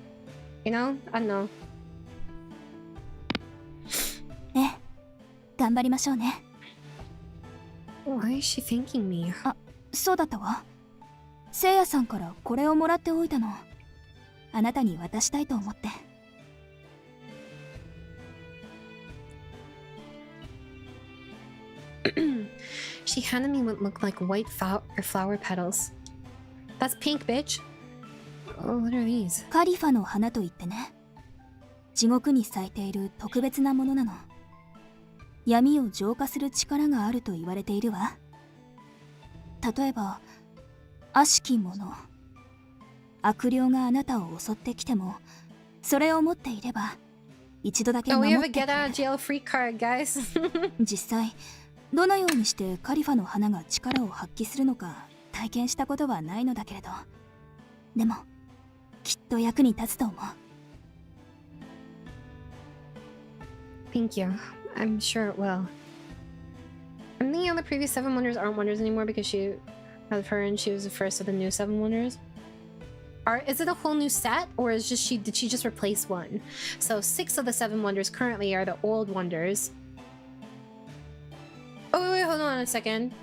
You know? I don't know. 頑張りましょうね。 Why is she thanking me? あ、そうだったわ。せいやさんからこれをもらっておいたの。あなたに渡したいと思って。She handed me what looked like white flower petals. That's pink, bitch. Oh, what are these? カリファの花といってね。地獄に咲いている特別なものなの。闇を浄化する力があると言われているわ。例えば、悪しき者、悪霊があなたを襲ってきても、それを持っていれば、一度だけ守ってくれる。Oh, we have a get out of jail free card, guys. 実際、どのようにしてカリファの花が力を発揮するのか体験したことはないのだけれど、でも、きっと役に立つと思う。Thank you. I'm sure it will. I'm thinking the previous 7 Wonders aren't Wonders anymore because she was the first of the new 7 Wonders. Is it a whole new set, or is did she just replace one? So 6 of the 7 Wonders currently are the old Wonders. Oh wait, hold on a second.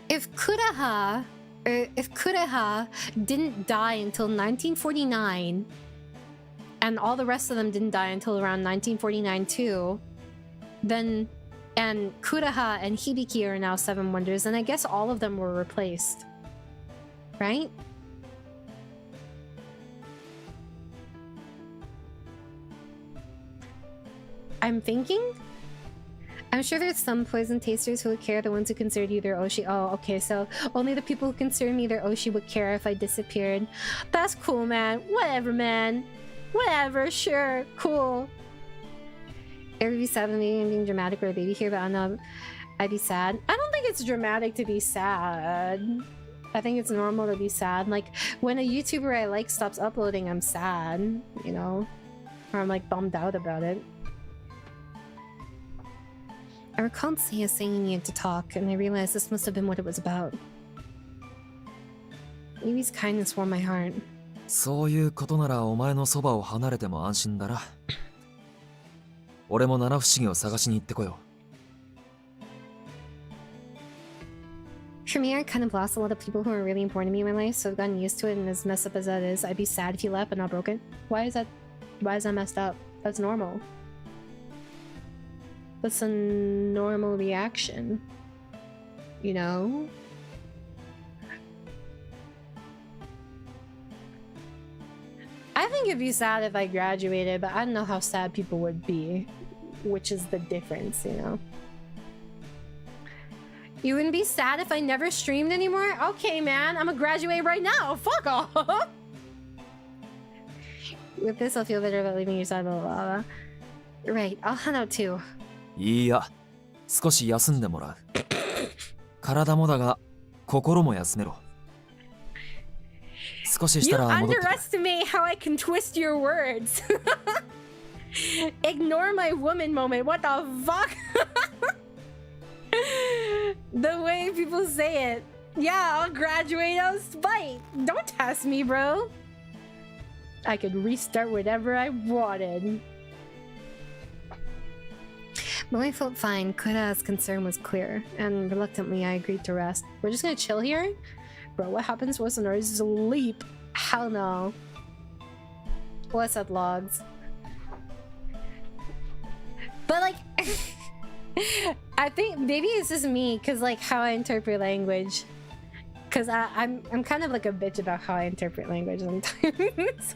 If Kuraha didn't die until 1949, and all the rest of them didn't die until around 1949 too, then, and Kuraha and Hibiki are now 7 Wonders, then I guess all of them were replaced. Right? I'm thinking? I'm sure there's some poison tasters who would care, the ones who considered you their Oshi. Oh, okay, so only the people who consider me their Oshi would care if I disappeared. That's cool, man. Whatever, man. Whatever, sure, cool. It would be sad when I'm being dramatic or a baby here, but I don't know. I'd be sad. I don't think it's dramatic to be sad. I think it's normal to be sad. Like, when a YouTuber I like stops uploading, I'm sad, you know? Or I'm like bummed out about it. I recalled Seiya saying he needed to talk, and I realized this must have been what it was about. Yui's kindness warmed my heart. そういうことならお前のそばを離れても安心だな。俺も七不思議を探しに行ってこよう。For me, I kind of lost a lot of people who are really important to me in my life, so I've gotten used to it, and as messed up as that is, I'd be sad if you left but not broken. Why is that messed up? That's normal. That's a normal reaction. You know? I think it'd be sad if I graduated, but I don't know how sad people would be, which is the difference, you know? You wouldn't be sad if I never streamed anymore? Okay, man, I'm gonna graduate right now. Fuck off! With this, I'll feel better about leaving your side, blah, blah, blah. Right, I'll hunt out too. いいや、少し休んでもらう。体もだが、心も休めろ。少ししたら戻ってくる。You underestimate how I can twist your words. Ignore my woman moment. What the fuck? The way people say it. Yeah, I'll graduate out of spite. Don't test me, bro. I could restart whatever I wanted. But I felt fine. Kura's concern was clear, and reluctantly I agreed to rest. We're just gonna chill here? Bro, what happens to us when our sleep? Hell no. What's up, logs? But like, I think maybe it's just me, cause like how I interpret language. Cause I'm kind of like a bitch about how I interpret language sometimes.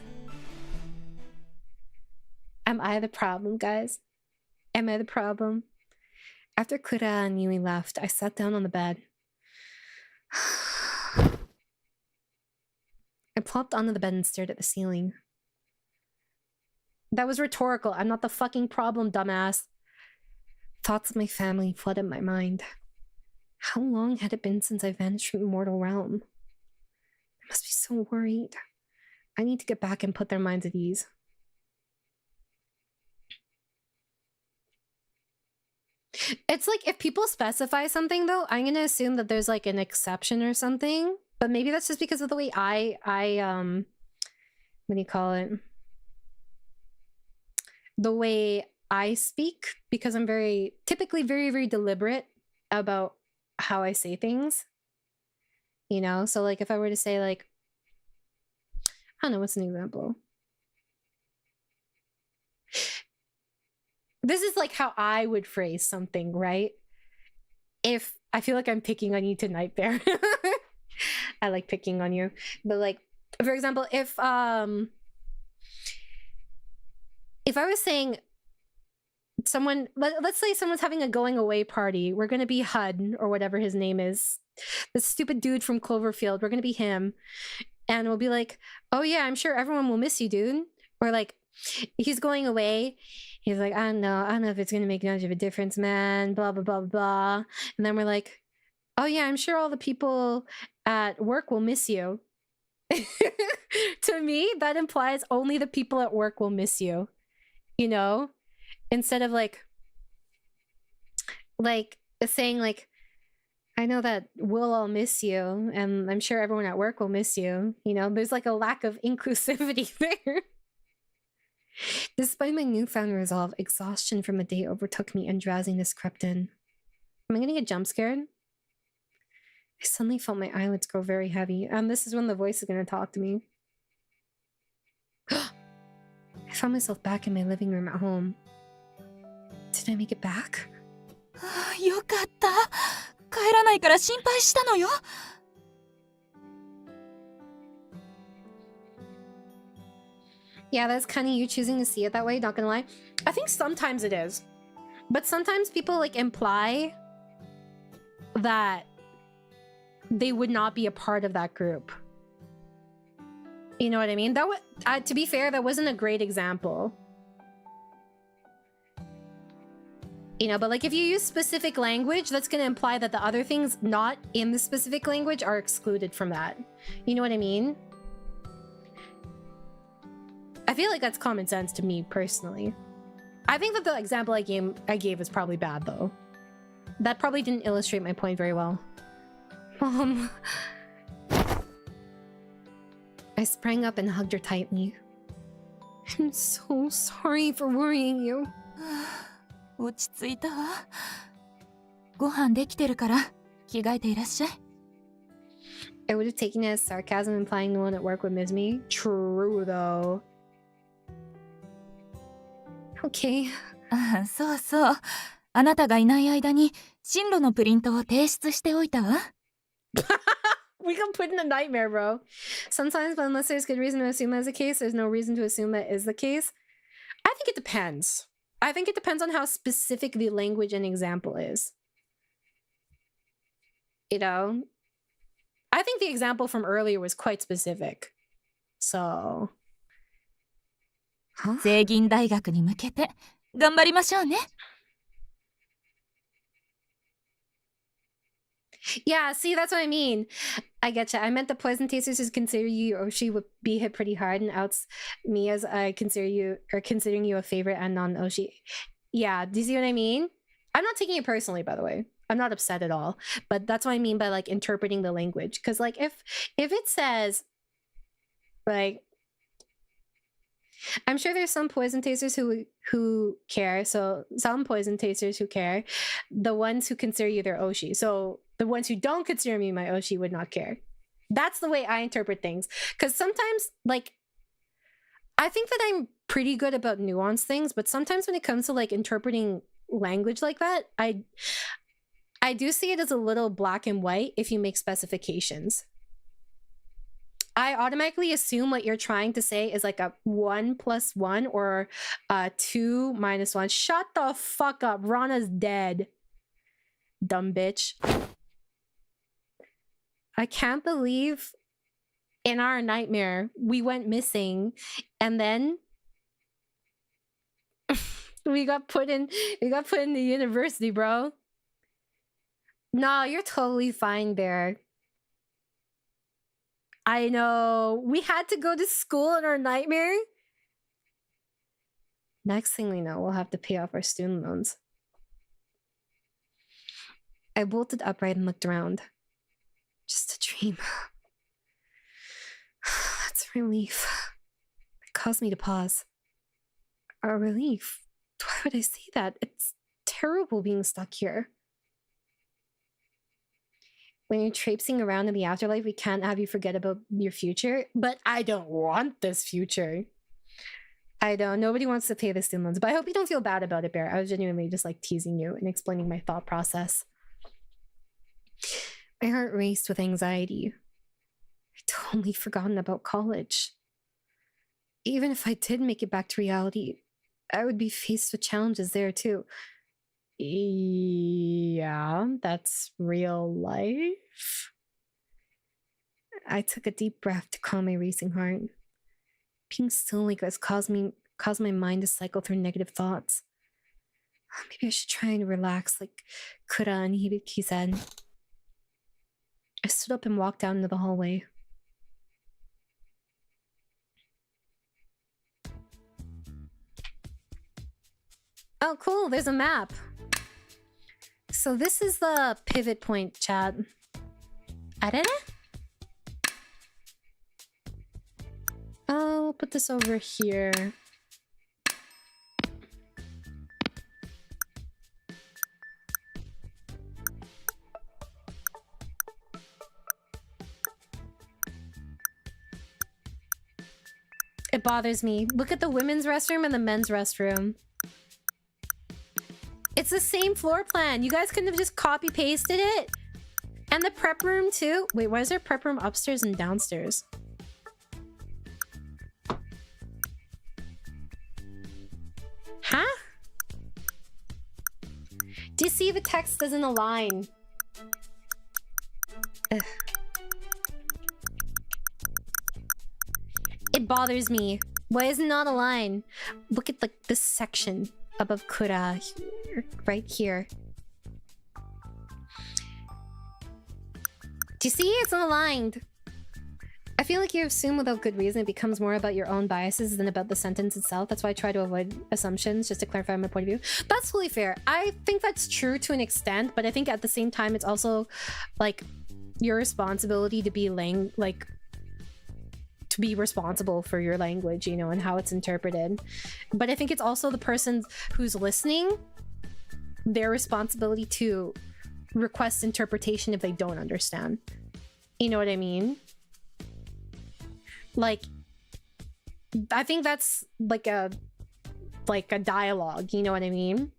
Am I the problem, guys? Am I the problem? After Kura and Yui left, I sat down on the bed. I plopped onto the bed and stared at the ceiling. That was rhetorical. I'm not the fucking problem, dumbass. Thoughts of my family flooded my mind. How long had it been since I vanished from the mortal realm? I must be so worried. I need to get back and put their minds at ease. It's like if people specify something though, I'm gonna assume that there's like an exception or something. But maybe that's just because of the way I what do you call it? The way I speak, because I'm typically very deliberate about how I say things. You know, so like if I were to say like, I don't know, what's an example? This is like how I would phrase something, right? If I feel like I'm picking on you tonight, Bear. I like picking on you. But like, for example, if I was saying someone, let's say someone's having a going away party. We're going to be HUD or whatever his name is. The stupid dude from Cloverfield. We're going to be him. And we'll be like, oh yeah, I'm sure everyone will miss you, dude. Or like, he's going away. He's like, I don't know if it's going to make much of a difference, man. Blah, blah, blah, blah. And then we're like, oh yeah, I'm sure all the people at work will miss you. To me, that implies only the people at work will miss you. You know? Instead of like saying like, I know that we'll all miss you, and I'm sure everyone at work will miss you. You know, there's like a lack of inclusivity there. Despite my newfound resolve, exhaustion from the day overtook me and drowsiness crept in. Am I gonna get jump scared? I suddenly felt my eyelids grow very heavy, and this is when the voice is gonna talk to me. I found myself back in my living room at home. Did I make it back? よかった。帰らないから心配したのよ。Yeah, that's kind of you choosing to see it that way, not gonna lie. I think sometimes it is. But sometimes people like imply that they would not be a part of that group. You know what I mean? That to be fair, that wasn't a great example. You know, but like if you use specific language, that's going to imply that the other things not in the specific language are excluded from that. You know what I mean? I feel like that's common sense to me personally. I think that the example I gave was probably bad though. That probably didn't illustrate my point very well. I sprang up and hugged her tightly. I'm so sorry for worrying you. 落ち着いたわ。ご飯できてるから着替えていらっしゃい。I would have taken it as sarcasm implying no one at work would miss me. True though. Okay. あ、そうそう。あなたがいない間に進路のプリントを提出しておいたわ。We can put in a nightmare, bro. Sometimes, but unless there's good reason to assume that's the case, there's no reason to assume that is the case. I think it depends. I think it depends on how specific the language and example is. You know? I think the example from earlier was quite specific. So... Huh? 聖銀大学に向けて頑張りましょうね。Yeah, see, that's what I mean. I getcha. I meant the poison tasters is consider you Oshi would be hit pretty hard and outs me as I consider you or considering you a favorite and non-Oshi. Yeah, do you see what I mean? I'm not taking it personally, by the way. I'm not upset at all, but that's what I mean by like interpreting the language. Because like if it says like, I'm sure there's some poison tasters who care. So some poison tasters who care, the ones who consider you their Oshi. So the ones who don't consider me my Oshi would not care. That's the way I interpret things. Because sometimes, like, I think that I'm pretty good about nuanced things, but sometimes when it comes to like interpreting language like that, I do see it as a little black and white if you make specifications. I automatically assume what you're trying to say is like a 1 + 1 or 2 - 1. Shut the fuck up. Rana's dead. Dumb bitch. I can't believe in our nightmare we went missing and then we got put in the university, bro. No, you're totally fine there. I know. We had to go to school in our nightmare. Next thing we know, we'll have to pay off our student loans. I bolted upright and looked around. Just a dream. That's a relief. It caused me to pause. A relief? Why would I say that? It's terrible being stuck here. When you're traipsing around in the afterlife, we can't have you forget about your future. But I don't want this future. I don't. Nobody wants to pay the student loans. But I hope you don't feel bad about it, Bear. I was genuinely just like teasing you and explaining my thought process. My heart raced with anxiety. I'd totally forgotten about college. Even if I did make it back to reality, I would be faced with challenges there too. Yeah, that's real life. I took a deep breath to calm my racing heart. Being still like this caused my mind to cycle through negative thoughts. Maybe I should try and relax like Kura and Hibiki said. I stood up and walked down into the hallway. Oh, cool, there's a map. So this is the pivot point, chat. Arere? I'll put this over here. It bothers me. Look at the women's restroom and the men's restroom. It's the same floor plan. You guys couldn't have just copy pasted it? And the prep room too? Wait, why is there a prep room upstairs and downstairs? Huh? Do you see the text doesn't align? Ugh. It bothers me. Why is it not aligned? Look at like this section above Kura, right here. Do you see? It's not aligned. I feel like you assume without good reason. It becomes more about your own biases than about the sentence itself. That's why I try to avoid assumptions, just to clarify my point of view. That's totally fair. I think that's true to an extent, but I think at the same time, it's also like your responsibility to be to be responsible for your language, you know, and how it's interpreted. But I think it's also the person who's listening, their responsibility to request interpretation if they don't understand. You know what I mean? Like, I think that's like a dialogue, you know what I mean?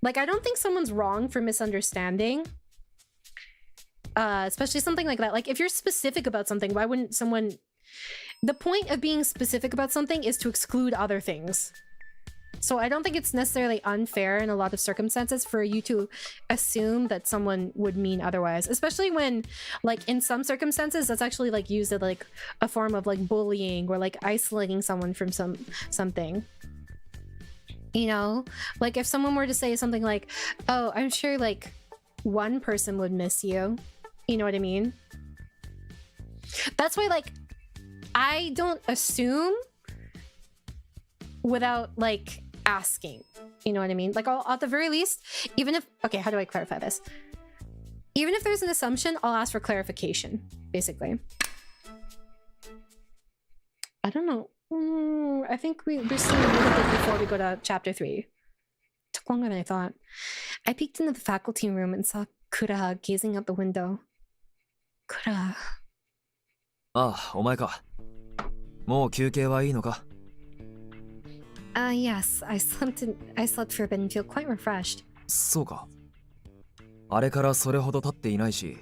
Like, I don't think someone's wrong for misunderstanding. Especially something like that. Like, if you're specific about something, why wouldn't someone... The point of being specific about something is to exclude other things. So I don't think it's necessarily unfair in a lot of circumstances for you to assume that someone would mean otherwise. Especially when, like, in some circumstances, that's actually, like, used as, like, a form of, like, bullying or, like, isolating someone from something. You know? Like, if someone were to say something like, oh, I'm sure, like, one person would miss you. You know what I mean? That's why, like, I don't assume without, like, asking. You know what I mean? Like, at the very least, even if... Okay, how do I clarify this? Even if there's an assumption, I'll ask for clarification, basically. I don't know. I think we're still a little bit before we go to chapter 3. Took longer than I thought. I peeked into the faculty room and saw Kuraha gazing out the window. Kuraha. ああ、お前か。もう休憩はいいのか? Yes. I slept for a bit and feel quite refreshed. そうか。あれからそれほど経っていないし、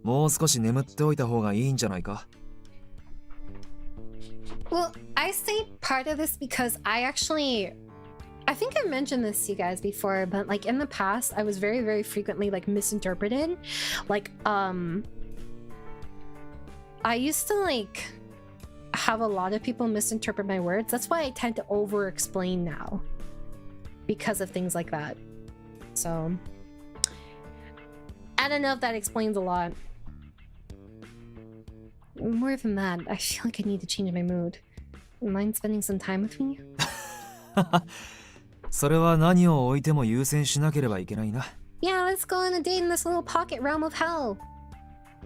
もう少し眠っておいた方がいいんじゃないか? Well, I say part of this because I think I mentioned this to you guys before, but like in the past, I was very, very frequently like misinterpreted. Like, I used to like have a lot of people misinterpret my words. That's why I tend to over-explain now because of things like that. So, I don't know if that explains a lot. More than that, I feel like I need to change my mood. Mind spending some time with me? それは何を置いても優先しなければいけないな。Yeah, let's go on a date in this little pocket realm of hell.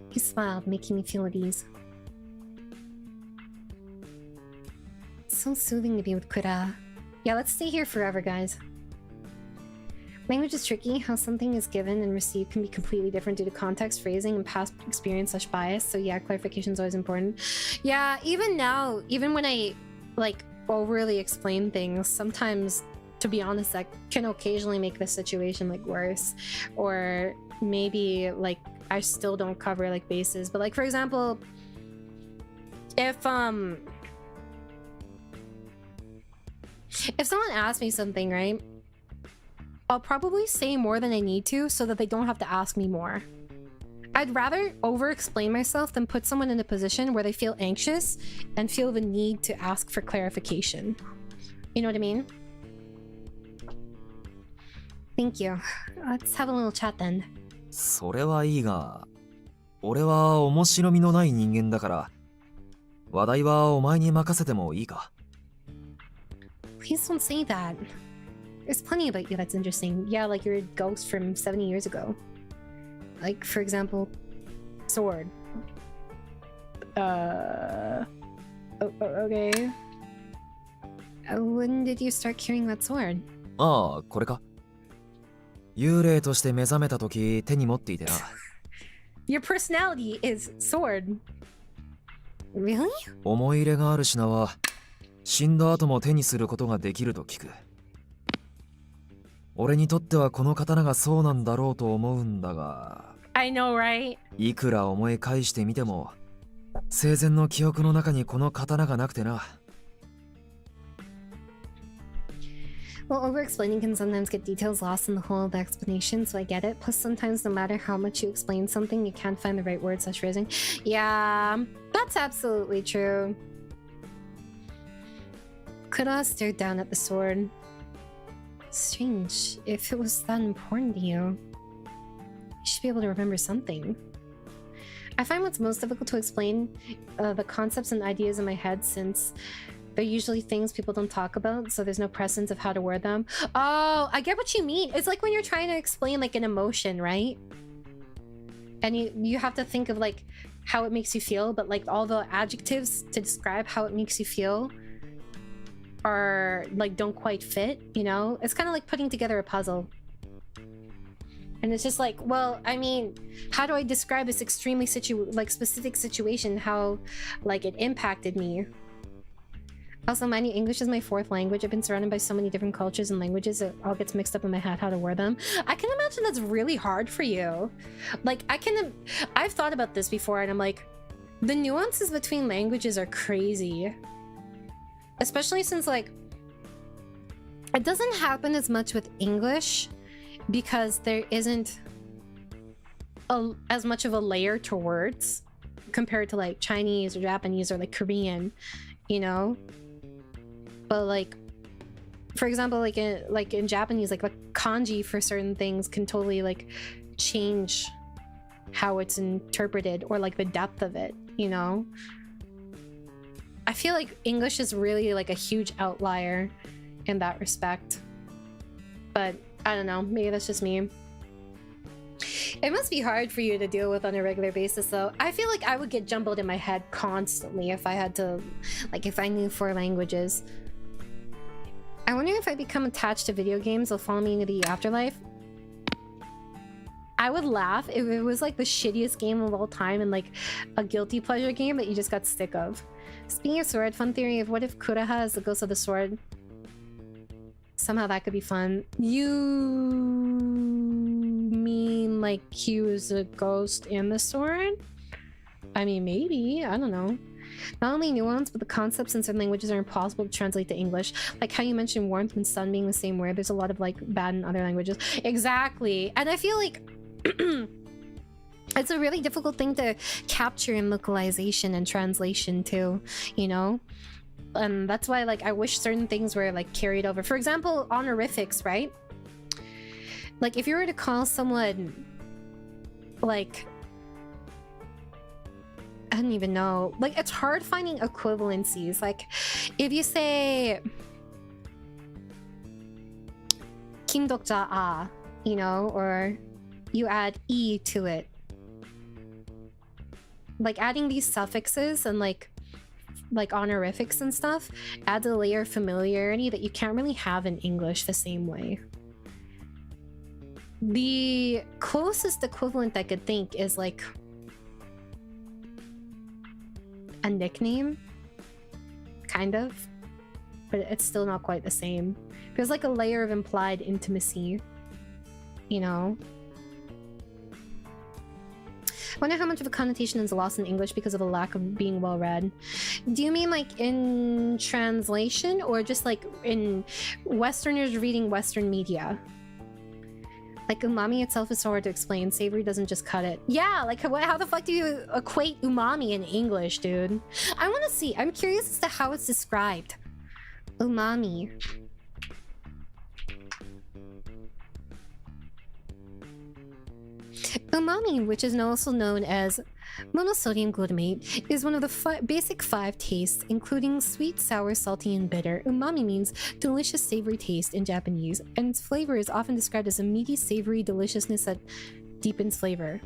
He smiled, making me feel at ease. It's so soothing to be with Kura. Yeah, let's stay here forever, guys. Language is tricky. How something is given and received can be completely different due to context, phrasing, and past experience/bias. So yeah, clarification is always important. Yeah, even now, even when I like overly explain things, sometimes, to be honest, that can occasionally make the situation like worse, or maybe like I still don't cover like bases. But like, for example, if someone asks me something, right, I'll probably say more than I need to so that they don't have to ask me more. I'd rather over-explain myself than put someone in a position where they feel anxious and feel the need to ask for clarification. You know what I mean? Thank you. Let's have a little chat then. それはいいが、俺は面白みのない人間だから、話題はお前に任せてもいいか? Please don't say that. There's plenty about you that's interesting. Yeah, like you're a ghost from 70 years ago. Like, for example, sword. Okay. When did you start carrying that sword? ああ、これか。幽霊として目覚めた時手に持っていてな。Your personality is sword. Really? 思い入れがある品は死んだ後も手にすることができると聞く。俺にとってはこの刀がそうなんだろうと思うんだが。I know, right? いくら思い返してみても生前の記憶の中にこの刀がなくてな。Well, over-explaining can sometimes get details lost in the whole of the explanation, so I get it. Plus, sometimes no matter how much you explain something, you can't find the right word/phrasing. Yeah, that's absolutely true. Kura stared down at the sword. Strange. If it was that important to you, you should be able to remember something. I find what's most difficult to explain the concepts and ideas in my head, since they're usually things people don't talk about, so there's no precedence of how to word them. Oh, I get what you mean. It's like when you're trying to explain like an emotion, right? And you have to think of like how it makes you feel, but like all the adjectives to describe how it makes you feel are like don't quite fit, you know? It's kind of like putting together a puzzle. And it's just like, well, I mean, how do I describe this extremely specific situation, how like it impacted me? Also, mind you, English is my 4th language. I've been surrounded by so many different cultures and languages, it all gets mixed up in my head how to word them. I can imagine that's really hard for you. Like, I've thought about this before, and I'm like, the nuances between languages are crazy. Especially since, like, it doesn't happen as much with English because there isn't as much of a layer to words compared to, like, Chinese or Japanese or, like, Korean, you know? But like, for example, like in Japanese, like the kanji for certain things can totally like change how it's interpreted or like the depth of it, you know? I feel like English is really like a huge outlier in that respect. But I don't know, maybe that's just me. It must be hard for you to deal with on a regular basis, though. I feel like I would get jumbled in my head constantly if I had to, like, if I knew 4 languages. I wonder if I become attached to video games, they'll follow me into the afterlife. I would laugh if it was like the shittiest game of all time and like a guilty pleasure game that you just got sick of. Speaking of sword, fun theory of what if Kuraha is the ghost of the sword? Somehow that could be fun. You mean like he was a ghost in the sword? I mean, maybe. I don't know. Not only nuance, but the concepts in certain languages are impossible to translate to English. Like how you mentioned warmth and sun being the same word. There's a lot of like bad in other languages. Exactly. And I feel like it's a really difficult thing to capture in localization and translation too, you know? And that's why like I wish certain things were like carried over. For example, honorifics, right? Like if you were to call someone like, I don't even know, like it's hard finding equivalencies. Like if you say Kim Dokja A, you know, or you add E to it. Like adding these suffixes and like honorifics and stuff adds a layer of familiarity that you can't really have in English the same way. The closest equivalent I could think is like a nickname, kind of, but it's still not quite the same. There's like a layer of implied intimacy, you know? I wonder how much of a connotation is lost in English because of a lack of being well read. Do you mean like in translation or just like in Westerners reading Western media? Like umami itself is so hard to explain. Savory doesn't just cut it. Yeah, like how the fuck do you equate umami in English, dude? I want to see. I'm curious as to how it's described. Umami. Umami, which is also known as monosodium glutamate, is one of the basic 5 tastes, including sweet, sour, salty, and bitter. Umami means delicious savory taste in Japanese, and its flavor is often described as a meaty, savory deliciousness that deepens flavor.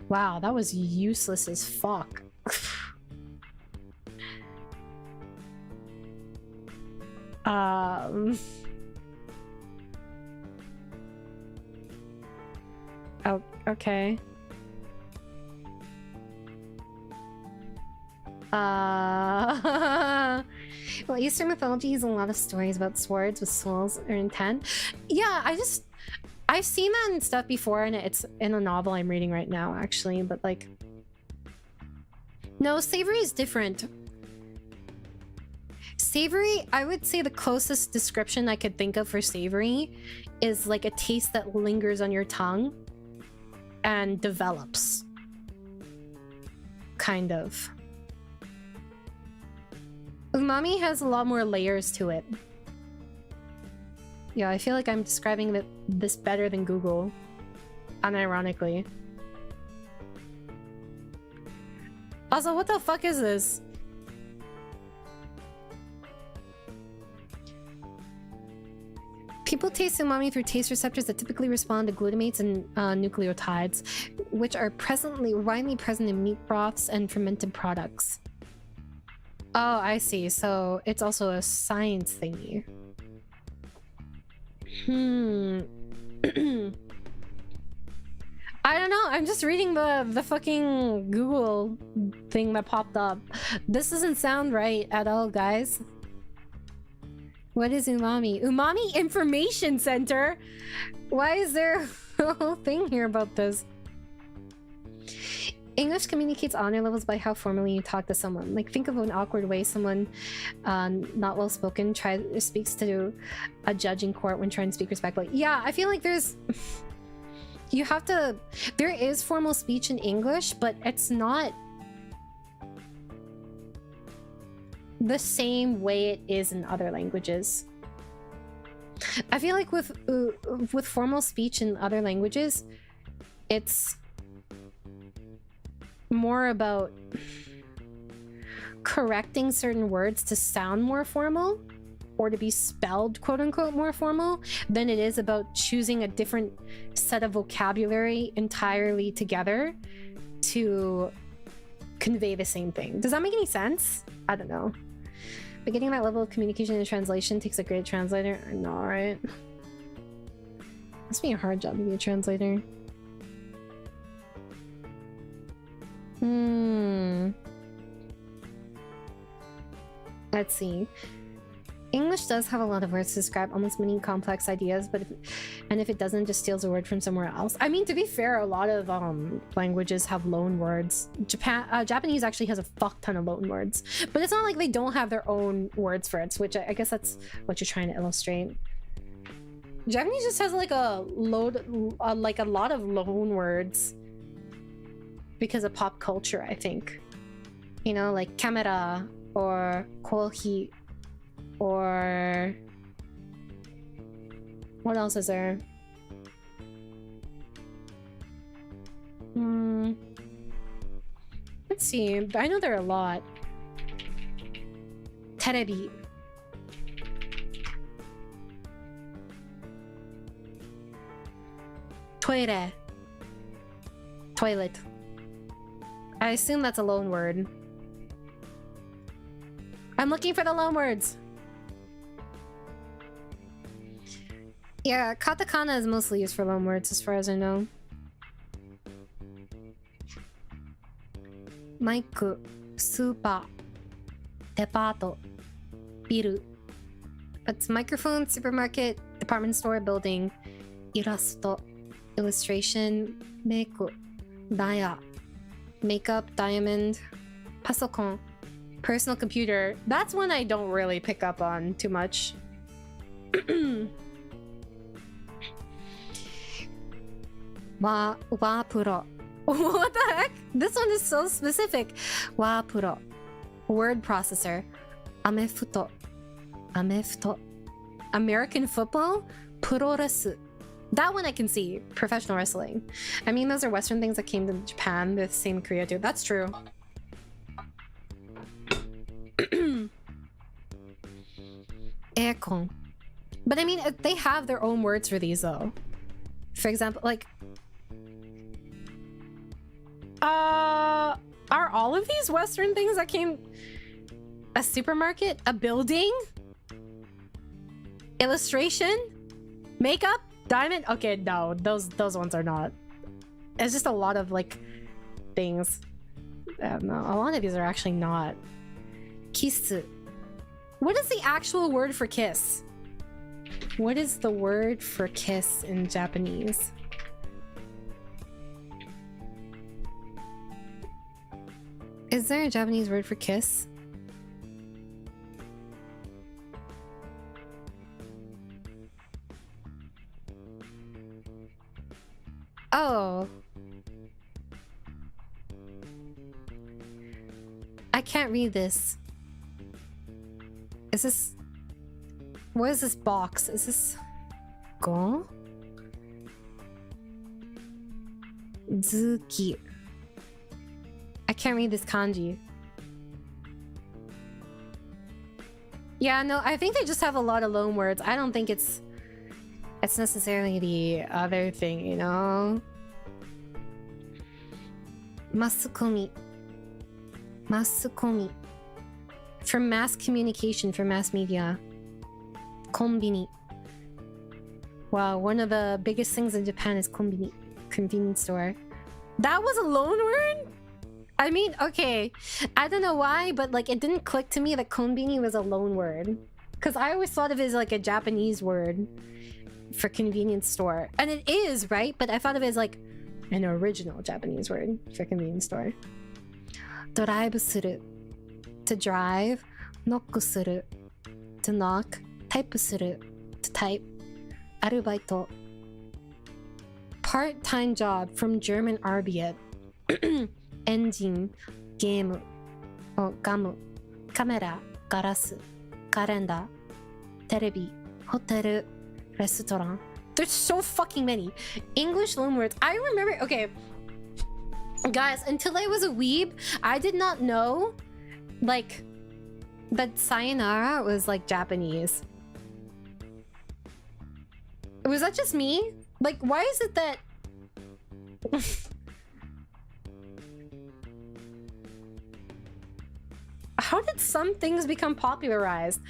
Wow, that was useless as fuck. Oh, okay. Well, Eastern mythology has a lot of stories about swords with souls or intent. Yeah, I've seen that in stuff before, and it's in a novel I'm reading right now, actually, but like... No, savory is different. Savory, I would say the closest description I could think of for savory is like a taste that lingers on your tongue and develops. Kind of. Umami has a lot more layers to it. Yeah, I feel like I'm describing this better than Google. Unironically. Also, what the fuck is this? People taste umami through taste receptors that typically respond to glutamates and nucleotides, which are widely present in meat broths and fermented products. Oh, I see. So it's also a science thingy. I don't know. I'm just reading the fucking Google thing that popped up. This doesn't sound right at all, guys. What is umami? Umami Information Center? Why is there a whole thing here about this? English communicates honor levels by how formally you talk to someone. Like, think of an awkward way someone not well spoken speaks to a judge in court when trying to speak respectfully. Yeah, I feel like there's... You have to... There is formal speech in English, but it's not the same way it is in other languages. I feel like with formal speech in other languages, it's more about correcting certain words to sound more formal or to be spelled quote unquote more formal than it is about choosing a different set of vocabulary entirely together to convey the same thing. Does that make any sense? I don't know. But getting that level of communication and translation takes a great translator. I know, right? Must be a hard job to be a translator. Let's see. English does have a lot of words to describe almost many complex ideas, but if it doesn't, just steals a word from somewhere else. I mean, to be fair, a lot of languages have loan words. Japanese actually has a fuck ton of loan words, but it's not like they don't have their own words for it, which I guess that's what you're trying to illustrate. Japanese just has like a lot of loan words because of pop culture, I think. You know, like camera or kohi. Or what else is there? Let's see. I know there are a lot. Terebi. Toire. Toilet. I assume that's a loan word. I'm looking for the loan words. Yeah, katakana is mostly used for loan words as far as I know. Maiku, super, depato, biru. That's microphone, supermarket, department store, building, irasto, illustration, meiku, daya, makeup, diamond, pasokon, personal computer. That's one I don't really pick up on too much. Wa puro. What the heck? This one is so specific. Wa puro. Word processor. Amefuto. Amefuto. American football. Puroresu. That one I can see. Professional wrestling. I mean, those are Western things that came to Japan. The same Korea too. That's true. Aircon. But I mean, they have their own words for these though. For example, like... are all of these Western things that came... A supermarket? A building? Illustration? Makeup? Diamond? Okay, no, those ones are not. It's just a lot of, like, things. No, a lot of these are actually not. Kisu. What is the actual word for kiss? What is the word for kiss in Japanese? Is there a Japanese word for kiss? Oh. I can't read this. Is this... What is this box? Is this... Go? Zuki. I can't read this kanji. Yeah, no, I think they just have a lot of loan words. I don't think it's necessarily the other thing, you know? Masukomi. Masukomi. For mass communication, for mass media. Konbini. Wow, one of the biggest things in Japan is konbini. Convenience store. That was a loan word? I mean, okay. I don't know why, but like it didn't click to me that konbini was a loan word. Because I always thought of it as like a Japanese word for convenience store. And it is, right? But I thought of it as like an original Japanese word for convenience store. Doraibu suru. To drive. Nokku suru. To knock. Taipu suru. To type. Arubaito. Part-time job from German Arbeit. Engine. Game. Gamu. Camera. Garasu. Calendar. Terebi. Hotel. Restaurant. There's so fucking many. English loanwords. I remember... Okay. Guys, until I was a weeb, I did not know like that sayonara was like Japanese. Was that just me? Like, why is it that how did some things become popularized?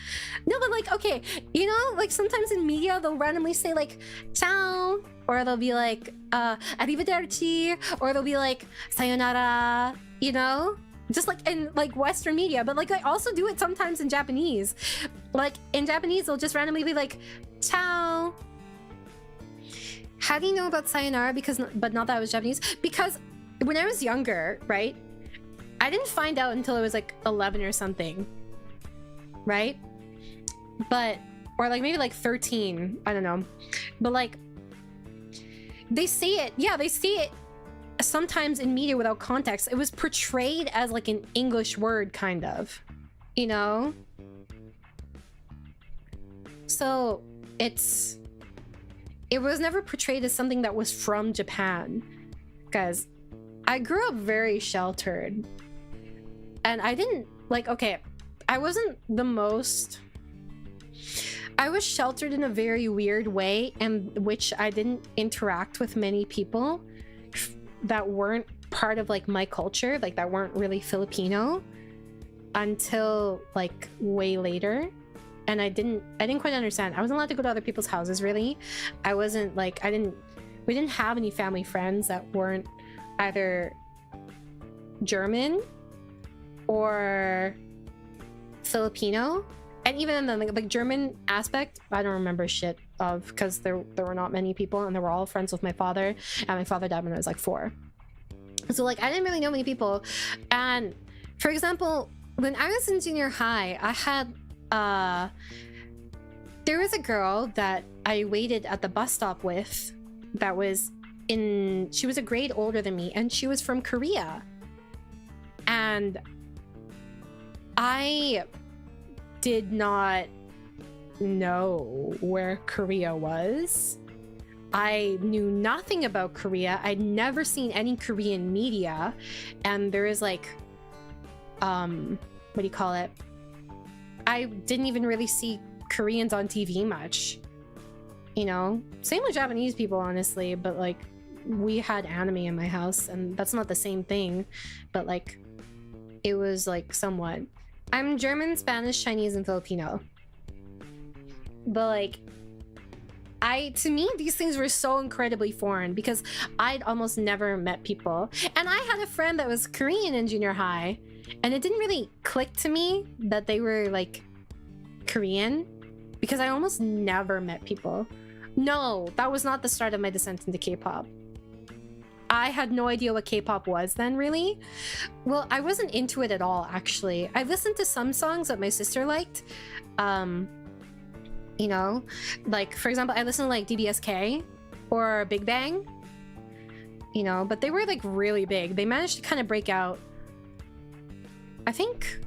No, but like, okay, you know, like sometimes in media they'll randomly say like ciao, or they'll be like arrivederci, or they'll be like sayonara, you know, just like in like Western media. But like I also do it sometimes in Japanese. Like in Japanese they'll just randomly be like ciao. How do you know about sayonara? But not that I was Japanese, because when I was younger, right, I didn't find out until I was like 11 or something, right? But, or like maybe like 13, I don't know. But like, they say it, yeah, they say it sometimes in media without context. It was portrayed as like an English word, kind of, you know? So it was never portrayed as something that was from Japan, because I grew up very sheltered. And I didn't, like, okay, I wasn't the most... I was sheltered in a very weird way, in which I didn't interact with many people that weren't part of, like, my culture, like, that weren't really Filipino, until, like, way later. And I didn't quite understand. I wasn't allowed to go to other people's houses, really. I wasn't, like, we didn't have any family friends that weren't either German or Filipino. And even in the like German aspect, I don't remember shit of, because there were not many people, and they were all friends with my father, and my father died when I was like 4. So like I didn't really know many people. And for example, when I was in junior high, I had there was a girl that I waited at the bus stop with that was she was a grade older than me, and she was from Korea. And I did not know where Korea was. I knew nothing about Korea. I'd never seen any Korean media. And there is like, what do you call it? I didn't even really see Koreans on TV much. You know? Same with Japanese people, honestly. But like, we had anime in my house, and that's not the same thing. But like, it was like somewhat. I'm German, Spanish, Chinese, and Filipino. But like, to me, these things were so incredibly foreign because I'd almost never met people. And I had a friend that was Korean in junior high, and it didn't really click to me that they were like Korean because I almost never met people. No, that was not the start of my descent into K-pop. I had no idea what K-pop was then, really. Well, I wasn't into it at all, actually. I listened to some songs that my sister liked. You know, like, for example, I listened to, like, DBSK or Big Bang. You know, but they were, like, really big. They managed to kind of break out. I think...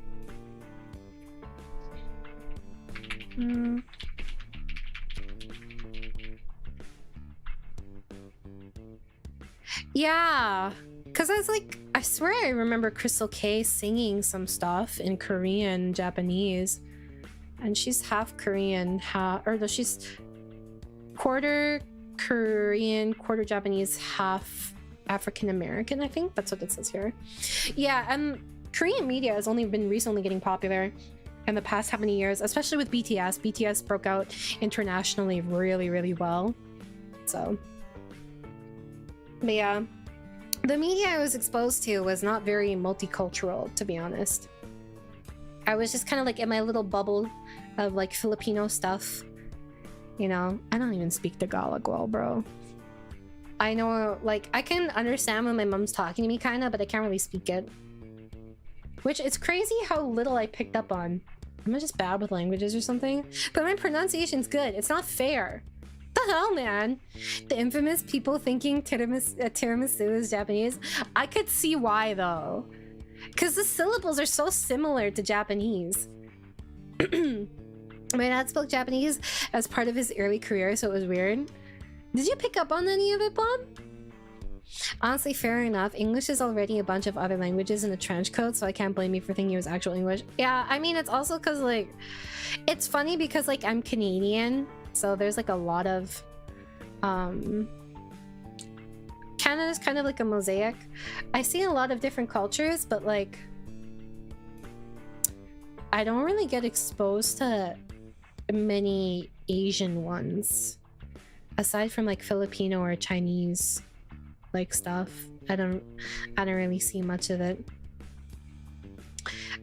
Yeah, because I was like, I swear I remember Crystal K singing some stuff in Korean, Japanese, and she's half Korean, she's quarter Korean, quarter Japanese, half African American, I think. That's what it says here. Yeah, and Korean media has only been recently getting popular in the past how many years, especially with BTS. BTS broke out internationally really, really well. So... But yeah, the media I was exposed to was not very multicultural, to be honest. I was just kind of like in my little bubble of like Filipino stuff. You know, I don't even speak Tagalog well, bro. I know, like, I can understand when my mom's talking to me kind of, but I can't really speak it. Which, it's crazy how little I picked up on. Am I just bad with languages or something? But my pronunciation's good. It's not fair. What the hell, man? The infamous people thinking tiramisu is Japanese. I could see why, though. Because the syllables are so similar to Japanese. My dad spoke Japanese as part of his early career, so it was weird. Did you pick up on any of it, Bob? Honestly, fair enough. English is already a bunch of other languages in the trench code, so I can't blame you for thinking it was actual English. Yeah, I mean, it's also because, like, it's funny because, like, I'm Canadian, so there's, like, a lot of, Canada's kind of like a mosaic. I see a lot of different cultures, but, like, I don't really get exposed to many Asian ones. Aside from, like, Filipino or Chinese, like, stuff. I don't really see much of it.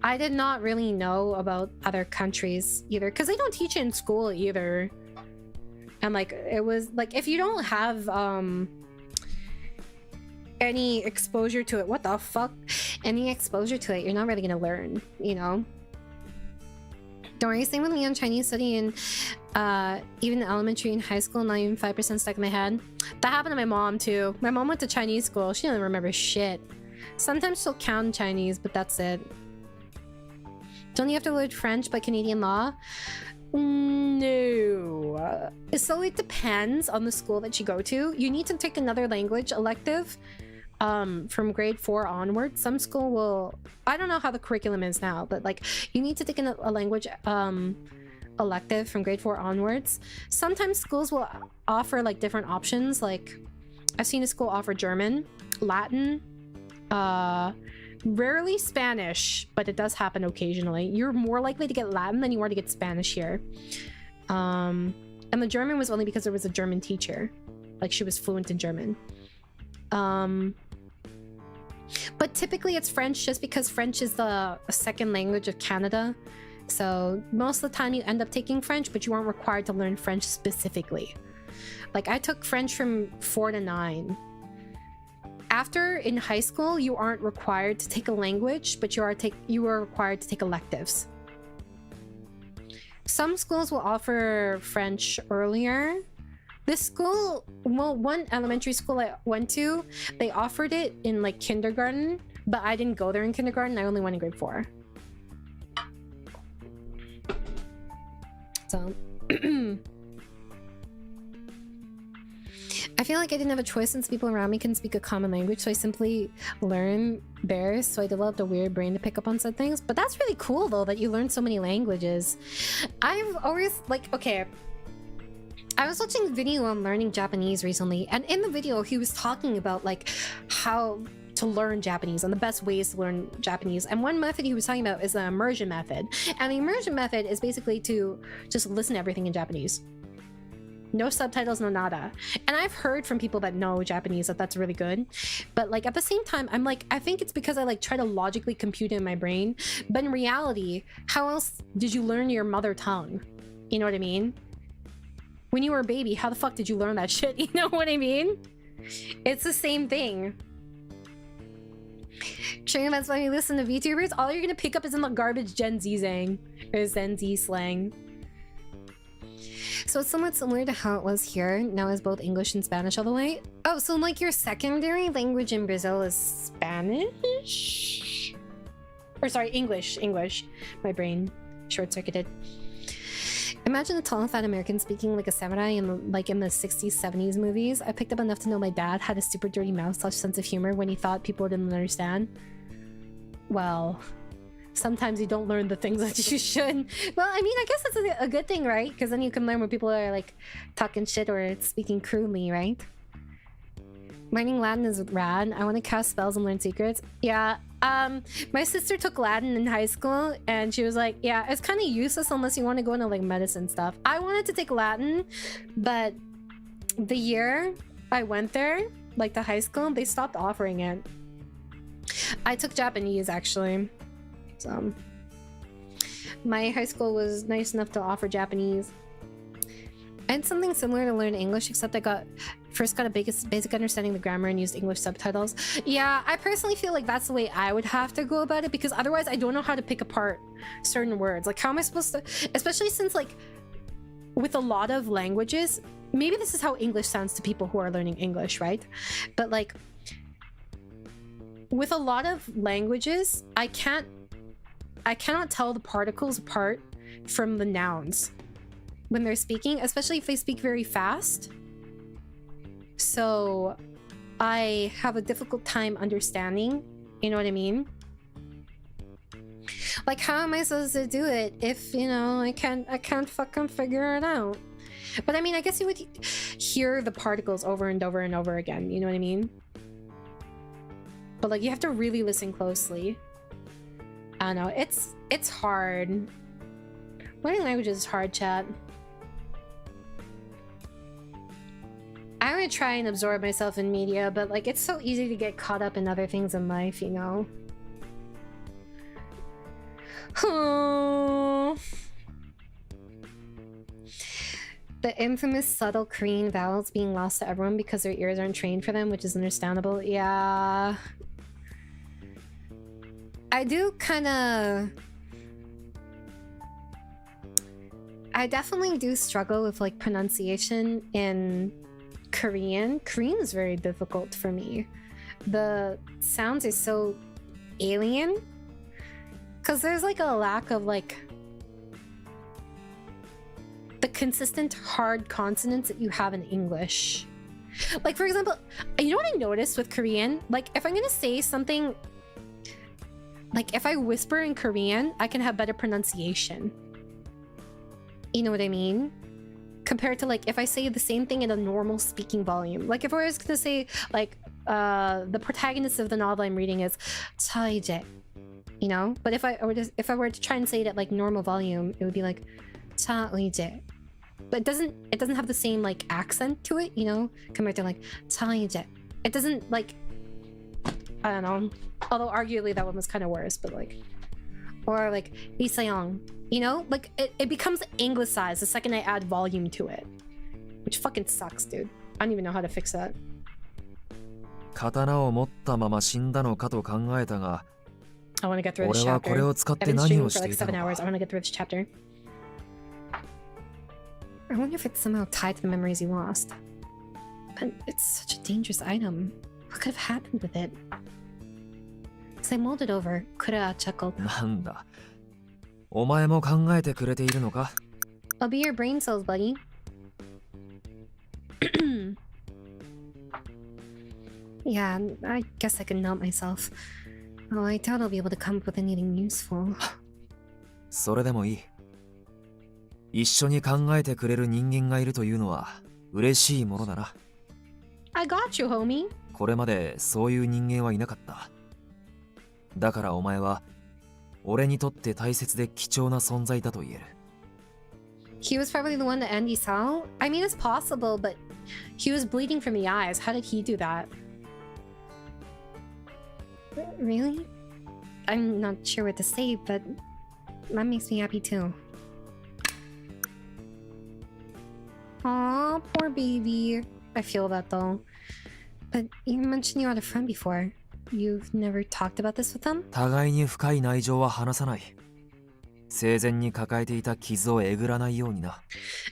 I did not really know about other countries either, because they don't teach it in school either. And, like, it was, like, if you don't have, any exposure to it, what the fuck? Any exposure to it, you're not really gonna learn, you know? Don't worry, same with me on Chinese study in even elementary and high school, not even 5% stuck in my head. That happened to my mom too. My mom went to Chinese school. She doesn't remember shit. Sometimes she'll count in Chinese, but that's it. Don't you have to learn French by Canadian law? No. So it depends on the school that you go to. You need to take another language elective from grade 4 onward. Some school will, I don't know how the curriculum is now, but like you need to take a language elective from grade 4 onwards. Sometimes schools will offer like different options. Like I've seen a school offer German, Latin, rarely Spanish, but it does happen occasionally. You're more likely to get Latin than you are to get Spanish here. And the German was only because there was a German teacher. Like she was fluent in German. But typically it's French just because French is the second language of Canada. So most of the time you end up taking French, but you aren't required to learn French specifically. Like I took French from 4 to 9. After in high school, you aren't required to take a language, but you are required to take electives. Some schools will offer French earlier. This school, well, one elementary school I went to, they offered it in like kindergarten, but I didn't go there in kindergarten. I only went in grade 4. So I feel like I didn't have a choice since people around me couldn't speak a common language, so I simply learned theirs, so I developed a weird brain to pick up on said things. But that's really cool though, that you learn so many languages. I've always, like, okay, I was watching a video on learning Japanese recently, and in the video he was talking about like how to learn Japanese and the best ways to learn Japanese. And one method he was talking about is the immersion method. And the immersion method is basically to just listen to everything in Japanese. No subtitles, no nada. And I've heard from people that know Japanese that that's really good. But like at the same time, I'm like, I think it's because I like try to logically compute it in my brain. But in reality, how else did you learn your mother tongue? You know what I mean? When you were a baby, how the fuck did you learn that shit? You know what I mean? It's the same thing. Sure, that's why you listen to VTubers. All you're gonna pick up is in the garbage Gen Z zang or Gen Z slang. So it's somewhat similar to how it was here. Now is both English and Spanish all the way. Oh, so like your secondary language in Brazil is Spanish? Or sorry, English. My brain short-circuited. Imagine a tall and fat American speaking like a samurai in the 60s, 70s movies. I picked up enough to know my dad had a super dirty mouth / sense of humor when he thought people didn't understand. Well, sometimes you don't learn the things that you should. Well, I mean, I guess that's a good thing, right? Because then you can learn when people are like talking shit or speaking crudely, right? Learning Latin is rad. I want to cast spells and learn secrets. Yeah, my sister took Latin in high school and she was like, yeah, it's kind of useless unless you want to go into like medicine stuff. I wanted to take Latin, but the year I went there, like the high school, they stopped offering it. I took Japanese actually. So my high school was nice enough to offer Japanese. I had something similar to learn English, except I first got a basic understanding of the grammar and used English subtitles. Yeah, I personally feel like that's the way I would have to go about it, because otherwise I don't know how to pick apart certain words. Like, how am I supposed to, especially since like with a lot of languages, maybe this is how English sounds to people who are learning English, right? But like with a lot of languages, I cannot tell the particles apart from the nouns when they're speaking, especially if they speak very fast. So I have a difficult time understanding. You know what I mean? Like, how am I supposed to do it if, you know, I can't fucking figure it out? But I mean, I guess you would hear the particles over and over and over again. You know what I mean? But like, you have to really listen closely. I don't know. It's hard. Learning languages is hard, chat. I'm gonna try and absorb myself in media, but like, it's so easy to get caught up in other things in life, you know? Oh. The infamous subtle Korean vowels being lost to everyone because their ears aren't trained for them, which is understandable. Yeah. I do kinda... I definitely do struggle with like pronunciation in Korean. Korean is very difficult for me. The sounds are so alien. Because there's like a lack of like the consistent hard consonants that you have in English. Like, for example, you know what I noticed with Korean? Like, if I'm gonna say something, like if I whisper in Korean, I can have better pronunciation. You know what I mean? Compared to like if I say the same thing in a normal speaking volume. Like if I was gonna say like the protagonist of the novel I'm reading is 차이제, you know? But if I were to try and say it at like normal volume, it would be like 차이제. But it doesn't have the same like accent to it, you know, compared to like 차이제. It doesn't like, I don't know. Although arguably that one was kind of worse, but like, or like 이사영, you know, like it becomes anglicized the second I add volume to it, which fucking sucks, dude. I don't even know how to fix that. 刀を持ったまま死んだのかと考えたが、 I want to get through this 俺はこれ chapter. を使っ I've て been 何 streaming を for して like いた 7 の hours. か。 I want to get through this chapter. I wonder if it's somehow tied to the memories you lost. But it's such a dangerous item. What could have happened with it? As I mulled it over, Kura chuckled. なんだ。お前も考えてくれているのか？ I'll be your brain cells, buddy. Yeah, I guess I can numb myself. Oh, I doubt I'll be able to come up with anything useful. それでもいい。一緒に考えてくれる人間がいるというのは嬉しいものだな。I got you, homie. これまでそういう人間はいなかった。だからお前は俺にとって大切で貴重な存在だと言える。He was probably the one that Andy saw? I mean, it's possible, but he was bleeding from the eyes. How did he do that? Really? I'm not sure what to say, but that makes me happy too. Aw, poor baby. I feel that though. But you mentioned you had a friend before. You've never talked about this with them? 互いに深い内情は話さない。生前に抱えていた傷をえぐらないようにな。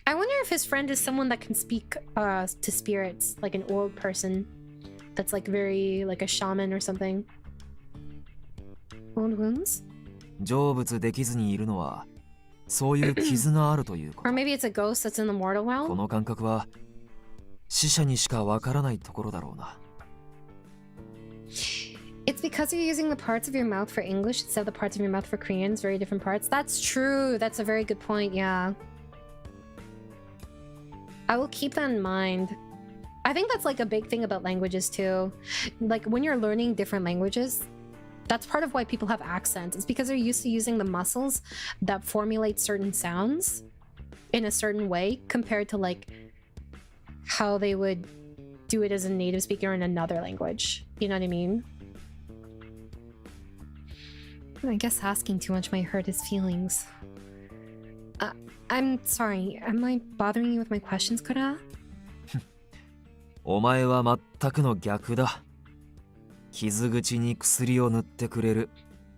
I wonder if his friend is someone that can speak to spirits, like an old person that's like very like a shaman or something. Old wounds? 成仏できずにいるのはそういう傷があるというこ Or と。 maybe it's a ghost that's in the mortal こ realm? の感覚は死者にしかわからないところだろうな。 It's because you're using the parts of your mouth for English instead of the parts of your mouth for Korean. It's very different parts. That's true. That's a very good point. Yeah. I will keep that in mind. I think that's like a big thing about languages too. Like when you're learning different languages, that's part of why people have accents. It's because they're used to using the muscles that formulate certain sounds in a certain way compared to like how they would do it as a native speaker in another language. You know what I mean? I guess asking too much might hurt his feelings. I'm sorry. Am I bothering you with my questions, Kura? お前は全くの逆だ。傷口に薬を塗ってくれる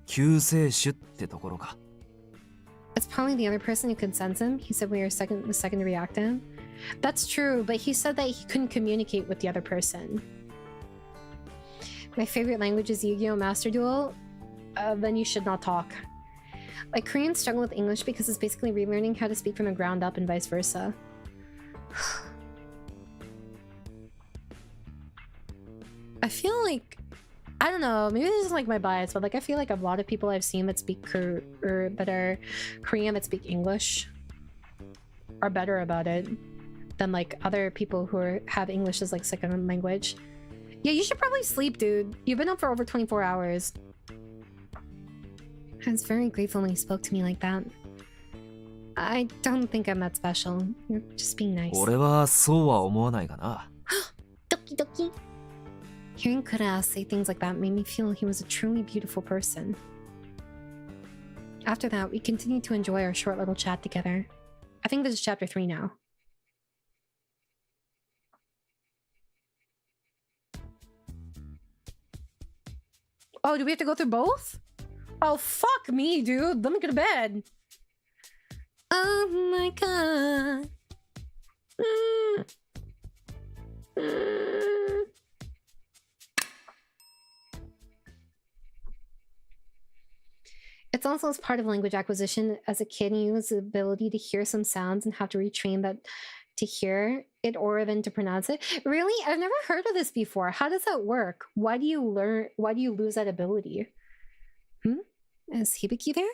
救世主ってところか。 It's probably the other person who could sense him. He said we were the second to react to him. That's true, but he said that he couldn't communicate with the other person. My favorite language is Yu-Gi-Oh! Master Duel. Then you should not talk. Like Koreans struggle with English because it's basically relearning how to speak from the ground up and vice versa. I feel like, I don't know, maybe this is like my bias, but like I feel like a lot of people I've seen that speak that are Korean that speak English are better about it than like other people who have English as like second language. Yeah, you should probably sleep, dude. You've been up for over 24 hours. I was very grateful when you spoke to me like that. I don't think I'm that special. You're just being nice. 俺はそうは思わないがな。Doki doki. Hearing Kura say things like that made me feel he was a truly beautiful person. After that, we continued to enjoy our short little chat together. I think this is chapter 3 now. Oh, do we have to go through both? Oh, fuck me, dude. Let me go to bed. Oh my god. It's also as part of language acquisition. As a kid, you use the ability to hear some sounds and have to retrain that to hear it or then to pronounce it. Really? I've never heard of this before. How does that work? Why do you lose that ability? Is Hibiki there?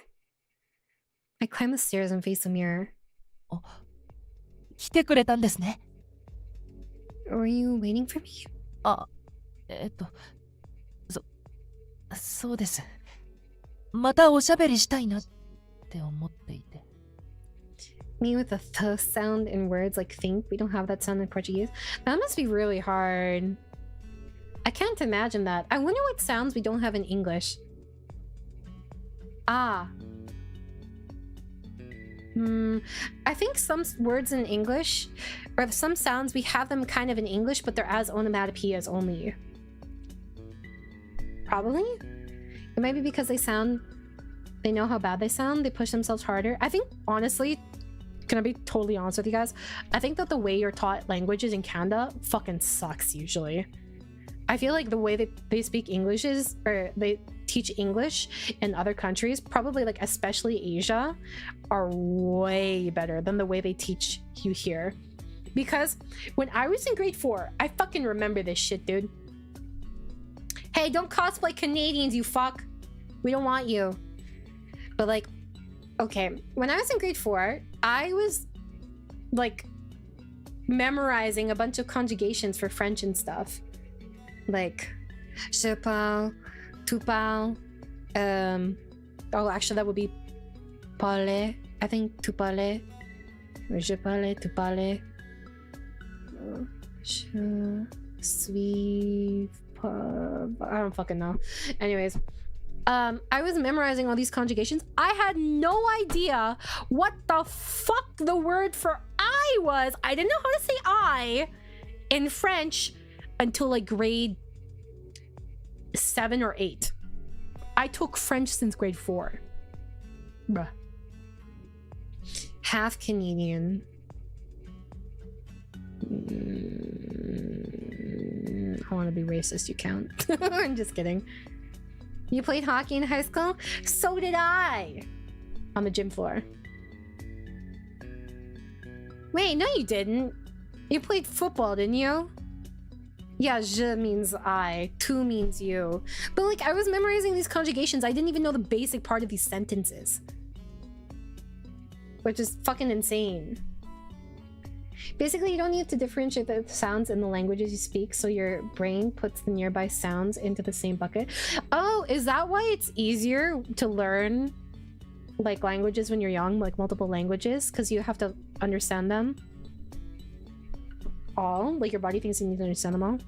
I climb the stairs and face the mirror. 来てくれたんですね。Were you waiting for me? あ、そうです。またおしゃべりしたいなって思っていて。Me with a th sound in words like think. We don't have that sound in Portuguese. That must be really hard. I can't imagine that. I wonder what sounds we don't have in English. Ah. I think some words in English, or some sounds, we have them kind of in English, but they're as onomatopoeias only. Probably? It might be because they know how bad they sound, they push themselves harder. I think, honestly, can I be totally honest with you guys? I think that the way you're taught languages in Canada fucking sucks usually. I feel like the way that they speak English is, or they teach English in other countries, probably like especially Asia, are way better than the way they teach you here. Because when I was in grade 4, I fucking remember this shit, dude. Hey, don't cosplay Canadians, you fuck. We don't want you. But like, okay, when I was in grade 4, I was like memorizing a bunch of conjugations for French and stuff. Like, je parle, tu parles. Oh, actually, that would be parler. I think tu parles. Je parle, tu parles. Je suis pas. I don't fucking know. Anyways, I was memorizing all these conjugations. I had no idea what the fuck the word for I was. I didn't know how to say I in French until like grade 7 or 8. I took French since grade 4. Bruh. Half Canadian. I want to be racist, you count. I'm just kidding. You played hockey in high school? So did I! On the gym floor. Wait, no you didn't. You played football, didn't you? Yeah, je means I, tu means you. But like, I was memorizing these conjugations. I didn't even know the basic part of these sentences. Which is fucking insane. Basically, you don't need to differentiate the sounds in the languages you speak, so your brain puts the nearby sounds into the same bucket. Oh, is that why it's easier to learn like languages when you're young, like multiple languages? Because you have to understand them all? Like your body thinks you need to understand them all?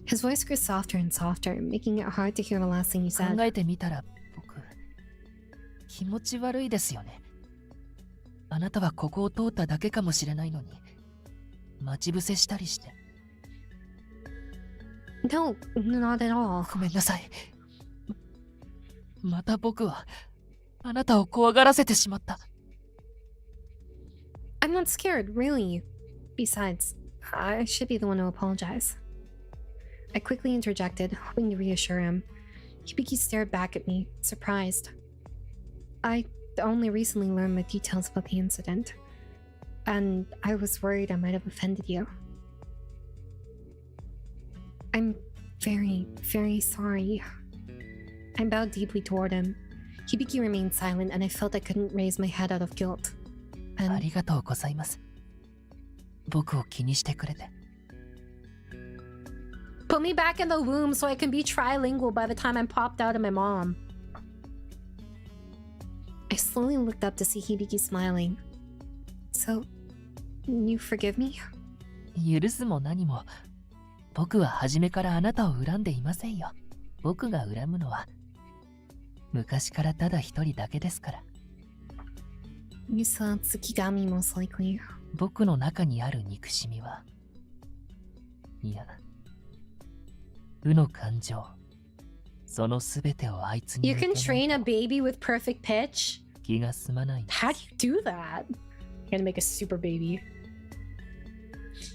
His voice grew softer and softer, making it hard to hear the last thing he said. 考えてみたら僕気持ち悪いですよね。あなたはここを通っただけかもしれないのに待ち伏せしたりして。 No, not at all. ごめんなさい。また僕はあなたを怖がらせてしまった。 I'm not scared, really. Besides, I should be the one to apologize. I quickly interjected, hoping to reassure him. Hibiki stared back at me, surprised. I only recently learned the details about the incident, and I was worried I might have offended you. I'm very, very sorry. I bowed deeply toward him. Hibiki remained silent, and I felt I couldn't raise my head out of guilt. あ And りがとうございます。僕を気にしてくれて。 put me back in the womb so I can be trilingual by the time I'm popped out of my mom. I slowly looked up to see Hibiki smiling. So, you forgive me? 許すも何も、僕は初めからあなたを恨んでいませんよ。僕が恨むのは、昔からただ一人だけですから。 You saw Tsukigami most likely. 僕の中にある憎しみは、いや、負の感情、そのすべてをあいつに You 向け can ない train a と baby with perfect pitch? 気が済まないんです。 How do you do that? You're gonna make a super baby.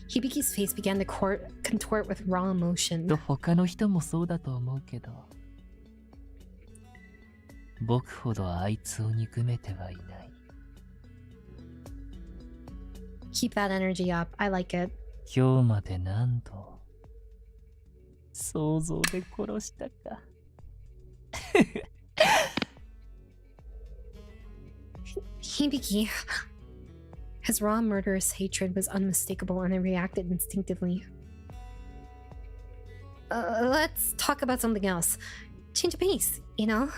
Hibiki's face began to contort with raw emotion. と他の人もそうだと思うけど、僕ほどあいつを憎めてはいない。 Keep that energy up. I like it. 今日まで何度想像で殺したか。Hibiki. His raw murderous hatred was unmistakable, and I reacted instinctively. Let's talk about something else. Change of pace, you know?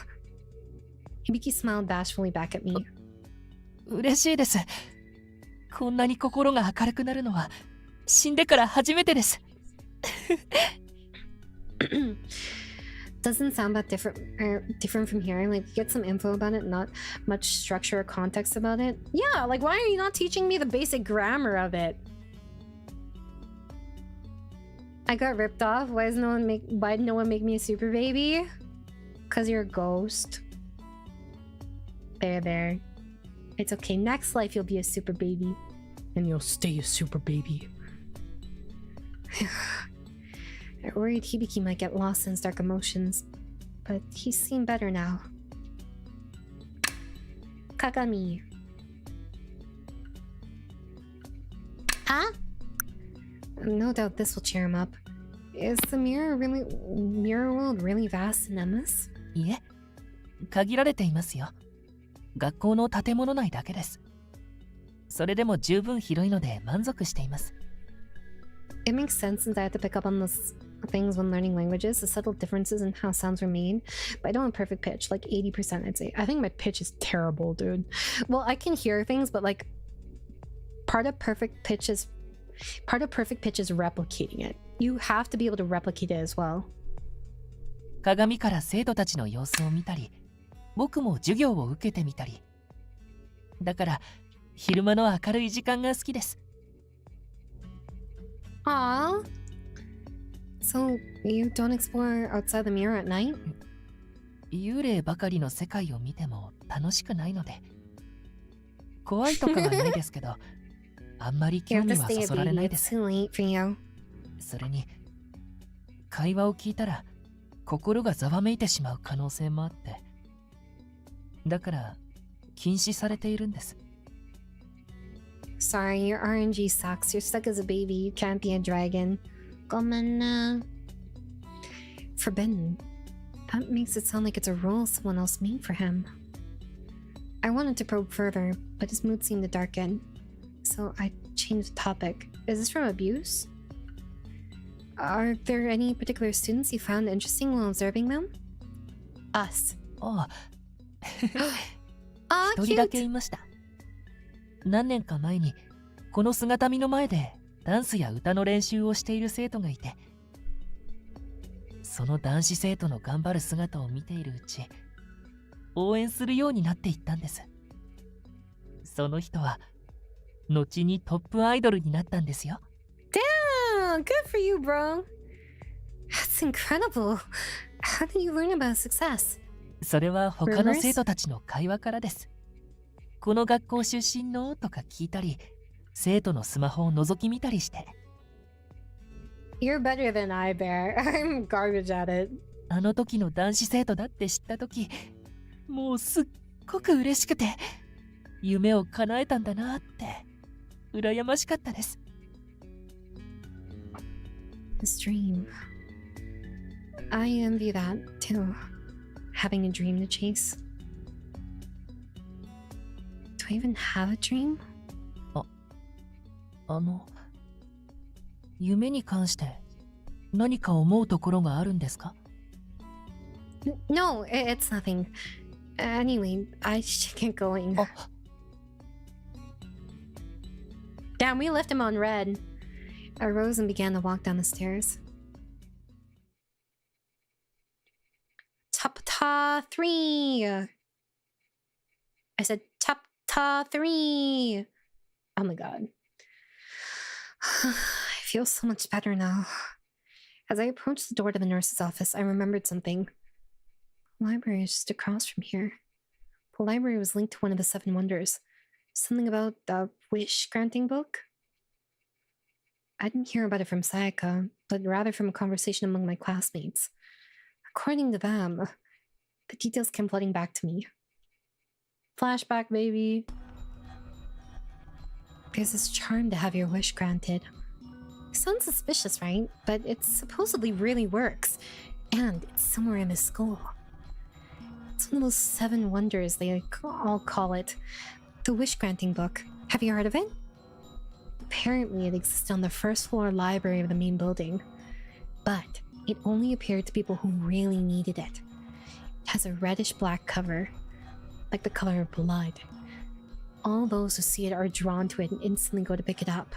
Hibiki smiled bashfully back at me. 嬉しいです。こんなに心が明るくなるのは死んでから初めてです。Doesn't sound that different from here. Like, get some info about it, not much structure or context about it. Yeah, like, why are you not teaching me the basic grammar of it? I got ripped off. Why did no one make me a super baby? Cause you're a ghost. There. It's okay. Next life you'll be a super baby. And you'll stay a super baby. I worried Hibiki might get lost in his dark emotions, but he's seen better now. Kagami. Huh? No doubt this will cheer him up. Is the mirror world really vast and endless? いえ、限られていますよ。学校の建物内だけです。それでも十分広いので満足しています。 It makes sense since I have to pick up on those things when learning languages, the subtle differences in how sounds were made. But I don't have perfect pitch, like 80% I'd say. I think my pitch is terrible, dude. Well, I can hear things, but like part of perfect pitch is replicating it. You have to be able to replicate it as well. 鏡から生徒たちの様子を見たり、僕も授業を受けてみたり。だから昼間の明るい時間が好きです。 Aww. So, you don't explore outside the mirror at night? 幽霊ばかりの世界を見ても楽しくないので。怖いとかはないですけど、あんまり You 興 have 味 to は stay そ a そられない baby. で It's す。 too late for you. それに、会話を聞いたら心がざわめいてしまう可能性もあって。だから、禁止されているんです。 Sorry, your RNG sucks. You're stuck as a baby. You can't be a dragon. Gomen. Forbidden. That makes it sound like it's a rule someone else made for him. I wanted to probe further, but his mood seemed to darken. So I changed the topic. Is this from abuse? Are there any particular students you found interesting while observing them? Us. ああ、 Ah, 一人だ cute! けいました。何年か前にこの姿見の前でダンスや歌の練習をしている生徒がいて、その男子生徒の頑張る姿を見ているうち、応援するようになっていったんです。その人は後にトップアイドルになったんですよ。 Damn! Good for you, bro! That's incredible! How did you learn about success? それは他の生徒たちの会話からです。この学校出身のとか聞いたり、生徒のスマホを覗き見たりして。 You're better than I bear. I'm garbage at it. あの時の男子生徒だって知った時、もうすっごく嬉しくて、夢を叶えたんだなって、羨ましかったです。 His dream. I envy that, too. Having a dream to chase. Do I even have a dream? 夢に関して何か思うところがあるんですか？ No, it's nothing. Anyway, I should get going. Damn, we left him on red. I rose and began to walk down the stairs. Chapter 3. I said chapter 3. Oh my god. I feel so much better now. As I approached the door to the nurse's office, I remembered something. The library is just across from here. The library was linked to one of the 7 wonders. Something about the wish-granting book? I didn't hear about it from Sayaka, but rather from a conversation among my classmates. According to them, the details came flooding back to me. Flashback, baby. There's this charm to have your wish granted. Sounds suspicious, right? But it supposedly really works. And it's somewhere in this school. It's one of those 7 wonders they all call it. The wish-granting book. Have you heard of it? Apparently it exists on the first floor library of the main building. But it only appeared to people who really needed it. It has a reddish-black cover, like the color of blood. All those who see it are drawn to it and instantly go to pick it up.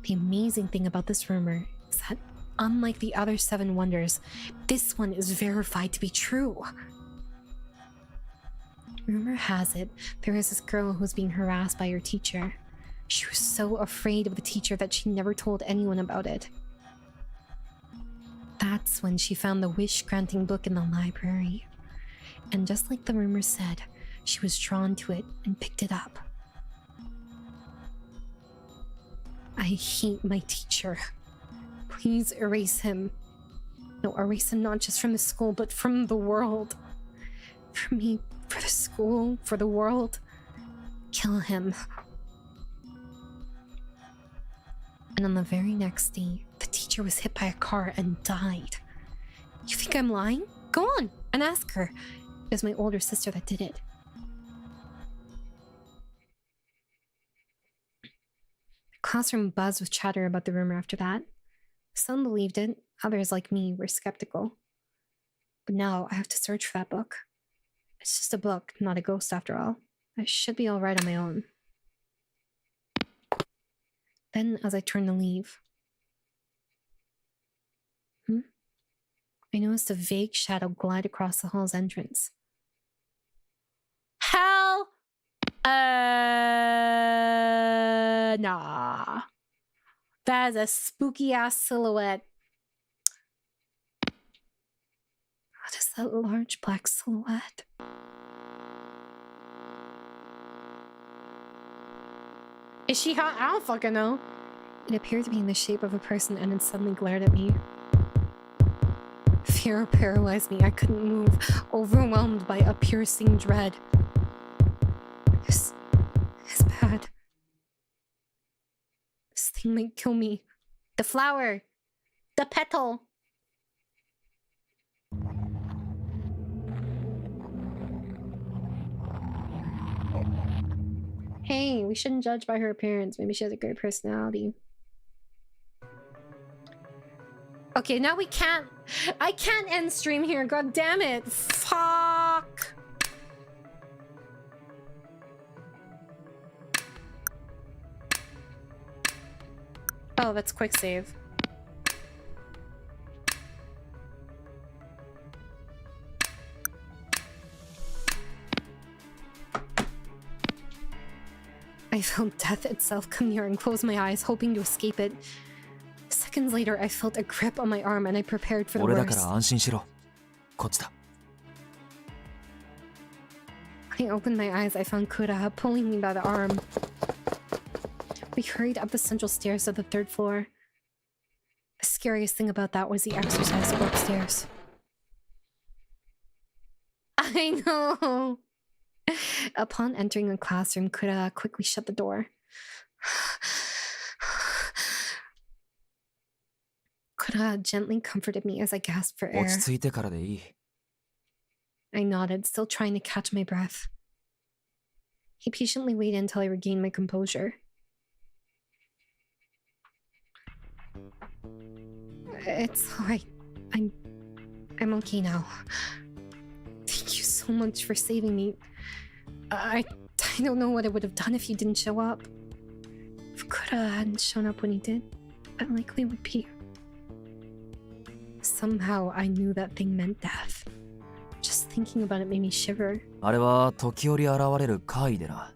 The amazing thing about this rumor is that, unlike the other 7 wonders, this one is verified to be true. Rumor has it, there was this girl who was being harassed by her teacher. She was so afraid of the teacher that she never told anyone about it. That's when she found the wish-granting book in the library. And just like the rumor said, she was drawn to it and picked it up. I hate my teacher. Please erase him. No, erase him not just from the school, but from the world. For me, for the school, for the world. Kill him. And on the very next day, the teacher was hit by a car and died. You think I'm lying? Go on and ask her. It was my older sister that did it. The classroom buzzed with chatter about the rumor after that. Some believed it, others like me were skeptical. But now I have to search for that book. It's just a book, not a ghost after all. I should be alright on my own. Then, as I turned to leave... I noticed a vague shadow glide across the hall's entrance. Hell! Nah. That is a spooky-ass silhouette. What is that large black silhouette? Is she hot? I don't fucking know. It appeared to be in the shape of a person and it suddenly glared at me. Fear paralyzed me. I couldn't move, overwhelmed by a piercing dread. This is bad. This thing might kill me. The flower! The petal! Hey, we shouldn't judge by her appearance. Maybe she has a great personality. Okay, now we can't... I can't end stream here, god damn it! Fuck! Oh, that's quick save. I felt death itself come near and closed my eyes, hoping to escape it. Seconds later, I felt a grip on my arm and I prepared for the worst. I opened my eyes, I found Kura pulling me by the arm. We hurried up the central stairs of the 3rd floor. The scariest thing about that was the exercise to go upstairs. I know! Upon entering the classroom, Kura quickly shut the door. Kura gently comforted me as I gasped for 落 air. ち着いてからでいい。 I nodded, still trying to catch my breath. He patiently waited until I regained my composure. It's alright. I'm okay now. Thank you so much for saving me. I don't know what I would have done if you didn't show up. If Kura hadn't shown up when he did, I likely would be... Somehow I knew that thing meant death. Just thinking about it made me shiver. あれは時折現れる怪異でな。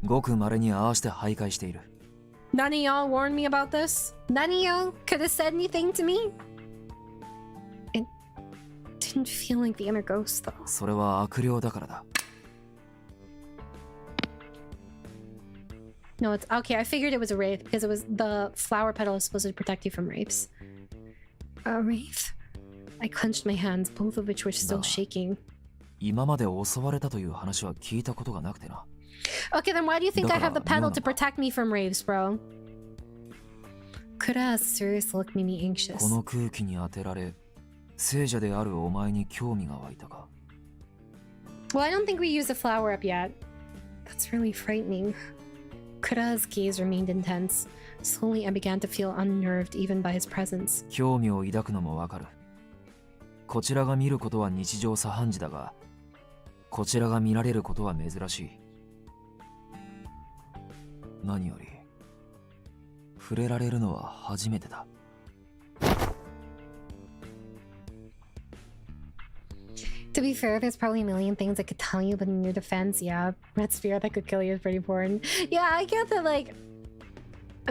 ごく稀にああして徘徊している。 None of y'all warned me about this? None of y'all could have said anything to me? It didn't feel like the inner ghost, though. それは悪霊だからだ。 No, it's okay. I figured it was a wraith because it was the flower petal is supposed to protect you from wraiths. A wraith? I clenched my hands, both of which were still shaking. 今まで襲われたという話は聞いたことがなくてな。 Okay, then why do you think I have the petal to protect me from wraiths, bro? Kura's serious look made me anxious. この空気に当てられ、聖者であるお前に興味が湧いたか。 Well, I don't think we used the flower up yet. That's really frightening. Kura's gaze remained intense. Slowly, I began to feel unnerved even by his presence. 興味を抱くのもわかる。こちらが見ることは日常茶飯事だが、こちらが見られることは珍しい。何より、触れられるのは初めてだ。 To be fair, there's probably a million things I could tell you, but in your defense, yeah, red spirit that could kill you is pretty important. Yeah, I get that, like,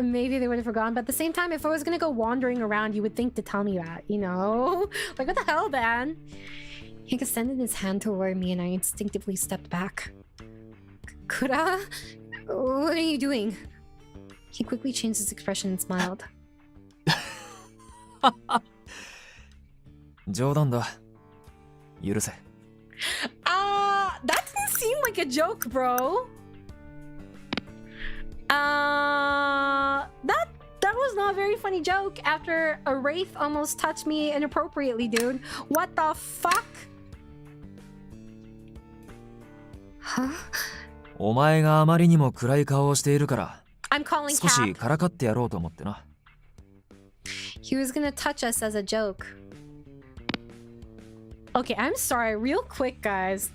maybe they would have forgotten, but at the same time, if I was gonna go wandering around, you would think to tell me that, you know? Like, what the hell, man? He extended his hand toward me and I instinctively stepped back. Kura? What are you doing? He quickly changed his expression and smiled. 冗談だ。許せ。 That didn't seem like a joke, bro. That was not a very funny joke after a wraith almost touched me inappropriately, dude. What the fuck? Huh? お前があまりにも暗い顔をしているから、 I'm calling 少し Cap. からかってやろうと思ってな。 He was gonna touch us as a joke. Okay, I'm sorry. Real quick, guys.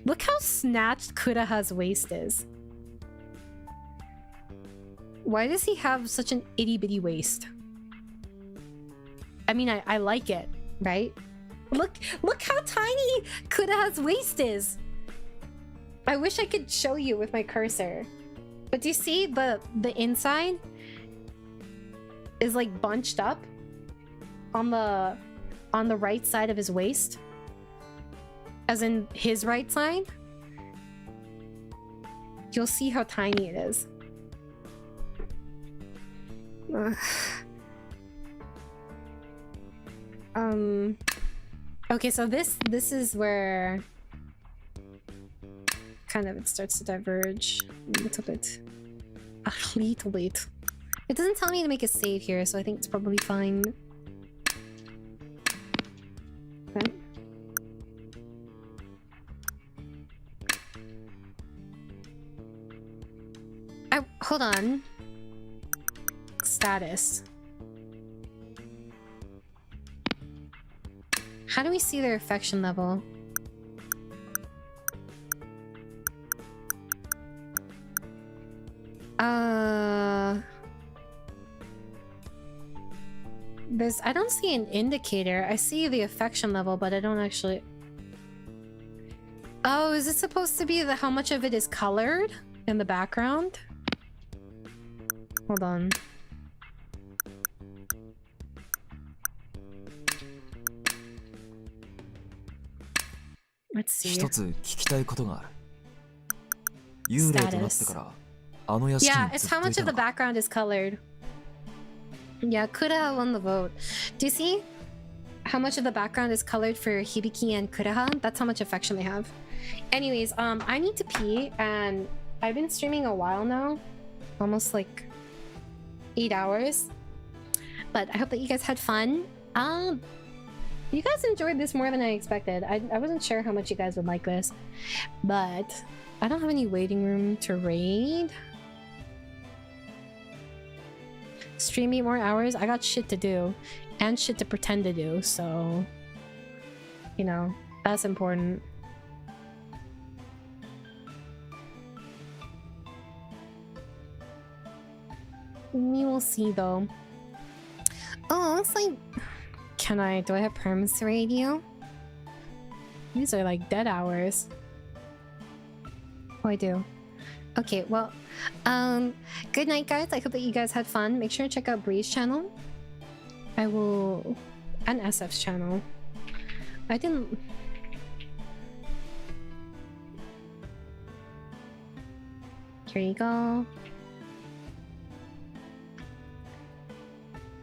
Look how snatched Kuraha's waist is. Why does he have such an itty-bitty waist? I mean, I like it, right? Look how tiny Kuraha's waist is. I wish I could show you with my cursor. But do you see the inside is like bunched up on the right side of his waist? As in his right side? You'll see how tiny it is. Okay, so this is where kind of it starts to diverge a little bit. A little bit. It doesn't tell me to make a save here, so I think it's probably fine. Okay. Hold on. Status. How do we see their affection level? I don't see an indicator. I see the affection level, but I don't actually... Oh, is it supposed to be how much of it is colored in the background? Hold on. Let's see. 一つ聞きたいことがある。幽霊となってからあの屋敷 Yeah, に it's ずっ how とい much た of の the か。 background is colored. Yeah, Kuraha won the vote. Do you see how much of the background is colored for Hibiki and Kuraha? That's how much affection they have. Anyways, I need to pee, and I've been streaming a while now. Almost like 8 hours. But I hope that you guys had fun. You guys enjoyed this more than I expected. I wasn't sure how much you guys would like this, but I don't have any waiting room to raid. Stream 8 more hours. I got shit to do and shit to pretend to do, so you know, that's important. We will see though. Oh, looks like... do I have perms to raid you? These are like dead hours. Oh, I do. Okay, well, good night, guys. I hope that you guys had fun. Make sure to check out Bree's channel. I will... and SF's channel. I didn't... Here you go.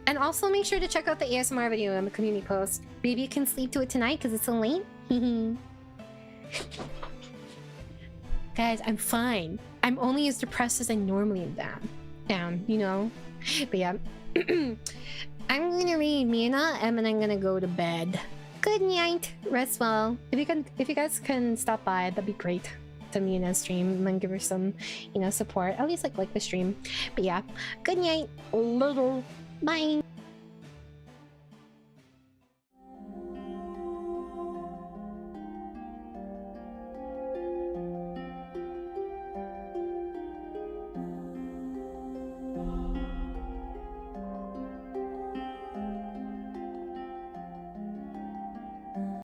And also make sure to check out the ASMR video in the community post. Maybe you can sleep to it tonight because it's so late. Guys, I'm fine. I'm only as depressed as I normally am, you know? But yeah. I'm gonna read Mina and then I'm gonna go to bed. Good night. Rest well. If you guys can stop by, that'd be great. To Mina's stream and give her some, you know, support. At least like the stream. But yeah. Good night. Bye.